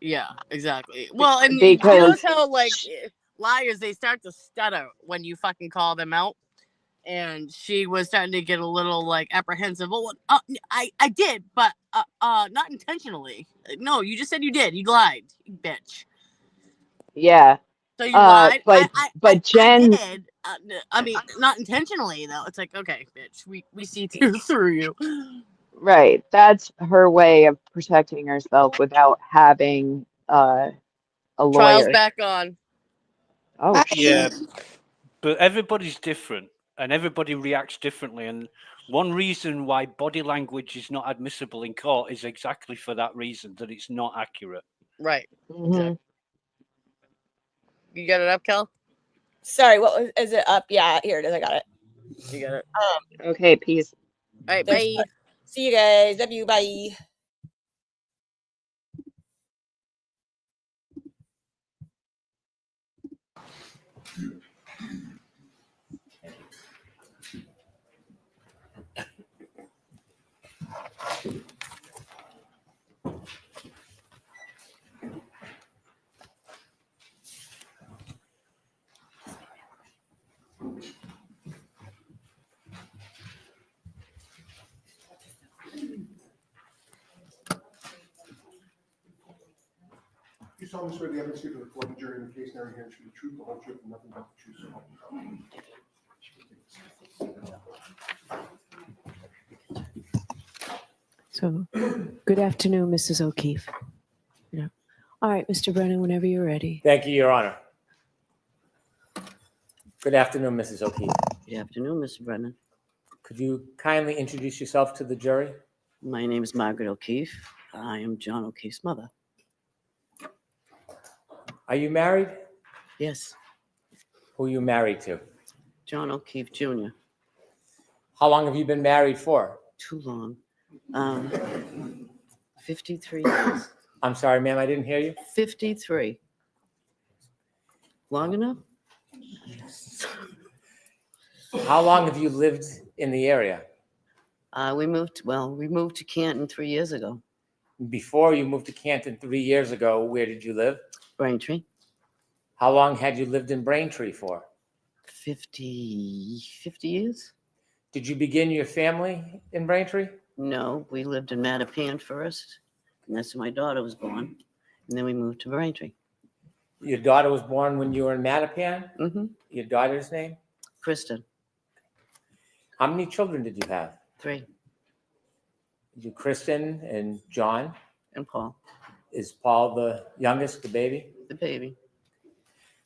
Yeah, exactly. Well, and you Because know how liars, they start to stutter when you fucking call them out. And she was starting to get a little apprehensive. Well, I did, but not intentionally. No, you just said you did. You lied, you bitch. yeah. So you lied. But Jen, I did. I mean, not intentionally though. It's like, okay, bitch, we see through you. right, that's her way of protecting herself without having a Trial's lawyer. back on. Oh, Yeah, but everybody's different and everybody reacts differently. And one reason why body language is not admissible in court is exactly for that reason, that it's not accurate. Right. Mhm. You got it up, Kel? Sorry, is it up? Yeah, here it is. I got it. You got it. Okay, peace. All right, There's- bye. See you guys. Love you. Bye. You solemnly swear the evidence here before the jury in the case now in here should be the truth, the whole truth, and nothing but the truth, so help you God. So, good afternoon, Mrs. O'Keefe. Yeah. All right, Mr. Brennan, whenever you're ready. Thank you, Your Honor. Good afternoon, Mrs. O'Keefe. Good afternoon, Mr. Brennan. Could you kindly introduce yourself to the jury? My name is Margaret O'Keefe. I am John O'Keefe's mother. Are you married? Yes, Who are you married to? John O'Keefe Jr. How long have you been married for? Too long. 53 years. I'm sorry, ma'am, I didn't hear you. 53. Long enough? How long have you lived in the area? We moved to Canton 3 years ago. Before you moved to Canton 3 years ago, where did you live? Braintree. How long had you lived in Braintree for? 50 years? Did you begin your family in Braintree? No, we lived in Mattapan first, and that's where my daughter was born. And then we moved to Braintree. Your daughter was born when you were in Mattapan? Mm-hmm. Your daughter's name? Kristen, How many children did you have? 3, You, Kristen and John? and Paul, Is Paul the youngest, the baby? the baby.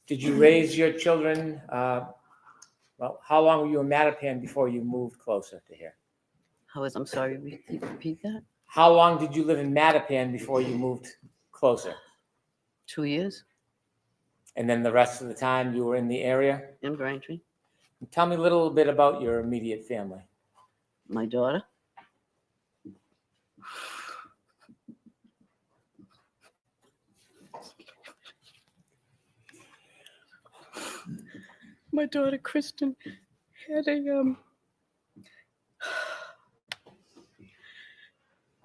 Did you raise your children, well, how long were you in Mattapan before you moved closer to here? I'm sorry, repeat that? How long did you live in Mattapan before you moved closer? 2 years And then the rest of the time you were in the area? in Braintree. Tell me a little bit about your immediate family. My daughter, Kristen had a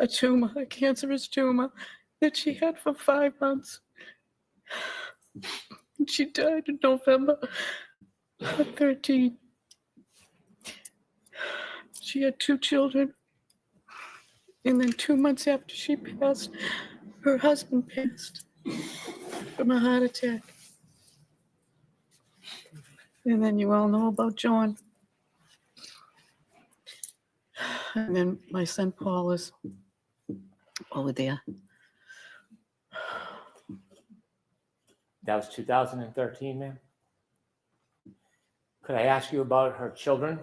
tumor, a cancerous tumor that she had for 5 months. She died in November of 13. She had 2 children. And then 2 months after she passed, her husband passed from a heart attack. And then you all know about John. And then my son Paul is over there. That was 2013, ma'am? Could I ask you about her children?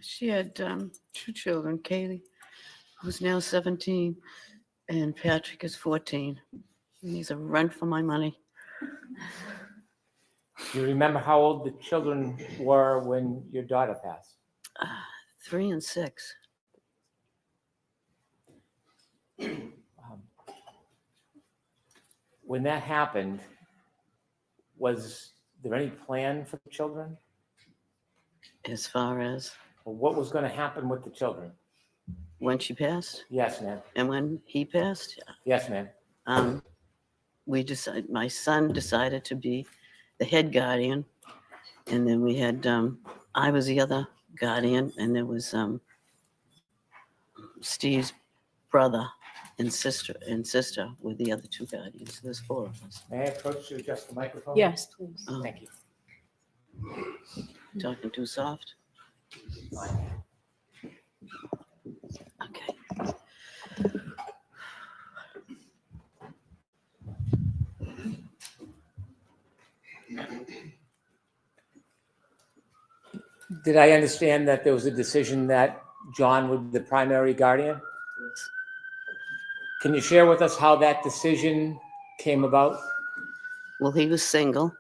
She had 2 children, Kaylee, who's now 17, and Patrick is 14. And he's a run for my money. Do you remember how old the children were when your daughter passed? 3 and 6. When that happened, was there any plan for the children? As far as Or what was going to happen with the children? when she passed Yes, ma'am. and when he passed, Yes, ma'am. my son decided to be the head guardian. And then we had, I was the other guardian, and there was Steve's brother and sister were the other 2 guardians. So there's 4 of us. May I approach you to adjust the microphone? Yes, please. Oh, Thank you. talking too soft? Okay. Did I understand that there was a decision that John would be the primary guardian? Can you share with us how that decision came about? Well, he was single.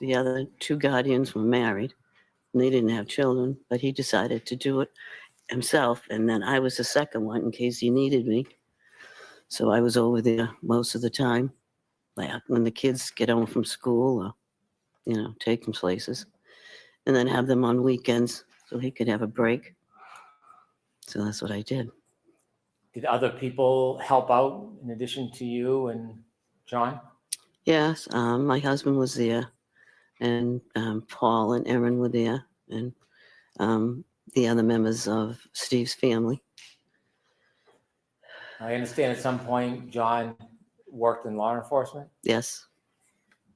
The other 2 guardians were married, and they didn't have children, but he decided to do it himself. And then I was the second one in case he needed me. So I was over there most of the time, like when the kids get home from school or, take them places, and then have them on weekends so he could have a break. So that's what I did. Did other people help out in addition to you and John? Yes, my husband was there, and Paul and Erin were there, and the other members of Steve's family. I understand at some point John worked in law enforcement. Yes.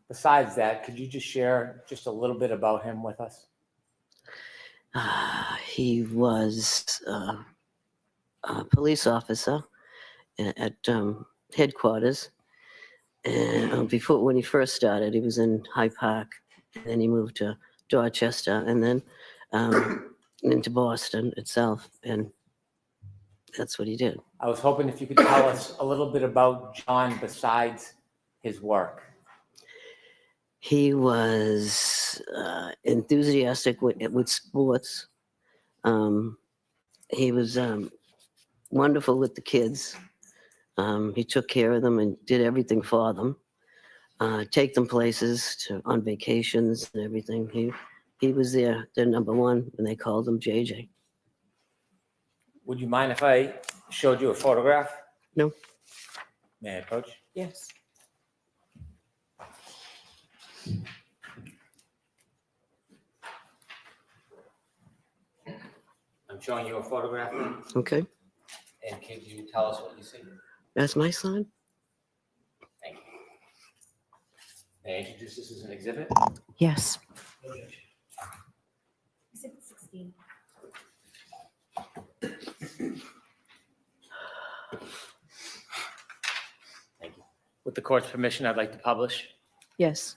Besides that, could you just share just a little bit about him with us? He was a police officer at headquarters. And when he first started, he was in Hyde Park, and then he moved to Dorchester, and then into Boston itself, and that's what he did. I was hoping if you could tell us a little bit about John besides his work. He was enthusiastic with sports. He was wonderful with the kids. He took care of them and did everything for them. Take them places on vacations and everything. He was their number one, and they called him JJ. Would you mind if I showed you a photograph? No. May I approach? Yes. I'm showing you a photograph, Okay, and could you tell us what you see? that's my son. May I introduce this as an exhibit? Yes. Exhibit 16. Thank you. With the court's permission, I'd like to publish. Yes.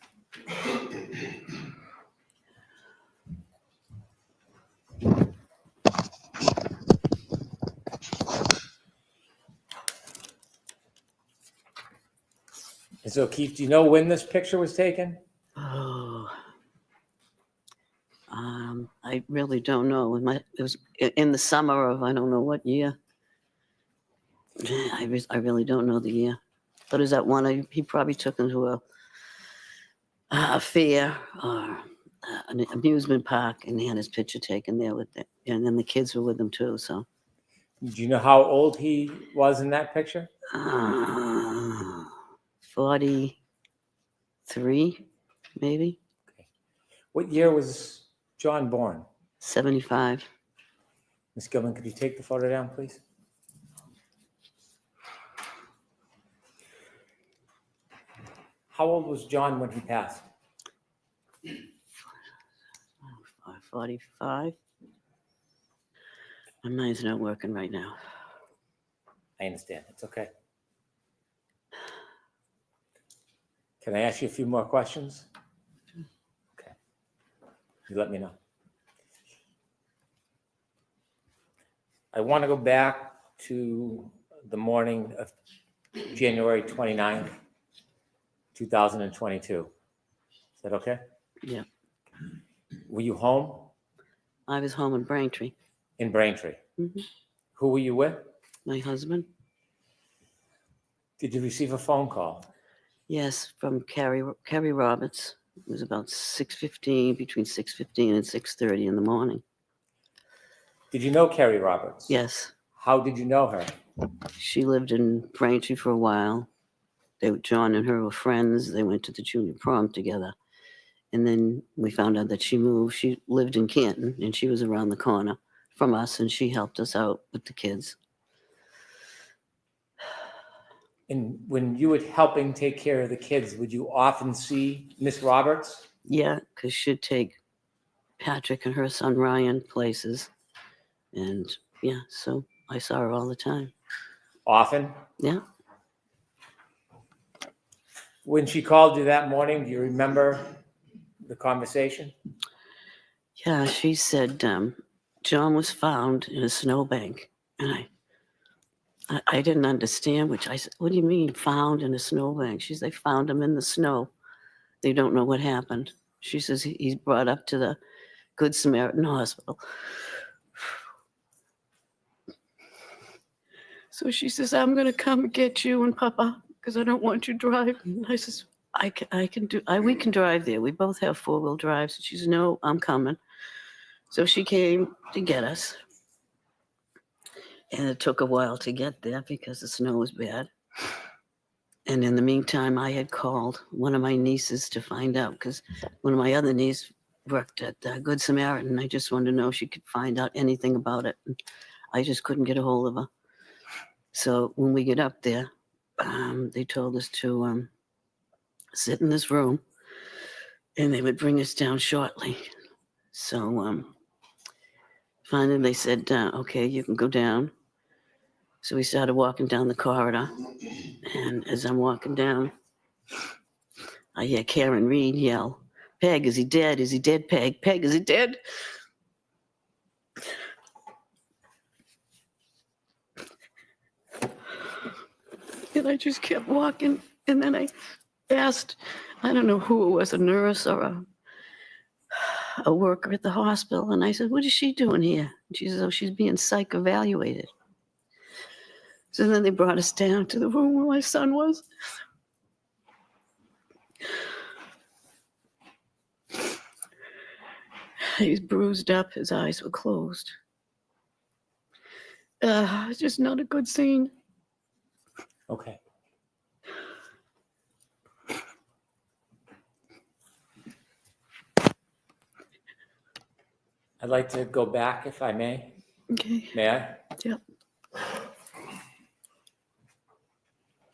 Ms. O'Keefe, do you know when this picture was taken? Oh, I really don't know. It was in the summer of I don't know what year. I really don't know the year. But is that one he probably took into a fair or an amusement park, and he had his picture taken there with it, and then the kids were with him too. So, Do you know how old he was in that picture? 43, maybe. What year was John born? 75. Ms. Gilman, could you take the photo down, please? How old was John when he passed? 45. My mind's not working right now. I understand. It's okay. Can I ask you a few more questions? Okay. You let me know. I want to go back to the morning of January 29th, 2022. Is that okay? Yeah. Were you home? I was home in Braintree. In Braintree. Mhm. Who were you with? My husband. Did you receive a phone call? Yes, from Carrie Roberts. It was about 6:15, between 6:15 and 6:30 in the morning. Did you know Carrie Roberts? Yes. How did you know her? She lived in Braintree for a while. John and her were friends. They went to the junior prom together. And then we found out that she moved. She lived in Canton, and she was around the corner from us, and she helped us out with the kids. And when you were helping take care of the kids, would you often see Miss Roberts? Yeah, because she'd take Patrick and her son Ryan places. And yeah, so I saw her all the time. Often? Yeah. When she called you that morning, do you remember the conversation? Yeah, she said John was found in a snowbank. And I didn't understand, which I said, what do you mean found in a snowbank? She said, they found him in the snow. They don't know what happened. She says he's brought up to the Good Samaritan Hospital. So she says, I'm going to come get you and Papa because I don't want you driving. And I says, we can drive there. We both have four-wheel drives. And she says, no, I'm coming. So she came to get us. And it took a while to get there because the snow was bad. And in the meantime, I had called one of my nieces to find out because one of my other nieces worked at Good Samaritan. I just wanted to know if she could find out anything about it. And I just couldn't get a hold of her. So when we get up there, they told us to sit in this room and they would bring us down shortly. So finally they said, okay, you can go down. So we started walking down the corridor. And as I'm walking down, I hear Karen Reed yell, Peg, is he dead? Is he dead, Peg? Peg, is he dead? And I just kept walking. And then I asked, I don't know who it was, a nurse or a worker at the hospital. And I said, what is she doing here? And she says, oh, she's being psych evaluated. So then they brought us down to the room where my son was. He's bruised up. His eyes were closed. It's just not a good scene. Okay. I'd like to go back, if I may. Okay. May I? Yep.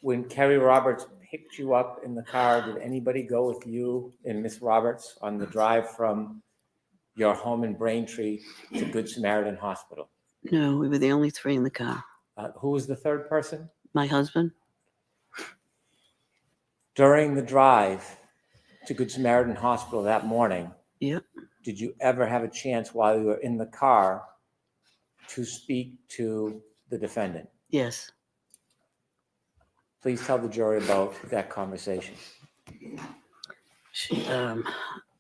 When Carrie Roberts picked you up in the car, did anybody go with you and Miss Roberts on the drive from your home in Braintree to Good Samaritan Hospital? No, we were the only three in the car. Who was the third person? My husband? During the drive to Good Samaritan Hospital that morning, Yep. did you ever have a chance while you were in the car to speak to the defendant? Yes. Please tell the jury about that conversation. She,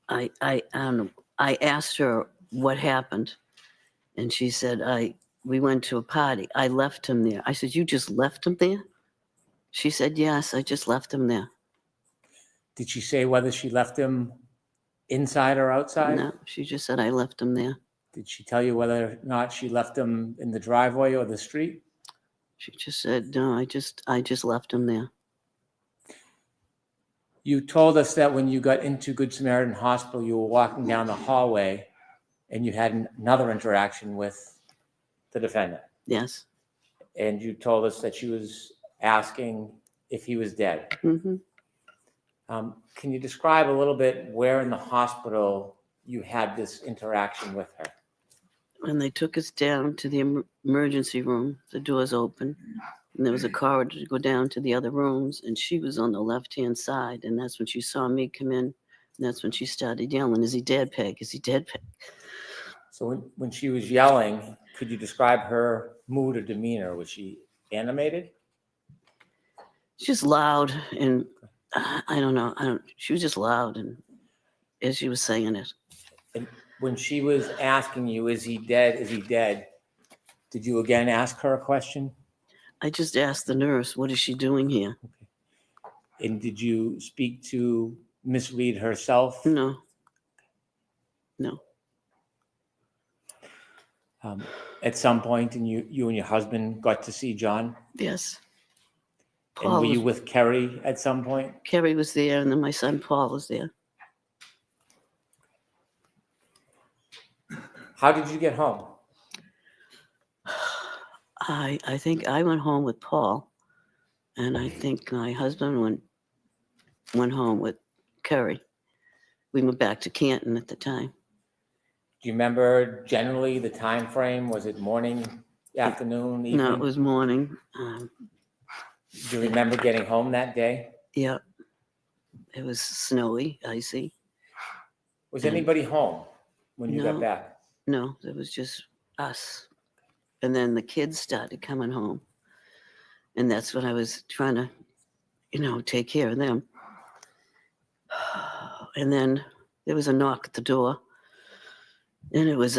I asked her what happened, and she said, we went to a party. I left him there. I said, you just left him there? She said, yes, I just left him there. Did she say whether she left him inside or outside? No, she just said, I left him there. Did she tell you whether or not she left him in the driveway or the street? She just said, no, I just left him there. You told us that when you got into Good Samaritan Hospital, you were walking down the hallway and you had another interaction with the defendant. Yes. And you told us that she was asking if he was dead. Mm-hmm. Can you describe a little bit where in the hospital you had this interaction with her? When they took us down to the emergency room, the doors open, and there was a corridor to go down to the other rooms, and she was on the left-hand side, and that's when she saw me come in, and that's when she started yelling, is he dead, Peg? Is he dead, Peg? So when she was yelling, could you describe her mood or demeanor? Was she animated? She's loud, and I don't know, she was just loud, and as she was saying it. And when she was asking you, is he dead? Is he dead? Did you again ask her a question? I just asked the nurse, what is she doing here? And did you speak to Miss Reed herself? No. No. At some point, and you and your husband got to see John? Yes. And were you with Kerry at some point? Kerry was there, and then my son Paul was there. How did you get home? I think I went home with Paul, and I think my husband went home with Kerry. We went back to Canton at the time. Do you remember generally the time frame? Was it morning, afternoon, evening? No, it was morning. Do you remember getting home that day? Yeah. It was snowy, icy. Was anybody home when you got No. back? No, it was just us. And then the kids started coming home. And that's when I was trying to, take care of them. And then there was a knock at the door. And it was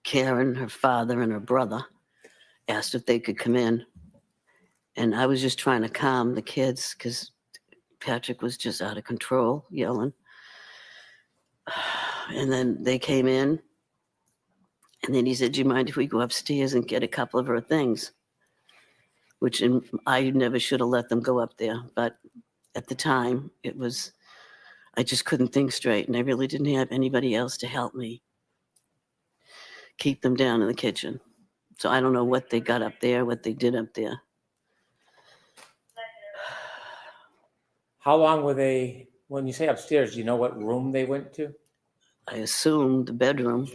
Karen, her father, and her brother asked if they could come in. And I was just trying to calm the kids because Patrick was just out of control, yelling. And then they came in. And then he said, do you mind if we go upstairs and get a couple of her things? Which I never should have let them go up there. But at the time, I just couldn't think straight. And I really didn't have anybody else to help me keep them down in the kitchen. So I don't know what they got up there, what they did up there. How long were they, when you say upstairs, do you know what room they went to? I assumed the bedroom.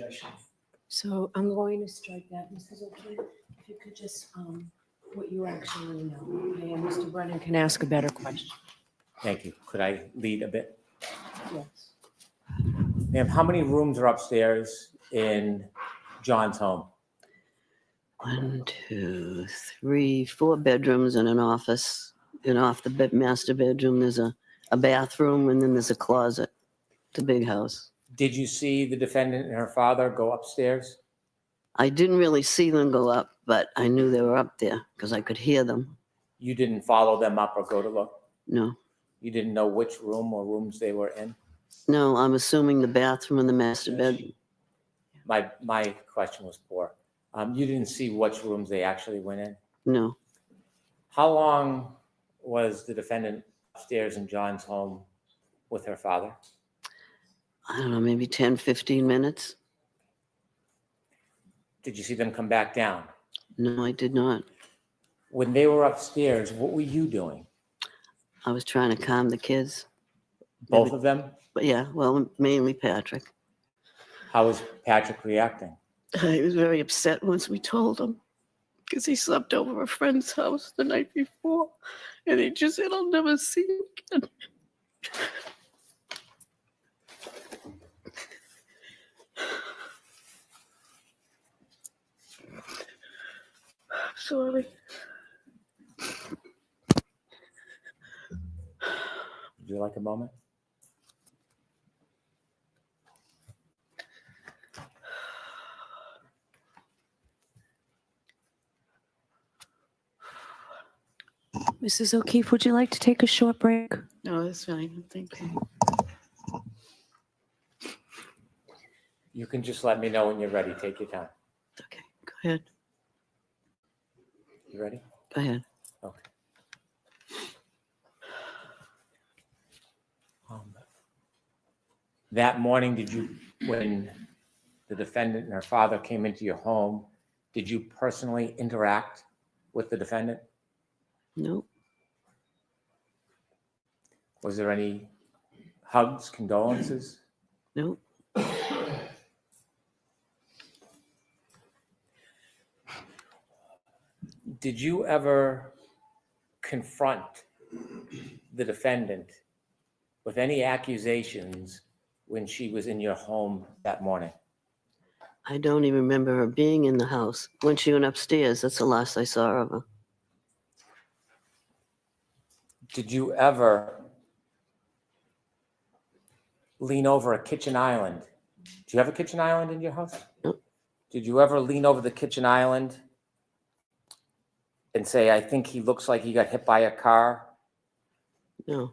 So I'm going to strike that, Mrs. O'Keefe. If you could just, what you actually know. Okay, and Mr. Brennan can ask a better question. Thank you. Could I lead a bit? Yes. Ma'am, how many rooms are upstairs in John's home? 1, 2, 3, 4 bedrooms and an office. And off the master bedroom, there's a bathroom, and then there's a closet. It's a big house. Did you see the defendant and her father go upstairs? I didn't really see them go up, but I knew they were up there because I could hear them. You didn't follow them up or go to look? No. You didn't know which room or rooms they were in? No, I'm assuming the bathroom and the master bedroom. My question was poor. You didn't see which rooms they actually went in? No. How long was the defendant upstairs in John's home with her father? I don't know, maybe 10, 15 minutes. Did you see them come back down? No, I did not. When they were upstairs, what were you doing? I was trying to calm the kids. Both of them? But yeah, well, mainly Patrick. How was Patrick reacting? He was very upset once we told him because he slept over a friend's house the night before, and he just said, "I'll never see you again." Sorry. Would you like a moment? Mrs. O'Keefe, would you like to take a short break? No, that's fine. Thank you. You can just let me know when you're ready. Take your time. Go ahead. You ready? Go ahead. Okay. That morning, when the defendant and her father came into your home, did you personally interact with the defendant? Nope. Was there any hugs, condolences? Nope. Did you ever confront the defendant with any accusations when she was in your home that morning? I don't even remember her being in the house. When she went upstairs, that's the last I saw of her. Did you ever lean over a kitchen island? Do you have a kitchen island in your house? Nope. Did you ever lean over the kitchen island and say, I think he looks like he got hit by a car? No.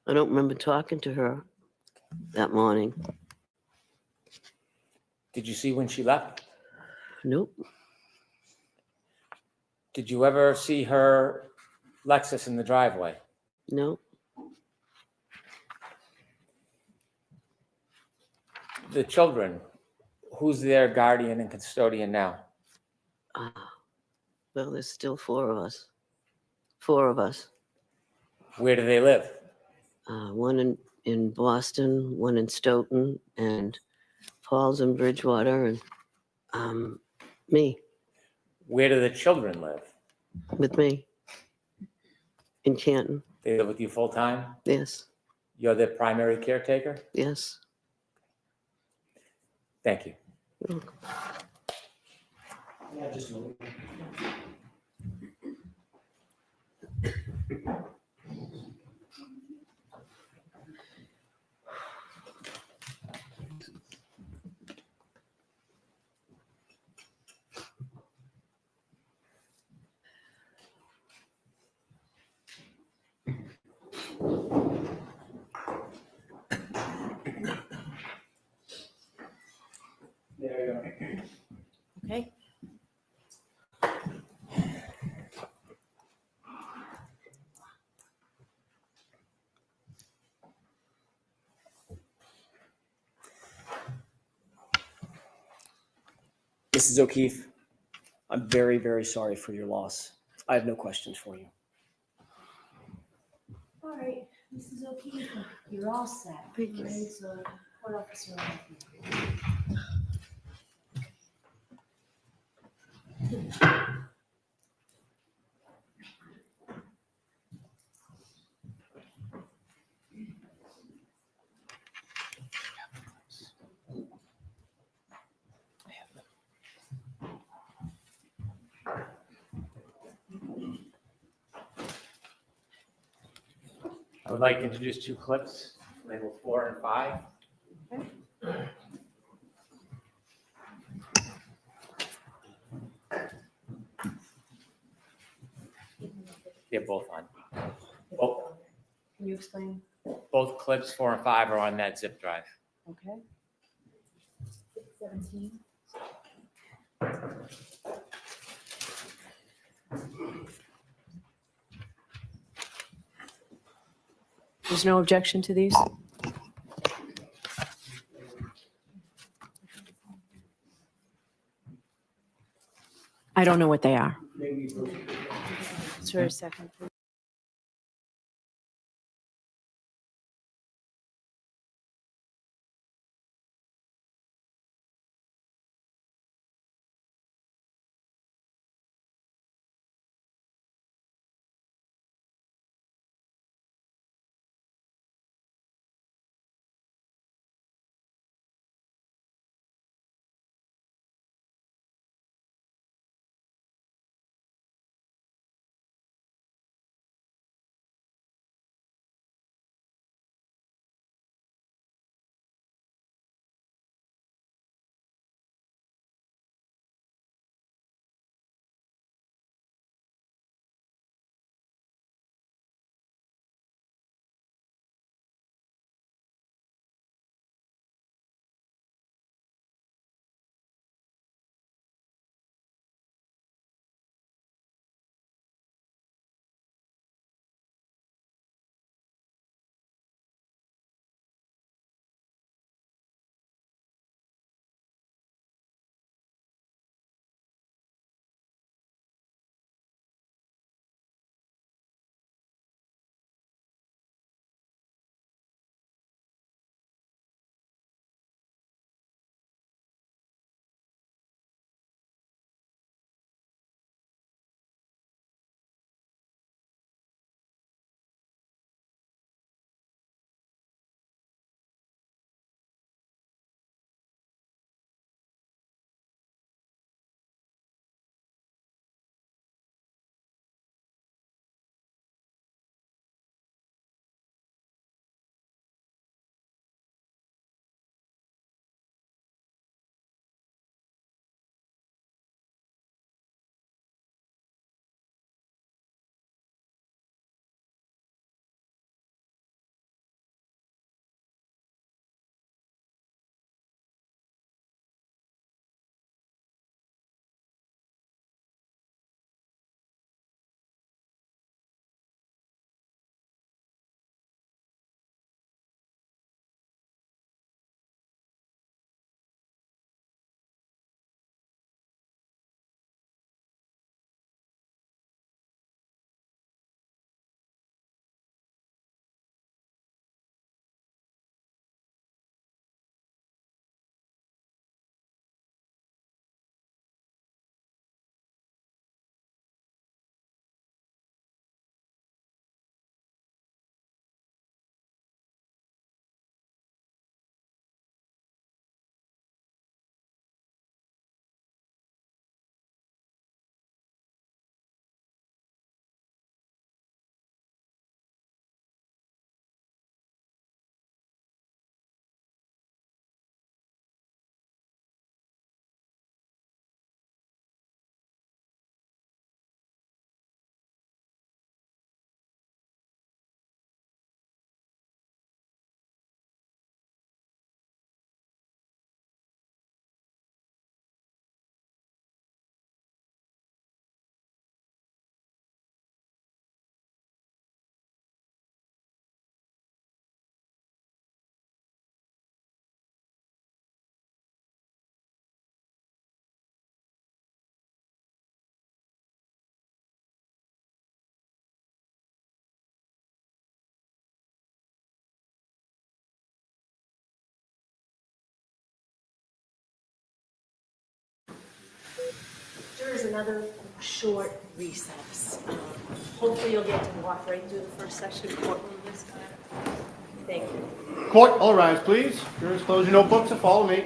I don't remember talking to her that morning. Did you see when she left? Nope. Did you ever see her Lexus in the driveway? Nope. The children, who's their guardian and custodian now? Well, there's still 4 of us. 4 of us. Where do they live? One in Boston, one in Stoughton, and Paul's in Bridgewater, and me. Where do the children live? With me. In Canton. They live with you full time? Yes. You're their primary caretaker? Yes. Thank you. You're welcome. Yeah, just a little. There you go. Okay. Mrs. O'Keefe, I'm very, very sorry for your loss. I have no questions for you. All right, Mrs. O'Keefe, you're all set. Thank you. Right, so court officer. I would like to introduce 2 clips, labeled 4 and 5. They're both on. Can you explain? Both clips 4 and 5 are on that zip drive. Okay. 17. There's no objection to these? I don't know what they are. Sir, a second, please. another short recess. Hopefully you'll get to walk right through the first section of courtroom this time. Thank you. Court, all rise, please. Jurors, close your notebooks and follow me.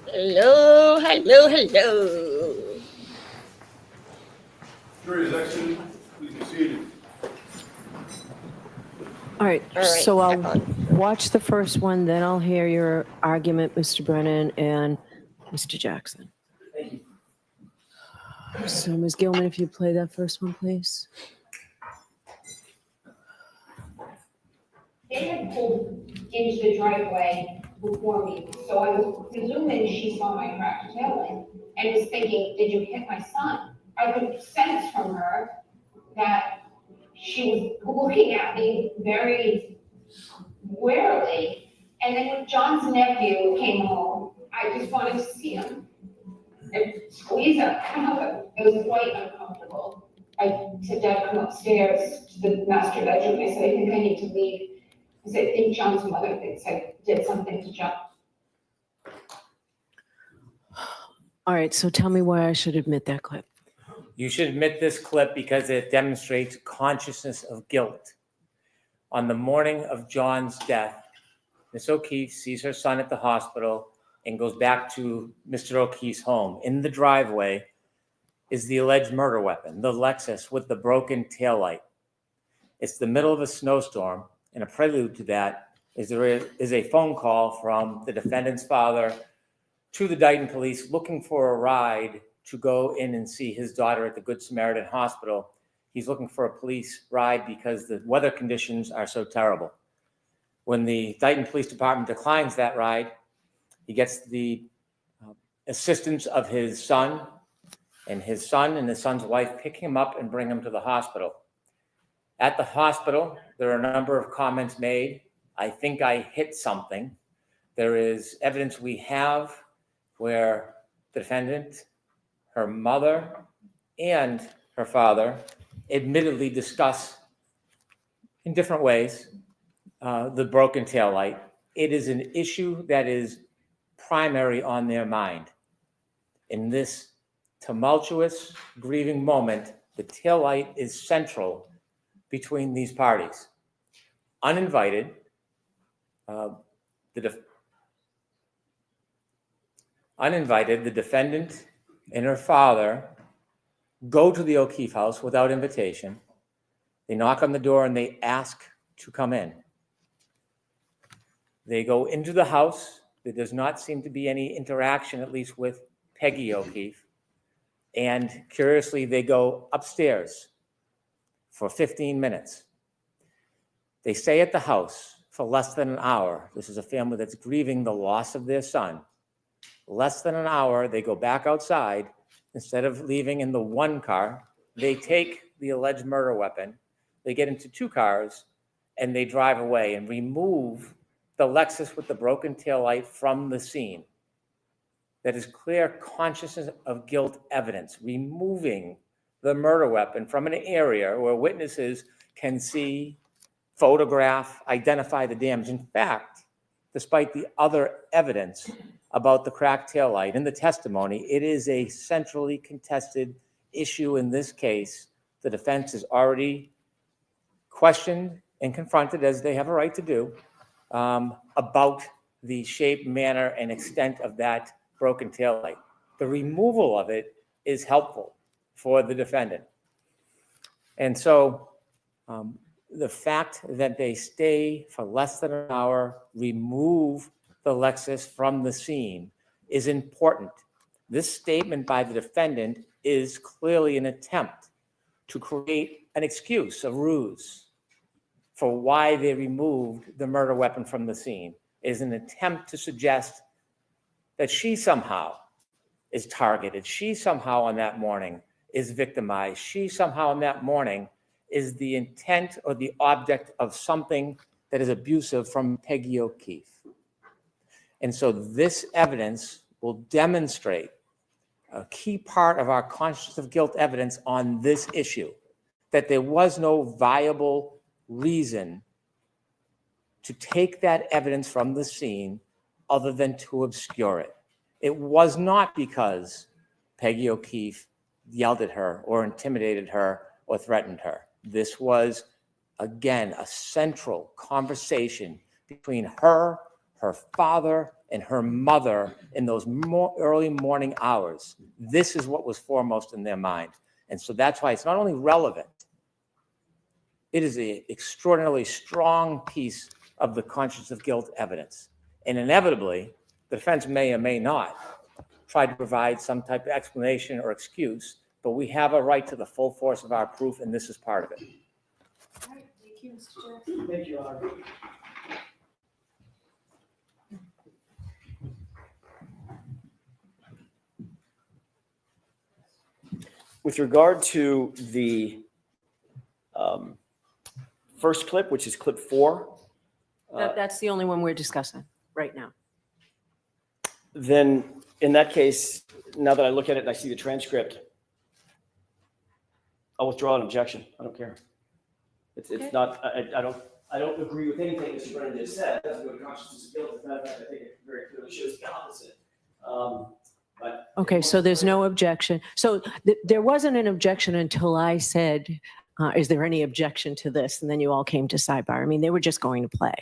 Hello, hello, hello. Jury is excellent. Please be seated. All right, All right, so I'll back on. watch the first one, then I'll hear your argument, Mr. Brennan and Mr. Jackson. So Ms. Gilman, if you play that first one, please. They had pulled into the driveway before me, so I was presuming she saw my cracked taillight and was thinking, did you hit my son? I could sense from her that she was looking at me very warily. And then when John's nephew came home, I just wanted to see him and squeeze him. It was quite uncomfortable. I said, Dad, come upstairs to the master bedroom. I said, I think I need to leave. I said, I think John's mother thinks I did something to John. All right, so tell me why I should admit that clip. You should admit this clip because it demonstrates consciousness of guilt. On the morning of John's death, Miss O'Keefe sees her son at the hospital and goes back to Mr. O'Keefe's home. In the driveway is the alleged murder weapon, the Lexus with the broken taillight. It's the middle of a snowstorm, and a prelude to that is there is a phone call from the defendant's father to the Dayton police looking for a ride to go in and see his daughter at the Good Samaritan Hospital. He's looking for a police ride because the weather conditions are so terrible. When the Dayton Police Department declines that ride, he gets the assistance of his son and his son's wife pick him up and bring him to the hospital. At the hospital, there are a number of comments made. I think I hit something. There is evidence we have where the defendant, her mother, and her father admittedly discuss in different ways the broken taillight. It is an issue that is primary on their mind. In this tumultuous, grieving moment, the taillight is central between these parties. Uninvited, the defendant and her father go to the O'Keefe house without invitation. They knock on the door and they ask to come in. They go into the house. There does not seem to be any interaction, at least with Peggy O'Keefe. And curiously, they go upstairs for 15 minutes. They stay at the house for less than an hour. This is a family that's grieving the loss of their son. Less than an hour, they go back outside. Instead of leaving in the one car, they take the alleged murder weapon, they get into two cars, and they drive away and remove the Lexus with the broken taillight from the scene. That is clear consciousness of guilt evidence, removing the murder weapon from an area where witnesses can see, photograph, identify the damage. In fact, despite the other evidence about the cracked taillight in the testimony, it is a centrally contested issue in this case. The defense is already questioned and confronted, as they have a right to do, about the shape, manner, and extent of that broken taillight. The removal of it is helpful for the defendant. And so the fact that they stay for less than an hour, remove the Lexus from the scene is important. This statement by the defendant is clearly an attempt to create an excuse, a ruse, for why they removed the murder weapon from the scene. It is an attempt to suggest that she somehow is targeted. She somehow on that morning is victimized. She somehow on that morning is the intent or the object of something that is abusive from Peggy O'Keefe. And so this evidence will demonstrate a key part of our consciousness of guilt evidence on this issue, that there was no viable reason to take that evidence from the scene other than to obscure it. It was not because Peggy O'Keefe yelled at her or intimidated her or threatened her. This was, again, a central conversation between her, her father, and her mother in those early morning hours. This is what was foremost in their mind. And so that's why it's not only relevant, it is an extraordinarily strong piece of the consciousness of guilt evidence. And inevitably, the defense may or may not try to provide some type of explanation or excuse, but we have a right to the full force of our proof, and this is part of it. Thank you, Mr. Jackson. Thank you, Your Honor. With regard to the first clip, which is clip 4, That's the only one we're discussing right now. then in that case, now that I look at it and I see the transcript, I'll withdraw an objection. I don't care. It's not, I don't agree with anything Mr. Brennan just said. It doesn't go to consciousness of guilt. As a matter of fact, I think it very clearly shows the opposite. But Okay, so there's no objection. So there wasn't an objection until I said, is there any objection to this? And then you all came to sidebar. I mean, they were just going to play.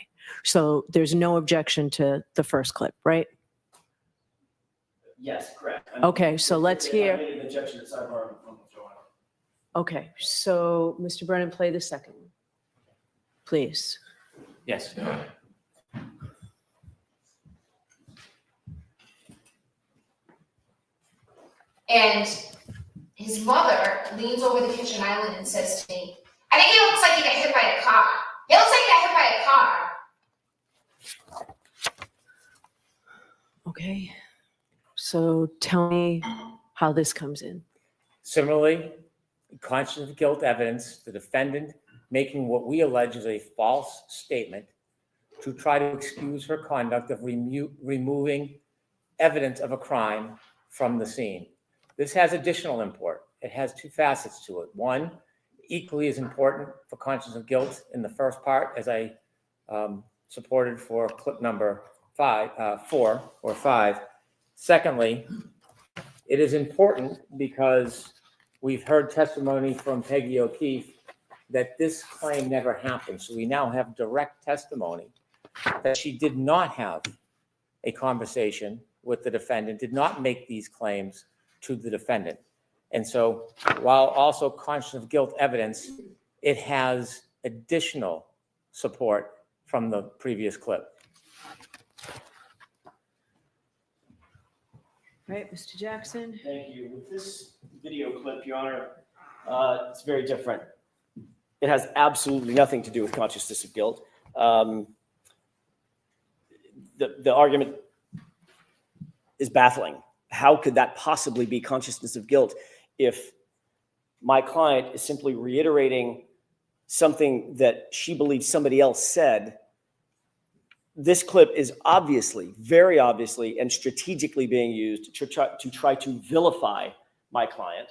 So there's no objection to the first clip, right? yes, correct. Okay, so let's I hear. made an objection at sidebar. I'm withdrawing. Okay, so Mr. Brennan, play the second one, please. Yes. And his mother leans over the kitchen island and says to me, I think he looks like he got hit by a car. He looks like he got hit by a car. Okay, so tell me how this comes in. Similarly, consciousness of guilt evidence, the defendant making what we allege is a false statement to try to excuse her conduct of removing evidence of a crime from the scene. This has additional import. It has two facets to it. One, equally as important for consciousness of guilt in the first part, as I supported for clip number 4 or 5. Secondly, it is important because we've heard testimony from Peggy O'Keefe that this claim never happened. So we now have direct testimony that she did not have a conversation with the defendant, did not make these claims to the defendant. And so while also consciousness of guilt evidence, it has additional support from the previous clip. Right, Mr. Jackson? Thank you. With this video clip, Your Honor, it's very different. It has absolutely nothing to do with consciousness of guilt. The argument is baffling. How could that possibly be consciousness of guilt if my client is simply reiterating something that she believes somebody else said? This clip is obviously, very obviously, and strategically being used to try to vilify my client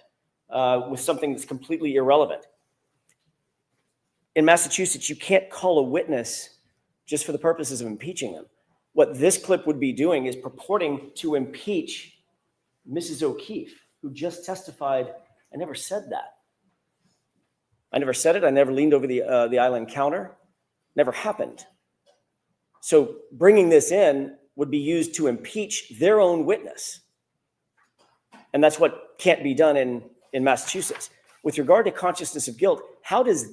with something that's completely irrelevant. In Massachusetts, you can't call a witness just for the purposes of impeaching them. What this clip would be doing is purporting to impeach Mrs. O'Keefe, who just testified, I never said that. I never said it. I never leaned over the island counter. Never happened. So bringing this in would be used to impeach their own witness. And that's what can't be done in Massachusetts. With regard to consciousness of guilt, how does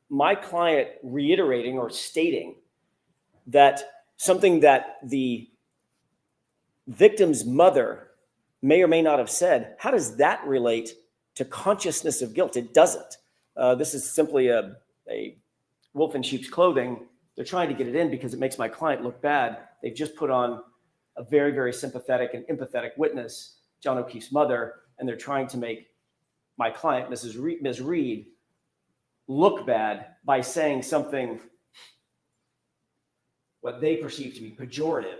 my client reiterating or stating that something that the victim's mother may or may not have said, how does that relate to consciousness of guilt? It doesn't. This is simply a wolf in sheep's clothing. They're trying to get it in because it makes my client look bad. They've just put on a very, very sympathetic and empathetic witness, John O'Keefe's mother, and they're trying to make my client, Ms. Reed, look bad by saying something what they perceive to be pejorative,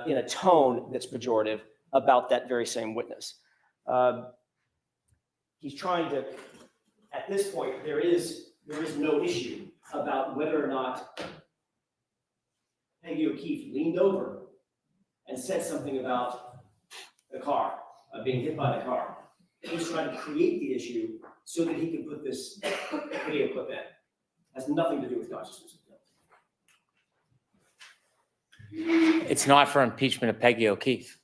in a tone that's pejorative about that very same witness. He's trying to, at this point, there is no issue about whether or not Peggy O'Keefe leaned over and said something about the car, being hit by the car. He's trying to create the issue so that he can put this video clip in. Has nothing to do with consciousness of guilt. It's not for impeachment of Peggy O'Keefe.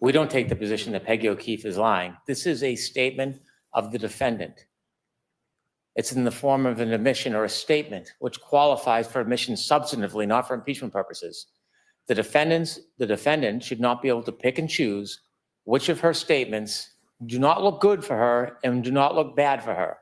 We don't take the position that Peggy O'Keefe is lying. This is a statement of the defendant. It's in the form of an admission or a statement, which qualifies for admission substantively, not for impeachment purposes. The defendant should not be able to pick and choose which of her statements do not look good for her and do not look bad for her.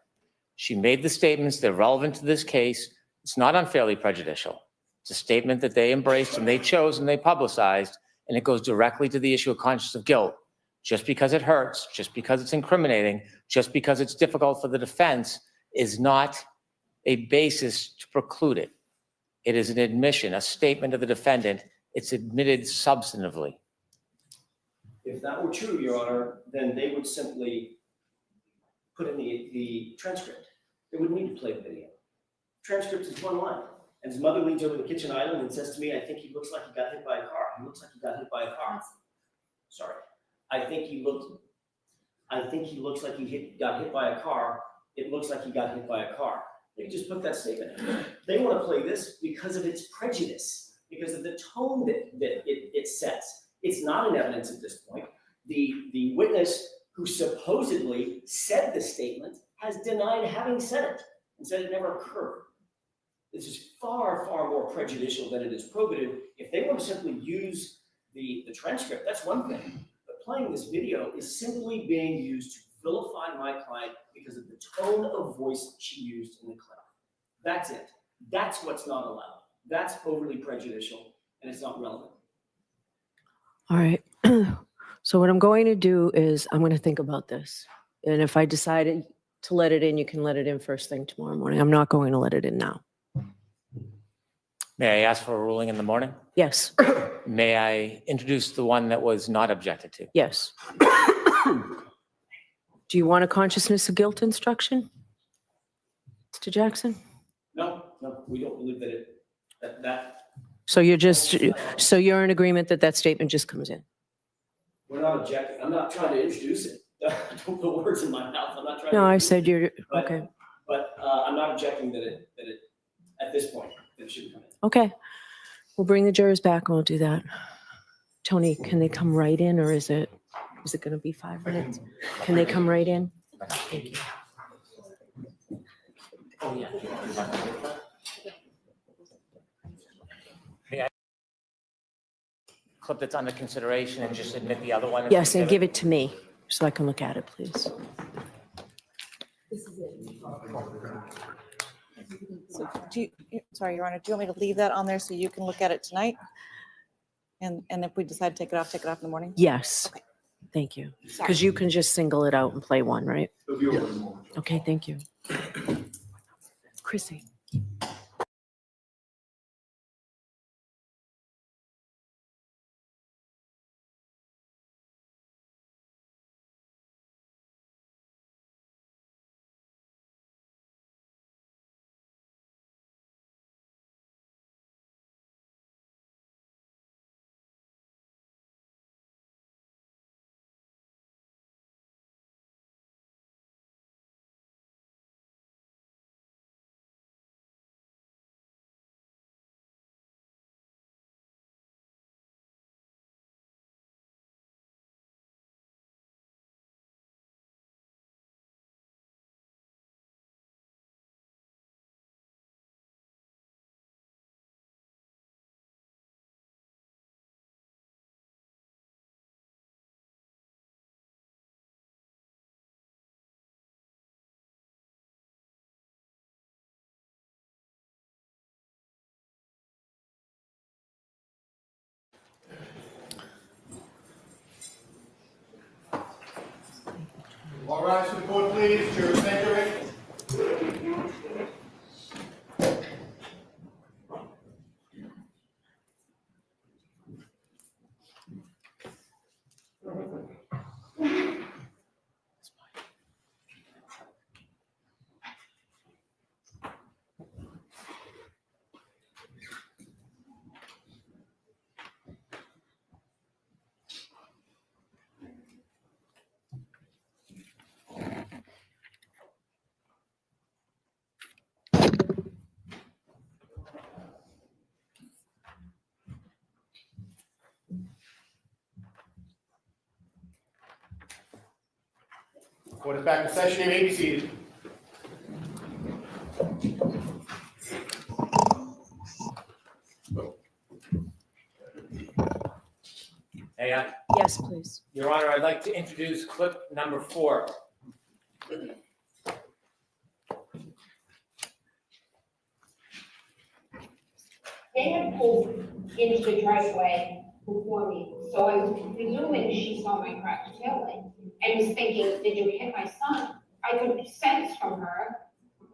She made the statements that are relevant to this case. It's not unfairly prejudicial. It's a statement that they embraced and they chose and they publicized, and it goes directly to the issue of consciousness of guilt. Just because it hurts, just because it's incriminating, just because it's difficult for the defense is not a basis to preclude it. It is an admission, a statement of the defendant. It's admitted substantively. If that were true, Your Honor, then they would simply put in the transcript. They wouldn't need to play the video. Transcript is one line. And his mother leans over the kitchen island and says to me, I think he looks like he got hit by a car. He looks like he got hit by a car. Sorry. I think he looks like he got hit by a car. It looks like he got hit by a car. They just put that statement in. They want to play this because of its prejudice, because of the tone that it sets. It's not in evidence at this point. The witness who supposedly said the statement has denied having said it and said it never occurred. This is far, far more prejudicial than it is probative. If they want to simply use the transcript, that's one thing. But playing this video is simply being used to vilify my client because of the tone of voice she used in the clip. That's it. That's what's not allowed. That's overly prejudicial, and it's not relevant. All right. So what I'm going to do is I'm going to think about this. And if I decided to let it in, you can let it in first thing tomorrow morning. I'm not going to let it in now. May I ask for a ruling in the morning? Yes. May I introduce the one that was not objected to? Yes. Do you want a consciousness of guilt instruction, Mr. Jackson? No, we don't believe that So you're in agreement that that statement just comes in? we're not objecting. I'm not trying to introduce it. Don't put words in my mouth. I'm not trying to. No, I introduce said it. you're, But- okay. But I'm not objecting that it, at this point, that it shouldn't come in. Okay. We'll bring the jurors back and we'll do that. Tony, can they come right in or is it going to be 5 minutes? Can they come right in? Thank you. Oh, yeah. May I clip that's under consideration and just admit the other one? Yes, and give it to me so I can look at it, please. So sorry, Your Honor, do you want me to leave that on there so you can look at it tonight? And if we decide to take it off in the morning? Yes. Thank you. Because you can just single it out and play one, right? Okay, thank you. Chrissy. All rise to the court, please. Jury centering. Court is back in session. You may be seated. Hey, Yes, please. Your Honor, I'd like to introduce clip number 4. They had pulled into the driveway before me, so I was presuming she saw my cracked tail light and was thinking, did you hit my son? I could sense from her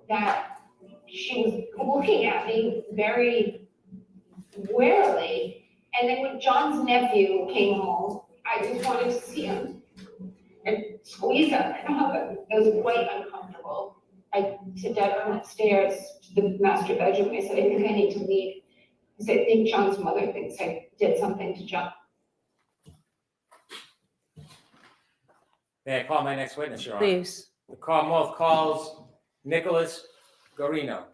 that she was looking at me very warily. And then when John's nephew came home, I just wanted to see him and squeeze him and hug him. It was quite uncomfortable. I said, Dad, I went upstairs to the master bedroom. I said, I think I need to leave. I said, I think John's mother thinks I did something to John. May I call my next witness, Your Honor? Please. The Commonwealth calls Nicholas Garino.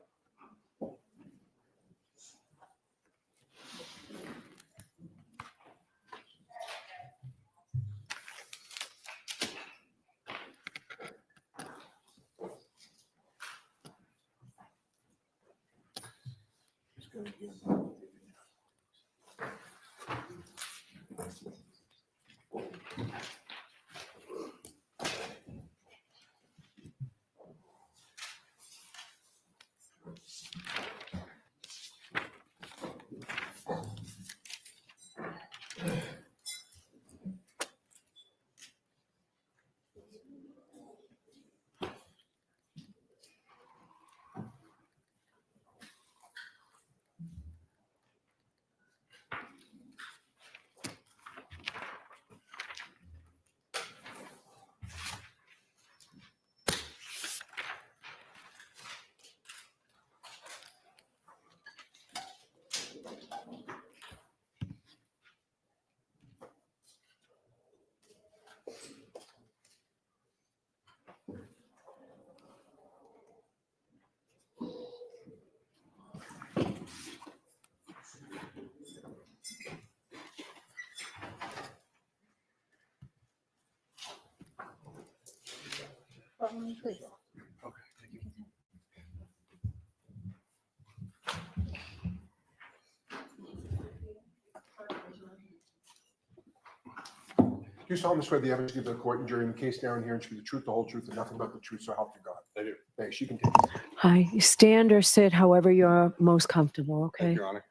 Do you solemnly swear the evidence given to the court and jury in the case now and here should be the truth, the whole truth, and nothing but the truth, so help you God? I do. Thanks. You can take it. Hi. You stand or sit, however you're most comfortable, okay? Thank you, Your Honor.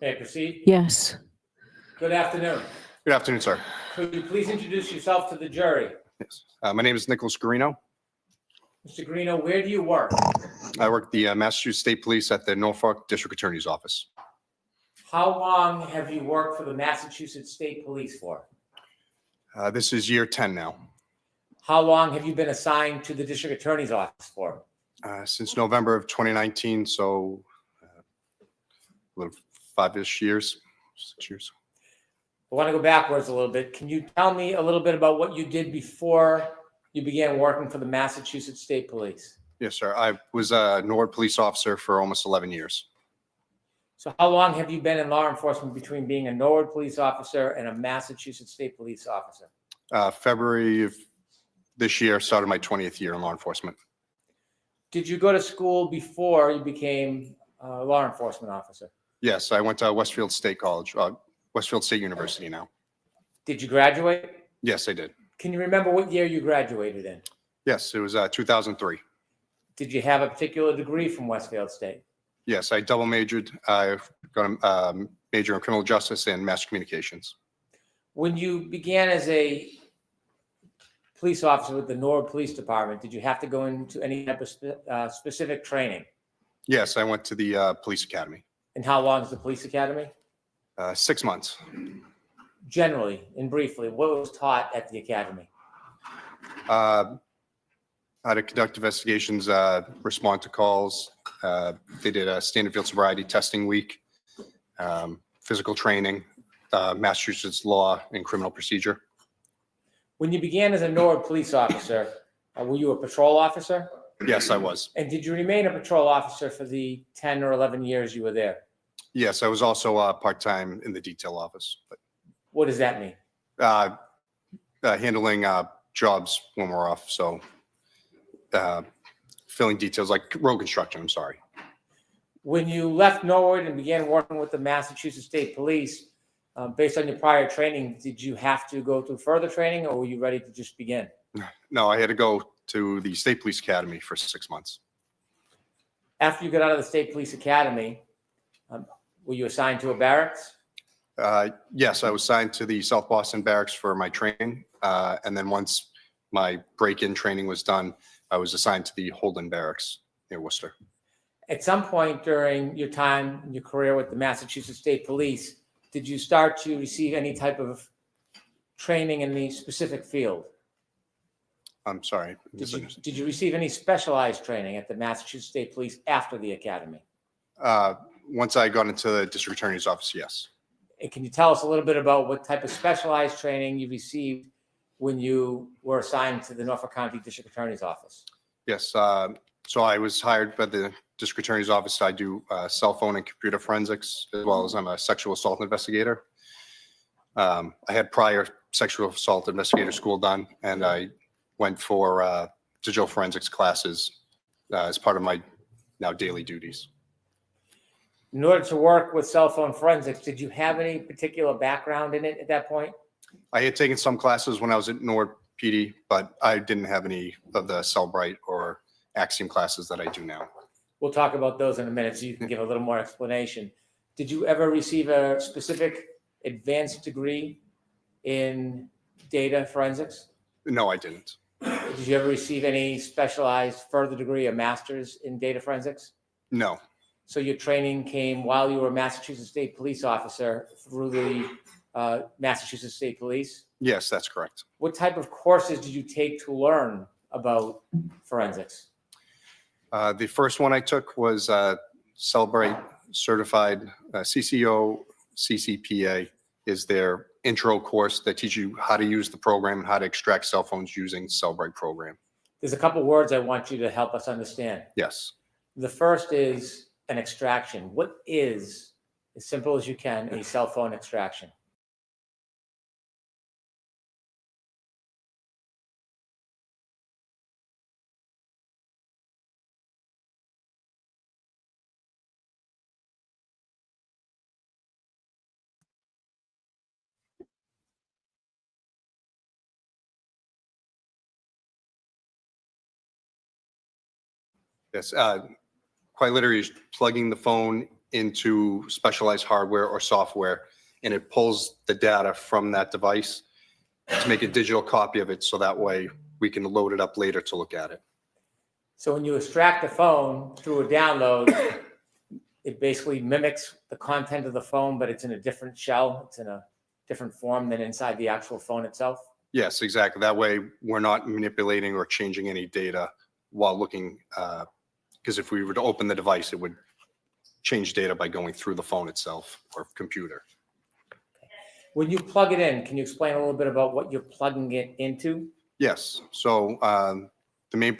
May I proceed? Yes. Good afternoon. Good afternoon, sir. Could you please introduce yourself to the jury? Yes. My name is Nicholas Garino. Mr. Garino, where do you work? I work at the Massachusetts State Police at the Norfolk District Attorney's Office. How long have you worked for the Massachusetts State Police for? This is year 10 now. How long have you been assigned to the District Attorney's Office for? Since November of 2019, so a little 5-ish years, 6 years. I want to go backwards a little bit. Can you tell me a little bit about what you did before you began working for the Massachusetts State Police? Yes, sir. I was a Norwood police officer for almost 11 years. So how long have you been in law enforcement between being a Norwood police officer and a Massachusetts State Police officer? February of this year started my 20th year in law enforcement. Did you go to school before you became a law enforcement officer? Yes, I went to Westfield State College, Westfield State University now. Did you graduate? Yes, I did. Can you remember what year you graduated in? Yes, it was 2003. Did you have a particular degree from Westfield State? Yes, I double majored. I got a major in criminal justice and mass communications. When you began as a police officer with the Norwood Police Department, did you have to go into any type of specific training? Yes, I went to the police academy. And how long is the police academy? 6 months. Generally and briefly, what was taught at the academy? How to conduct investigations, respond to calls. They did a standard field sobriety testing week, physical training, Massachusetts law and criminal procedure. When you began as a Norwood police officer, were you a patrol officer? Yes, I was. And did you remain a patrol officer for the 10 or 11 years you were there? Yes, I was also part-time in the detail office, but What does that mean? handling jobs when we're off. So filling details like road construction, I'm sorry. When you left Norwood and began working with the Massachusetts State Police, based on your prior training, did you have to go through further training or were you ready to just begin? No, I had to go to the State Police Academy for 6 months. After you got out of the State Police Academy, were you assigned to a barracks? Yes, I was assigned to the South Boston Barracks for my training. And then once my break-in training was done, I was assigned to the Holden Barracks near Worcester. At some point during your time in your career with the Massachusetts State Police, did you start to receive any type of training in the specific field? I'm sorry. Did you receive any specialized training at the Massachusetts State Police after the academy? Once I got into the district attorney's office, yes. And can you tell us a little bit about what type of specialized training you received when you were assigned to the Norfolk County District Attorney's Office? Yes. So I was hired by the district attorney's office. I do cell phone and computer forensics, as well as I'm a sexual assault investigator. I had prior sexual assault investigator school done, and I went for digital forensics classes as part of my now daily duties. In order to work with cell phone forensics, did you have any particular background in it at that point? I had taken some classes when I was at Norwood PD, but I didn't have any of the Cellbrite or Axiom classes that I do now. We'll talk about those in a minute so you can give a little more explanation. Did you ever receive a specific advanced degree in data forensics? No, I didn't. Did you ever receive any specialized further degree or master's in data forensics? No. So your training came while you were a Massachusetts State Police officer through the Massachusetts State Police? Yes, that's correct. What type of courses did you take to learn about forensics? The first one I took was Cellbrite certified CCO, CCPA is their intro course that teaches you how to use the program and how to extract cell phones using Cellbrite program. There's a couple words I want you to help us understand. Yes. The first is an extraction. What is, as simple as you can, a cell phone extraction? Yes. Quite literally is plugging the phone into specialized hardware or software, and it pulls the data from that device to make a digital copy of it. So that way we can load it up later to look at it. So when you extract the phone through a download, it basically mimics the content of the phone, but it's in a different shell. It's in a different form than inside the actual phone itself. Yes, exactly. That way we're not manipulating or changing any data while looking, because if we were to open the device, it would change data by going through the phone itself or computer. When you plug it in, can you explain a little bit about what you're plugging it into? Yes. So the main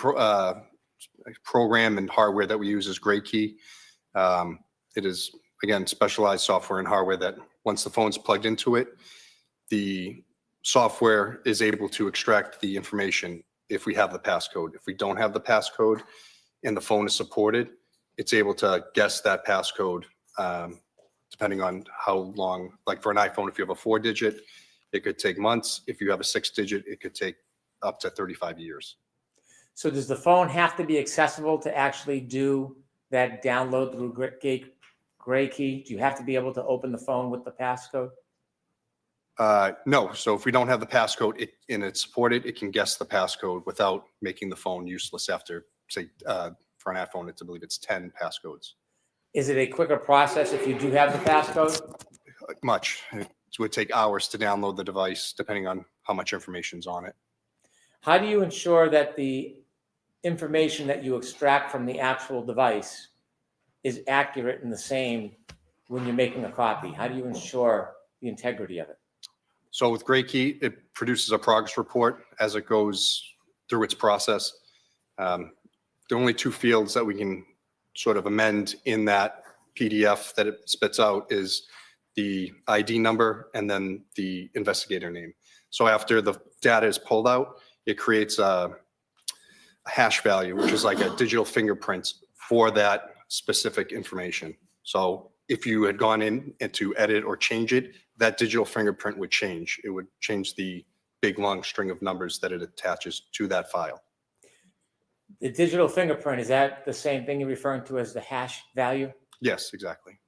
program and hardware that we use is GrayKey. It is, again, specialized software and hardware that once the phone's plugged into it, the software is able to extract the information if we have the passcode. If we don't have the passcode and the phone is supported, it's able to guess that passcode depending on how long, like for an iPhone, if you have a 4-digit, it could take months. If you have a 6-digit, it could take up to 35 years. So does the phone have to be accessible to actually do that download through Gray key? Do you have to be able to open the phone with the passcode? No, so if we don't have the passcode and it's supported, it can guess the passcode without making the phone useless after, say, for an iPhone, I believe it's 10 passcodes. Is it a quicker process if you do have the passcode? Much. It would take hours to download the device, depending on how much information's on it. How do you ensure that the information that you extract from the actual device is accurate and the same when you're making a copy? How do you ensure the integrity of it? So with Gray Key, it produces a progress report as it goes through its process. The only two fields that we can sort of amend in that PDF that it spits out is the ID number and then the investigator name. So after the data is pulled out, it creates a hash value, which is like a digital fingerprint for that specific information. So if you had gone in and to edit or change it, that digital fingerprint would change. It would change the big long string of numbers that it attaches to that file. The digital fingerprint, is that the same thing you're referring to as the hash value? Yes, exactly.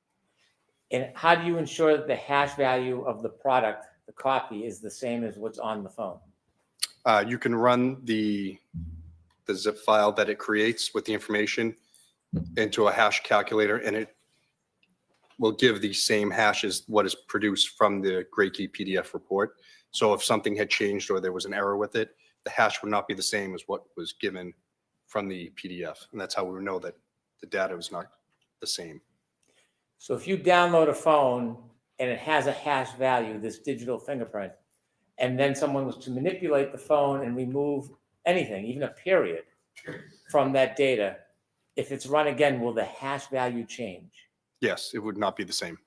And how do you ensure that the hash value of the product, the copy, is the same as what's on the phone? You can run the zip file that it creates with the information into a hash calculator, and it will give the same hash as what is produced from the Gray Key PDF report. So if something had changed or there was an error with it, the hash would not be the same as what was given from the PDF. And that's how we would know that the data was not the same. So if you download a phone and it has a hash value, this digital fingerprint, and then someone was to manipulate the phone and remove anything, even a period, from that data, if it's run again, will the hash value change? Yes, it would not be the same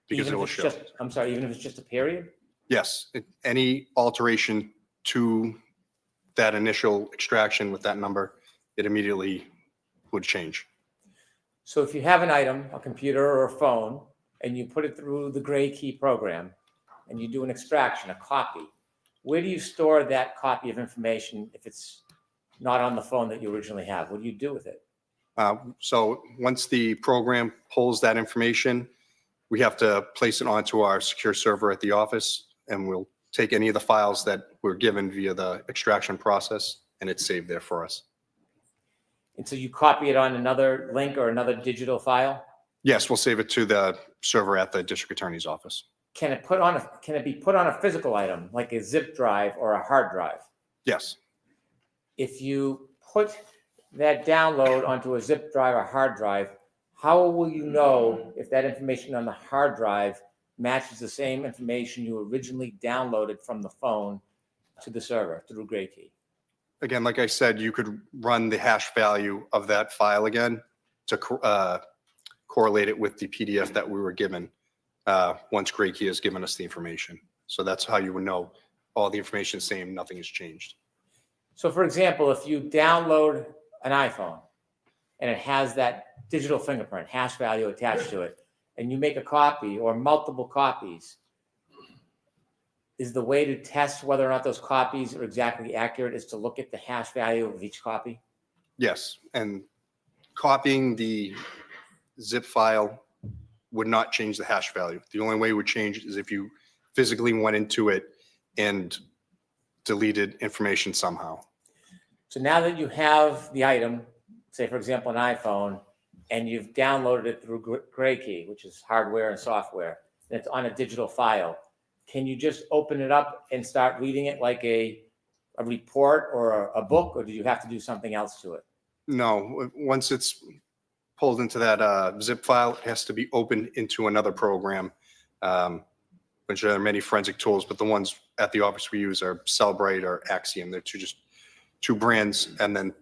because Even it if will it's show. just, I'm sorry, even if it's just a period? Yes, any alteration to that initial extraction with that number, it immediately would change. So if you have an item, a computer or a phone, and you put it through the Gray Key program, and you do an extraction, a copy, where do you store that copy of information if it's not on the phone that you originally have? What do you do with it? So once the program pulls that information, we have to place it onto our secure server at the office, and we'll take any of the files that were given via the extraction process, and it's saved there for us. And so you copy it on another link or another digital file? Yes, we'll save it to the server at the district attorney's office. Can it be put on a physical item, like a zip drive or a hard drive? Yes. If you put that download onto a zip drive or hard drive, how will you know if that information on the hard drive matches the same information you originally downloaded from the phone to the server through Gray Key? Again, like I said, you could run the hash value of that file again to correlate it with the PDF that we were given once Gray Key has given us the information. So that's how you would know all the information is the same, nothing has changed. So for example, if you download an iPhone and it has that digital fingerprint hash value attached to it, and you make a copy or multiple copies, is the way to test whether or not those copies are exactly accurate is to look at the hash value of each copy? Yes, and copying the zip file would not change the hash value. The only way it would change is if you physically went into it and deleted information somehow. So now that you have the item, say for example an iPhone, and you've downloaded it through Gray Key, which is hardware and software, and it's on a digital file, can you just open it up and start reading it like a report or a book, or do you have to do something else to it? No, once it's pulled into that zip file, it has to be opened into another program, which there are many forensic tools, but the ones at the office we use are Cellbrite or Axiom. They're just two brands, and then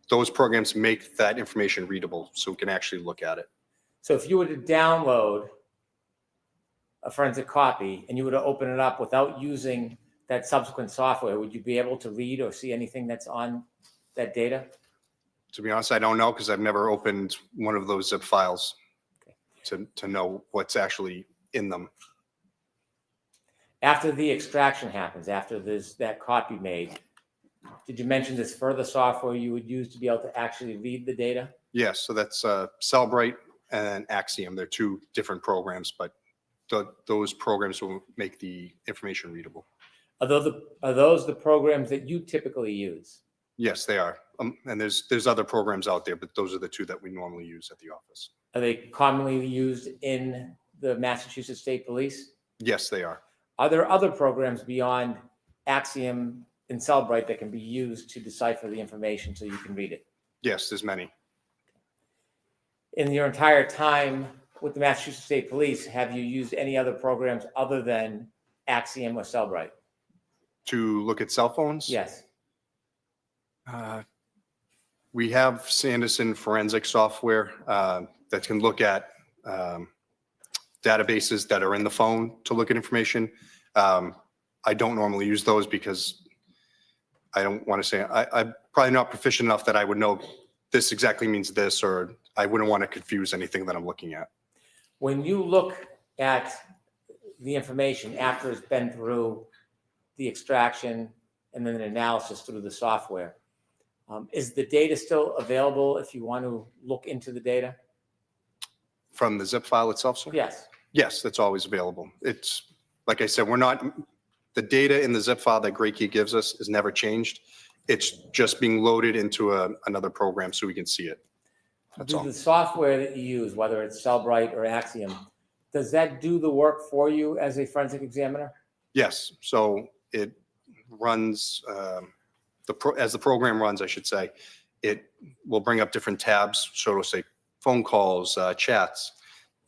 those programs make that information readable so we can actually look at it. So if you were to download a forensic copy and you were to open it up without using that subsequent software, would you be able to read or see anything that's on that data? To be honest, I don't know because I've never opened one of those zip files to know what's actually in them. After the extraction happens, after there's that copy made, did you mention this further software you would use to be able to actually read the data? Yes, so that's Cellbrite and then Axiom. They're two different programs, but those programs will make the information readable. Are those the programs that you typically use? Yes, they are. And there's other programs out there, but those are the two that we normally use at the office. Are they commonly used in the Massachusetts State Police? Yes, they are. Are there other programs beyond Axiom and Cellbrite that can be used to decipher the information so you can read it? Yes, there's many. In your entire time with the Massachusetts State Police, have you used any other programs other than Axiom or Cellbrite? To look at cell phones? Yes. We have Sanderson forensic software that can look at databases that are in the phone to look at information. I don't normally use those because I don't want to say, I'm probably not proficient enough that I would know this exactly means this, or I wouldn't want to confuse anything that I'm looking at. When you look at the information after it's been through the extraction and then the analysis through the software, is the data still available if you want to look into the data? From the zip file itself, sir? Yes. Yes, that's always available. It's, like I said, the data in the zip file that Great Key gives us is never changed. It's just being loaded into another program so we can see it. That's all. The software that you use, whether it's Cellbrite or Axiom, does that do the work for you as a forensic examiner? Yes, so it runs, as the program runs, I should say, it will bring up different tabs. So it'll say phone calls, chats,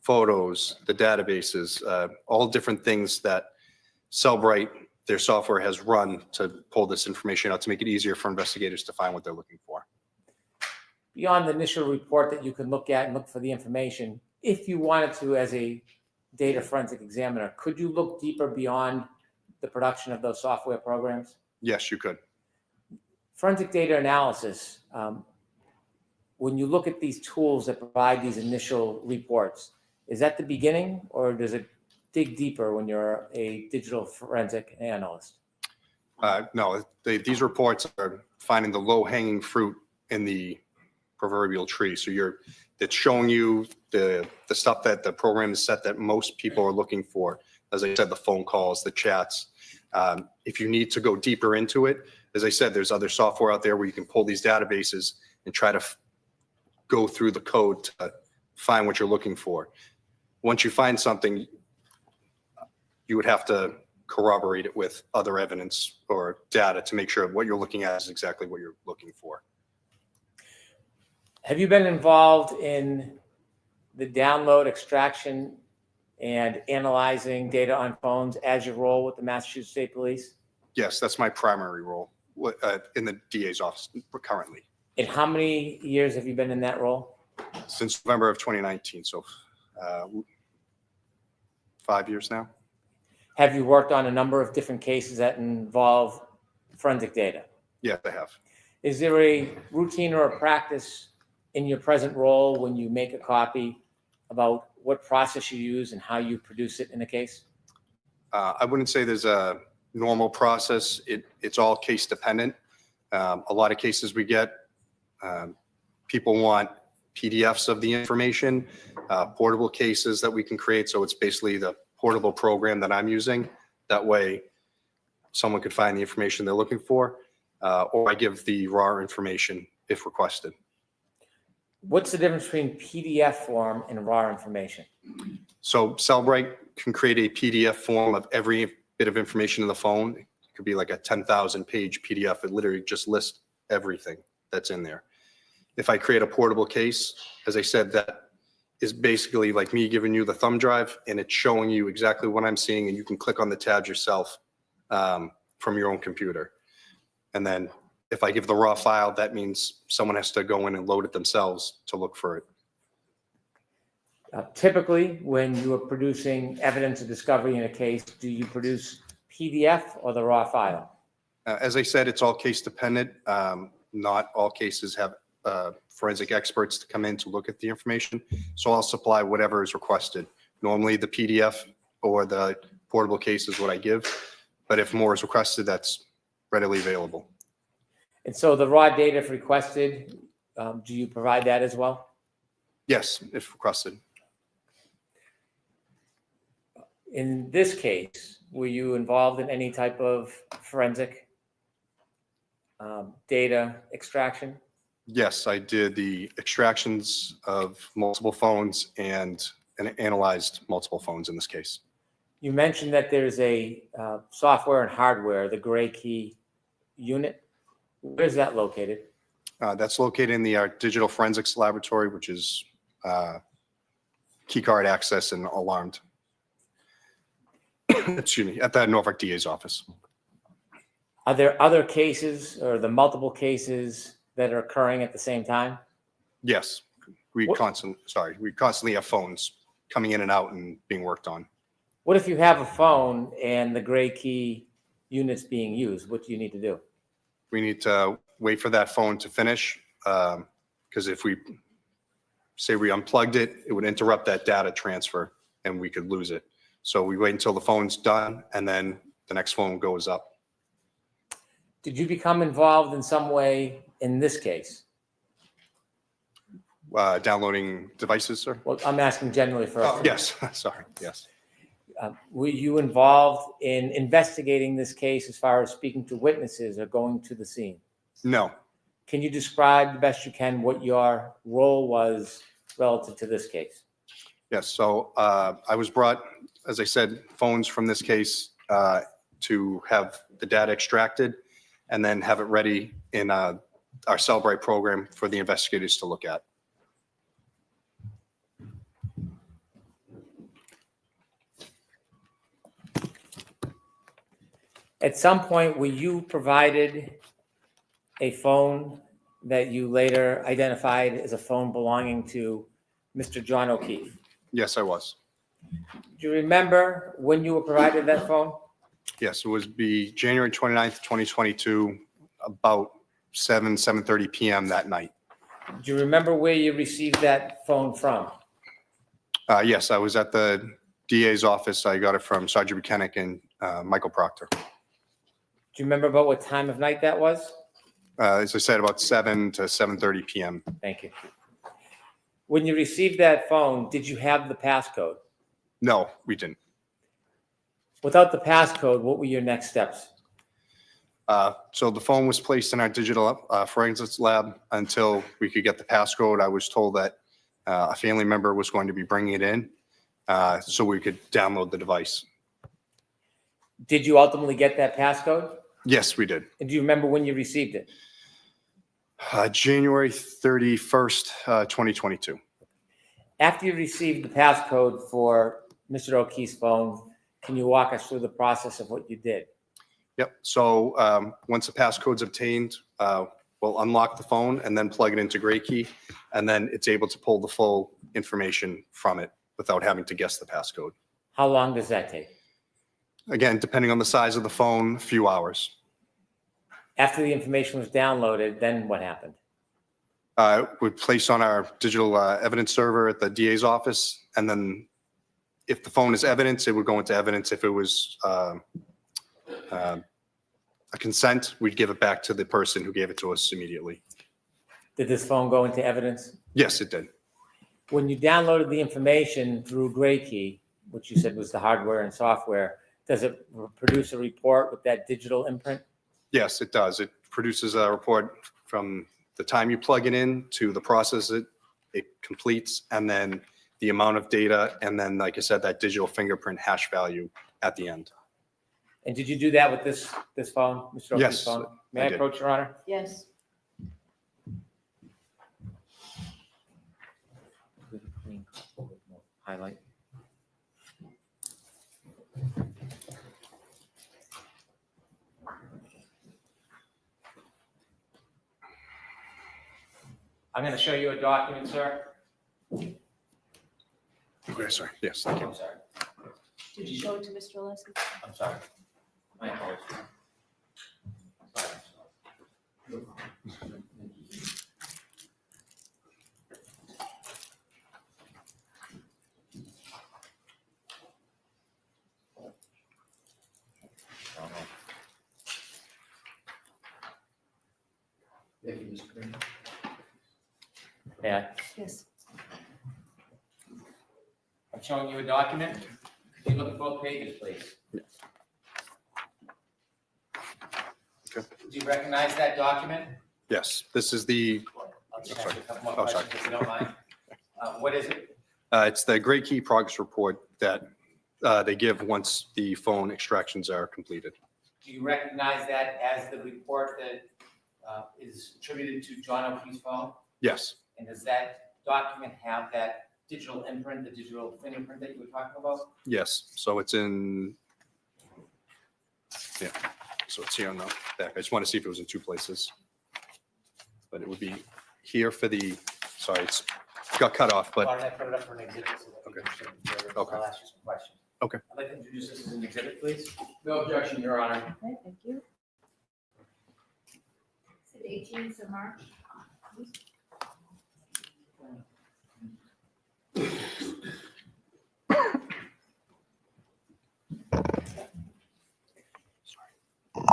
photos, the databases, all different things that Cellbrite, their software, has run to pull this information out to make it easier for investigators to find what they're looking for. Beyond the initial report that you can look at and look for the information, if you wanted to as a data forensic examiner, could you look deeper beyond the production of those software programs? Yes, you could. Forensic data analysis, when you look at these tools that provide these initial reports, is that the beginning, or does it dig deeper when you're a digital forensic analyst? No, these reports are finding the low-hanging fruit in the proverbial tree. So it's showing you the stuff that the program is set that most people are looking for. As I said, the phone calls, the chats. If you need to go deeper into it, as I said, there's other software out there where you can pull these databases and try to go through the code to find what you're looking for. Once you find something, you would have to corroborate it with other evidence or data to make sure what you're looking at is exactly what you're looking for. Have you been involved in the download, extraction, and analyzing data on phones as your role with the Massachusetts State Police? Yes, that's my primary role in the DA's office currently. And how many years have you been in that role? Since November of 2019, so 5 years now. Have you worked on a number of different cases that involve forensic data? Yes, I have. Is there a routine or a practice in your present role when you make a copy about what process you use and how you produce it in a case? I wouldn't say there's a normal process. It's all case dependent. A lot of cases we get, people want PDFs of the information, portable cases that we can create. So it's basically the portable program that I'm using. That way someone could find the information they're looking for, or I give the raw information if requested. What's the difference between PDF form and raw information? So Cellbrite can create a PDF form of every bit of information in the phone. It could be like a 10,000 page PDF. It literally just lists everything that's in there. If I create a portable case, as I said, that is basically like me giving you the thumb drive and it's showing you exactly what I'm seeing, and you can click on the tabs yourself from your own computer. And then if I give the raw file, that means someone has to go in and load it themselves to look for it. Typically, when you are producing evidence of discovery in a case, do you produce PDF or the raw file? As I said, it's all case dependent. Not all cases have forensic experts to come in to look at the information. So I'll supply whatever is requested. Normally the PDF or the portable case is what I give, but if more is requested, that's readily available. And so the raw data if requested, do you provide that as well? Yes, if requested. In this case, were you involved in any type of forensic data extraction? Yes, I did the extractions of multiple phones and analyzed multiple phones in this case. You mentioned that there's a software and hardware, the Gray Key unit. Where's that located? That's located in the Digital Forensics Laboratory, which is keycard access and alarmed. Excuse me, at the Norfolk DA's office. Are there other cases or the multiple cases that are occurring at the same time? Yes, we constantly have phones coming in and out and being worked on. What if you have a phone and the Gray Key unit's being used? What do you need to do? We need to wait for that phone to finish, because if we say we unplugged it, it would interrupt that data transfer and we could lose it. So we wait until the phone's done and then the next phone goes up. Did you become involved in some way in this case? Downloading devices, sir? Well, I'm asking generally for. Oh, yes, sorry, yes. Were you involved in investigating this case as far as speaking to witnesses or going to the scene? No. Can you describe the best you can what your role was relative to this case? Yes, so I was brought, as I said, phones from this case to have the data extracted and then have it ready in our Cellbrite program for the investigators to look at. At some point, were you provided a phone that you later identified as a phone belonging to Mr. John O'Keefe? Yes, I was. Do you remember when you were provided that phone? Yes, it was January 29th, 2022, about 7:30 p.m. that night. Do you remember where you received that phone from? Yes, I was at the DA's office. I got it from Sergeant Buchanan and Michael Proctor. Do you remember about what time of night that was? As I said, about 7 to 7:30 p.m. Thank you. When you received that phone, did you have the passcode? No, we didn't. Without the passcode, what were your next steps? So the phone was placed in our digital forensics lab until we could get the passcode. I was told that a family member was going to be bringing it in so we could download the device. Did you ultimately get that passcode? Yes, we did. And do you remember when you received it? January 31st, 2022. After you received the passcode for Mr. O'Keefe's phone, can you walk us through the process of what you did? Yep. So once the passcode's obtained, we'll unlock the phone and then plug it into Gray Key, and then it's able to pull the full information from it without having to guess the passcode. How long does that take? Again, depending on the size of the phone, a few hours. After the information was downloaded, then what happened? We placed on our digital evidence server at the DA's office, and then if the phone is evidence, it would go into evidence. If it was a consent, we'd give it back to the person who gave it to us immediately. Did this phone go into evidence? Yes, it did. When you downloaded the information through Gray Key, which you said was the hardware and software, does it produce a report with that digital imprint? Yes, it does. It produces a report from the time you plug it in to the process it completes, and then the amount of data, and then, like I said, that digital fingerprint hash value at the end. And did you do that with this phone, Mr. O'Keefe's Yes, phone? May I I did. approach, Your Honor? Yes. Highlight. I'm going to show you a document, sir. Okay, sorry. Yes, thank you. I'm sorry. Did you show it to Mr. Oleski? I'm sorry. My apologies. Thank you, Mr. Green. Yeah. Yes. showing you a document. Could you look at both pages, please? Okay. Do you recognize that document? Yes, this is the, I'll just sorry. ask you a couple more Oh, sorry. questions if you don't mind. What is it? it's the Great Key progress report that they give once the phone extractions are completed. Do you recognize that as the report that is attributed to John O'Keefe's phone? Yes, And does that document have that digital imprint, the digital fingerprint that you were talking about? yes. So it's in, yeah, so it's here on the back. I just want to see if it was in two places. But it would be here for the, sorry, it's got cut off, Why but, don't I put it up for an exhibit so that we can show the jury? Okay. I'll ask you some questions. Okay. I'd like to introduce this as an exhibit, please. No objection, Your Honor. Okay, thank you. Is it 18th of March?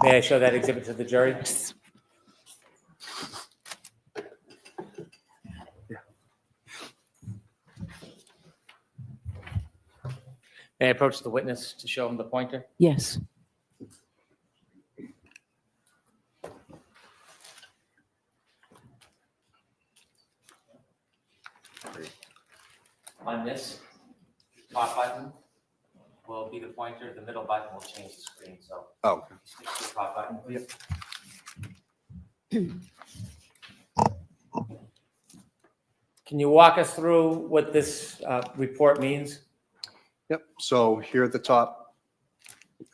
May I show that exhibit to the jury? May I approach the witness to show him the pointer? Yes. On this top button will be the pointer, the middle button will change the screen, so oh, okay. switch to the top button, please. Can you walk us through what this report means? Yep, so here at the top,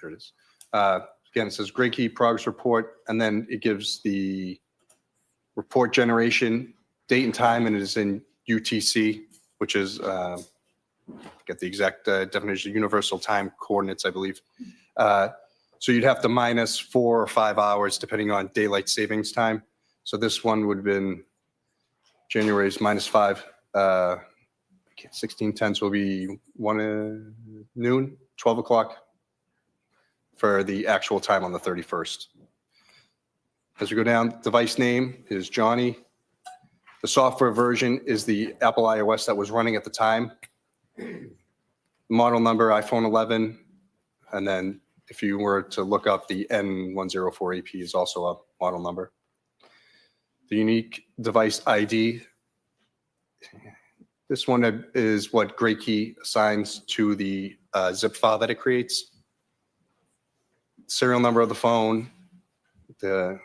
there it is. Again, it says Great Key progress report, and then it gives the report generation, date and time, and it is in UTC, which is, get the exact definition, universal time coordinates, I believe. So you'd have to minus 4 or 5 hours depending on daylight savings time. So this one would have been January's -5, 1610, so it'll be 1 noon, 12 o'clock for the actual time on the 31st. As we go down, device name is Johnny. The software version is the Apple iOS that was running at the time. Model number, iPhone 11. And then if you were to look up the N104AP is also a model number. The unique device ID. This one is what Great Key assigns to the zip file that it creates. Serial number of the phone, the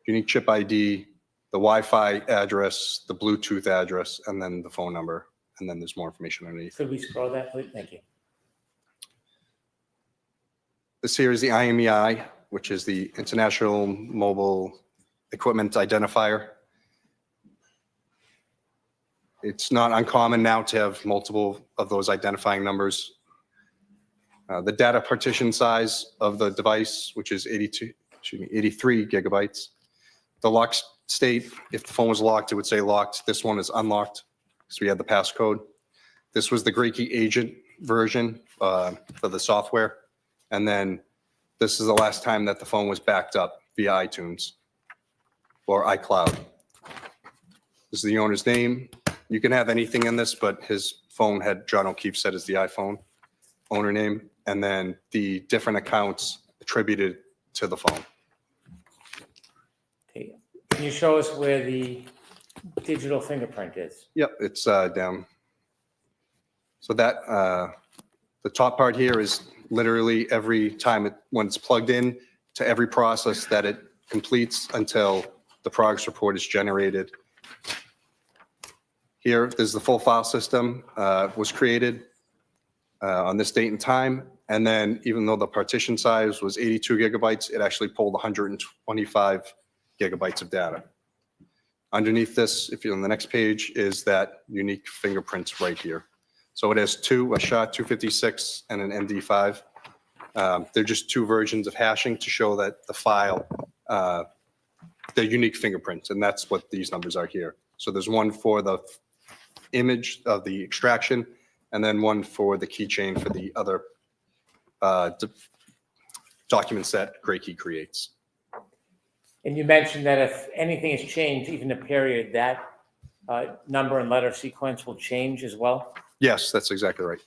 unique chip ID, the Wi-Fi address, the Bluetooth address, and then the phone number. And then there's more information underneath. Could we scroll that, please? Thank you. This here is the IMEI, which is the International Mobile Equipment Identifier. It's not uncommon now to have multiple of those identifying numbers. The data partition size of the device, which is 83 gigabytes. The lock state, if the phone was locked, it would say locked. This one is unlocked, because we had the passcode. This was the Great Key Agent version for the software. And then this is the last time that the phone was backed up via iTunes or iCloud. This is the owner's name. You can have anything in this, but his phone had John O'Keefe set as the iPhone owner name, and then the different accounts attributed to the phone. Okay. Can you show us where the digital fingerprint is? Yep, it's down. So that, the top part here is literally every time when it's plugged in to every process that it completes until the progress report is generated. Here, there's the full file system was created on this date and time. And then even though the partition size was 82 gigabytes, it actually pulled 125 gigabytes of data. Underneath this, if you're on the next page, is that unique fingerprint right here. So it has two, a SHA-256 and an MD5. They're just two versions of hashing to show that the file, the unique fingerprints, and that's what these numbers are here. So there's one for the image of the extraction, and then one for the keychain for the other documents that Great Key creates. And you mentioned that if anything has changed, even the period, that number and letter sequence will change as well? Yes, that's exactly right.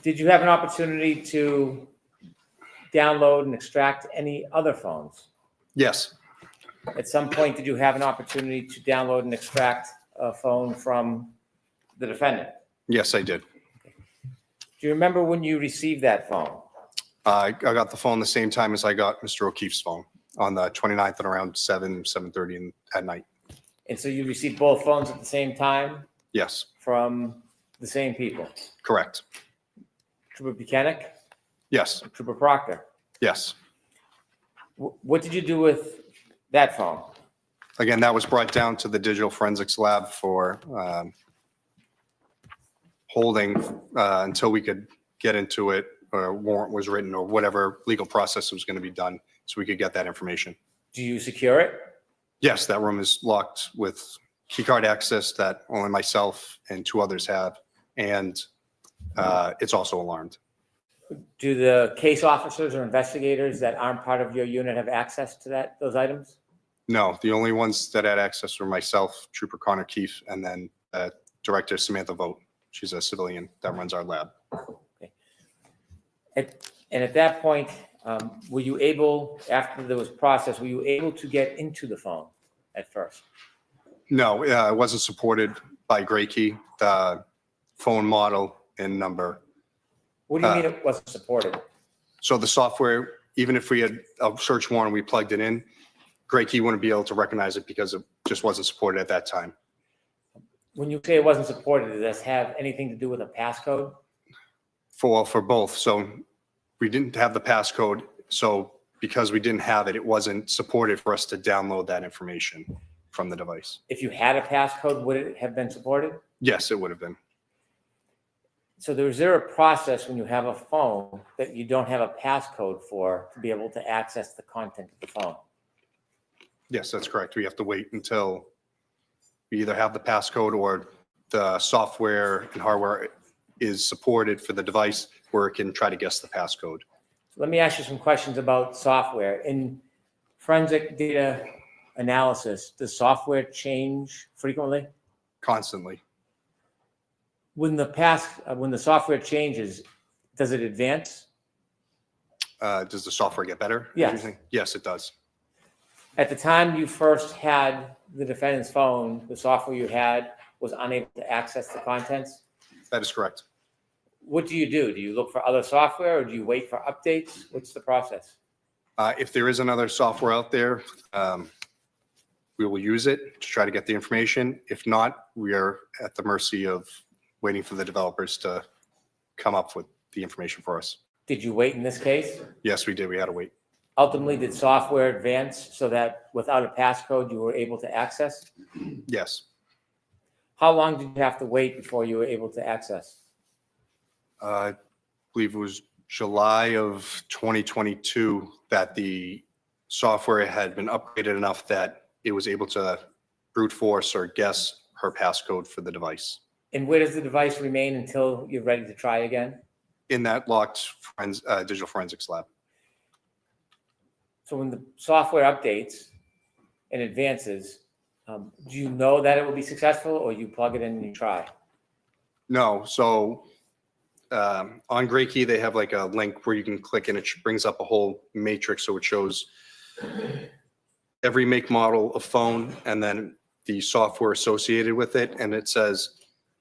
Did you have an opportunity to download and extract any other phones? Yes, At some point, did you have an opportunity to download and extract a phone from the defendant? yes, I did. Do you remember when you received that phone? I got the phone the same time as I got Mr. O'Keefe's phone on the 29th at around 7:30 at night. And so you received both phones at the same time Yes, from the same people? correct. Trooper Buchanan, Yes, Trooper Proctor. yes. What did you do with that phone? Again, that was brought down to the digital forensics lab for holding until we could get into it, or a warrant was written, or whatever legal process was going to be done, so we could get that information. Do you secure it? Yes, that room is locked with keycard access that only myself and 2 others have, and it's also alarmed. Do the case officers or investigators that aren't part of your unit have access to those items? No, the only ones that had access were myself, Trooper Connor Keefe, and then Director Samantha Vogt. She's a civilian that runs our lab. And at that point, were you able, after there was process, were you able to get into the phone at first? No, it wasn't supported by Gray Key, the phone model and number. What do you mean it wasn't supported? So the software, even if we had a search warrant, we plugged it in, Gray Key wouldn't be able to recognize it because it just wasn't supported at that time. When you say it wasn't supported, does this have anything to do with a passcode? For both. So we didn't have the passcode. So because we didn't have it, it wasn't supported for us to download that information from the device. If you had a passcode, would it have been supported? Yes, it would have been. So is there a process when you have a phone that you don't have a passcode for to be able to access the content of the phone? Yes, that's correct. We have to wait until we either have the passcode or the software and hardware is supported for the device where it can try to guess the passcode. Let me ask you some questions about software. In forensic data analysis, does software change frequently? Constantly. When the software changes, does it advance? Does the software get better? Yes. Yes, it does. At the time you first had the defendant's phone, the software you had was unable to access the contents? That is correct. What do? Do you look for other software or do you wait for updates? What's the process? If there is another software out there, we will use it to try to get the information. If not, we are at the mercy of waiting for the developers to come up with the information for us. Did you wait in this case? Yes, we did. We had to wait. Ultimately, did software advance so that without a passcode, you were able to access? Yes. How long did you have to wait before you were able to access? I believe it was July of 2022 that the software had been upgraded enough that it was able to brute force or guess her passcode for the device. And where does the device remain until you're ready to try again? In that locked digital forensics lab. So when the software updates and advances, do you know that it will be successful or you plug it in and you try? No, so on Gray Key, they have like a link where you can click and it brings up a whole matrix. So it shows every make, model of phone and then the software associated with it. And it says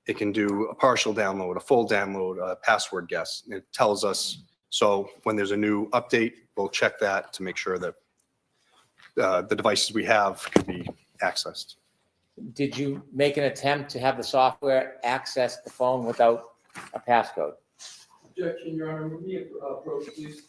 it can do a partial download, a full download, a password guess. It tells us, so when there's a new update, we'll check that to make sure that the devices we have can be accessed. Did you make an attempt to have the software access the phone without a passcode? Objection, Your Honor. Move the approach, please.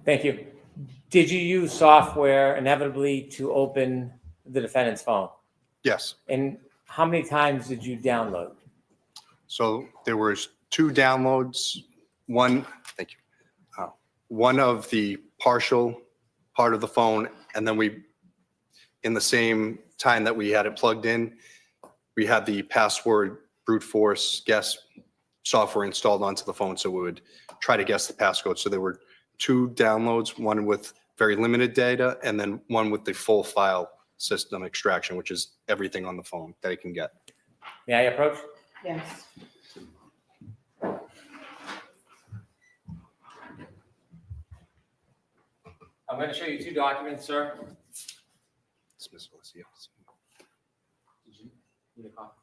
Thank you. Did you use software inevitably to open the defendant's phone? Yes. And how many times did you download? So there was 2 downloads. One, thank you. One of the partial part of the phone, and then in the same time that we had it plugged in, we had the password brute force guess software installed onto the phone, so we would try to guess the passcode. So there were 2 downloads, one with very limited data, and then one with the full file system extraction, which is everything on the phone that it can get. May I approach? Yes. I'm going to show you 2 documents, sir. Dismissal, yes. Did you need a copy?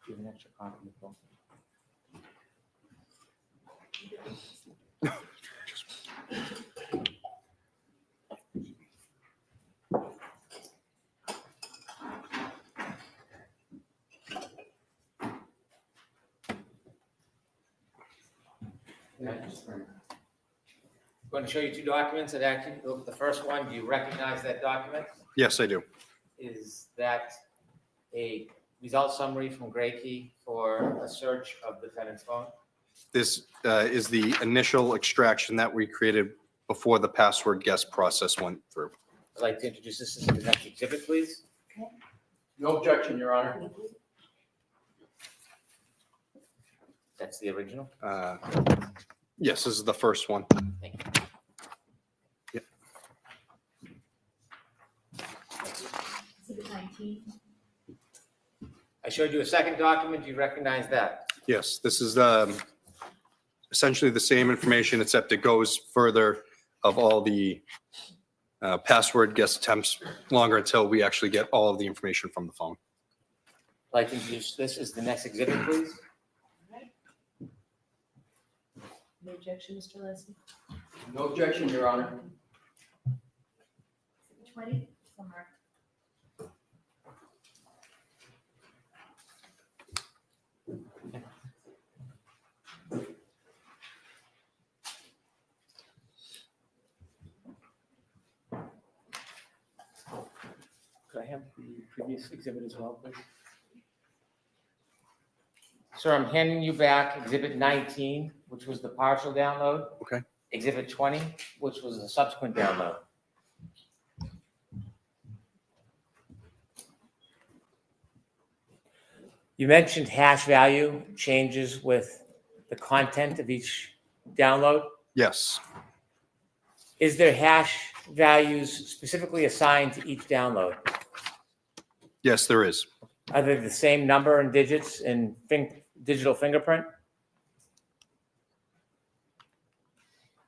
Do you have an extra copy of the phone? I'm going to show you 2 documents that actually, look at the first one. Do you recognize that document? Yes, I do. Is that a result summary from Gray Key for a search of the defendant's phone? This is the initial extraction that we created before the password guess process went through. I'd like to introduce this as the next exhibit, please. No objection, Your Honor. That's the original. Yes, this is the first one. Thank you. Yep. Exhibit 19. I showed you a second document. Do you recognize that? Yes, this is essentially the same information, except it goes further of all the password guess attempts longer until we actually get all of the information from the phone. I'd like to introduce this as the next exhibit, please. No objection, Mr. Leslie. No objection, Your Honor. Exhibit 20. Somewhere. Could I have the previous exhibit as well, please? Sir, I'm handing you back Exhibit 19, which was the partial download. Okay. Exhibit 20, which was the subsequent download. You mentioned hash value changes with the content of each download. Yes, Is there hash values specifically assigned to each download? yes, there is. Are they the same number and digits in digital fingerprint?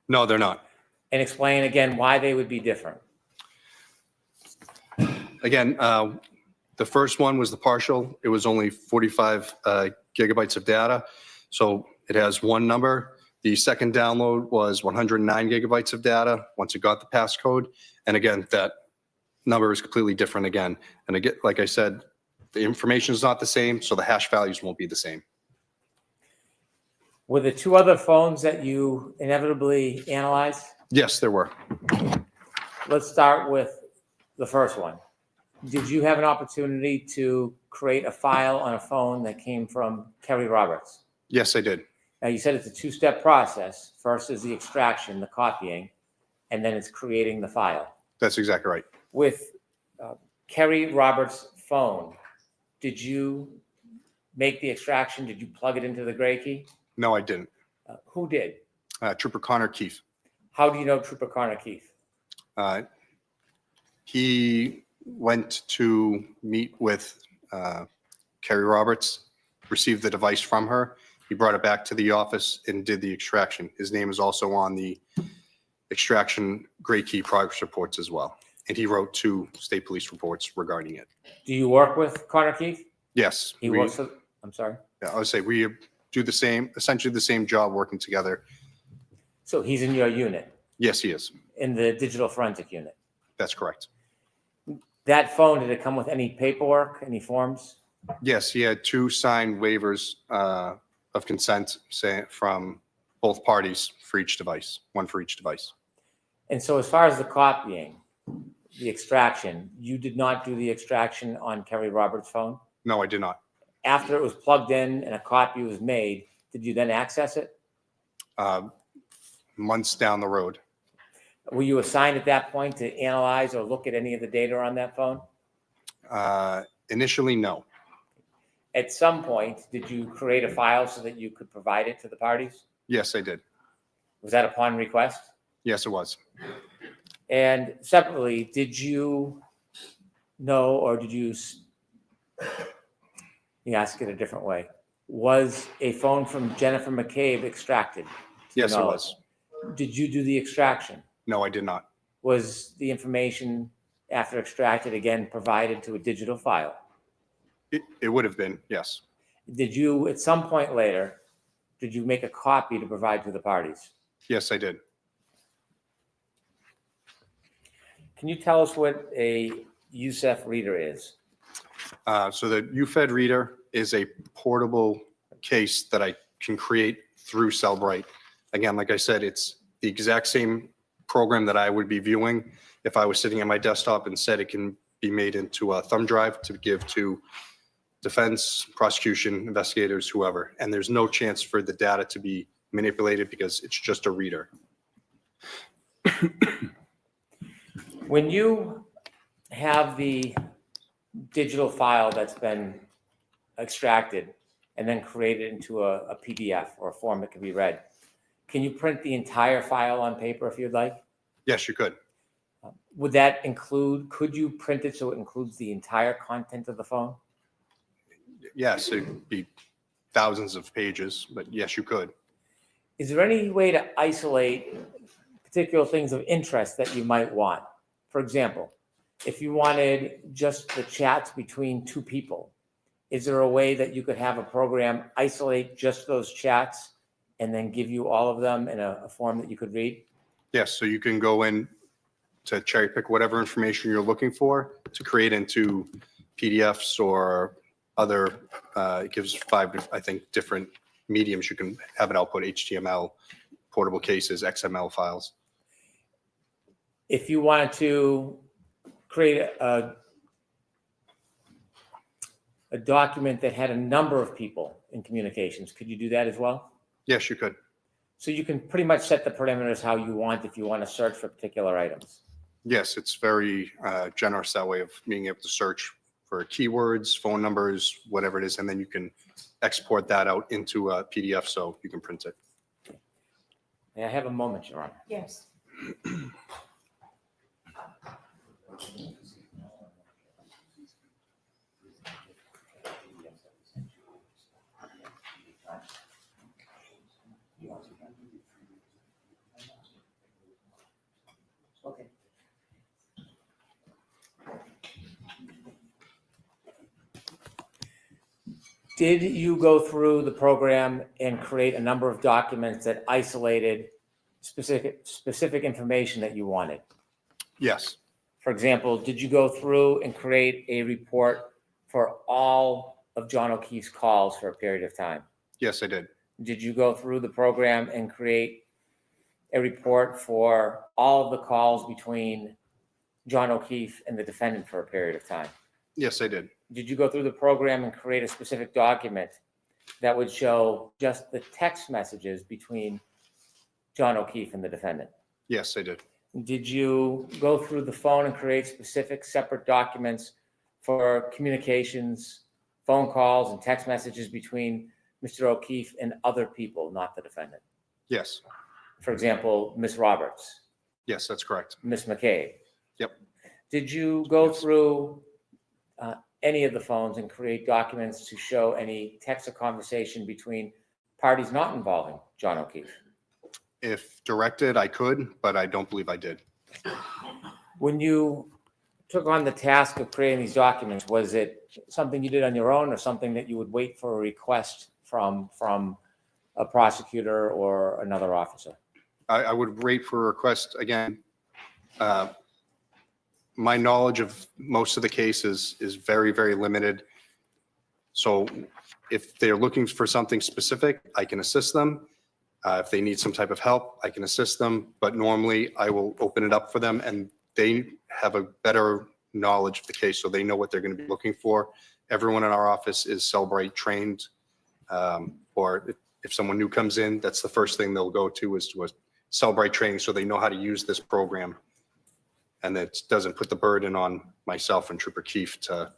No, they're not. And explain again why they would be different. Again, the first one was the partial. It was only 45 gigabytes of data. So it has one number. The second download was 109 gigabytes of data once it got the passcode. And again, that number is completely different again. And again, like I said, the information is not the same, so the hash values won't be the same. Were the 2 other phones that you inevitably analyzed? Yes, there were. Let's start with the first one. Did you have an opportunity to create a file on a phone that came from Kerry Roberts? Yes, I did. Now, you said it's a 2-step process. First is the extraction, the copying, and then it's creating the file. That's exactly right. With Kerry Roberts' phone, did you make the extraction? Did you plug it into the Gray Key? No, I didn't. Who did? Trooper Connor Keefe. How do you know Trooper Connor Keefe? He went to meet with Kerry Roberts, received the device from her. He brought it back to the office and did the extraction. His name is also on the extraction Gray Key progress reports as well. And he wrote 2 state police reports regarding it. Do you work with Connor Keefe? Yes. He works with, I'm sorry. Yeah, I would say we do the same, essentially the same job working together. So he's in your unit, Yes, he is. in the digital forensic unit. That's correct. That phone, did it come with any paperwork, any forms? Yes, he had 2 signed waivers of consent from both parties for each device, one for each device. And so as far as the copying, the extraction, you did not do the extraction on Kerry Roberts' phone? No, I did not. After it was plugged in and a copy was made, did you then access it? Months down the road. Were you assigned at that point to analyze or look at any of the data on that phone? Initially, no. At some point, did you create a file so that you could provide it to the parties? Yes, I did. Was that upon request? Yes, it was. And separately, did you know, or did you ask it a different way? Was a phone from Jennifer McCabe extracted? Yes, it was. Did you do the extraction? No, I did not. Was the information after extracted again provided to a digital file? It would have been, yes. Did you, at some point later, did you make a copy to provide to the parties? Yes, I did. Can you tell us what a USEF reader is? So the UFED reader is a portable case that I can create through Cellbrite. Again, like I said, it's the exact same program that I would be viewing if I was sitting at my desktop. Instead, it can be made into a thumb drive to give to defense, prosecution, investigators, whoever. And there's no chance for the data to be manipulated because it's just a reader. When you have the digital file that's been extracted and then created into a PDF or a form that can be read, can you print the entire file on paper if you'd like? Yes, you could. Would that include, could you print it so it includes the entire content of the phone? Yes, it'd be thousands of pages, but yes, you could. Is there any way to isolate particular things of interest that you might want? For example, if you wanted just the chats between 2 people, is there a way that you could have a program isolate just those chats and then give you all of them in a form that you could read? Yes, so you can go in to cherry pick whatever information you're looking for to create into PDFs or other, it gives 5, I think, different mediums. You can have it output HTML, portable cases, XML files. If you wanted to create a document that had a number of people in communications, could you do that as well? Yes, you could. So you can pretty much set the parameters how you want if you want to search for particular items. Yes, it's very generous that way of being able to search for keywords, phone numbers, whatever it is, and then you can export that out into a PDF so you can print it. May I have a moment, Your Honor? Yes. Okay. Did you go through the program and create a number of documents that isolated specific information that you wanted? Yes. For example, did you go through and create a report for all of John O'Keefe's calls for a period of time? Yes, I did. Did you go through the program and create a report for all of the calls between John O'Keefe and the defendant for a period of time? Yes, I did. Did you go through the program and create a specific document that would show just the text messages between John O'Keefe and the defendant? Yes, I did. Did you go through the phone and create specific separate documents for communications, phone calls and text messages between Mr. O'Keefe and other people, not the defendant? Yes, For example, Ms. Roberts, yes, that's correct. Ms. McCabe. Yep. Did you go through any of the phones and create documents to show any text or conversation between parties not involving John O'Keefe? If directed, I could, but I don't believe I did. When you took on the task of creating these documents, was it something you did on your own or something that you would wait for a request from a prosecutor or another officer? I would wait for a request again. My knowledge of most of the cases is very, very limited. So if they're looking for something specific, I can assist them. If they need some type of help, I can assist them. But normally I will open it up for them and they have a better knowledge of the case, so they know what they're going to be looking for. Everyone in our office is Cellbrite trained. Or if someone new comes in, that's the first thing they'll go to is to a Cellbrite training, so they know how to use this program. And it doesn't put the burden on myself and Trooper Keefe to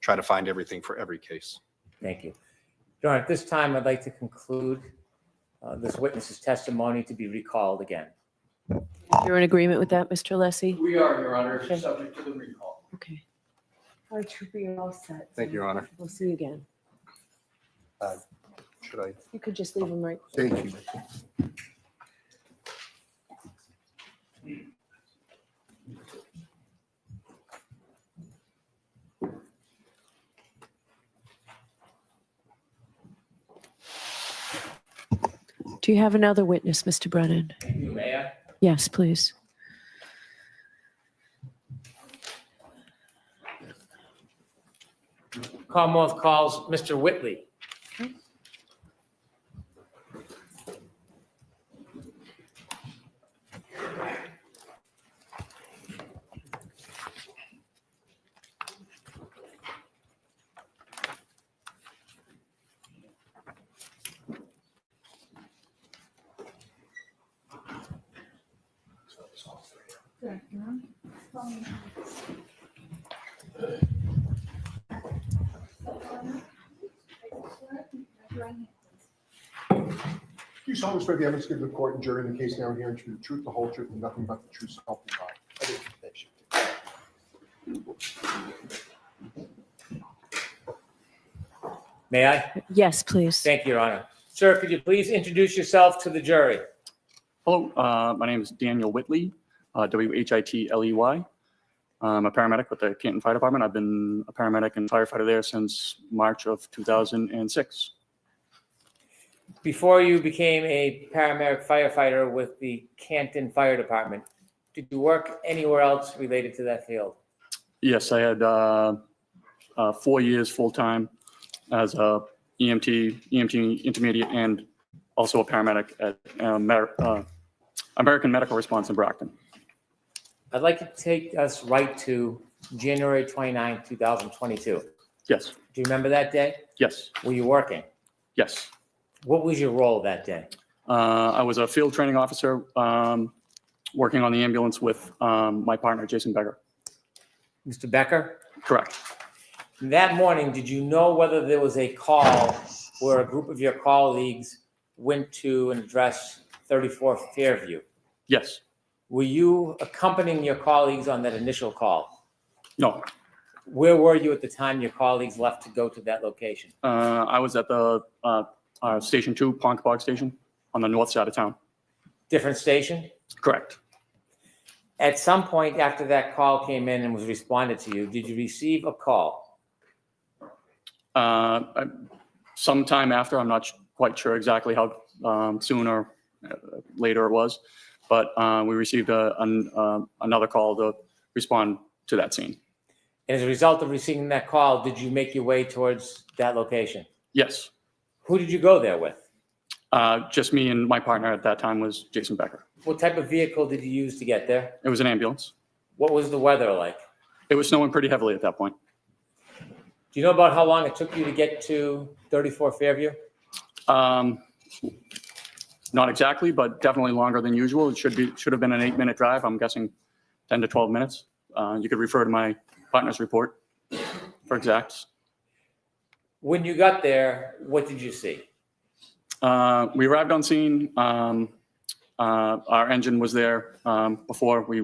try to find everything for every case. Thank you. Your Honor, at this time, I'd like to conclude this witness's testimony to be recalled again. You're in agreement with that, Mr. Lessie? We are, Your Honor, Okay. subject to the recall. Okay. All right, Trooper, you're all set. Thank you, Your Honor. We'll see you again. Should I? You could just leave them right. Thank you. Do you have another witness, Mr. Brennan? Thank you, Mayor. Yes, please. Commonwealth calls Mr. Whitley. Do you solemnly swear the evidence given to the court and jury in the case now and hearing to be the truth, the whole truth, and nothing but the truth, so help you God? I do. Thank you. May I? Yes, please. Thank you, Your Honor. Sir, could you please introduce yourself to the jury? Hello, my name is Daniel Whitley, W-H-I-T-L-E-Y. I'm a paramedic with the Canton Fire Department. I've been a paramedic and firefighter there since March of 2006. Before you became a paramedic firefighter with the Canton Fire Department, did you work anywhere else related to that field? Yes, I had 4 years full-time as a EMT intermediate, and also a paramedic at American Medical Response in Brockton. I'd like to take us right to January 29, 2022. Yes. Do you remember that day? Yes. Were you working? Yes. What was your role that day? I was a field training officer working on the ambulance with my partner, Jason Becker. Mr. Becker? Correct. That morning, did you know whether there was a call where a group of your colleagues went to and addressed 34 Fairview? Yes. Were you accompanying your colleagues on that initial call? No. Where were you at the time your colleagues left to go to that location? I was at the Station 2, Ponkabog Station, on the north side of town. Different station? Correct. At some point after that call came in and was responded to you, did you receive a call? Sometime after, I'm not quite sure exactly how soon or later it was, but we received another call to respond to that scene. And as a result of receiving that call, did you make your way towards that location? Yes. Who did you go there with? Just me and my partner at that time was Jason Becker. What type of vehicle did you use to get there? It was an ambulance. What was the weather like? It was snowing pretty heavily at that point. Do you know about how long it took you to get to 34 Fairview? Not exactly, but definitely longer than usual. It should have been an 8-minute drive. I'm guessing 10 to 12 minutes. You could refer to my partner's report for exacts. When you got there, what did you see? We arrived on scene. Our engine was there before. We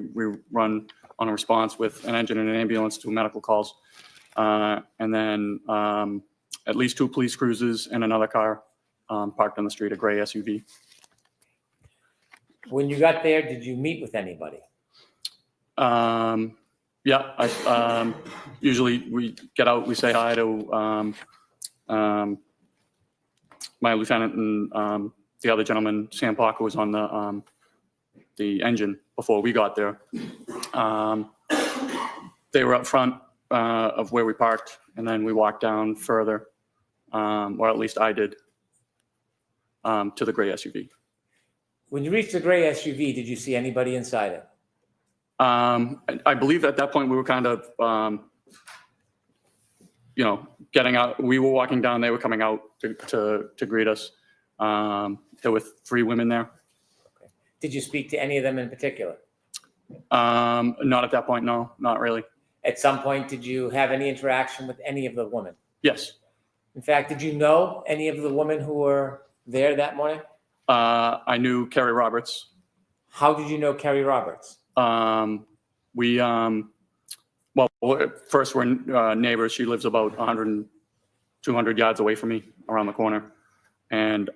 run on a response with an engine and an ambulance to medical calls. And then at least 2 police cruisers and another car parked on the street, a gray SUV. When you got there, did you meet with anybody? Yeah, usually we get out, we say hi to my lieutenant and the other gentleman, Sam Parker, was on the engine before we got there. They were up front of where we parked, and then we walked down further, or at least I did, to the gray SUV. When you reached the gray SUV, did you see anybody inside it? I believe at that point we were kind of, getting out. We were walking down, they were coming out to greet us. There were 3 women there. Okay. Did you speak to any of them in particular? Not at that point, no, not really. At some point, did you have any interaction with any of the women? Yes. In fact, did you know any of the women who were there that morning? I knew Kerry Roberts. How did you know Kerry Roberts? Well, first we're neighbors. She lives about 100, 200 yards away from me around the corner. And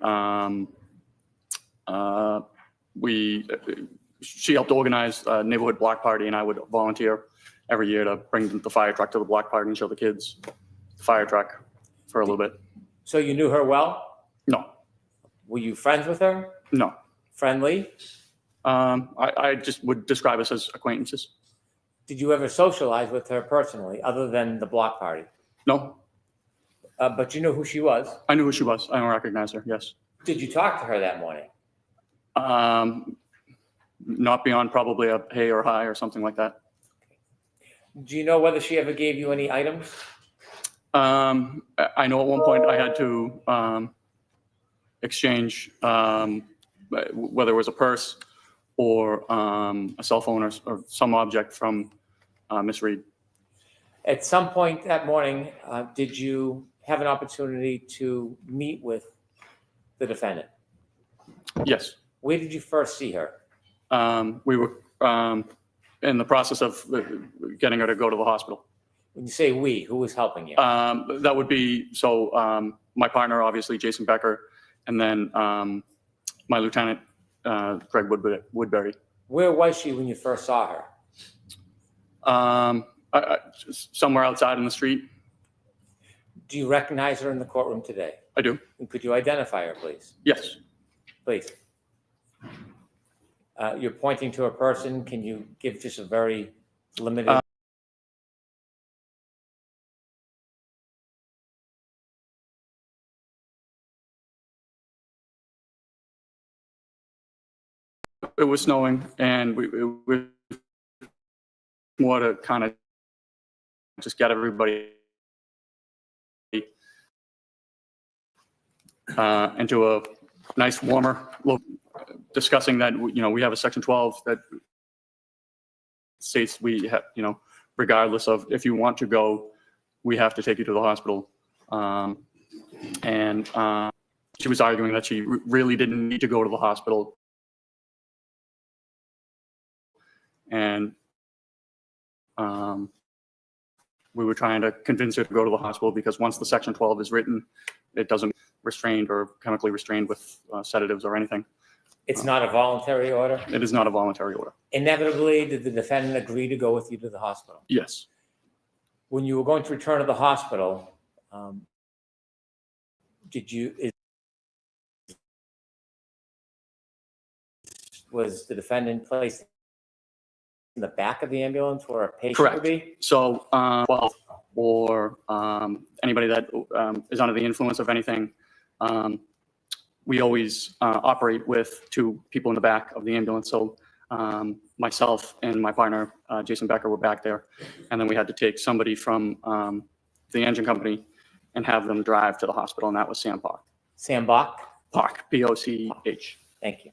she helped organize a neighborhood block party, and I would volunteer every year to bring the fire truck to the block party and show the kids the fire truck for a little bit. So you knew her well? No. Were you friends with her? No. Friendly? I just would describe us as acquaintances. Did you ever socialize with her personally, other than the block party? No. But you knew who she was? I knew who she was. I don't recognize her, yes. Did you talk to her that morning? Not beyond probably a hey or hi or something like that. Do you know whether she ever gave you any items? I know at one point I had to exchange whether it was a purse or a cell phone or some object from Miss Reed. At some point that morning, did you have an opportunity to meet with the defendant? Yes. Where did you first see her? We were in the process of getting her to go to the hospital. When you say we, who was helping you? That would be, my partner, obviously, Jason Becker, and then my lieutenant, Greg Woodbury. Where was she when you first saw her? Somewhere outside in the street. Do you recognize her in the courtroom today? I do. And could you identify her, please? Yes. Please. You're pointing to a person. Can you give just a very limited? It was snowing, and it was more to kind of just get everybody into a nice, warmer look, discussing that, we have a Section 12 that states we have, regardless of if you want to go, we have to take you to the hospital. And she was arguing that she really didn't need to go to the hospital. And we were trying to convince her to go to the hospital because once the Section 12 is written, it doesn't restrained or chemically restrained with sedatives or anything. It's not a voluntary order? It is not a voluntary order. Inevitably, did the defendant agree to go with you to the hospital? Yes. When you were going to return to the hospital, was the defendant placed in the back of the ambulance where a patient Correct. would be? So, or anybody that is under the influence of anything, we always operate with 2 people in the back of the ambulance. So myself and my partner, Jason Becker, were back there. And then we had to take somebody from the engine company and have them drive to the hospital. And that was Sam Park. Sam Bach? Park, P-O-C-H. Thank you.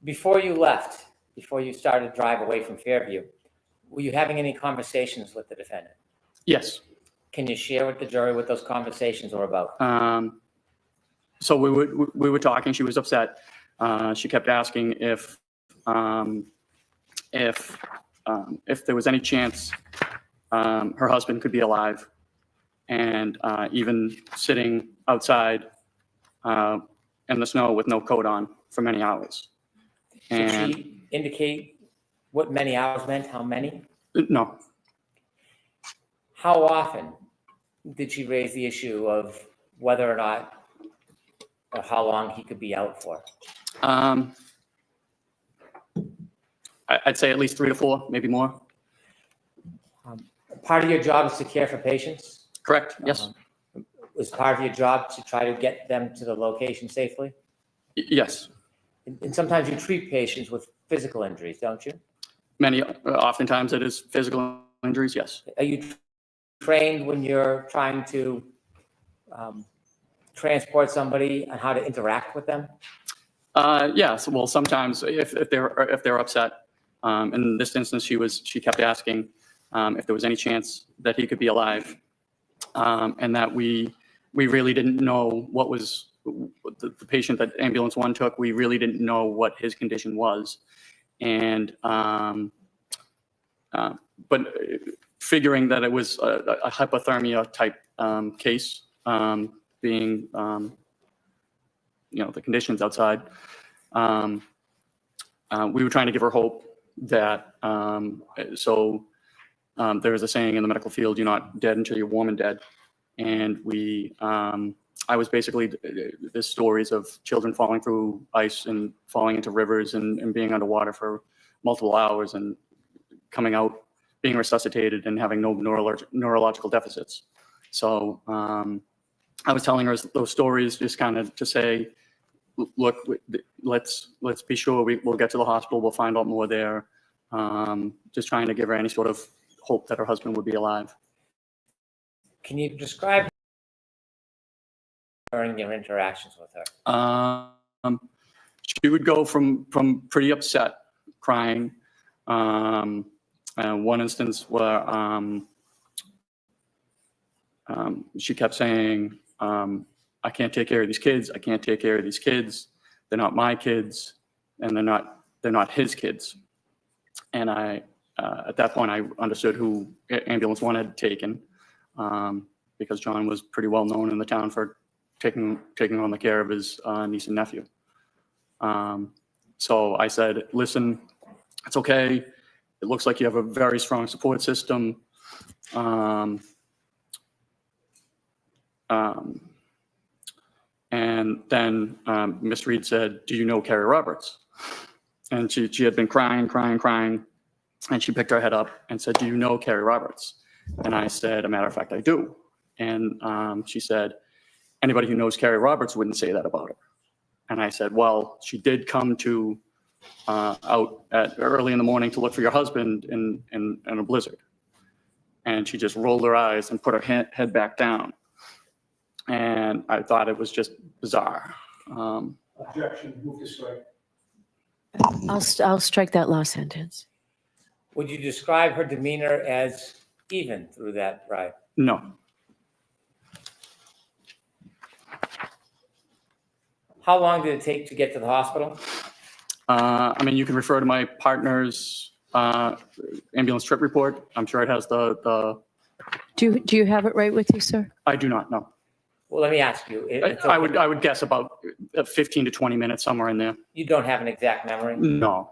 Before you left, before you started to drive away from Fairview, were you having any conversations with the defendant? Yes. Can you share with the jury what those conversations were about? So we were talking. She was upset. She kept asking if there was any chance her husband could be alive, and even sitting outside in the snow with no coat on for many hours. Did And she indicate what many hours meant? How many? no, How often did she raise the issue of whether or not or how long he could be out for? I'd say at least 3 to 4, maybe more. Part of your job is to care for patients. Correct. Yes. Was part of your job to try to get them to the location safely? Yes. And sometimes you treat patients with physical injuries, don't you? Many, oftentimes it is physical injuries. Yes. Are you trained when you're trying to transport somebody on how to interact with them? Yes. Well, sometimes if they're upset, in this instance, she kept asking if there was any chance that he could be alive, and that we really didn't know what was the patient that ambulance 1 took. We really didn't know what his condition was, and but figuring that it was a hypothermia type case, being the conditions outside, we were trying to give her hope that there's a saying in the medical field, you're not dead until you're warm and dead. And I was basically, there's stories of children falling through ice and falling into rivers and being underwater for multiple hours and coming out, being resuscitated and having no neurological deficits. So I was telling her those stories just kind of to say, look, let's be sure we'll get to the hospital. We'll find out more there. Just trying to give her any sort of hope that her husband would be alive. Can you describe during your interactions with her? She would go from pretty upset, crying. One instance where she kept saying, I can't take care of these kids. I can't take care of these kids. They're not my kids, and they're not his kids. And at that point, I understood who ambulance 1 had taken, because John was pretty well known in the town for taking on the care of his niece and nephew. So I said, listen, it's okay. It looks like you have a very strong support system. And then Miss Reed said, do you know Carrie Roberts? And she had been crying. And she picked her head up and said, do you know Carrie Roberts? And I said, a matter of fact, I do. And she said, anybody who knows Carrie Roberts wouldn't say that about her. And I said, well, she did come to out at early in the morning to look for your husband in a blizzard. And she just rolled her eyes and put her head back down. And I thought it was just bizarre. Objection, move to strike. I'll strike that last sentence. Would you describe her demeanor as even through that ride? No. How long did it take to get to the hospital? I mean, you can refer to my partner's ambulance trip report. I'm sure it has the. Do you have it right with you, sir? I do not know. Well, let me ask you. I would guess about 15 to 20 minutes, somewhere in there. You don't have an exact memory? No.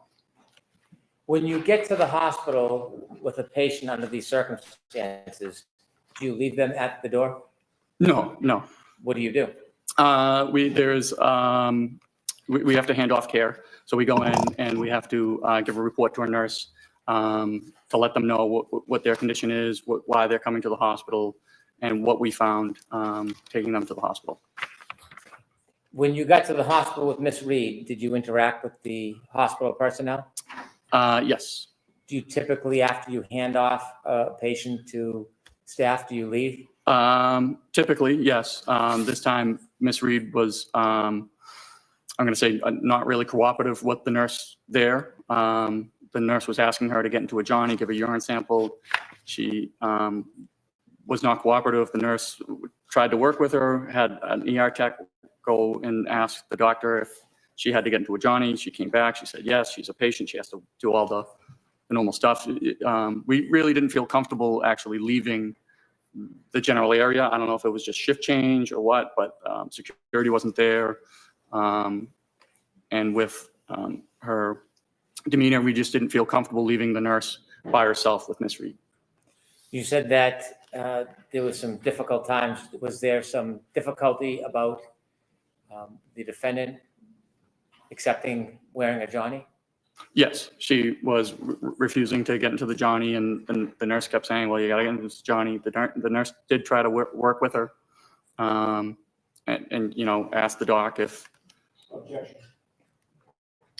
When you get to the hospital with a patient under these circumstances, do you leave them at the door? No. What do you do? We have to hand off care. So we go in and we have to give a report to a nurse to let them know what their condition is, why they're coming to the hospital, and what we found taking them to the hospital. When you got to the hospital with Miss Reed, did you interact with the hospital personnel? Yes. Do you typically, after you hand off a patient to staff, do you leave? Typically, yes. This time, Miss Reed was, I'm going to say, not really cooperative with the nurse there. The nurse was asking her to get into a Johnny, give a urine sample. She was not cooperative. The nurse tried to work with her, had an ER tech go and ask the doctor if she had to get into a Johnny. She came back. She said, yes, she's a patient. She has to do all the normal stuff. We really didn't feel comfortable actually leaving the general area. I don't know if it was just shift change or what, but security wasn't there. And with her demeanor, we just didn't feel comfortable leaving the nurse by herself with Miss Reed. You said that there was some difficult times. Was there some difficulty about the defendant accepting wearing a Johnny? Yes, she was refusing to get into the Johnny, and the nurse kept saying, well, you got to get into this Johnny. The nurse did try to work with her and, you know, asked the doc if. Objection.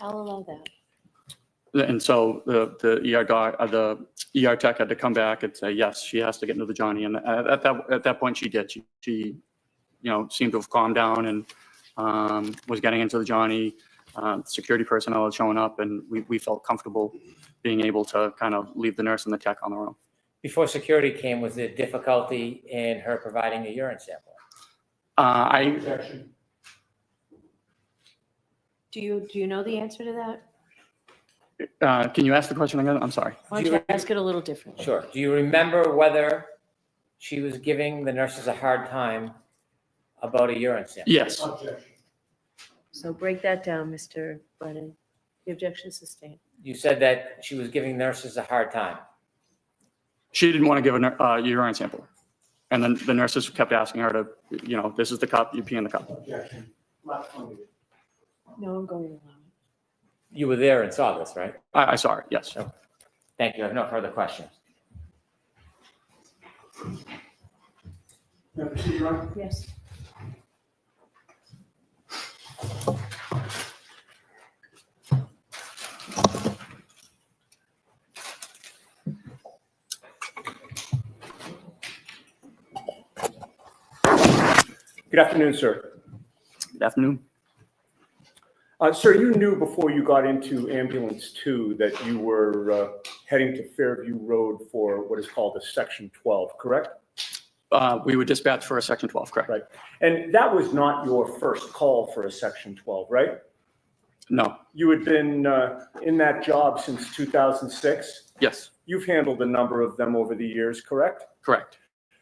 I'll allow that. And so the ER doc, the ER tech had to come back and say, yes, she has to get into the Johnny. And at that point she did. She you know, seemed to have calmed down and was getting into the Johnny. Security personnel had shown up, and we felt comfortable being able to kind of leave the nurse and the tech on their own. Before security came, was there difficulty in her providing a urine sample? Objection. Do you know the answer to that? Can you ask the question again? I'm sorry. Why don't you ask it a little differently? Sure. Do you remember whether she was giving the nurses a hard time about a urine sample? Yes. Objection. So break that down, Mr. Brennan. The objection is sustained. You said that she was giving nurses a hard time. She didn't want to give a urine sample. And then the nurses kept asking her to, you know, this is the cup, you pee in the cup. Objection. Left-funded. No, I'm going to allow it. You were there and saw this, right? I saw it, yes. Thank you. I have no further questions. May I proceed, Your Honor? Yes. Good afternoon, sir. Good afternoon. Sir, you knew before you got into ambulance 2 that you were heading to Fairview Road for what is called a Section 12, correct? We were dispatched for a Section 12, correct? Right. And that was not your first call for a Section 12, right? No. You had been in that job since 2006? Yes. You've handled a number of them over the years, correct? Correct.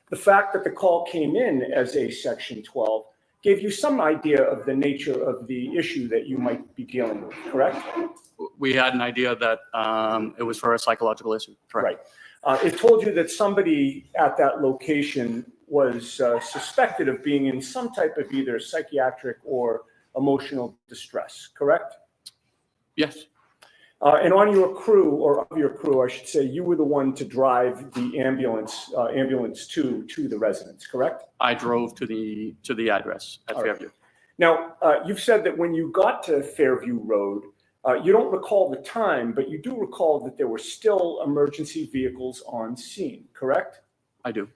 The fact that the call came in as a Section 12 gave you some idea of the nature of the issue that you might be dealing with, correct? We had an idea that it was for a psychological issue, correct? Right. It told you that somebody at that location was suspected of being in some type of either psychiatric or emotional distress, correct? Yes. And on your crew, or of your crew, I should say, you were the one to drive the ambulance 2 to the residence, correct? I drove to the address at All right. Fairview. Now, you've said that when you got to Fairview Road, you don't recall the time, but you do recall that there were still emergency vehicles on scene, correct? I do.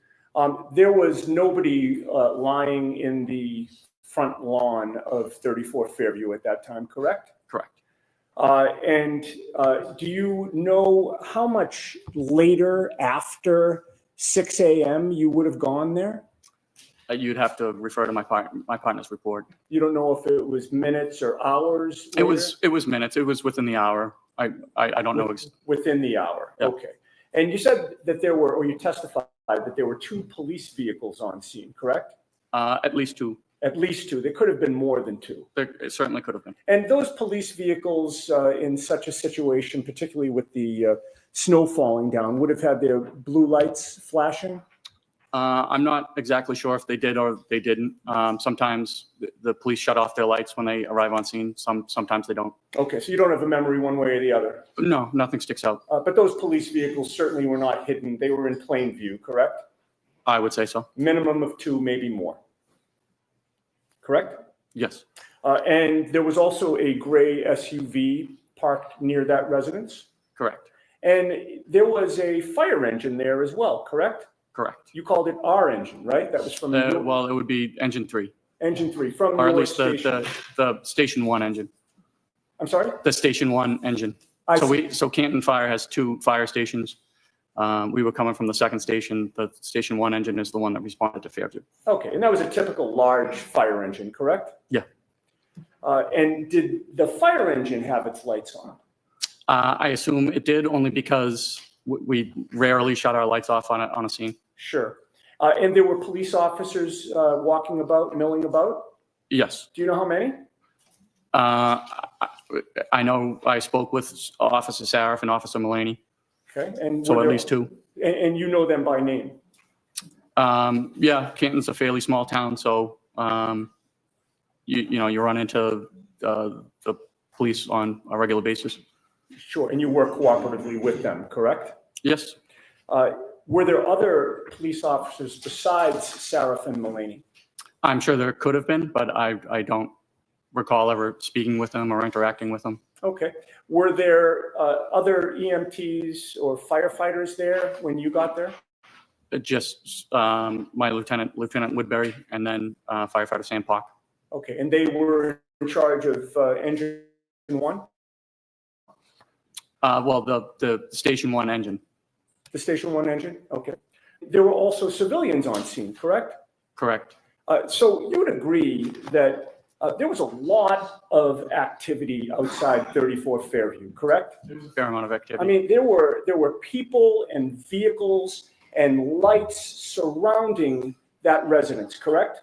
There was nobody lying in the front lawn of 34 Fairview at that time, correct? Correct. And do you know how much later after 6 a.m. you would have gone there? You'd have to refer to my partner's report. You don't know if it was minutes or hours? It was minutes. It was within the hour. I don't know. Within the hour. Yeah. Okay. And you said that there were, or you testified that there were 2 police vehicles on scene, correct? At least 2. At least 2. There could have been more than 2. It certainly could have been. And those police vehicles in such a situation, particularly with the snow falling down, would have had their blue lights flashing? I'm not exactly sure if they did or they didn't. Sometimes the police shut off their lights when they arrive on scene. Sometimes they don't. Okay, so you don't have a memory one way or the other? No, nothing sticks out. But those police vehicles certainly were not hidden. They were in plain view, correct? I would say so. Minimum of 2, maybe more. Correct? Yes. And there was also a gray SUV parked near that residence? Correct. And there was a fire engine there as well, correct? Correct. You called it our engine, right? That was from Well, it would be engine 3. Engine 3 from Or at your least station. the Station 1 engine. I'm sorry? The Station 1 engine. So Canton Fire has 2 fire stations. We were coming from the second station. The Station 1 engine is the one that responded to Fairview. Okay, and that was a typical large fire engine, correct? Yeah. And did the fire engine have its lights on? I assume it did only because we rarely shut our lights off on a scene. Sure. And there were police officers walking about, milling about? Yes. Do you know how many? I know I spoke with Officer Saraf and Officer Mulaney, Okay, and so were at there- least two. And you know them by name? Yeah, Canton's a fairly small town, so you run into the police on a regular basis. Sure, and you work cooperatively with them, correct? Yes. Were there other police officers besides Saraf and Mulaney? I'm sure there could have been, but I don't recall ever speaking with them or interacting with them. Okay. Were there other EMTs or firefighters there when you got there? Just my Lieutenant Woodbury, and then firefighter Sam Pock. Okay, and they were in charge of engine 1? Well, the Station 1 engine. The Station 1 engine? Okay. There were also civilians on scene, correct? Correct. So you would agree that there was a lot of activity outside 34 Fairview, correct? There's a fair amount of activity. I mean, there were people and vehicles and lights surrounding that residence, correct?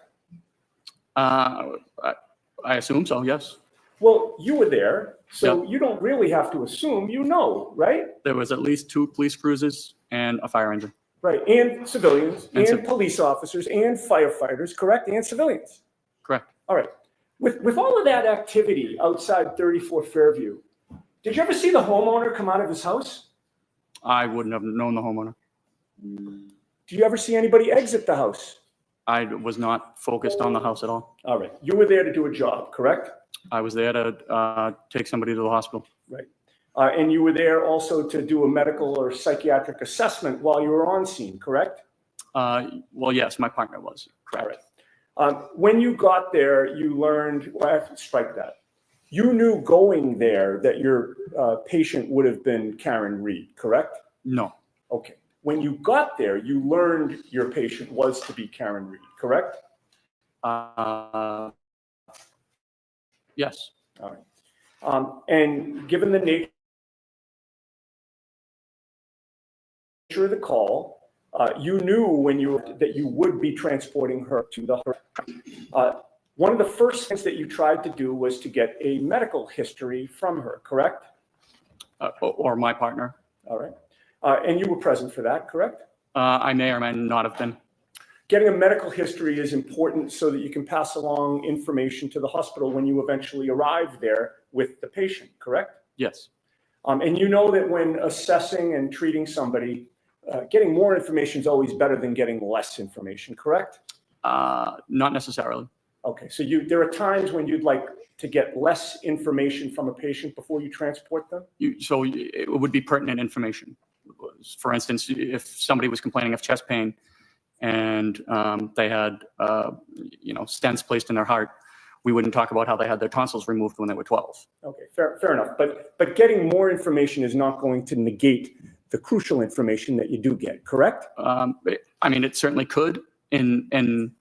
I assume so, yes. Well, you were there, so Yep. you don't really have to assume, you know, right? There was at least 2 police cruisers and a fire engine. Right, and civilians, And and police officers, and firefighters, correct, and civilians. Correct. All right. With all of that activity outside 34 Fairview, did you ever see the homeowner come out of his house? I wouldn't have known the homeowner. Do you ever see anybody exit the house? I was not focused on the house at all. All right. You were there to do a job, correct? I was there to take somebody to the hospital. Right. And you were there also to do a medical or psychiatric assessment while you were on scene, correct? Well, yes, my partner was. All right. When you got there, you learned, well, I have to strike that. You knew going there that your patient would have been Karen Reed, correct? No. Okay. When you got there, you learned your patient was to be Karen Reed, correct? Yes. All right. And given the nature of the call, you knew that you would be transporting her to the hospital. One of the first things that you tried to do was to get a medical history from her, correct? Or my partner. All right. And you were present for that, correct? I may or may not have been. Getting a medical history is important so that you can pass along information to the hospital when you eventually arrive there with the patient, correct? Yes. And you know that when assessing and treating somebody, getting more information is always better than getting less information, correct? Not necessarily. Okay, so there are times when you'd like to get less information from a patient before you transport them? So it would be pertinent information. For instance, if somebody was complaining of chest pain and they had, stents placed in their heart, we wouldn't talk about how they had their tonsils removed when they were 12. Okay, fair enough. But getting more information is not going to negate the crucial information that you do get, correct? I mean, it certainly could in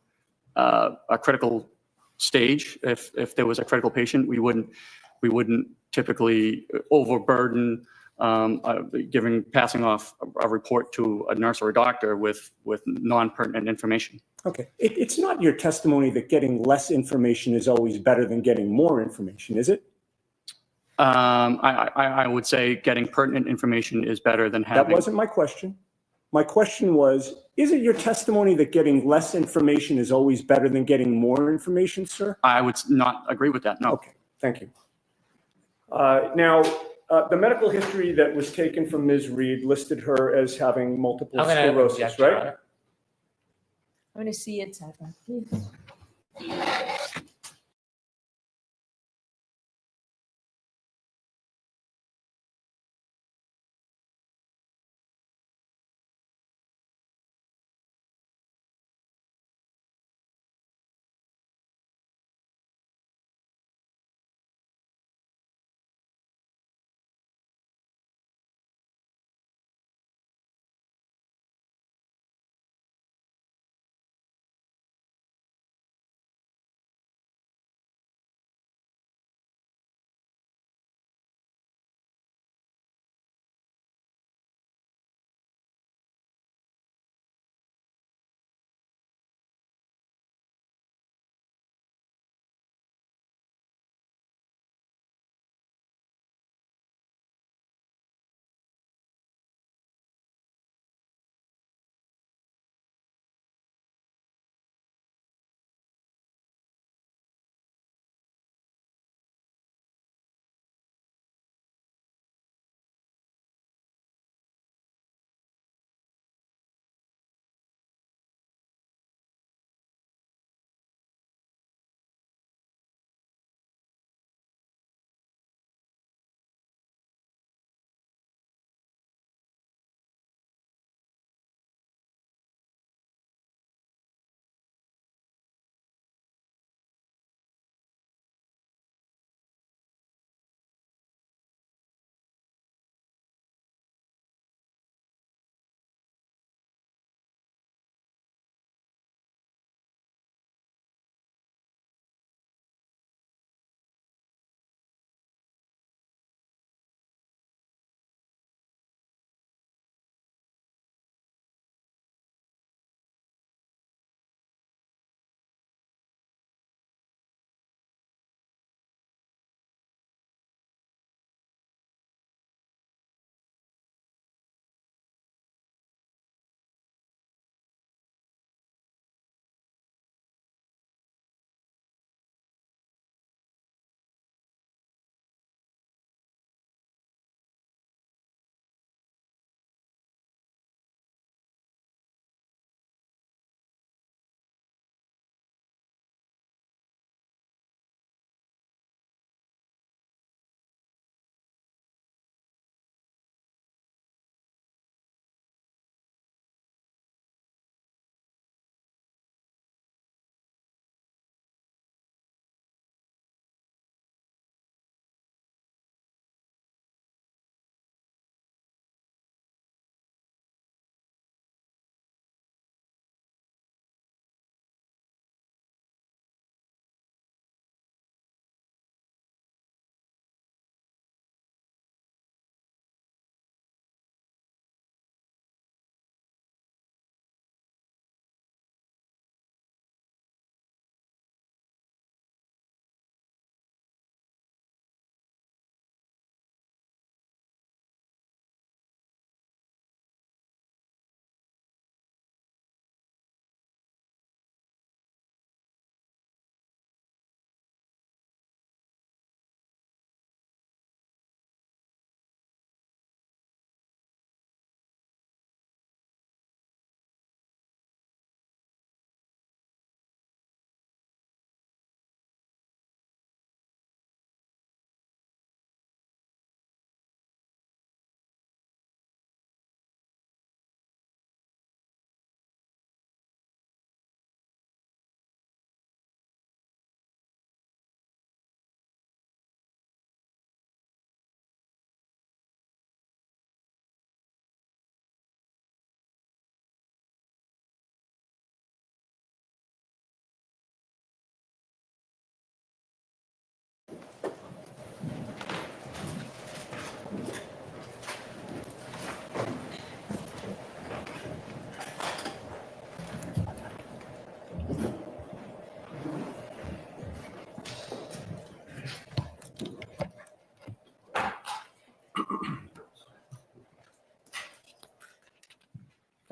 a critical stage. If there was a critical patient, we wouldn't typically overburden passing off a report to a nurse or a doctor with non-pertinent information. Okay, it's not your testimony that getting less information is always better than getting more information, is it? I would say getting pertinent information is better than having. That wasn't my question. My question was, is it your testimony that getting less information is always better than getting more information, sir? I would not agree with that, no. Okay, thank you. Now, the medical history that was taken from Ms. Reed listed her as having multiple I'm gonna sclerosis, object, Your right? Honor. I'm going to see it, please.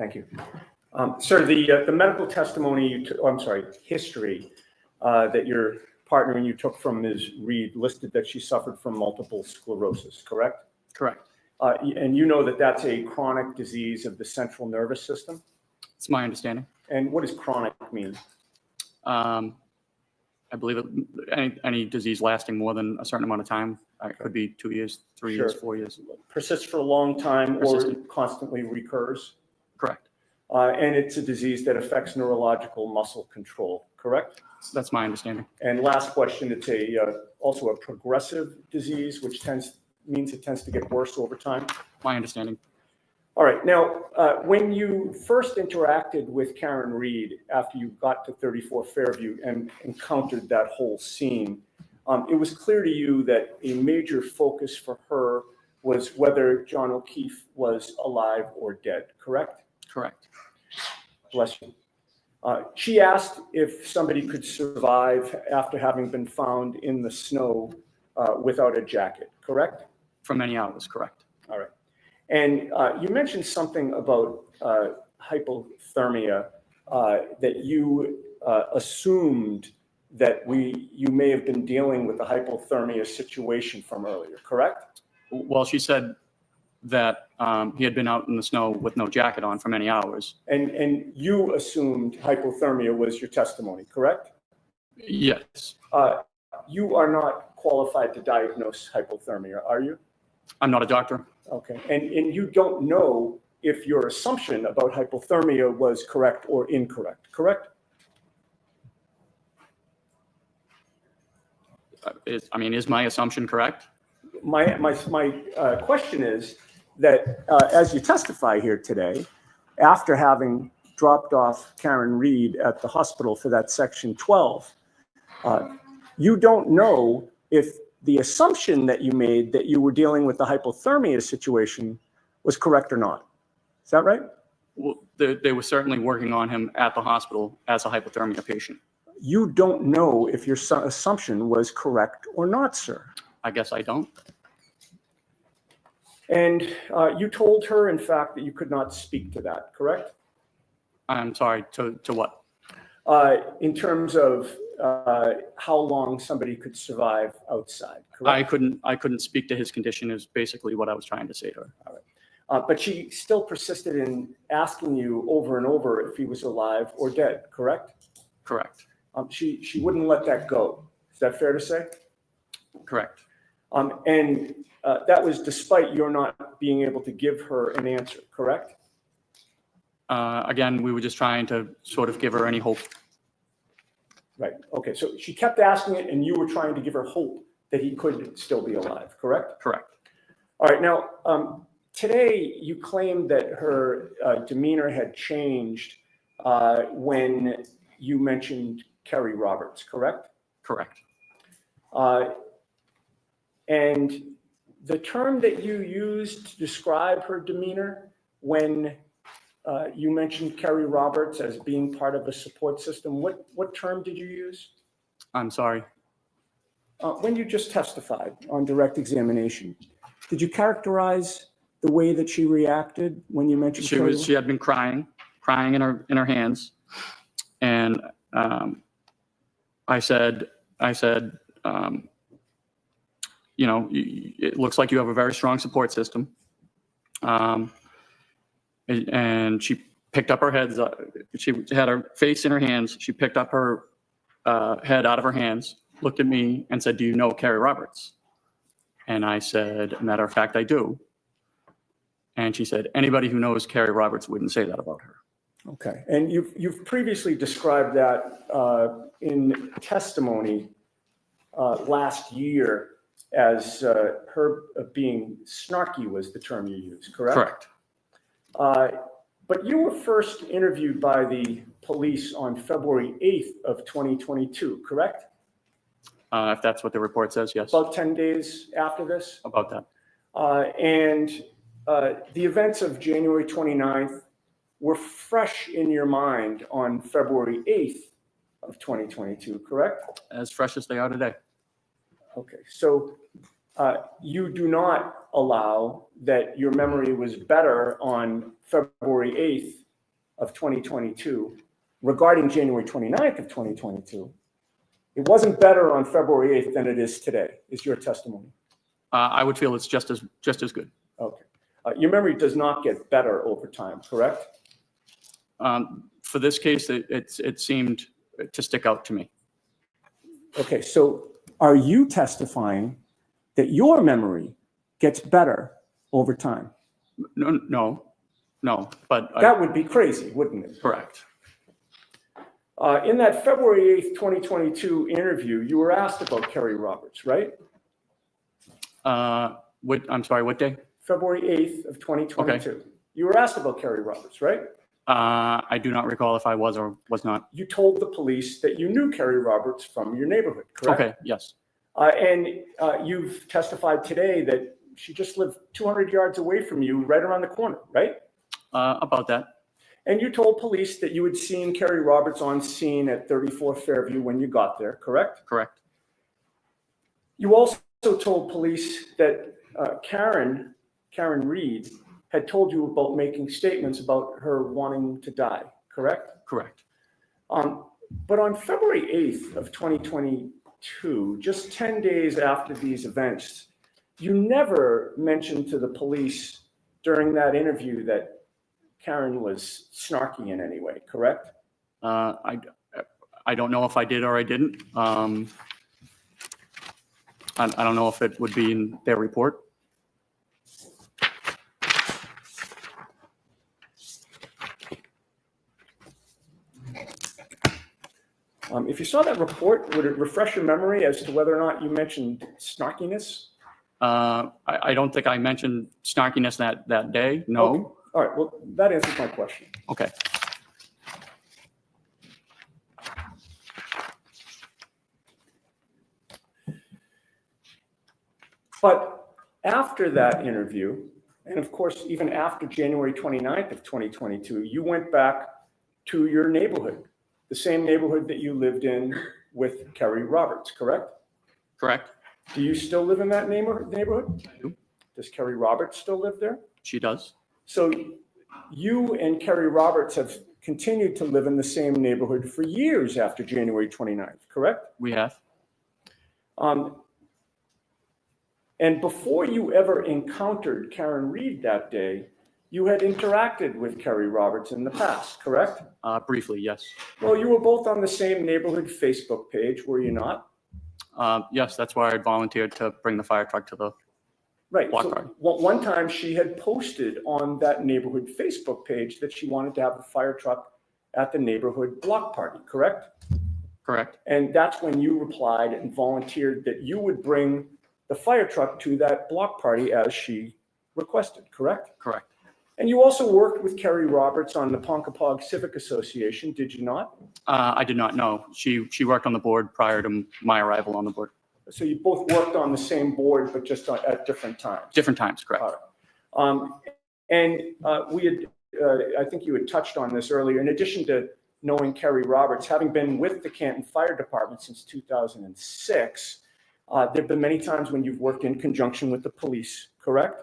Thank you. Sir, the medical testimony, history that your partner and you took from Ms. Reed listed that she suffered from multiple sclerosis, correct? Correct. And you know that that's a chronic disease of the central nervous system? It's my understanding. And what does chronic mean? I believe any disease lasting more than a certain amount of time. It could be 2 years, 3 years, Sure. 4 years. Persists for a long time or Persistent. constantly recurs? Correct. And it's a disease that affects neurological muscle control, correct? That's my understanding. And last question, it's also a progressive disease, which means it tends to get worse over time? My understanding. All right. Now, when you first interacted with Karen Reed after you got to 34 Fairview and encountered that whole scene, it was clear to you that a major focus for her was whether John O'Keefe was alive or dead, correct? Correct. Bless you. She asked if somebody could survive after having been found in the snow without a jacket, correct? For many hours, correct. All right. And you mentioned something about hypothermia that you assumed that you may have been dealing with the hypothermia situation from earlier, correct? Well, she said that he had been out in the snow with no jacket on for many hours. And you assumed hypothermia was your testimony, correct? Yes. You are not qualified to diagnose hypothermia, are you? I'm not a doctor. Okay. And you don't know if your assumption about hypothermia was correct or incorrect, correct? Is my assumption correct? My question is that as you testify here today, after having dropped off Karen Reed at the hospital for that Section 12, you don't know if the assumption that you made that you were dealing with the hypothermia situation was correct or not. Is that right? Well, they were certainly working on him at the hospital as a hypothermia patient. You don't know if your assumption was correct or not, sir. I guess I don't. And you told her, in fact, that you could not speak to that, correct? I'm sorry, to what? In terms of how long somebody could survive outside, correct? I couldn't speak to his condition is basically what I was trying to say to her. All right. But she still persisted in asking you over and over if he was alive or dead, correct? Correct. She wouldn't let that go. Is that fair to say? Correct. And that was despite your not being able to give her an answer, correct? Again, we were just trying to sort of give her any hope. Right. Okay. So she kept asking it, and you were trying to give her hope that he could still be alive, correct? Correct. All right. Now, today you claimed that her demeanor had changed when you mentioned Kerry Roberts, correct? Correct. And the term that you used to describe her demeanor when you mentioned Kerry Roberts as being part of a support system, what term did you use? I'm sorry. When you just testified on direct examination, did you characterize the way that she reacted when you mentioned Kerry? She had been crying in her hands, and I said, you know, it looks like you have a very strong support system. And she picked up her head. She had her face in her hands. She picked up her head out of her hands, looked at me, and said, "Do you know Kerry Roberts?" And I said, "Matter of fact, I do." And she said, "Anybody who knows Kerry Roberts wouldn't say that about her." Okay. And you've previously described that in testimony last year as her being snarky was the term you used, correct? Correct. But you were first interviewed by the police on February 8th of 2022, correct? If that's what the report says, yes. About 10 days after this? About that. And the events of January 29th were fresh in your mind on February 8th of 2022, correct? As fresh as they are today. Okay, so you do not allow that your memory was better on February of 2022 regarding January 29th of 2022, it wasn't better on February 8th than it is today, is your testimony. I would feel it's just as good. Okay. Your memory does not get better over time, correct? For this case, it seemed to stick out to me. Okay, so are you testifying that your memory gets better over time? No, but That would be crazy, wouldn't it? correct. In that February 8th, 2022 interview, you were asked about Kerry Roberts, right? I'm sorry, what day? February 8th of 2022. Okay. You were asked about Kerry Roberts, right? I do not recall if I was or was not. You told the police that you knew Kerry Roberts from your neighborhood, correct? Okay, yes. And you've testified today that she just lived 200 yards away from you, right around the corner, right? About that. And you told police that you had seen Kerry Roberts on scene at 34 Fairview when you got there, correct? Correct. You also told police that Karen Reed had told you about making statements about her wanting to die, correct? Correct. But on February 8th of 2022, just 10 days after these events, you never mentioned to the police during that interview that Karen was snarky in any way, correct? I don't know if I did or I didn't. I don't know if it would be in their report. If you saw that report, would it refresh your memory as to whether or not you mentioned snarkiness? I don't think I mentioned snarkiness that day. No. Okay. All right. Well, that answers my question. Okay. But after that interview, and of course, even after January 29th of 2022, you went back to your neighborhood, the same neighborhood that you lived in with Kerry Roberts, correct? Correct. Do you still live in that neighborhood? I do. Does Kerry Roberts still live there? She does. So you and Kerry Roberts have continued to live in the same neighborhood for years after January 29th, correct? We have. And before you ever encountered Karen Reed that day, you had interacted with Kerry Roberts in the past, correct? Briefly, yes. Well, you were both on the same neighborhood Facebook page, were you not? Yes, that's why I volunteered to bring the fire truck to the Right. block So party. one time she had posted on that neighborhood Facebook page that she wanted to have the fire truck at the neighborhood block party, correct? Correct. And that's when you replied and volunteered that you would bring the fire truck to that block party as she requested, correct? Correct. And you also worked with Kerry Roberts on the Ponkapog Civic Association, did you not? I did not know. She worked on the board prior to my arrival on the board. So you both worked on the same board, but just at different times. Different times, correct. We had, I think you had touched on this earlier, in addition to knowing Kerry Roberts, having been with the Canton Fire Department since 2006, there've been many times when you've worked in conjunction with the police, correct?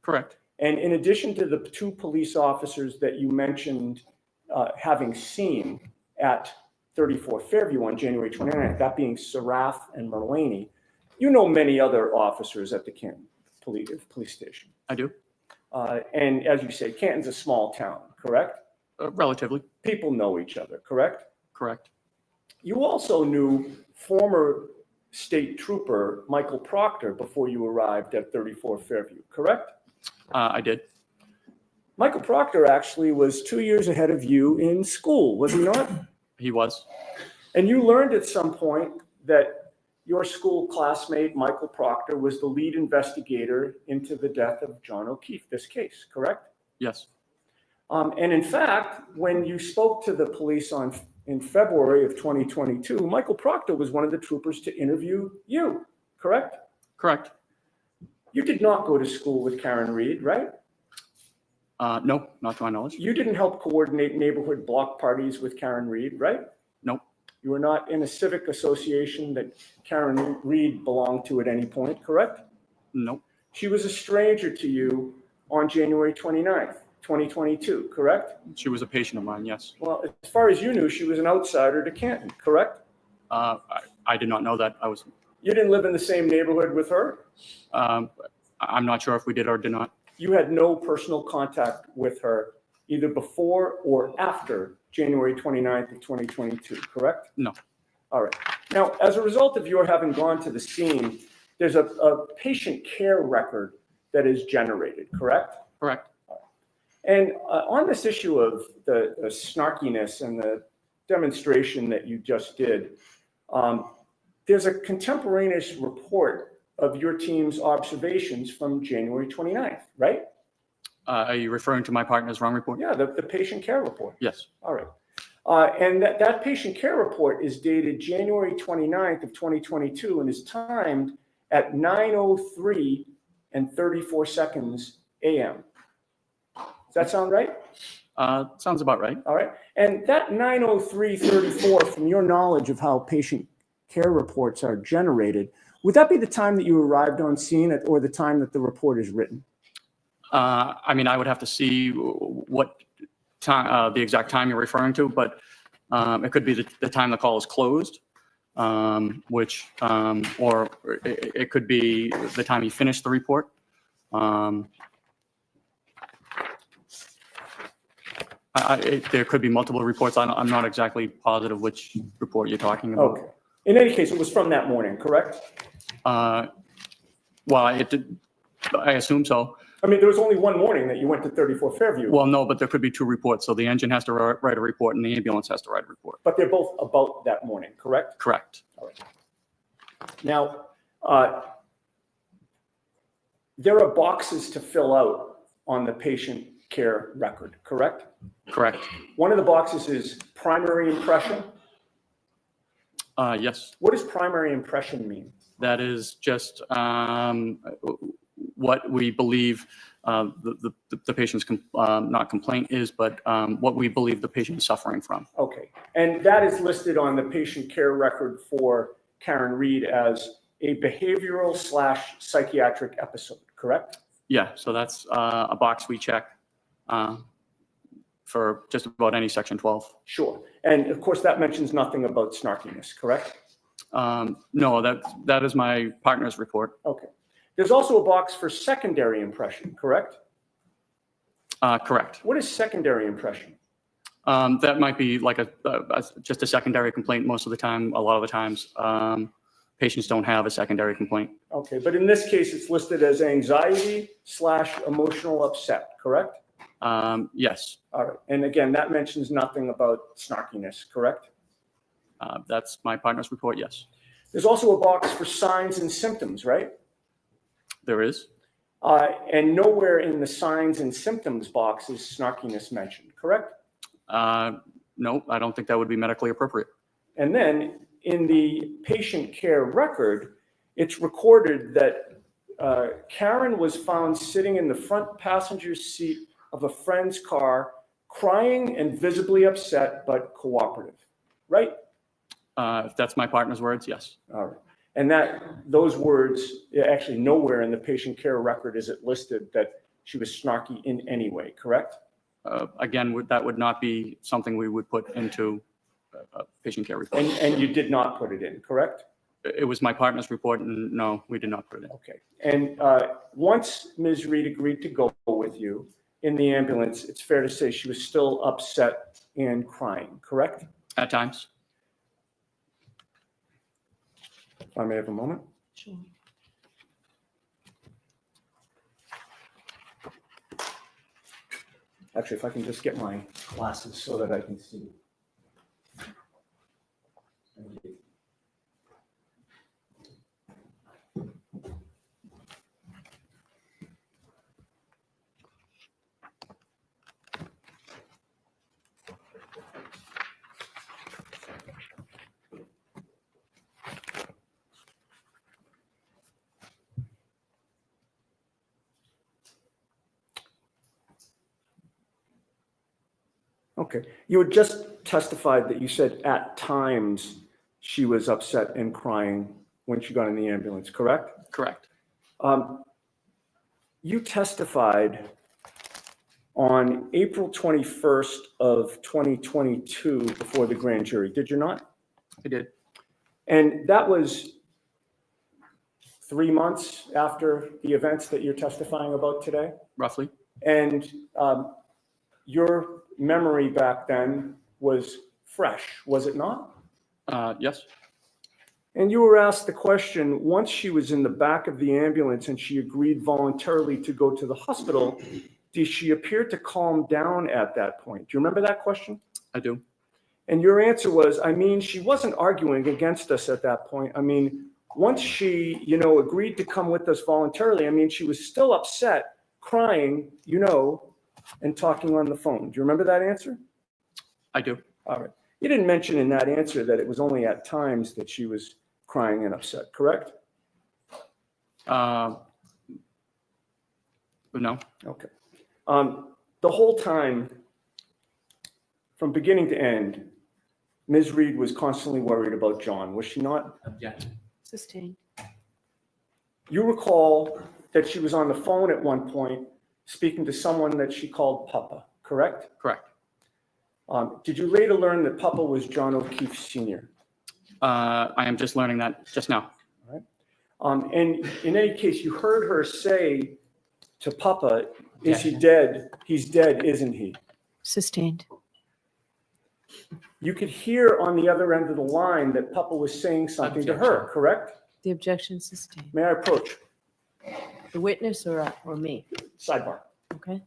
Correct. And in addition to the two police officers that you mentioned having seen at 34 Fairview on January 29th, that being Sarath and Merlaney, you know many other officers at the Canton police station. I do. And as you say, Canton's a small town, correct? Relatively. People know each other, correct? Correct. You also knew former state trooper Michael Proctor before you arrived at 34 Fairview, correct? I did. Michael Proctor actually was 2 years ahead of you in school, was he not? He was. And you learned at some point that your school classmate, Michael Proctor, was the lead investigator into the death of John O'Keefe, this case, correct? Yes. And in fact, when you spoke to the police in February of 2022, Michael Proctor was one of the troopers to interview you, correct? Correct. You did not go to school with Karen Reed, right? No, not to my knowledge. You didn't help coordinate neighborhood block parties with Karen Reed, right? Nope. You were not in a civic association that Karen Reed belonged to at any point, correct? Nope. She was a stranger to you on January 29th, 2022, correct? She was a patient of mine, yes. Well, as far as you knew, she was an outsider to Canton, correct? I did not know that. You didn't live in the same neighborhood with her? I'm not sure if we did or did not. You had no personal contact with her either before or after January 29th of 2022, correct? No. All right. Now, as a result of your having gone to the scene, there's a patient care record that is generated, correct? Correct. And on this issue of the snarkiness and the demonstration that you just did, there's a contemporaneous report of your team's observations from January 29th, right? Are you referring to my partner's wrong report? Yeah, the patient care report. Yes. All right. And that patient care report is dated January 29th of 2022 and is timed at 9:03 and 34 seconds a.m. Does that sound right? Sounds about right. All right. And that 9:03:34, from your knowledge of how patient care reports are generated, would that be the time that you arrived on scene or the time that the report is written? I mean, I would have to see what time, the exact time you're referring to, but it could be the time the call is closed, or it could be the time you finish the report. There could be multiple reports. I'm not exactly positive which report you're talking about. Okay. In any case, it was from that morning, correct? Well, I assume so. I mean, there was only one morning that you went to 34 Fairview. Well, no, but there could be two reports. So the engine has to write a report and the ambulance has to write a report. But they're both about that morning, correct? Correct. All right. Now, there are boxes to fill out on the patient care record, correct? Correct. One of the boxes is primary impression. Yes. What does primary impression mean? That is just what we believe the patient's not complaint is, but what we believe the patient is suffering from. Okay. And that is listed on the patient care record for Karen Reed as a behavioral/psychiatric episode, correct? Yeah, so that's a box we check for just about any Section 12. Sure. And of course, that mentions nothing about snarkiness, correct? No, that is my partner's report. Okay. There's also a box for secondary impression, correct? Correct. What is secondary impression? That might be like just a secondary complaint most of the time. A lot of the times, patients don't have a secondary complaint. Okay, but in this case, it's listed as anxiety/emotional upset, correct? Yes. All right. And again, that mentions nothing about snarkiness, correct? That's my partner's report, yes. There's also a box for signs and symptoms, right? There is. And nowhere in the signs and symptoms box is snarkiness mentioned, correct? No, I don't think that would be medically appropriate. And then in the patient care record, it's recorded that Karen was found sitting in the front passenger seat of a friend's car, crying and visibly upset, but cooperative, right? If that's my partner's words, yes. All right. And those words, actually nowhere in the patient care record is it listed that she was snarky in any way, correct? Again, that would not be something we would put into a patient care report. And you did not put it in, correct? It was my partner's report, and no, we did not put it in. Okay. And once Ms. Reed agreed to go with you in the ambulance, it's fair to say she was still upset and crying, correct? At times. If I may have a moment. Sure. Actually, if I can just get my glasses so that I can see. Thank you. Okay. You had just testified that you said at times she was upset and crying when she got in the ambulance, correct? Correct. You testified on April 21st of 2022 before the grand jury, did you not? I did. And that was 3 months after the events that you're testifying about today? Roughly. And your memory back then was fresh, was it not? Yes. And you were asked the question, once she was in the back of the ambulance and she agreed voluntarily to go to the hospital, did she appear to calm down at that point? Do you remember that question? I do. And your answer was, I mean, she wasn't arguing against us at that point. I mean, once she, agreed to come with us voluntarily, I mean, she was still upset, crying, and talking on the phone. Do you remember that answer? I do. All right. You didn't mention in that answer that it was only at times that she was crying and upset, correct? But no. Okay. The whole time, from beginning to end, Ms. Reed was constantly worried about John, was she not? Objection. Sustained. You recall that she was on the phone at one point speaking to someone that she called Papa, correct? Correct. Did you later learn that Papa was John O'Keefe Sr.? I am just learning that just now. All right. And in any case, you heard her say to Papa, is he dead? He's dead, isn't he? Sustained. You could hear on the other end of the line that Papa was saying something to her, correct? The objection sustained. May I approach? The witness or me? Sidebar. Okay.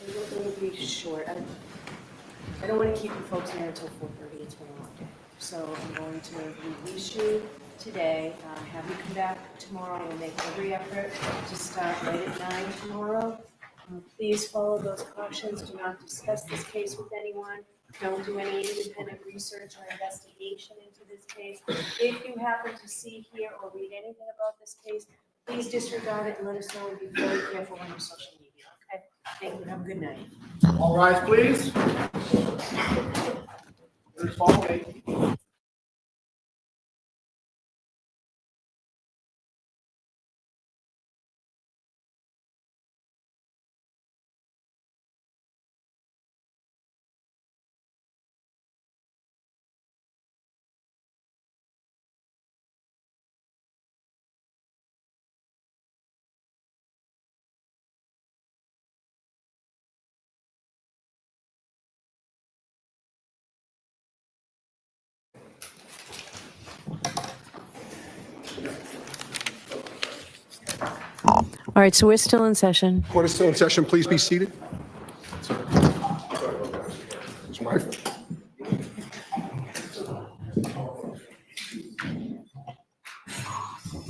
It will be short. I don't want to keep you folks here until 4:30, it's been a long day. So I'm going to release you today, have you come back tomorrow, we'll make every effort to start right at 9 tomorrow. Please follow those cautions, do not discuss this case with anyone, don't do any independent research or investigation into this case. If you happen to see, hear, or read anything about this case, please disregard it and let us know, and be very careful on your social media, okay? Thank you, have a good night. All rise, please. Please follow me. All right, so we're still in session. Court is still in session. Please be seated. It's my fault.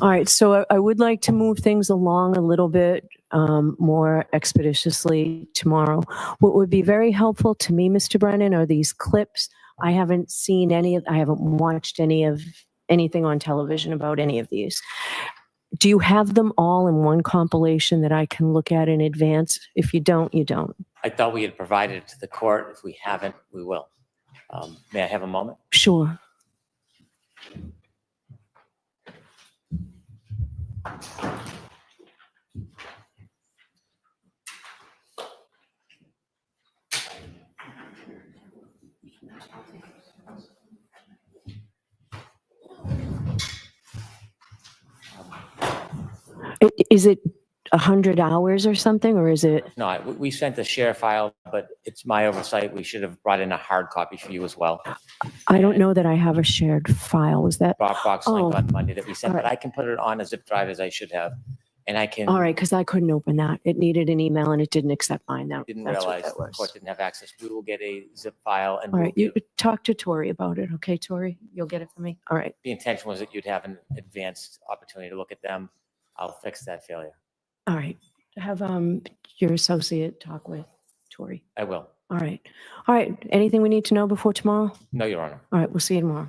All right, so I would like to move things along a little bit more expeditiously tomorrow. What would be very helpful to me, Mr. Brennan, are these clips. I haven't seen I haven't watched anything on television about any of these. Do you have them all in one compilation that I can look at in advance? If you don't, you don't. I thought we had provided it to the court. If we haven't, we will. May I have a moment? Sure. Is it 100 hours or something, or is it? No, we sent a share file, but it's my oversight. We should have brought in a hard copy for you as well. I don't know that I have a shared file. Was that? Dropbox link on Monday that we sent, all but right. I can put it on a zip drive as I should have. And I can. All right, because I couldn't open that. It needed an email and it didn't accept mine. Didn't That's what realize that the was. court didn't have access. We will get a zip file and All right, you talk to Tori about it, okay, Tori? You'll get it for me? All right, the intention was that you'd have an advanced opportunity to look at them. I'll fix that failure. all right. Have your associate talk with Tori. I will. All right. All right, anything we need to know before tomorrow? No, Your Honor. All right, we'll see you tomorrow.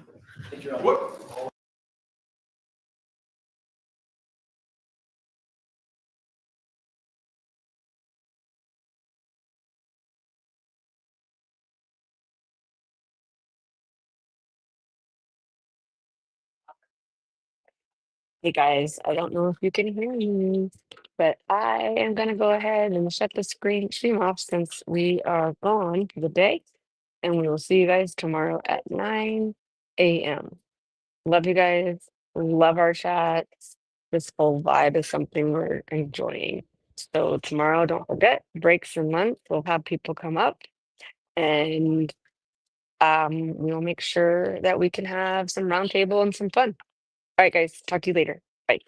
Hey guys, I don't know if you can hear me, but I am gonna go ahead and shut the stream off since we are gone for the day. And we will see you guys tomorrow at 9 a.m. Love you guys. Love our chats. This whole vibe is something we're enjoying. So tomorrow, don't forget, breaks and lunch. We'll have people come up and we'll make sure that we can have some roundtable and some fun. All right, guys, talk to you later. Bye.